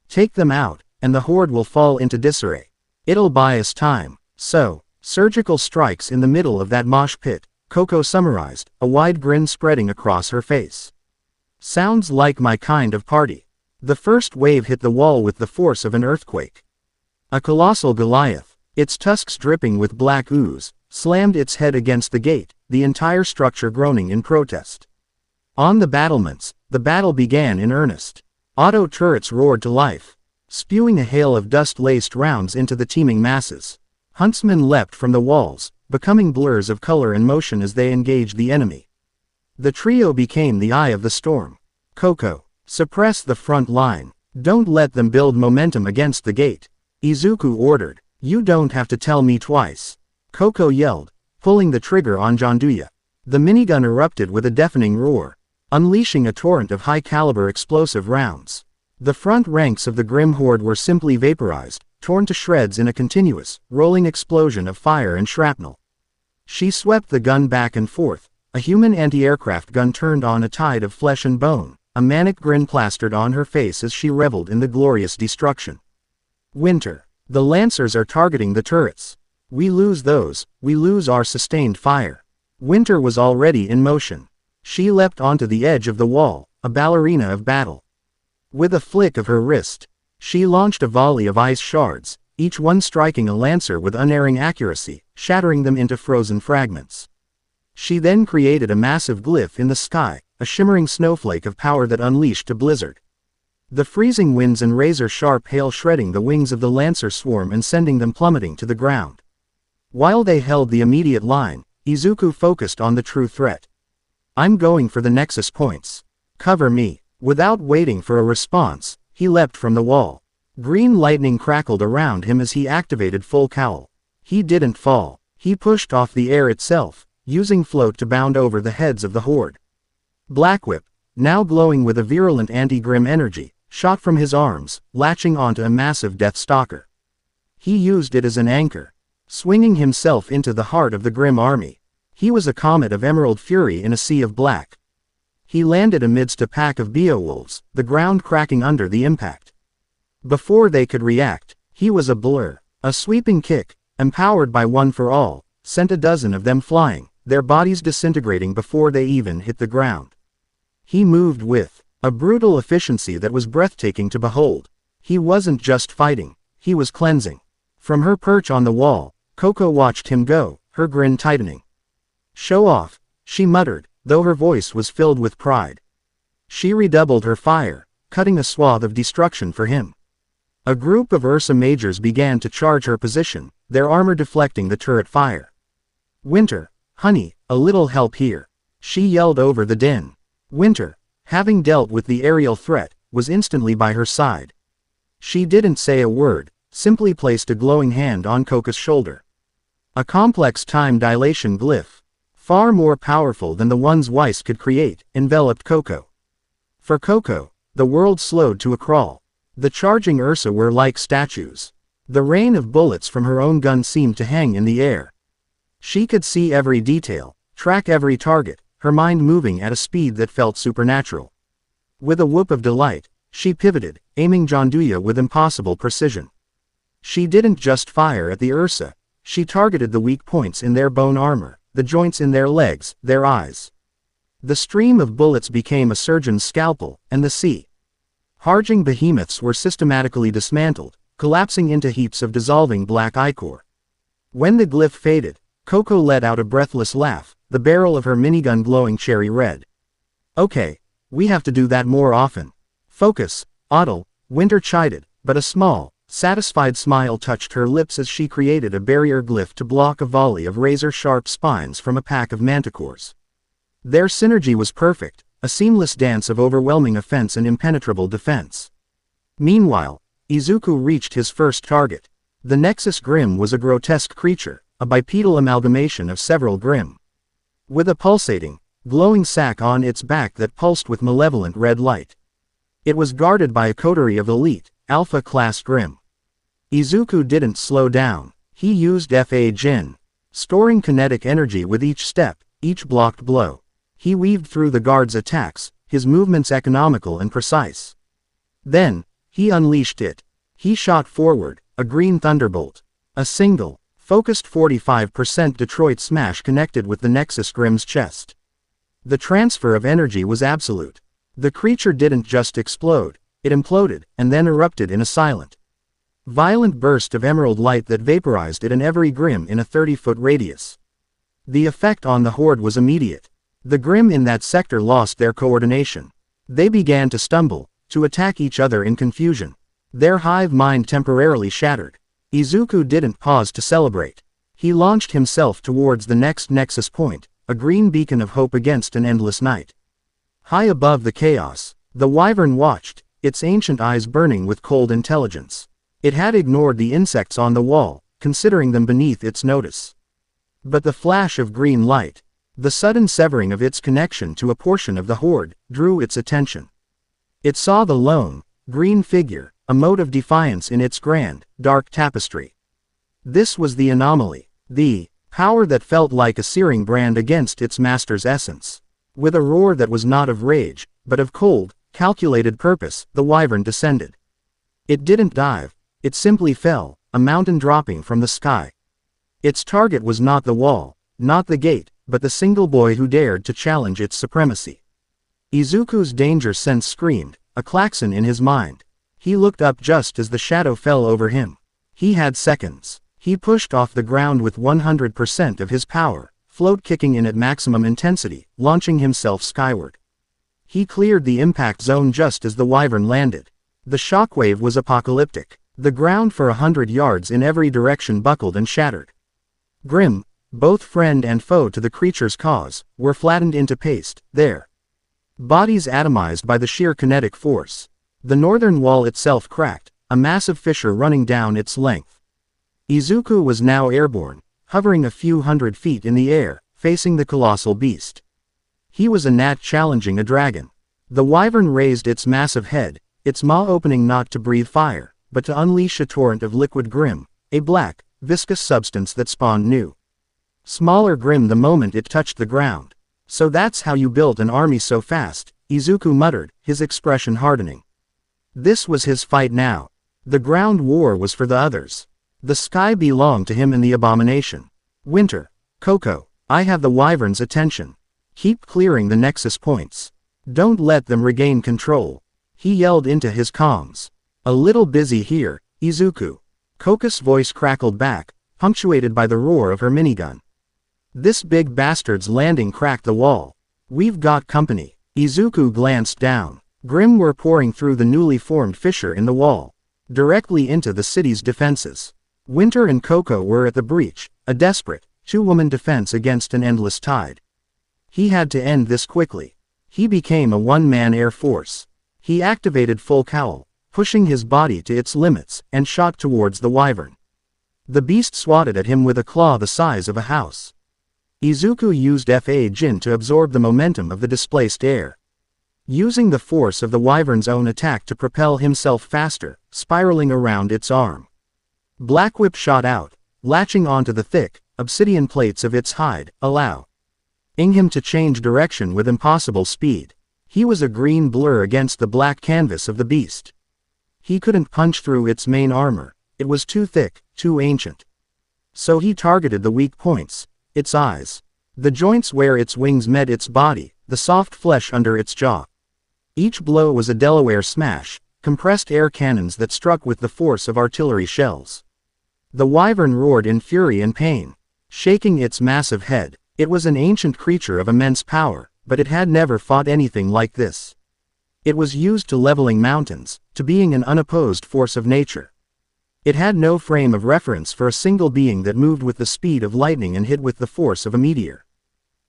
Take them out, and the horde will fall into disarray. It'll buy us time. So, surgical strikes in the middle of that mosh pit, Coco summarized, a wide grin spreading across her face. Sounds like my kind of party. The first wave hit the wall with the force of an earthquake. A colossal Goliath, its tusks dripping with black ooze, slammed its head against the gate, the entire structure groaning in protest. On the battlements, the battle began in earnest. Auto turrets roared to life, spewing a hail of dust-laced rounds into the teeming masses. Huntsmen leapt from the walls, becoming blurs of color and motion as they engaged the enemy. The trio became the eye of the storm. Coco, suppress the front line. Don't let them build momentum against the gate. Izuku ordered. You don't have to tell me twice. Coco yelled, pulling the trigger on Janduya. The minigun erupted with a deafening roar, unleashing a torrent of high-caliber explosive rounds. The front ranks of the Grimm horde were simply vaporized, torn to shreds in a continuous, rolling explosion of fire and shrapnel. She swept the gun back and forth, a human anti-aircraft gun turned on a tide of flesh and bone, a manic grin plastered on her face as she reveled in the glorious destruction. Winter. The Lancers are targeting the turrets. We lose those, we lose our sustained fire. Winter was already in motion. She leapt onto the edge of the wall, a ballerina of battle. With a flick of her wrist, she launched a volley of ice shards, each one striking a Lancer with unerring accuracy, shattering them into frozen fragments. She then created a massive glyph in the sky, a shimmering snowflake of power that unleashed a blizzard. The freezing winds and razor-sharp hail shredding the wings of the Lancer swarm and sending them plummeting to the ground. While they held the immediate line, Izuku focused on the true threat. I'm going for the nexus points. Cover me. Without waiting for a response, he leapt from the wall. Green lightning crackled around him as he activated full cowl. He didn't fall. He pushed off the air itself, using float to bound over the heads of the horde. Black Whip, now glowing with a virulent anti-Grimm energy, shot from his arms, latching onto a massive Death Stalker. He used it as an anchor, swinging himself into the heart of the Grimm army. He was a comet of emerald fury in a sea of black. He landed amidst a pack of Beowulfs, the ground cracking under the impact. Before they could react, he was a blur. A sweeping kick, empowered by One for All, sent a dozen of them flying, their bodies disintegrating before they even hit the ground. He moved with a brutal efficiency that was breathtaking to behold. He wasn't just fighting, he was cleansing. From her perch on the wall, Coco watched him go, her grin tightening. Show off, she muttered, though her voice was filled with pride. She redoubled her fire, cutting a swath of destruction for him. A group of Ursa Majors began to charge her position, their armor deflecting the turret fire. Winter, honey, a little help here. She yelled over the din. Winter, having dealt with the aerial threat, was instantly by her side. She didn't say a word, simply placed a glowing hand on Coco's shoulder. A complex time dilation glyph, far more powerful than the ones Weiss could create, enveloped Coco. For Coco, the world slowed to a crawl. The charging Ursa were like statues. The rain of bullets from her own gun seemed to hang in the air. She could see every detail, track every target, her mind moving at a speed that felt supernatural. With a whoop of delight, she pivoted, aiming Janduya with impossible precision. She didn't just fire at the Ursa, she targeted the weak points in their bone armor, the joints in their legs, their eyes. The stream of bullets became a surgeon's scalpel, and the sea. Harging behemoths were systematically dismantled, collapsing into heaps of dissolving black ichor. When the glyph faded, Coco let out a breathless laugh, the barrel of her minigun glowing cherry red. Okay, we have to do that more often. Focus, Otto, Winter chided, but a small, satisfied smile touched her lips as she created a barrier glyph to block a volley of razor-sharp spines from a pack of manticores. Their synergy was perfect, a seamless dance of overwhelming offense and impenetrable defense. Meanwhile, Izuku reached his first target. The Nexus Grimm was a grotesque creature, a bipedal amalgamation of several Grimm. With a pulsating, glowing sac on its back that pulsed with malevolent red light. It was guarded by a coterie of elite, Alpha-class Grimm. Izuku didn't slow down. He used Fa Jin, storing kinetic energy with each step, each blocked blow. He weaved through the guard's attacks, his movements economical and precise. Then, he unleashed it. He shot forward, a green thunderbolt. A single, focused 45% Detroit smash connected with the Nexus Grimm's chest. The transfer of energy was absolute. The creature didn't just explode, it imploded, and then erupted in a silent, violent burst of emerald light that vaporized it and every Grimm in a 30-foot radius. The effect on the horde was immediate. The Grimm in that sector lost their coordination. They began to stumble, to attack each other in confusion. Their hive mind temporarily shattered. Izuku didn't pause to celebrate. He launched himself towards the next nexus point, a green beacon of hope against an endless night. High above the chaos, the wyvern watched, its ancient eyes burning with cold intelligence. It had ignored the insects on the wall, considering them beneath its notice. But the flash of green light, the sudden severing of its connection to a portion of the horde, drew its attention. It saw the lone, green figure, a mote of defiance in its grand, dark tapestry. This was the anomaly, the power that felt like a searing brand against its master's essence. With a roar that was not of rage, but of cold, calculated purpose, the wyvern descended. It didn't dive, it simply fell, a mountain dropping from the sky. Its target was not the wall, not the gate, but the single boy who dared to challenge its supremacy. Izuku's danger sense screamed, a klaxon in his mind. He looked up just as the shadow fell over him. He had seconds. He pushed off the ground with 100% of his power, float kicking in at maximum intensity, launching himself skyward. He cleared the impact zone just as the wyvern landed. The shockwave was apocalyptic. The ground for 100 yards in every direction buckled and shattered. Grimm, both friend and foe to the creature's cause, were flattened into paste, their bodies atomized by the sheer kinetic force. The northern wall itself cracked, a massive fissure running down its length. Izuku was now airborne, hovering a few hundred feet in the air, facing the colossal beast. He was a gnat challenging a dragon. The wyvern raised its massive head, its maw opening not to breathe fire, but to unleash a torrent of liquid Grimm, a black, viscous substance that spawned new, smaller Grimm the moment it touched the ground. So that's how you built an army so fast, Izuku muttered, his expression hardening. This was his fight now. The ground war was for the others. The sky belonged to him and the abomination. Winter. Coco, I have the wyvern's attention. Keep clearing the nexus points. Don't let them regain control. He yelled into his comms. A little busy here, Izuku. Coco's voice crackled back, punctuated by the roar of her minigun. This big bastard's landing cracked the wall. We've got company. Izuku glanced down. Grimm were pouring through the newly formed fissure in the wall, directly into the city's defenses. Winter and Coco were at the breach, a desperate, two-woman defense against an endless tide. He had to end this quickly. He became a one-man air force. He activated full cowl, pushing his body to its limits, and shot towards the wyvern. The beast swatted at him with a claw the size of a house. Izuku used Fa Jin to absorb the momentum of the displaced air, using the force of the wyvern's own attack to propel himself faster, spiraling around its arm. Black Whip shot out, latching onto the thick, obsidian plates of its hide, allowing him to change direction with impossible speed. He was a green blur against the black canvas of the beast. He couldn't punch through its main armor. It was too thick, too ancient. So he targeted the weak points, its eyes, the joints where its wings met its body, the soft flesh under its jaw. Each blow was a Delaware smash, compressed air cannons that struck with the force of artillery shells. The wyvern roared in fury and pain, shaking its massive head. It was an ancient creature of immense power, but it had never fought anything like this. It was used to leveling mountains, to being an unopposed force of nature. It had no frame of reference for a single being that moved with the speed of lightning and hit with the force of a meteor.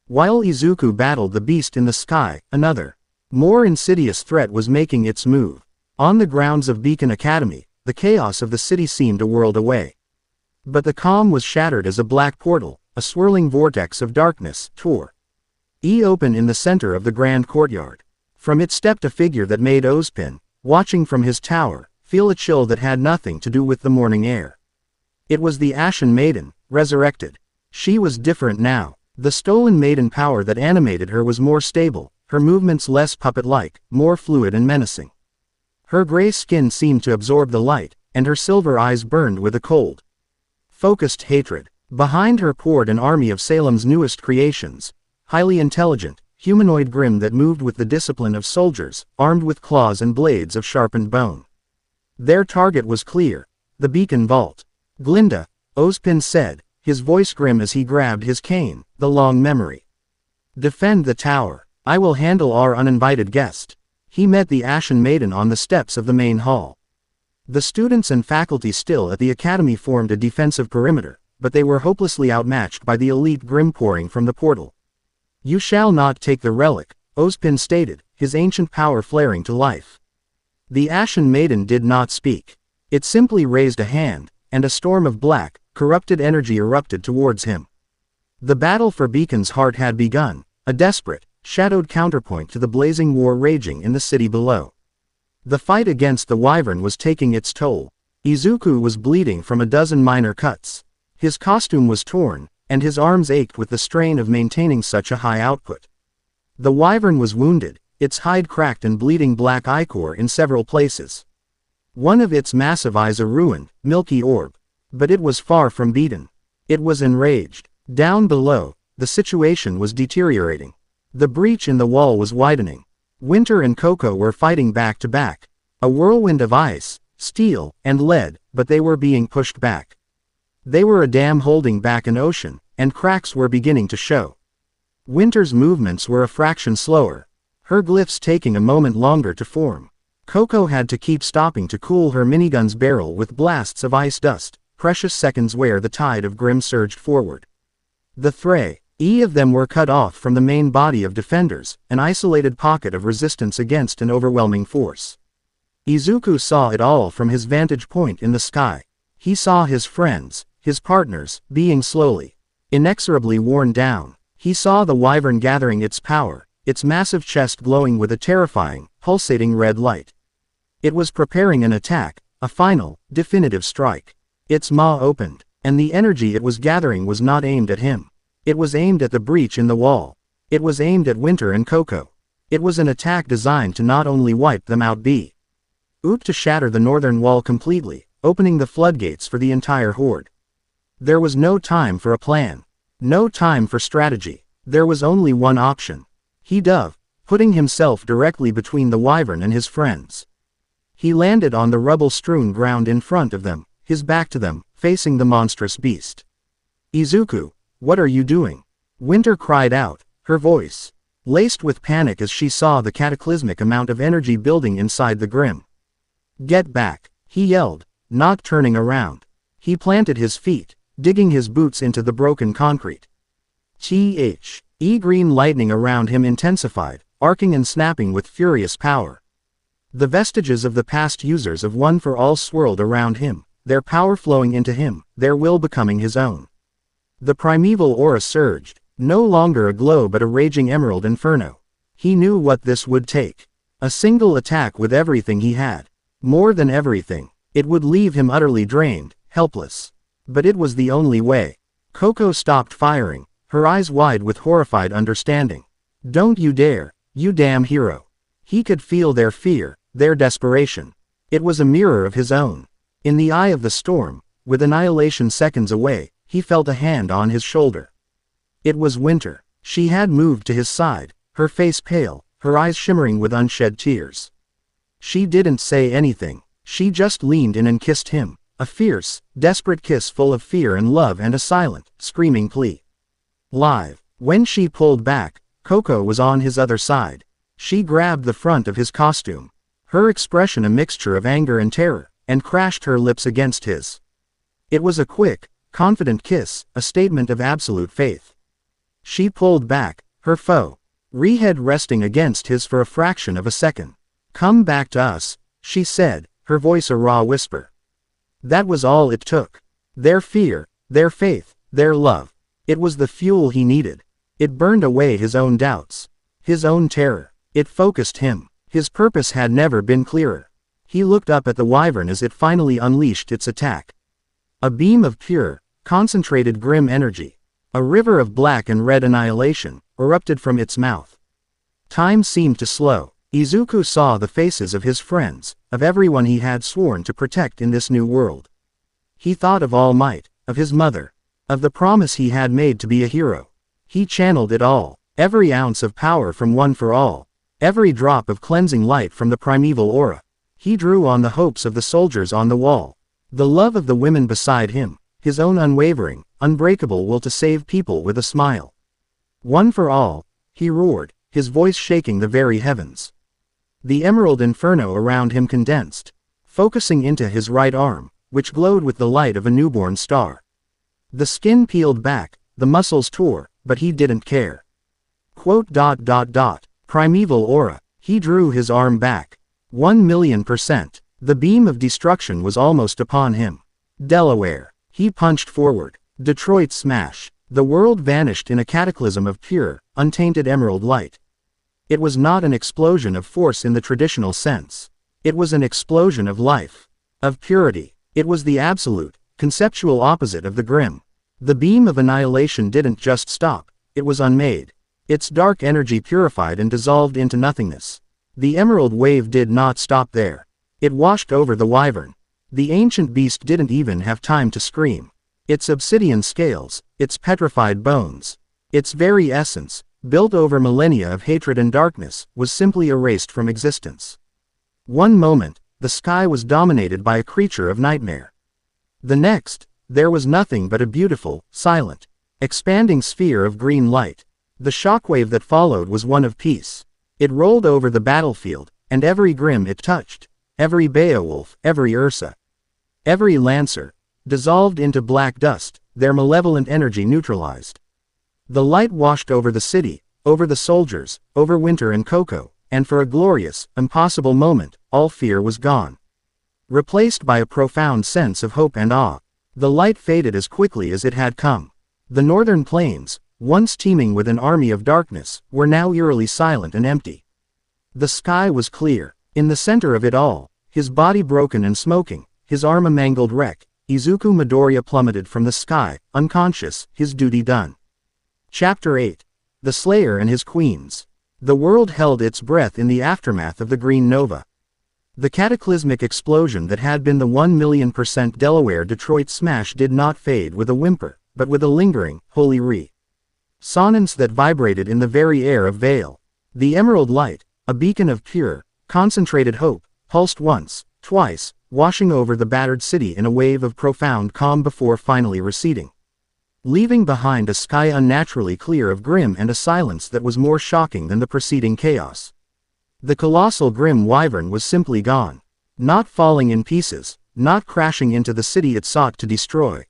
While Izuku battled the beast in the sky, another, more insidious threat was making its move. On the grounds of Beacon Academy, the chaos of the city seemed a world away. But the calm was shattered as a black portal, a swirling vortex of darkness, tore open in the center of the grand courtyard. From it stepped a figure that made Ozpin, watching from his tower, feel a chill that had nothing to do with the morning air. It was the Ashen Maiden, resurrected. She was different now. The stolen maiden power that animated her was more stable, her movements less puppet-like, more fluid and menacing. Her gray skin seemed to absorb the light, and her silver eyes burned with a cold, focused hatred. Behind her poured an army of Salem's newest creations, highly intelligent, humanoid Grimm that moved with the discipline of soldiers, armed with claws and blades of sharpened bone. Their target was clear, the beacon vault. Glinda, Ozpin said, his voice grim as he grabbed his cane, the long memory. Defend the tower. I will handle our uninvited guest. He met the Ashen Maiden on the steps of the main hall. The students and faculty still at the academy formed a defensive perimeter, but they were hopelessly outmatched by the elite Grimm pouring from the portal. You shall not take the relic, Ozpin stated, his ancient power flaring to life. The Ashen Maiden did not speak. It simply raised a hand, and a storm of black, corrupted energy erupted towards him. The battle for Beacon's heart had begun, a desperate, shadowed counterpoint to the blazing war raging in the city below. The fight against the wyvern was taking its toll. Izuku was bleeding from a dozen minor cuts. His costume was torn, and his arms ached with the strain of maintaining such a high output. The wyvern was wounded, its hide cracked and bleeding black ichor in several places. One of its massive eyes a ruined, milky orb. But it was far from beaten. It was enraged. Down below, the situation was deteriorating. The breach in the wall was widening. Winter and Coco were fighting back to back. A whirlwind of ice, steel, and lead, but they were being pushed back. They were a dam holding back an ocean, and cracks were beginning to show. Winter's movements were a fraction slower, her glyphs taking a moment longer to form. Coco had to keep stopping to cool her minigun's barrel with blasts of ice dust, precious seconds where the tide of Grimm surged forward. The of them were cut off from the main body of defenders, an isolated pocket of resistance against an overwhelming force. Izuku saw it all from his vantage point in the sky. He saw his friends, his partners, being slowly, inexorably worn down. He saw the wyvern gathering its power, its massive chest glowing with a terrifying, pulsating red light. It was preparing an attack, a final, definitive strike. Its maw opened, and the energy it was gathering was not aimed at him. It was aimed at the breach in the wall. It was aimed at Winter and Coco. It was an attack designed to not only wipe them out but to shatter the northern wall completely, opening the floodgates for the entire horde. There was no time for a plan. No time for strategy. There was only one option. He dove, putting himself directly between the wyvern and his friends. He landed on the rubble-strewn ground in front of them, his back to them, facing the monstrous beast. Izuku, what are you doing? Winter cried out, her voice laced with panic as she saw the cataclysmic amount of energy building inside the Grimm. Get back, he yelled, not turning around. He planted his feet, digging his boots into the broken concrete. Green lightning around him intensified, arcing and snapping with furious power. The vestiges of the past users of One for All swirled around him, their power flowing into him, their will becoming his own. The primeval aura surged, no longer a glow but a raging emerald inferno. He knew what this would take. A single attack with everything he had. More than everything, it would leave him utterly drained, helpless. But it was the only way. Coco stopped firing, her eyes wide with horrified understanding. Don't you dare, you damn hero. He could feel their fear, their desperation. It was a mirror of his own. In the eye of the storm, with annihilation seconds away, he felt a hand on his shoulder. It was Winter. She had moved to his side, her face pale, her eyes shimmering with unshed tears. She didn't say anything, she just leaned in and kissed him, a fierce, desperate kiss full of fear and love and a silent, screaming plea. Live. When she pulled back, Coco was on his other side. She grabbed the front of his costume, her expression a mixture of anger and terror, and crashed her lips against his. It was a quick, confident kiss, a statement of absolute faith. She pulled back, her head resting against his for a fraction of a second. Come back to us, she said, her voice a raw whisper. That was all it took. Their fear, their faith, their love. It was the fuel he needed. It burned away his own doubts, his own terror. It focused him. His purpose had never been clearer. He looked up at the wyvern as it finally unleashed its attack. A beam of pure, concentrated Grimm energy, a river of black and red annihilation, erupted from its mouth. Time seemed to slow. Izuku saw the faces of his friends, of everyone he had sworn to protect in this new world. He thought of All Might, of his mother, of the promise he had made to be a hero. He channeled it all, every ounce of power from One for All, every drop of cleansing light from the primeval aura. He drew on the hopes of the soldiers on the wall, the love of the women beside him, his own unwavering, unbreakable will to save people with a smile. One for All, he roared, his voice shaking the very heavens. The emerald inferno around him condensed, focusing into his right arm, which glowed with the light of a newborn star. The skin peeled back, the muscles tore, but he didn't care. Primeval aura. He drew his arm back. 1,000,000%. The beam of destruction was almost upon him. Delaware. He punched forward. Detroit smash. The world vanished in a cataclysm of pure, untainted emerald light. It was not an explosion of force in the traditional sense. It was an explosion of life, of purity. It was the absolute, conceptual opposite of the Grimm. The beam of annihilation didn't just stop, it was unmade. Its dark energy purified and dissolved into nothingness. The emerald wave did not stop there. It washed over the wyvern. The ancient beast didn't even have time to scream. Its obsidian scales, its petrified bones, its very essence, built over millennia of hatred and darkness, was simply erased from existence. One moment, the sky was dominated by a creature of nightmare. The next, there was nothing but a beautiful, silent, expanding sphere of green light. The shockwave that followed was one of peace. It rolled over the battlefield, and every Grimm it touched, every Beowulf, every Ursa, every Lancer, dissolved into black dust, their malevolent energy neutralized. The light washed over the city, over the soldiers, over Winter and Coco, and for a glorious, impossible moment, all fear was gone. Replaced by a profound sense of hope and awe. The light faded as quickly as it had come. The northern plains, once teeming with an army of darkness, were now eerily silent and empty. The sky was clear. In the center of it all, his body broken and smoking, his arm a mangled wreck, Izuku Midoriya plummeted from the sky, unconscious, his duty done. Chapter 8. The Slayer and His Queens. The world held its breath in the aftermath of the Green Nova. The cataclysmic explosion that had been the 1,000,000% Delaware-Detroit smash did not fade with a whimper, but with a lingering, holy resonance that vibrated in the very air of Vale. The emerald light, a beacon of pure, concentrated hope, pulsed once, twice, washing over the battered city in a wave of profound calm before finally receding, leaving behind a sky unnaturally clear of Grimm and a silence that was more shocking than the preceding chaos. The colossal Grimm wyvern was simply gone. Not falling in pieces, not crashing into the city it sought to destroy,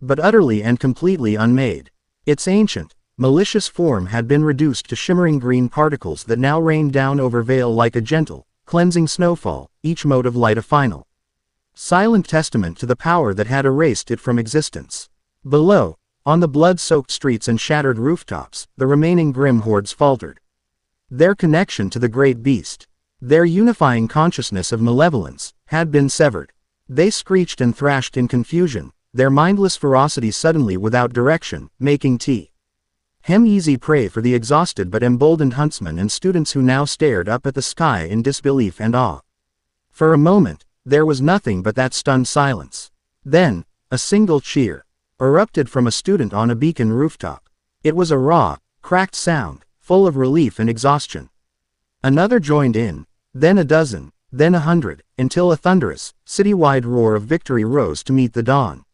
but utterly and completely unmade. Its ancient, malicious form had been reduced to shimmering green particles that now rained down over Vale like a gentle, cleansing snowfall, each mote of light a final, silent testament to the power that had erased it from existence. Below, on the blood-soaked streets and shattered rooftops, the remaining Grimm hordes faltered. Their connection to the great beast, their unifying consciousness of malevolence, had been severed. They screeched and thrashed in confusion, their mindless ferocity suddenly without direction, making Hem easy prey for the exhausted but emboldened huntsmen and students who now stared up at the sky in disbelief and awe. For a moment, there was nothing but that stunned silence. Then, a single cheer erupted from a student on a beacon rooftop. It was a raw, cracked sound, full of relief and exhaustion. Another joined in, then a dozen, then 100, until a thunderous, city-wide roar of victory rose to meet the dawn.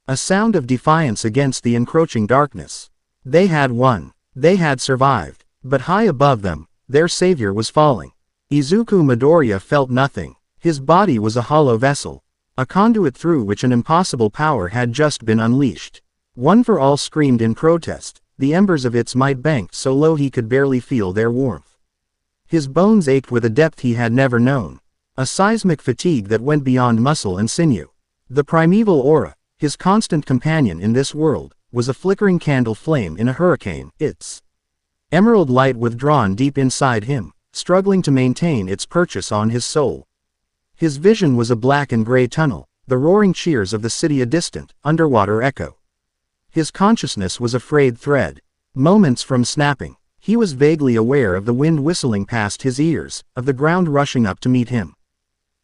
A sound of defiance against the encroaching darkness. They had won. They had survived. But high above them, their savior was falling. Izuku Midoriya felt nothing. His body was a hollow vessel, a conduit through which an impossible power had just been unleashed. One for All screamed in protest, the embers of its might banked so low he could barely feel their warmth. His bones ached with a depth he had never known, a seismic fatigue that went beyond muscle and sinew. The primeval aura, his constant companion in this world, was a flickering candle flame in a hurricane, its emerald light withdrawn deep inside him, struggling to maintain its purchase on his soul. His vision was a black and gray tunnel, the roaring cheers of the city a distant, underwater echo. His consciousness was a frayed thread, moments from snapping. He was vaguely aware of the wind whistling past his ears, of the ground rushing up to meet him.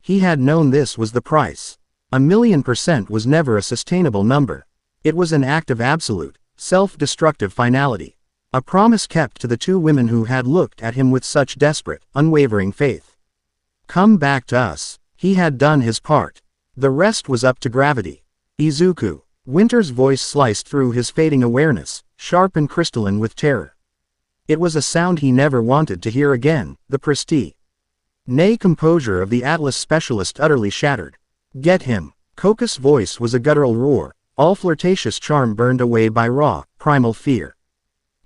He had known this was the price. 1,000,000% was never a sustainable number. It was an act of absolute, self-destructive finality. A promise kept to the two women who had looked at him with such desperate, unwavering faith. Come back to us. He had done his part. The rest was up to gravity. Izuku. Winter's voice sliced through his fading awareness, sharp and crystalline with terror. It was a sound he never wanted to hear again, the pristine, nay composure of the Atlas specialist utterly shattered. Get him. Coco's voice was a guttural roar, all flirtatious charm burned away by raw, primal fear.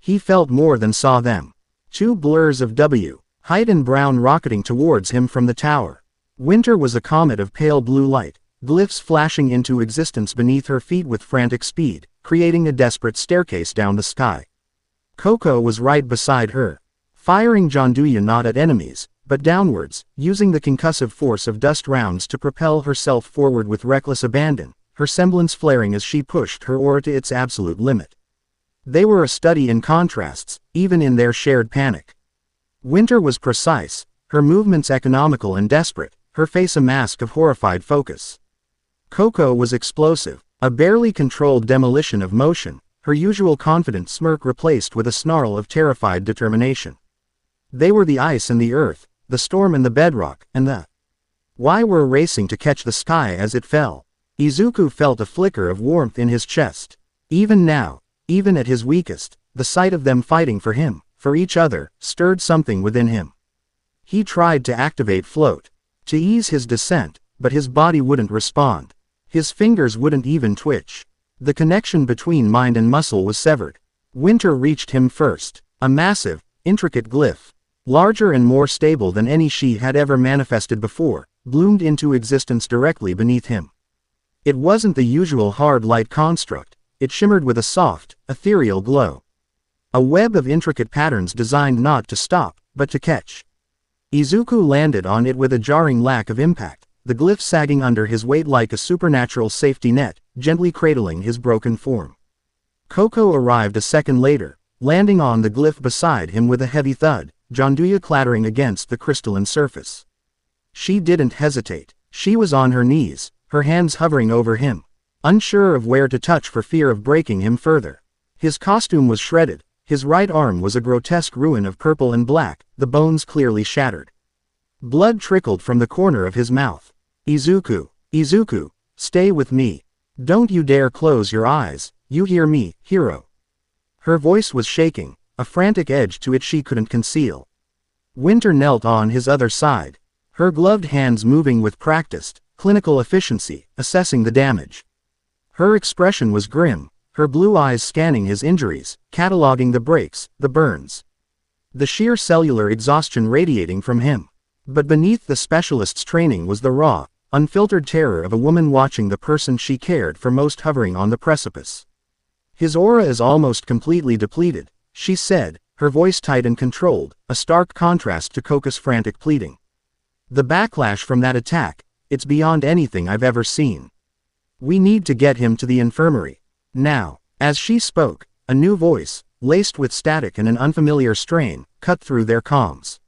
He felt more than saw them. Two blurs of height and brown rocketing towards him from the tower. Winter was a comet of pale blue light, glyphs flashing into existence beneath her feet with frantic speed, creating a desperate staircase down the sky. Coco was right beside her, firing Janduya not at enemies, but downwards, using the concussive force of dust rounds to propel herself forward with reckless abandon, her semblance flaring as she pushed her aura to its absolute limit. They were a study in contrasts, even in their shared panic. Winter was precise, her movements economical and desperate, her face a mask of horrified focus. Coco was explosive, a barely controlled demolition of motion, her usual confident smirk replaced with a snarl of terrified determination. They were the ice and the earth, the storm and the bedrock, and the why were racing to catch the sky as it fell. Izuku felt a flicker of warmth in his chest. Even now, even at his weakest, the sight of them fighting for him, for each other, stirred something within him. He tried to activate float, to ease his descent, but his body wouldn't respond. His fingers wouldn't even twitch. The connection between mind and muscle was severed. Winter reached him first. A massive, intricate glyph, larger and more stable than any she had ever manifested before, bloomed into existence directly beneath him. It wasn't the usual hard light construct, it shimmered with a soft, ethereal glow. A web of intricate patterns designed not to stop, but to catch. Izuku landed on it with a jarring lack of impact, the glyph sagging under his weight like a supernatural safety net, gently cradling his broken form. Coco arrived a second later, landing on the glyph beside him with a heavy thud, Janduya clattering against the crystalline surface. She didn't hesitate. She was on her knees, her hands hovering over him, unsure of where to touch for fear of breaking him further. His costume was shredded, his right arm was a grotesque ruin of purple and black, the bones clearly shattered. Blood trickled from the corner of his mouth. Izuku, Izuku, stay with me. Don't you dare close your eyes, you hear me, hero. Her voice was shaking, a frantic edge to it she couldn't conceal. Winter knelt on his other side, her gloved hands moving with practiced, clinical efficiency, assessing the damage. Her expression was grim, her blue eyes scanning his injuries, cataloging the breaks, the burns. The sheer cellular exhaustion radiating from him. But beneath the specialist's training was the raw, unfiltered terror of a woman watching the person she cared for most hovering on the precipice. His aura is almost completely depleted, she said, her voice tight and controlled, a stark contrast to Coco's frantic pleading. The backlash from that attack, it's beyond anything I've ever seen. We need to get him to the infirmary. Now. As she spoke, a new voice, laced with static and an unfamiliar strain, cut through their calms.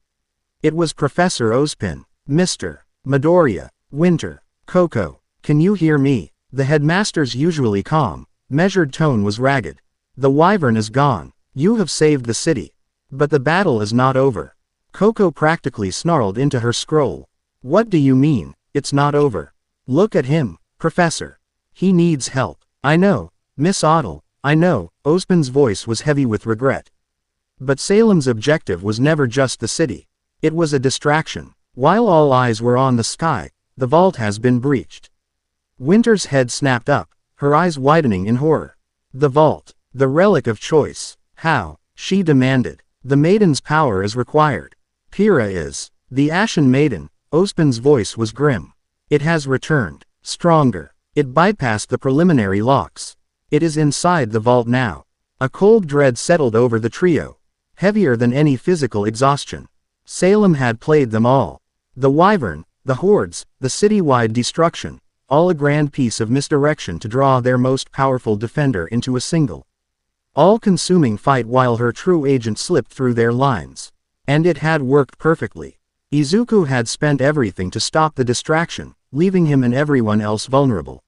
It was Professor Ozpin. Mr. Midoriya, Winter, Coco, can you hear me? The headmaster's usually calm, measured tone was ragged. The wyvern is gone. You have saved the city. But the battle is not over. Coco practically snarled into her scroll. What do you mean, it's not over? Look at him, Professor. He needs help. I know, Miss Otto, I know. Ozpin's voice was heavy with regret. But Salem's objective was never just the city. It was a distraction. While all eyes were on the sky, the vault has been breached. Winter's head snapped up, her eyes widening in horror. The vault, the relic of choice. How? She demanded. The maiden's power is required. Pyrrha is. The Ashen Maiden, Ozpin's voice was grim. It has returned. Stronger. It bypassed the preliminary locks. It is inside the vault now. A cold dread settled over the trio. Heavier than any physical exhaustion. Salem had played them all. The wyvern, the hordes, the city-wide destruction, all a grand piece of misdirection to draw their most powerful defender into a single, all-consuming fight while her true agent slipped through their lines. And it had worked perfectly. Izuku had spent everything to stop the distraction, leaving him and everyone else vulnerable.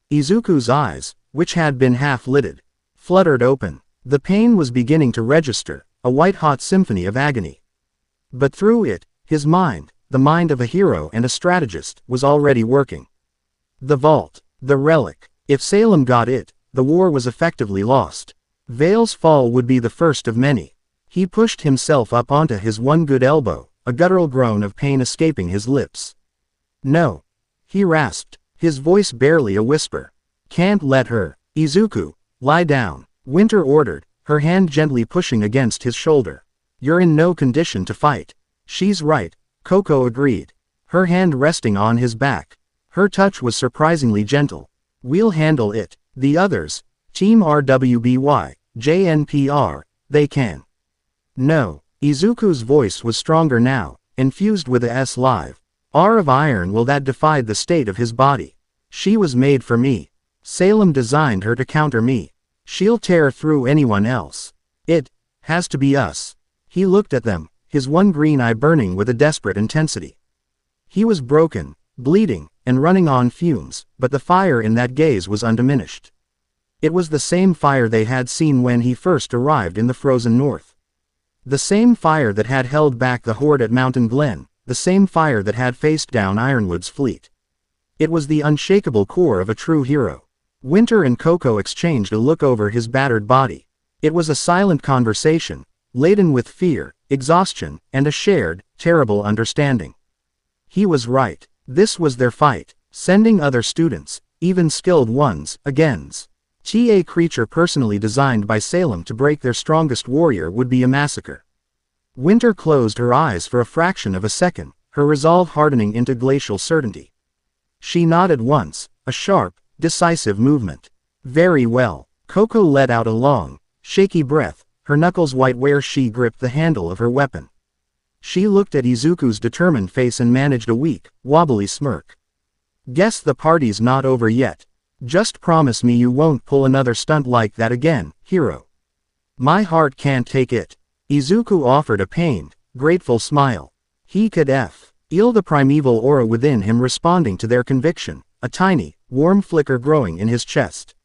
Izuku's eyes, which had been half-lidded, fluttered open. The pain was beginning to register, a white-hot symphony of agony. But through it, his mind, the mind of a hero and a strategist, was already working. The vault, the relic. If Salem got it, the war was effectively lost. Vale's fall would be the first of many. He pushed himself up onto his one good elbow, a guttural groan of pain escaping his lips. No. He rasped, his voice barely a whisper. Can't let her. Izuku, lie down. Winter ordered, her hand gently pushing against his shoulder. You're in no condition to fight. She's right, Coco agreed, her hand resting on his back. Her touch was surprisingly gentle. We'll handle it. The others, Team RWBY, JNPR, they can. No. Izuku's voice was stronger now, infused with a S live. R of iron will that defied the state of his body. She was made for me. Salem designed her to counter me. She'll tear through anyone else. It has to be us. He looked at them, his one green eye burning with a desperate intensity. He was broken, bleeding, and running on fumes, but the fire in that gaze was undiminished. It was the same fire they had seen when he first arrived in the frozen north. The same fire that had held back the horde at Mountain Glen, the same fire that had faced down Ironwood's fleet. It was the unshakable core of a true hero. Winter and Coco exchanged a look over his battered body. It was a silent conversation, laden with fear, exhaustion, and a shared, terrible understanding. He was right. This was their fight, sending other students, even skilled ones, against A creature personally designed by Salem to break their strongest warrior would be a massacre. Winter closed her eyes for a fraction of a second, her resolve hardening into glacial certainty. She nodded once, a sharp, decisive movement. Very well. Coco let out a long, shaky breath, her knuckles white where she gripped the handle of her weapon. She looked at Izuku's determined face and managed a weak, wobbly smirk. Guess the party's not over yet. Just promise me you won't pull another stunt like that again, hero. My heart can't take it. Izuku offered a pained, grateful smile. He could feel the primeval aura within him responding to their conviction, a tiny, warm flicker growing in his chest.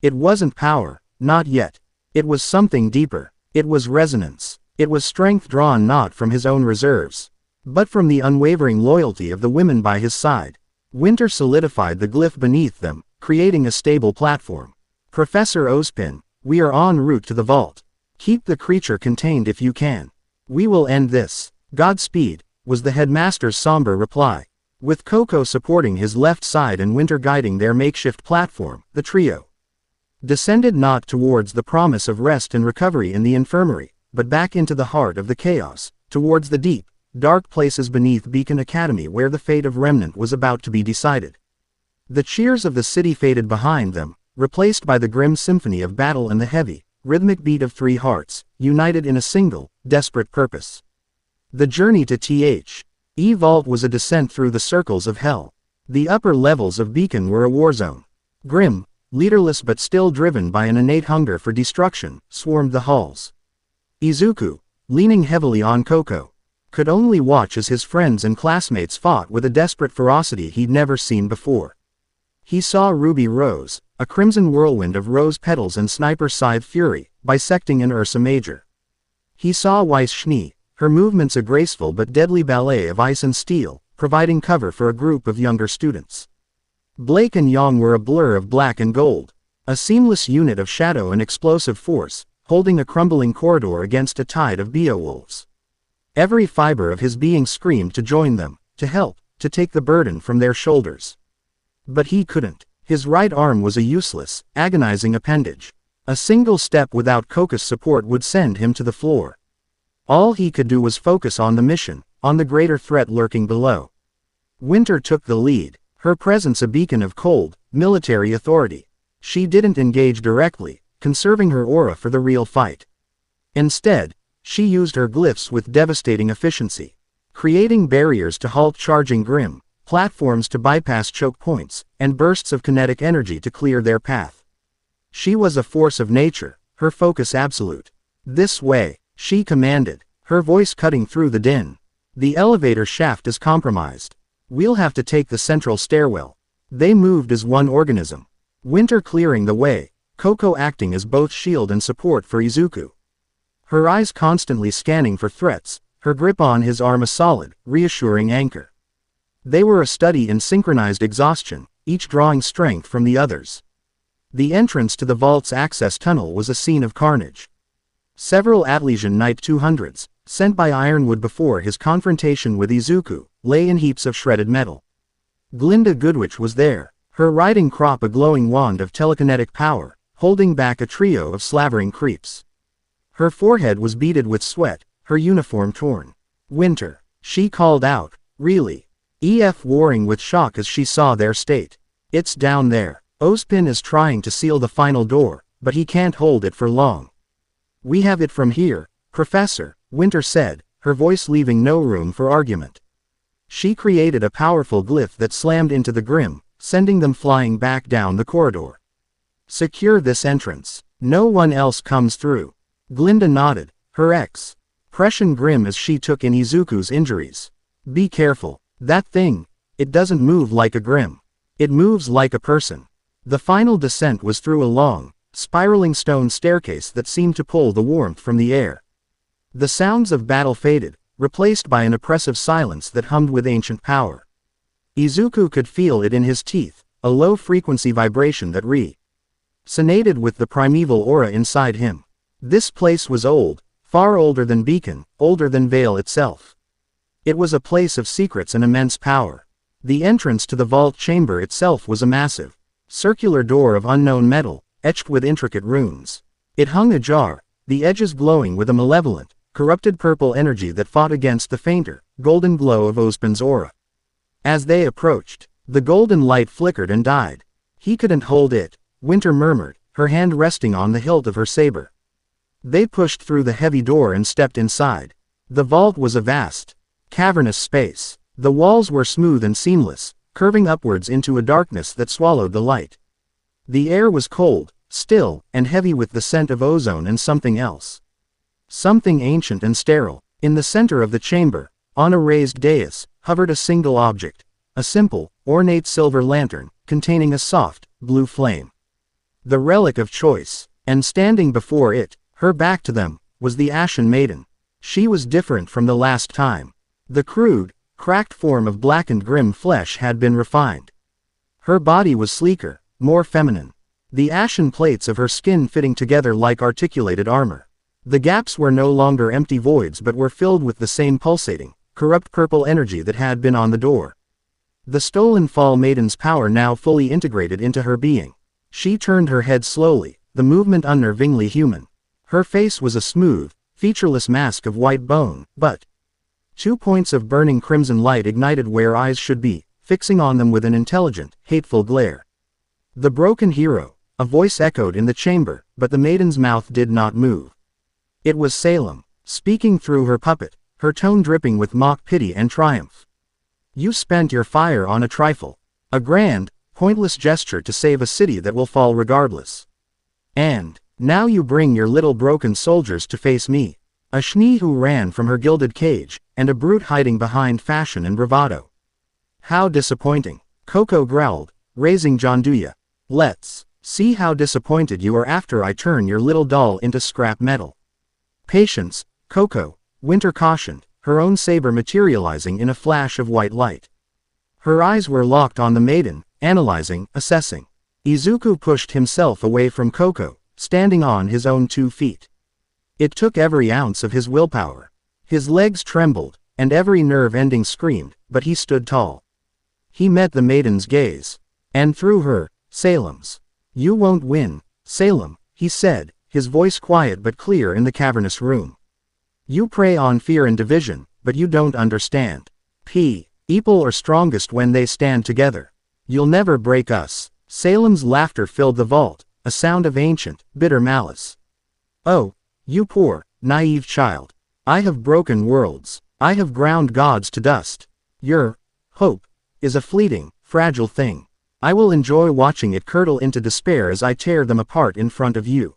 It wasn't power, not yet. It was something deeper. It was resonance. It was strength drawn not from his own reserves, but from the unwavering loyalty of the women by his side. Winter solidified the glyph beneath them, creating a stable platform. Professor Ozpin, we are en route to the vault. Keep the creature contained if you can. We will end this. Godspeed, was the headmaster's somber reply. With Coco supporting his left side and Winter guiding their makeshift platform, the trio descended not towards the promise of rest and recovery in the infirmary, but back into the heart of the chaos, towards the deep, dark places beneath Beacon Academy where the fate of Remnant was about to be decided. The cheers of the city faded behind them, replaced by the grim symphony of battle and the heavy, rhythmic beat of three hearts, united in a single, desperate purpose. The journey to The Vault was a descent through the circles of hell. The upper levels of Beacon were a war zone. Grimm, leaderless but still driven by an innate hunger for destruction, swarmed the halls. Izuku, leaning heavily on Coco, could only watch as his friends and classmates fought with a desperate ferocity he'd never seen before. He saw Ruby Rose, a crimson whirlwind of rose petals and sniper scythe fury, bisecting an Ursa Major. He saw Weiss Schnee, her movements a graceful but deadly ballet of ice and steel, providing cover for a group of younger students. Blake and Yang were a blur of black and gold, a seamless unit of shadow and explosive force, holding a crumbling corridor against a tide of Beowulfs. Every fiber of his being screamed to join them, to help, to take the burden from their shoulders. But he couldn't. His right arm was a useless, agonizing appendage. A single step without Coco's support would send him to the floor. All he could do was focus on the mission, on the greater threat lurking below. Winter took the lead, her presence a beacon of cold, military authority. She didn't engage directly, conserving her aura for the real fight. Instead, she used her glyphs with devastating efficiency, creating barriers to halt charging Grimm, platforms to bypass choke points, and bursts of kinetic energy to clear their path. She was a force of nature, her focus absolute. This way, she commanded, her voice cutting through the din. The elevator shaft is compromised. We'll have to take the central stairwell. They moved as one organism. Winter clearing the way, Coco acting as both shield and support for Izuku. Her eyes constantly scanning for threats, her grip on his arm a solid, reassuring anchor. They were a study in synchronized exhaustion, each drawing strength from the others. The entrance to the vault's access tunnel was a scene of carnage. Several Atlesian Knight 200s, sent by Ironwood before his confrontation with Izuku, lay in heaps of shredded metal. Glinda Goodwitch was there, her riding crop a glowing wand of telekinetic power, holding back a trio of slavering creeps. Her forehead was beaded with sweat, her uniform torn. Winter, she called out, really? Warring with shock as she saw their state. It's down there. Ozpin is trying to seal the final door, but he can't hold it for long. We have it from here, Professor, Winter said, her voice leaving no room for argument. She created a powerful glyph that slammed into the Grimm, sending them flying back down the corridor. Secure this entrance. No one else comes through. Glinda nodded, her expression grim as she took in Izuku's injuries. Be careful. That thing, it doesn't move like a Grimm. It moves like a person. The final descent was through a long, spiraling stone staircase that seemed to pull the warmth from the air. The sounds of battle faded, replaced by an oppressive silence that hummed with ancient power. Izuku could feel it in his teeth, a low-frequency vibration that resonated with the primeval aura inside him. This place was old, far older than Beacon, older than Vale itself. It was a place of secrets and immense power. The entrance to the vault chamber itself was a massive, circular door of unknown metal, etched with intricate runes. It hung ajar, the edges glowing with a malevolent, corrupted purple energy that fought against the fainter, golden glow of Ozpin's aura. As they approached, the golden light flickered and died. He couldn't hold it, Winter murmured, her hand resting on the hilt of her saber. They pushed through the heavy door and stepped inside. The vault was a vast, cavernous space. The walls were smooth and seamless, curving upwards into a darkness that swallowed the light. The air was cold, still, and heavy with the scent of ozone and something else. Something ancient and sterile. In the center of the chamber, on a raised dais, hovered a single object, a simple, ornate silver lantern, containing a soft, blue flame. The relic of choice, and standing before it, her back to them, was the Ashen Maiden. She was different from the last time. The crude, cracked form of blackened Grimm flesh had been refined. Her body was sleeker, more feminine. The ashen plates of her skin fitting together like articulated armor. The gaps were no longer empty voids but were filled with the same pulsating, corrupt purple energy that had been on the door. The stolen Fall Maiden's power now fully integrated into her being. She turned her head slowly, the movement unnervingly human. Her face was a smooth, featureless mask of white bone, but 2 points of burning crimson light ignited where eyes should be, fixing on them with an intelligent, hateful glare. The broken hero, a voice echoed in the chamber, but the maiden's mouth did not move. It was Salem, speaking through her puppet, her tone dripping with mock pity and triumph. You spent your fire on a trifle. A grand, pointless gesture to save a city that will fall regardless. And now you bring your little broken soldiers to face me. A Schnee who ran from her gilded cage, and a brute hiding behind fashion and bravado. How disappointing, Coco growled, raising Janduya. Let's see how disappointed you are after I turn your little doll into scrap metal. Patience, Coco, Winter cautioned, her own saber materializing in a flash of white light. Her eyes were locked on the maiden, analyzing, assessing. Izuku pushed himself away from Coco, standing on his own 2 feet. It took every ounce of his willpower. His legs trembled, and every nerve ending screamed, but he stood tall. He met the maiden's gaze. And through her, Salem's. You won't win, Salem, he said, his voice quiet but clear in the cavernous room. You prey on fear and division, but you don't understand. People are strongest when they stand together. You'll never break us. Salem's laughter filled the vault, a sound of ancient, bitter malice. Oh, you poor, naive child. I have broken worlds. I have ground gods to dust. Your hope is a fleeting, fragile thing. I will enjoy watching it curdle into despair as I tear them apart in front of you.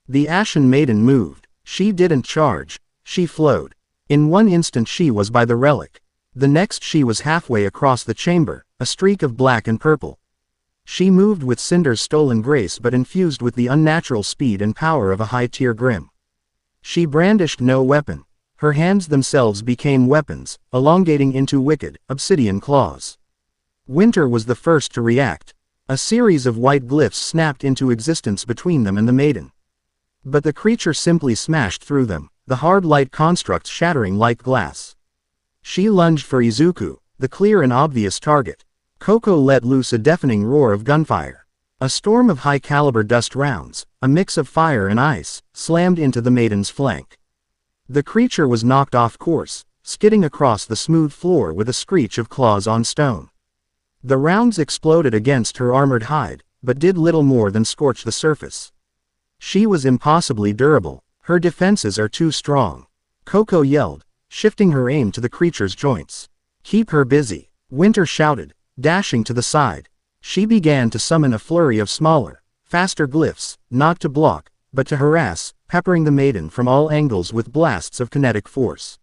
The Ashen Maiden moved. She didn't charge. She flowed. In one instant she was by the relic. The next she was halfway across the chamber, a streak of black and purple. She moved with Cinder's stolen grace but infused with the unnatural speed and power of a high-tier Grimm. She brandished no weapon. Her hands themselves became weapons, elongating into wicked, obsidian claws. Winter was the first to react. A series of white glyphs snapped into existence between them and the maiden. But the creature simply smashed through them, the hard light constructs shattering like glass. She lunged for Izuku, the clear and obvious target. Coco let loose a deafening roar of gunfire. A storm of high-caliber dust rounds, a mix of fire and ice, slammed into the maiden's flank. The creature was knocked off course, skidding across the smooth floor with a screech of claws on stone. The rounds exploded against her armored hide, but did little more than scorch the surface. She was impossibly durable. Her defenses are too strong. Coco yelled, shifting her aim to the creature's joints. Keep her busy, Winter shouted, dashing to the side. She began to summon a flurry of smaller, faster glyphs, not to block, but to harass, peppering the maiden from all angles with blasts of kinetic force.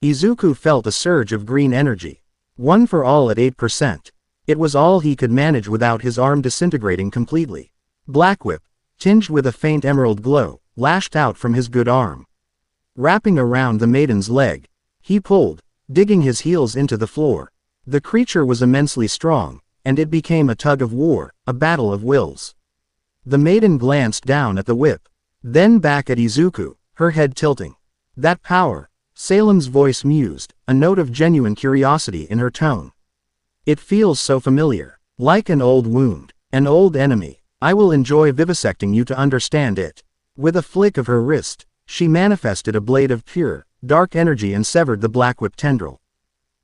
Izuku felt a surge of green energy. One for all at 8%. It was all he could manage without his arm disintegrating completely. Black Whip, tinged with a faint emerald glow, lashed out from his good arm. Wrapping around the maiden's leg, he pulled, digging his heels into the floor. The creature was immensely strong, and it became a tug of war, a battle of wills. The maiden glanced down at the whip, then back at Izuku, her head tilting. That power, Salem's voice mused, a note of genuine curiosity in her tone. It feels so familiar, like an old wound, an old enemy. I will enjoy vivisecting you to understand it. With a flick of her wrist, she manifested a blade of pure, dark energy and severed the black whip tendril.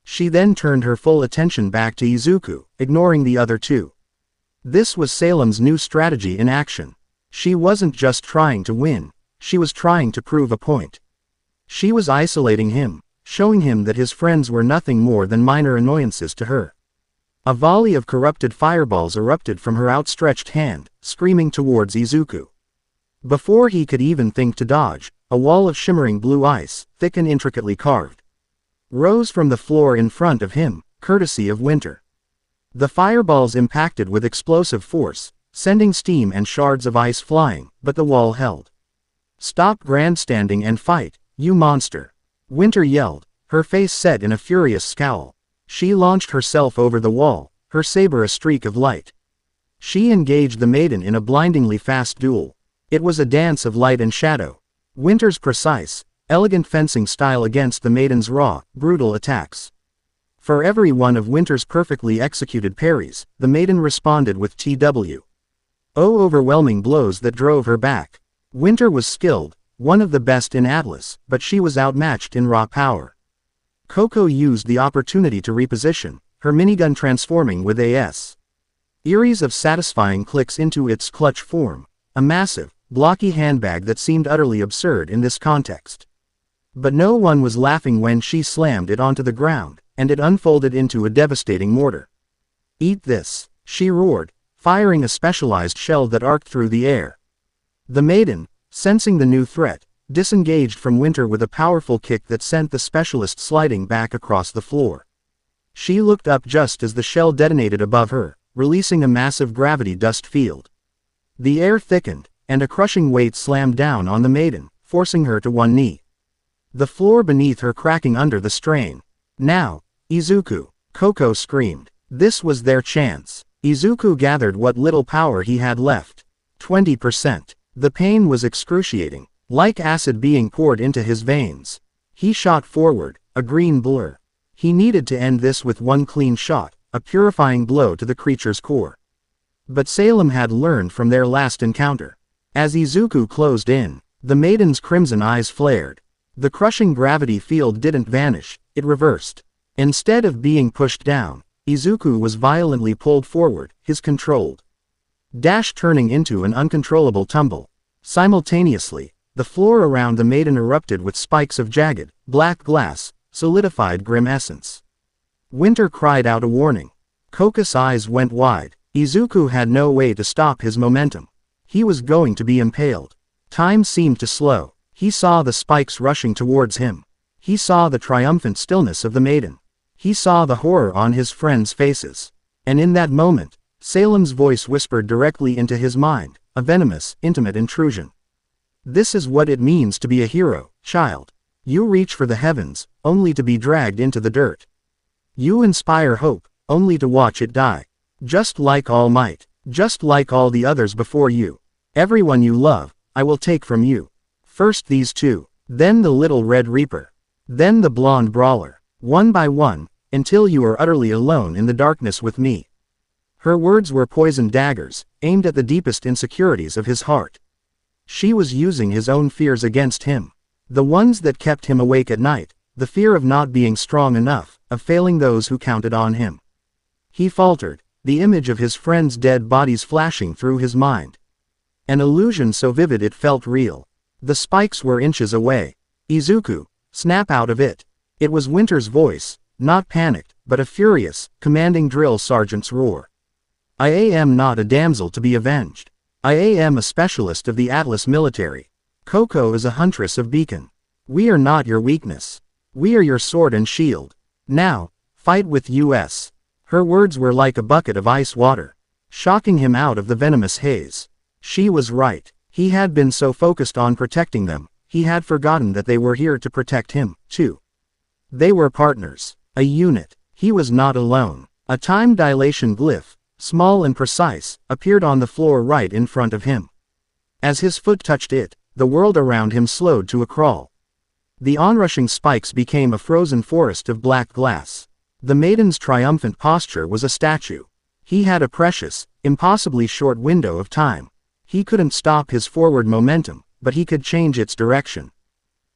She then turned her full attention back to Izuku, ignoring the other two. This was Salem's new strategy in action. She wasn't just trying to win, she was trying to prove a point. She was isolating him, showing him that his friends were nothing more than minor annoyances to her. A volley of corrupted fireballs erupted from her outstretched hand, screaming towards Izuku. Before he could even think to dodge, a wall of shimmering blue ice, thick and intricately carved, rose from the floor in front of him, courtesy of Winter. The fireballs impacted with explosive force, sending steam and shards of ice flying, but the wall held. "Stop grandstanding and fight, you monster!" Winter yelled, her face set in a furious scowl. She launched herself over the wall, her saber a streak of light. She engaged the maiden in a blindingly fast duel. It was a dance of light and shadow. Winter's precise, elegant fencing style against the maiden's raw, brutal attacks. For every one of Winter's perfectly executed parries, the maiden responded with TW. Overwhelming blows that drove her back. Winter was skilled, one of the best in Atlas, but she was outmatched in raw power. Coco used the opportunity to reposition, her minigun transforming with a series of satisfying clicks into its clutch form, a massive, blocky handbag that seemed utterly absurd in this context. But no one was laughing when she slammed it onto the ground, and it unfolded into a devastating mortar. "Eat this," she roared, firing a specialized shell that arced through the air. The maiden, sensing the new threat, disengaged from Winter with a powerful kick that sent the specialist sliding back across the floor. She looked up just as the shell detonated above her, releasing a massive gravity dust field. The air thickened, and a crushing weight slammed down on the maiden, forcing her to one knee. The floor beneath her cracking under the strain. "Now, Izuku!" Coco screamed. This was their chance. Izuku gathered what little power he had left. 20%. The pain was excruciating, like acid being poured into his veins. He shot forward, a green blur. He needed to end this with one clean shot, a purifying blow to the creature's core. But Salem had learned from their last encounter. As Izuku closed in, the maiden's crimson eyes flared. The crushing gravity field didn't vanish, it reversed. Instead of being pushed down, Izuku was violently pulled forward, his controlled dash turning into an uncontrollable tumble. Simultaneously, the floor around the maiden erupted with spikes of jagged, black glass, solidified Grimm essence. Winter cried out a warning. Coco's eyes went wide. Izuku had no way to stop his momentum. He was going to be impaled. Time seemed to slow. He saw the spikes rushing towards him. He saw the triumphant stillness of the maiden. He saw the horror on his friends' faces. And in that moment, Salem's voice whispered directly into his mind, a venomous, intimate intrusion. "This is what it means to be a hero, child. You reach for the heavens, only to be dragged into the dirt. You inspire hope, only to watch it die. Just like All Might, just like all the others before you. Everyone you love, I will take from you. First these two, then the little Red Reaper, then the blonde brawler, one by one, until you are utterly alone in the darkness with me." Her words were poisoned daggers, aimed at the deepest insecurities of his heart. She was using his own fears against him. The ones that kept him awake at night, the fear of not being strong enough, of failing those who counted on him. He faltered, the image of his friends' dead bodies flashing through his mind. An illusion so vivid it felt real. The spikes were inches away. "Izuku, snap out of it." It was Winter's voice, not panicked, but a furious, commanding drill sergeant's roar. "I am not a damsel to be avenged. I am a specialist of the Atlas military. Coco is a huntress of Beacon. We are not your weakness. We are your sword and shield. Now, fight with us." Her words were like a bucket of ice water, shocking him out of the venomous haze. She was right. He had been so focused on protecting them, he had forgotten that they were here to protect him, too. They were partners, a unit. He was not alone. A time dilation glyph, small and precise, appeared on the floor right in front of him. As his foot touched it, the world around him slowed to a crawl. The onrushing spikes became a frozen forest of black glass. The maiden's triumphant posture was a statue. He had a precious, impossibly short window of time. He couldn't stop his forward momentum, but he could change its direction.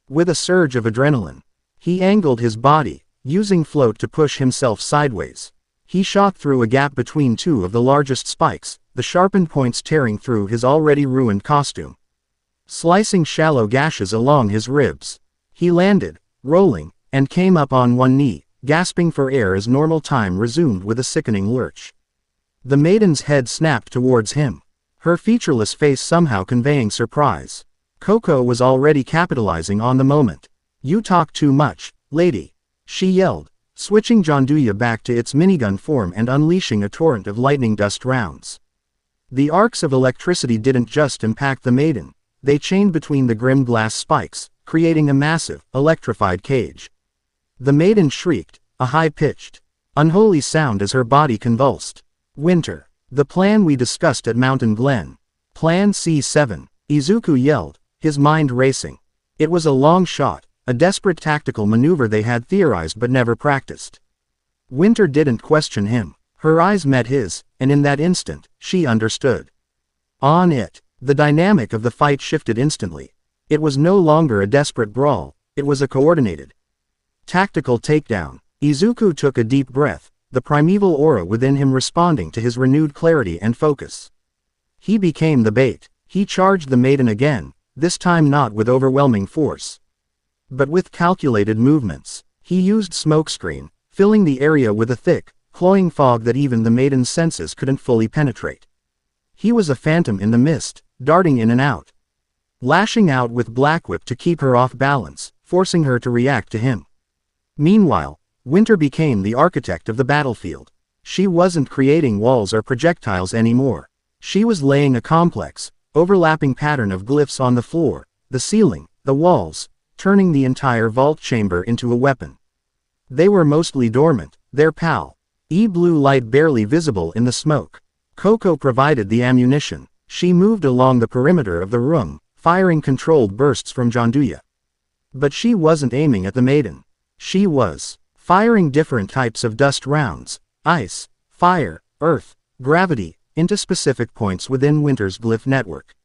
With a surge of adrenaline, he angled his body, using float to push himself sideways. He shot through a gap between two of the largest spikes, the sharpened points tearing through his already ruined costume, slicing shallow gashes along his ribs. He landed, rolling, and came up on one knee, gasping for air as normal time resumed with a sickening lurch. The maiden's head snapped towards him, her featureless face somehow conveying surprise. Coco was already capitalizing on the moment. "You talk too much, lady," she yelled, switching Janduya back to its minigun form and unleashing a torrent of lightning dust rounds. The arcs of electricity didn't just impact the maiden, they chained between the Grimm glass spikes, creating a massive, electrified cage. The maiden shrieked, a high-pitched, unholy sound as her body convulsed. "Winter. The plan we discussed at Mountain Glen. Plan C7, Izuku yelled, his mind racing. It was a long shot, a desperate tactical maneuver they had theorized but never practiced. Winter didn't question him. Her eyes met his, and in that instant, she understood. On it, the dynamic of the fight shifted instantly. It was no longer a desperate brawl, it was a coordinated, tactical takedown. Izuku took a deep breath, the primeval aura within him responding to his renewed clarity and focus. He became the bait. He charged the maiden again, this time not with overwhelming force, but with calculated movements. He used smokescreen, filling the area with a thick, cloying fog that even the maiden's senses couldn't fully penetrate. He was a phantom in the mist, darting in and out, lashing out with Black Whip to keep her off balance, forcing her to react to him. Meanwhile, Winter became the architect of the battlefield. She wasn't creating walls or projectiles anymore. She was laying a complex, overlapping pattern of glyphs on the floor, the ceiling, the walls, turning the entire vault chamber into a weapon. They were mostly dormant, their blue light barely visible in the smoke. Coco provided the ammunition. She moved along the perimeter of the room, firing controlled bursts from Janduya. But she wasn't aiming at the maiden. She was firing different types of dust rounds, ice, fire, earth, gravity, into specific points within Winter's glyph network.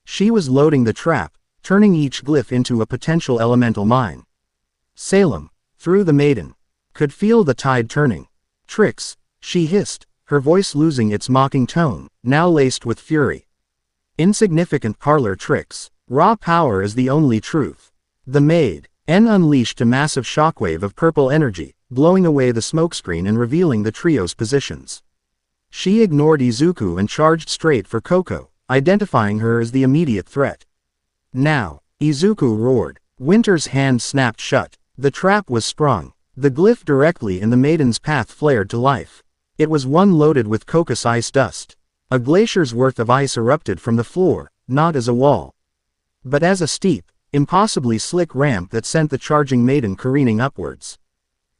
She was loading the trap, turning each glyph into a potential elemental mine. Salem, through the maiden, could feel the tide turning. "Tricks," she hissed, her voice losing its mocking tone, now laced with fury. "Insignificant parlor tricks. Raw power is the only truth." The maiden unleashed a massive shockwave of purple energy, blowing away the smokescreen and revealing the trio's positions. She ignored Izuku and charged straight for Coco, identifying her as the immediate threat. "Now," Izuku roared. Winter's hand snapped shut. The trap was sprung. The glyph directly in the maiden's path flared to life. It was one loaded with Coco's ice dust. A glacier's worth of ice erupted from the floor, not as a wall, but as a steep, impossibly slick ramp that sent the charging maiden careening upwards.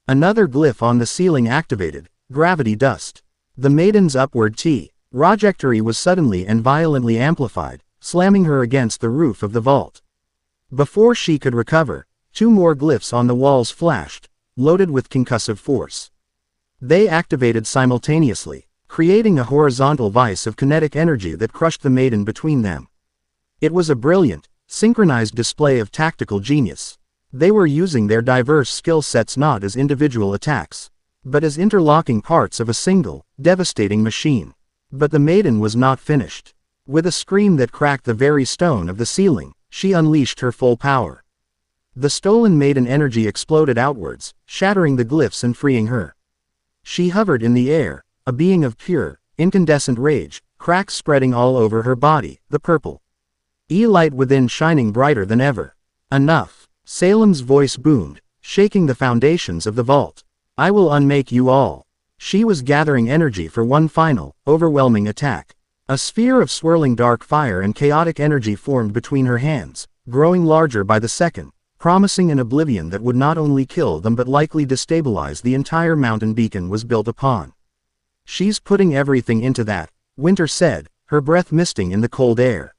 Another glyph on the ceiling activated, gravity dust. The maiden's upward trajectory was suddenly and violently amplified, slamming her against the roof of the vault. Before she could recover, two more glyphs on the walls flashed, loaded with concussive force. They activated simultaneously, creating a horizontal vise of kinetic energy that crushed the maiden between them. It was a brilliant, synchronized display of tactical genius. They were using their diverse skill sets not as individual attacks, but as interlocking parts of a single, devastating machine. But the maiden was not finished. With a scream that cracked the very stone of the ceiling, she unleashed her full power. The stolen maiden energy exploded outwards, shattering the glyphs and freeing her. She hovered in the air, a being of pure, incandescent rage, cracks spreading all over her body, the purple light within shining brighter than ever. "Enough," Salem's voice boomed, shaking the foundations of the vault. "I will unmake you all." She was gathering energy for one final, overwhelming attack. A sphere of swirling dark fire and chaotic energy formed between her hands, growing larger by the second, promising an oblivion that would not only kill them but likely destabilize the entire mountain beacon was built upon. "She's putting everything into that," Winter said, her breath misting in the cold air.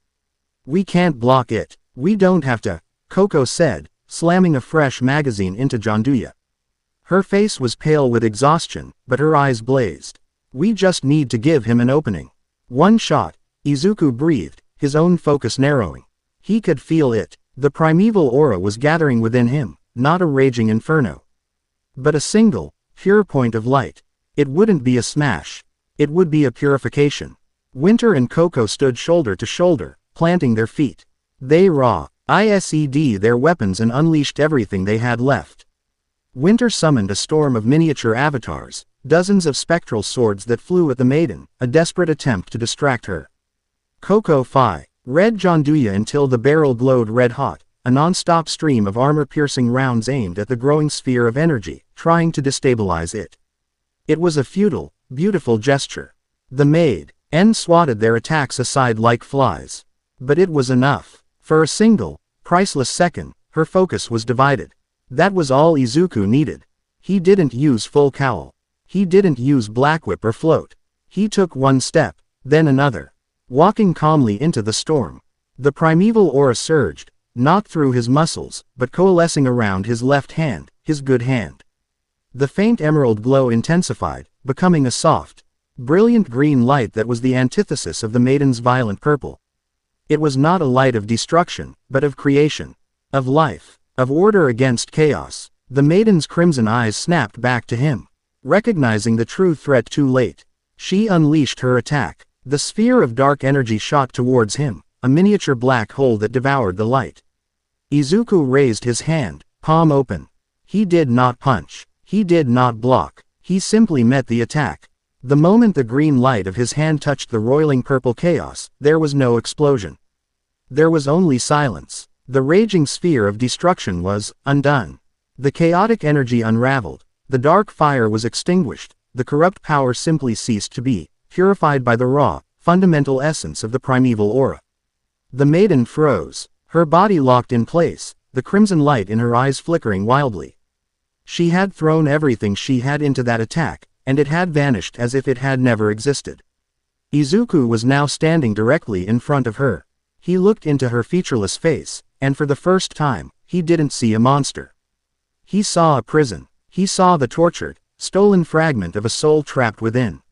"We can't block it. We don't have to," Coco said, slamming a fresh magazine into Janduya. Her face was pale with exhaustion, but her eyes blazed. We just need to give him an opening. One shot, Izuku breathed, his own focus narrowing. He could feel it. The primeval aura was gathering within him, not a raging inferno, but a single, pure point of light. It wouldn't be a smash. It would be a purification. Winter and Coco stood shoulder to shoulder, planting their feet. They ISED their weapons and unleashed everything they had left. Winter summoned a storm of miniature avatars, dozens of spectral swords that flew at the maiden, a desperate attempt to distract her. Coco red Janduya until the barrel glowed red-hot, a non-stop stream of armor-piercing rounds aimed at the growing sphere of energy, trying to destabilize it. It was a futile, beautiful gesture. The maiden swatted their attacks aside like flies. But it was enough. For a single, priceless second, her focus was divided. That was all Izuku needed. He didn't use full cowl. He didn't use black whip or float. He took one step, then another. Walking calmly into the storm. The primeval aura surged, not through his muscles, but coalescing around his left hand, his good hand. The faint emerald glow intensified, becoming a soft, brilliant green light that was the antithesis of the maiden's violent purple. It was not a light of destruction, but of creation, of life, of order against chaos. The maiden's crimson eyes snapped back to him. Recognizing the true threat too late, she unleashed her attack. The sphere of dark energy shot towards him, a miniature black hole that devoured the light. Izuku raised his hand, palm open. He did not punch. He did not block. He simply met the attack. The moment the green light of his hand touched the roiling purple chaos, there was no explosion. There was only silence. The raging sphere of destruction was undone. The chaotic energy unraveled. The dark fire was extinguished. The corrupt power simply ceased to be, purified by the raw, fundamental essence of the primeval aura. The maiden froze, her body locked in place, the crimson light in her eyes flickering wildly. She had thrown everything she had into that attack, and it had vanished as if it had never existed. Izuku was now standing directly in front of her. He looked into her featureless face, and for the first time, he didn't see a monster. He saw a prison. He saw the tortured, stolen fragment of a soul trapped within.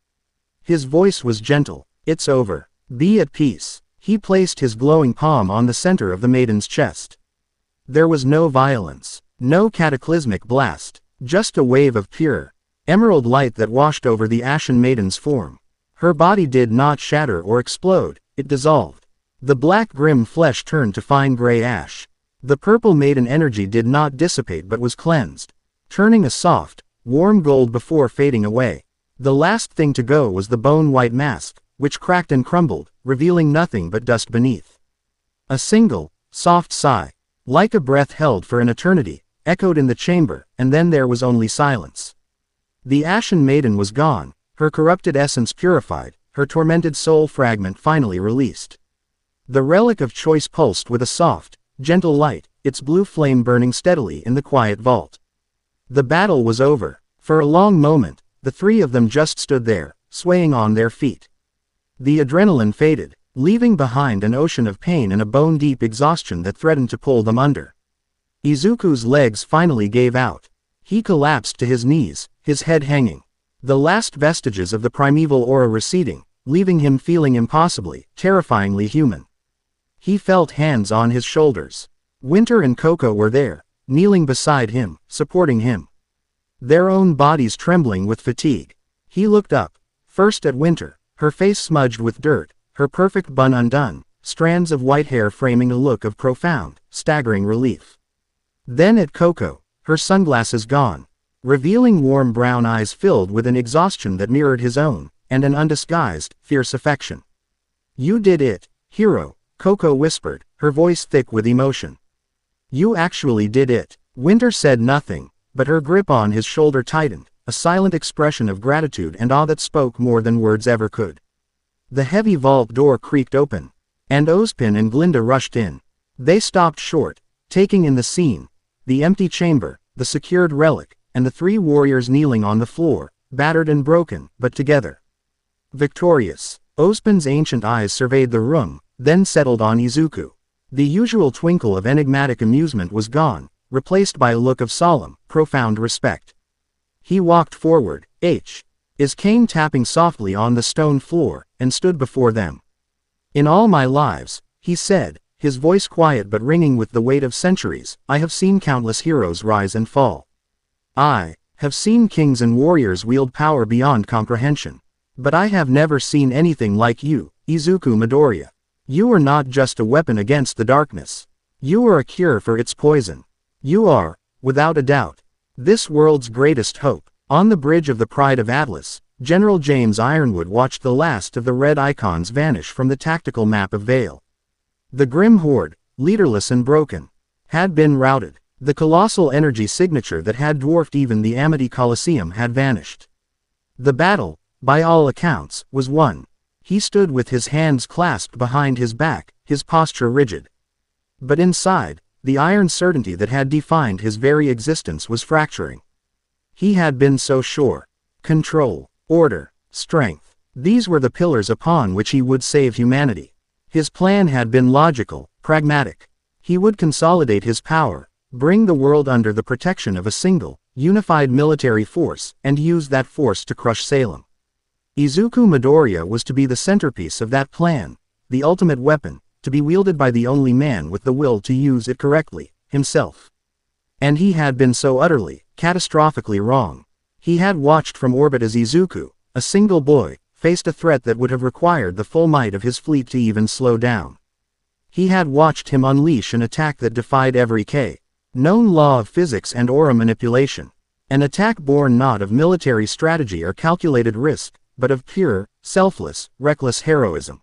His voice was gentle. It's over. Be at peace. He placed his glowing palm on the center of the maiden's chest. There was no violence, no cataclysmic blast, just a wave of pure, emerald light that washed over the ashen maiden's form. Her body did not shatter or explode, it dissolved. The black Grimm flesh turned to fine gray ash. The purple maiden energy did not dissipate but was cleansed, turning a soft, warm gold before fading away. The last thing to go was the bone-white mask, which cracked and crumbled, revealing nothing but dust beneath. A single, soft sigh, like a breath held for an eternity, echoed in the chamber, and then there was only silence. The ashen maiden was gone, her corrupted essence purified, her tormented soul fragment finally released. The relic of choice pulsed with a soft, gentle light, its blue flame burning steadily in the quiet vault. The battle was over. For a long moment, the three of them just stood there, swaying on their feet. The adrenaline faded, leaving behind an ocean of pain and a bone-deep exhaustion that threatened to pull them under. Izuku's legs finally gave out. He collapsed to his knees, his head hanging. The last vestiges of the primeval aura receding, leaving him feeling impossibly, terrifyingly human. He felt hands on his shoulders. Winter and Coco were there, kneeling beside him, supporting him. Their own bodies trembling with fatigue. He looked up, first at Winter, her face smudged with dirt, her perfect bun undone, strands of white hair framing a look of profound, staggering relief. Then at Coco, her sunglasses gone, revealing warm brown eyes filled with an exhaustion that mirrored his own, and an undisguised, fierce affection. "You did it, hero," Coco whispered, her voice thick with emotion. "You actually did it." Winter said nothing, but her grip on his shoulder tightened, a silent expression of gratitude and awe that spoke more than words ever could. The heavy vault door creaked open, and Ozpin and Glinda rushed in. They stopped short, taking in the scene, the empty chamber, the secured relic, and the three warriors kneeling on the floor, battered and broken, but together. Victorious. Ozpin's ancient eyes surveyed the room, then settled on Izuku. The usual twinkle of enigmatic amusement was gone, replaced by a look of solemn, profound respect. He walked forward. his cane tapping softly on the stone floor, and stood before them. "In all my lives," he said, his voice quiet but ringing with the weight of centuries, "I have seen countless heroes rise and fall. I have seen kings and warriors wield power beyond comprehension. But I have never seen anything like you, Izuku Midoriya. You are not just a weapon against the darkness. You are a cure for its poison. You are, without a doubt, this world's greatest hope." On the bridge of the Pride of Atlas, General James Ironwood watched the last of the red icons vanish from the tactical map of Vale. The Grimm horde, leaderless and broken, had been routed. The colossal energy signature that had dwarfed even the Amity Colosseum had vanished. The battle, by all accounts, was won. He stood with his hands clasped behind his back, his posture rigid. But inside, the iron certainty that had defined his very existence was fracturing. He had been so sure. Control, order, strength. These were the pillars upon which he would save humanity. His plan had been logical, pragmatic. He would consolidate his power, bring the world under the protection of a single, unified military force, and use that force to crush Salem. Izuku Midoriya was to be the centerpiece of that plan, the ultimate weapon, to be wielded by the only man with the will to use it correctly, himself. And he had been so utterly, catastrophically wrong. He had watched from orbit as Izuku, a single boy, faced a threat that would have required the full might of his fleet to even slow down. He had watched him unleash an attack that defied every known law of physics and aura manipulation. An attack born not of military strategy or calculated risk, but of pure, selfless, reckless heroism.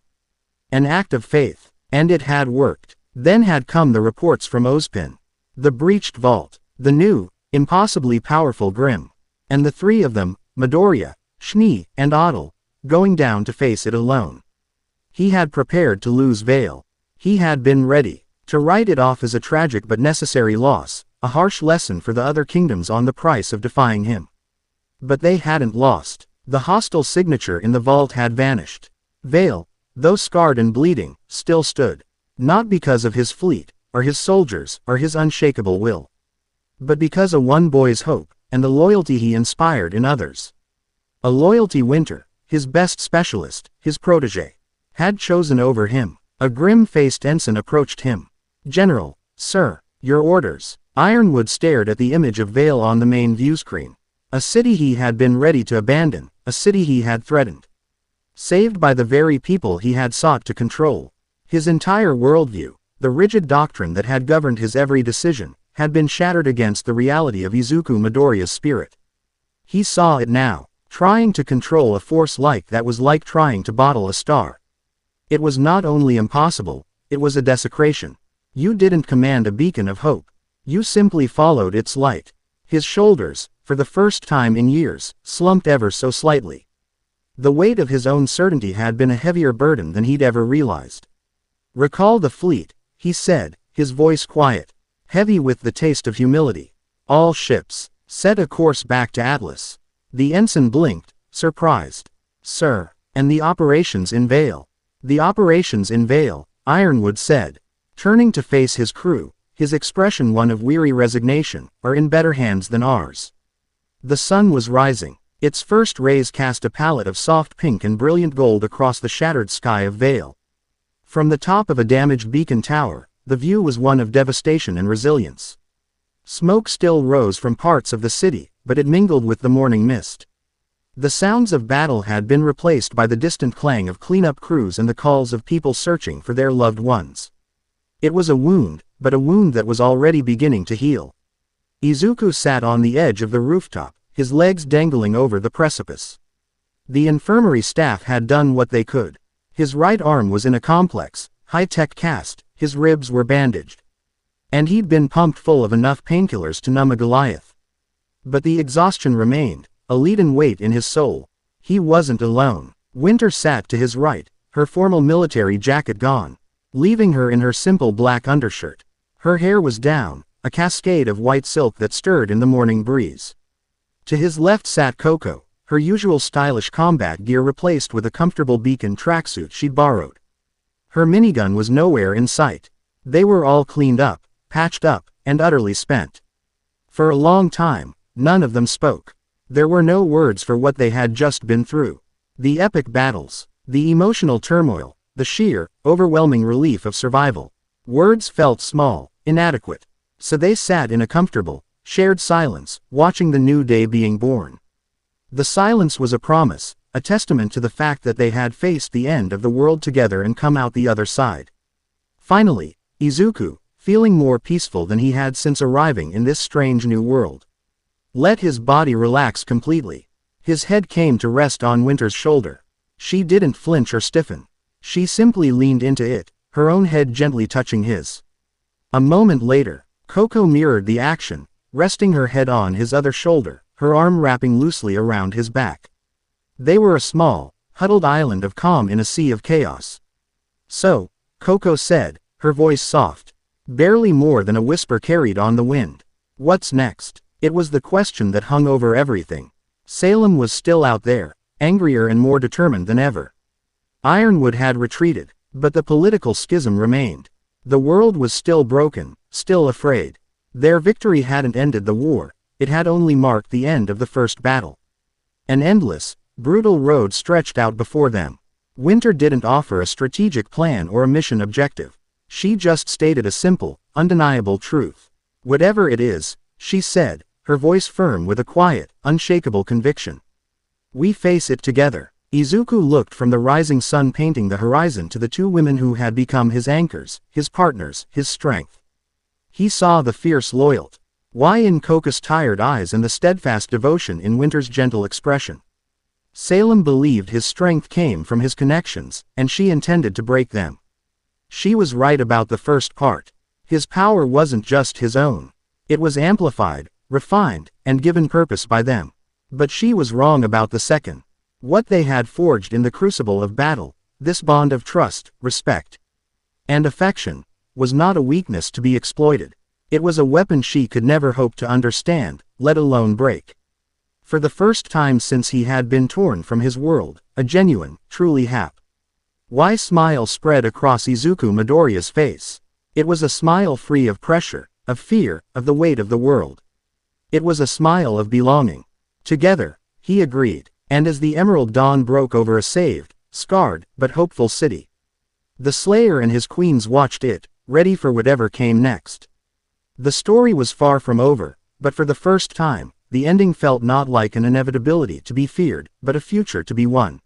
An act of faith. And it had worked. Then had come the reports from Ozpin. The breached vault. The new, impossibly powerful Grimm. And the three of them, Midoriya, Schnee, and Otto, going down to face it alone. He had prepared to lose Vale. He had been ready to write it off as a tragic but necessary loss, a harsh lesson for the other kingdoms on the price of defying him. But they hadn't lost. The hostile signature in the vault had vanished. Vale, though scarred and bleeding, still stood. Not because of his fleet, or his soldiers, or his unshakable will. But because of one boy's hope, and the loyalty he inspired in others. A loyalty Winter, his best specialist, his protege, had chosen over him. A grim-faced ensign approached him. "General, sir, your orders." Ironwood stared at the image of Vale on the main viewscreen. A city he had been ready to abandon, a city he had threatened. Saved by the very people he had sought to control. His entire worldview, the rigid doctrine that had governed his every decision, had been shattered against the reality of Izuku Midoriya's spirit. He saw it now, trying to control a force like that was like trying to bottle a star. It was not only impossible, it was a desecration. You didn't command a beacon of hope. You simply followed its light. His shoulders, for the first time in years, slumped ever so slightly. The weight of his own certainty had been a heavier burden than he'd ever realized. "Recall the fleet," he said, his voice quiet, heavy with the taste of humility. "All ships, set a course back to Atlas." The ensign blinked, surprised. "Sir, and the operations in Vale?" "The operations in Vale," Ironwood said, turning to face his crew, his expression one of weary resignation, "are in better hands than ours." The sun was rising. Its first rays cast a palette of soft pink and brilliant gold across the shattered sky of Vale. From the top of a damaged beacon tower, the view was one of devastation and resilience. Smoke still rose from parts of the city, but it mingled with the morning mist. The sounds of battle had been replaced by the distant clang of cleanup crews and the calls of people searching for their loved ones. It was a wound, but a wound that was already beginning to heal. Izuku sat on the edge of the rooftop, his legs dangling over the precipice. The infirmary staff had done what they could. His right arm was in a complex, high-tech cast, his ribs were bandaged. And he'd been pumped full of enough painkillers to numb a Goliath. But the exhaustion remained, a leaden weight in his soul. He wasn't alone. Winter sat to his right, her formal military jacket gone, leaving her in her simple black undershirt. Her hair was down, a cascade of white silk that stirred in the morning breeze. To his left sat Coco, her usual stylish combat gear replaced with a comfortable beacon tracksuit she'd borrowed. Her minigun was nowhere in sight. They were all cleaned up, patched up, and utterly spent. For a long time, none of them spoke. There were no words for what they had just been through. The epic battles, the emotional turmoil, the sheer, overwhelming relief of survival. Words felt small, inadequate. So they sat in a comfortable, shared silence, watching the new day being born. The silence was a promise, a testament to the fact that they had faced the end of the world together and come out the other side. Finally, Izuku, feeling more peaceful than he had since arriving in this strange new world, let his body relax completely. His head came to rest on Winter's shoulder. She didn't flinch or stiffen. She simply leaned into it, her own head gently touching his. A moment later, Coco mirrored the action, resting her head on his other shoulder, her arm wrapping loosely around his back. They were a small, huddled island of calm in a sea of chaos. "So," Coco said, her voice soft, barely more than a whisper carried on the wind. "What's next?" It was the question that hung over everything. Salem was still out there, angrier and more determined than ever. Ironwood had retreated, but the political schism remained. The world was still broken, still afraid. Their victory hadn't ended the war, it had only marked the end of the first battle. An endless, brutal road stretched out before them. Winter didn't offer a strategic plan or a mission objective. She just stated a simple, undeniable truth. "Whatever it is," she said, her voice firm with a quiet, unshakable conviction, "we face it together." Izuku looked from the rising sun painting the horizon to the two women who had become his anchors, his partners, his strength. He saw the fierce loyalty in Coco's tired eyes and the steadfast devotion in Winter's gentle expression. Salem believed his strength came from his connections, and she intended to break them. She was right about the first part. His power wasn't just his own. It was amplified, refined, and given purpose by them. But she was wrong about the second. What they had forged in the crucible of battle, this bond of trust, respect, and affection, was not a weakness to be exploited. It was a weapon she could never hope to understand, let alone break. For the first time since he had been torn from his world, a genuine, truly happy smile spread across Izuku Midoriya's face. It was a smile free of pressure, of fear, of the weight of the world. It was a smile of belonging. Together, he agreed. And as the emerald dawn broke over a saved, scarred, but hopeful city, the Slayer and his queens watched it, ready for whatever came next. The story was far from over, but for the first time, the ending felt not like an inevitability to be feared, but a future to be won.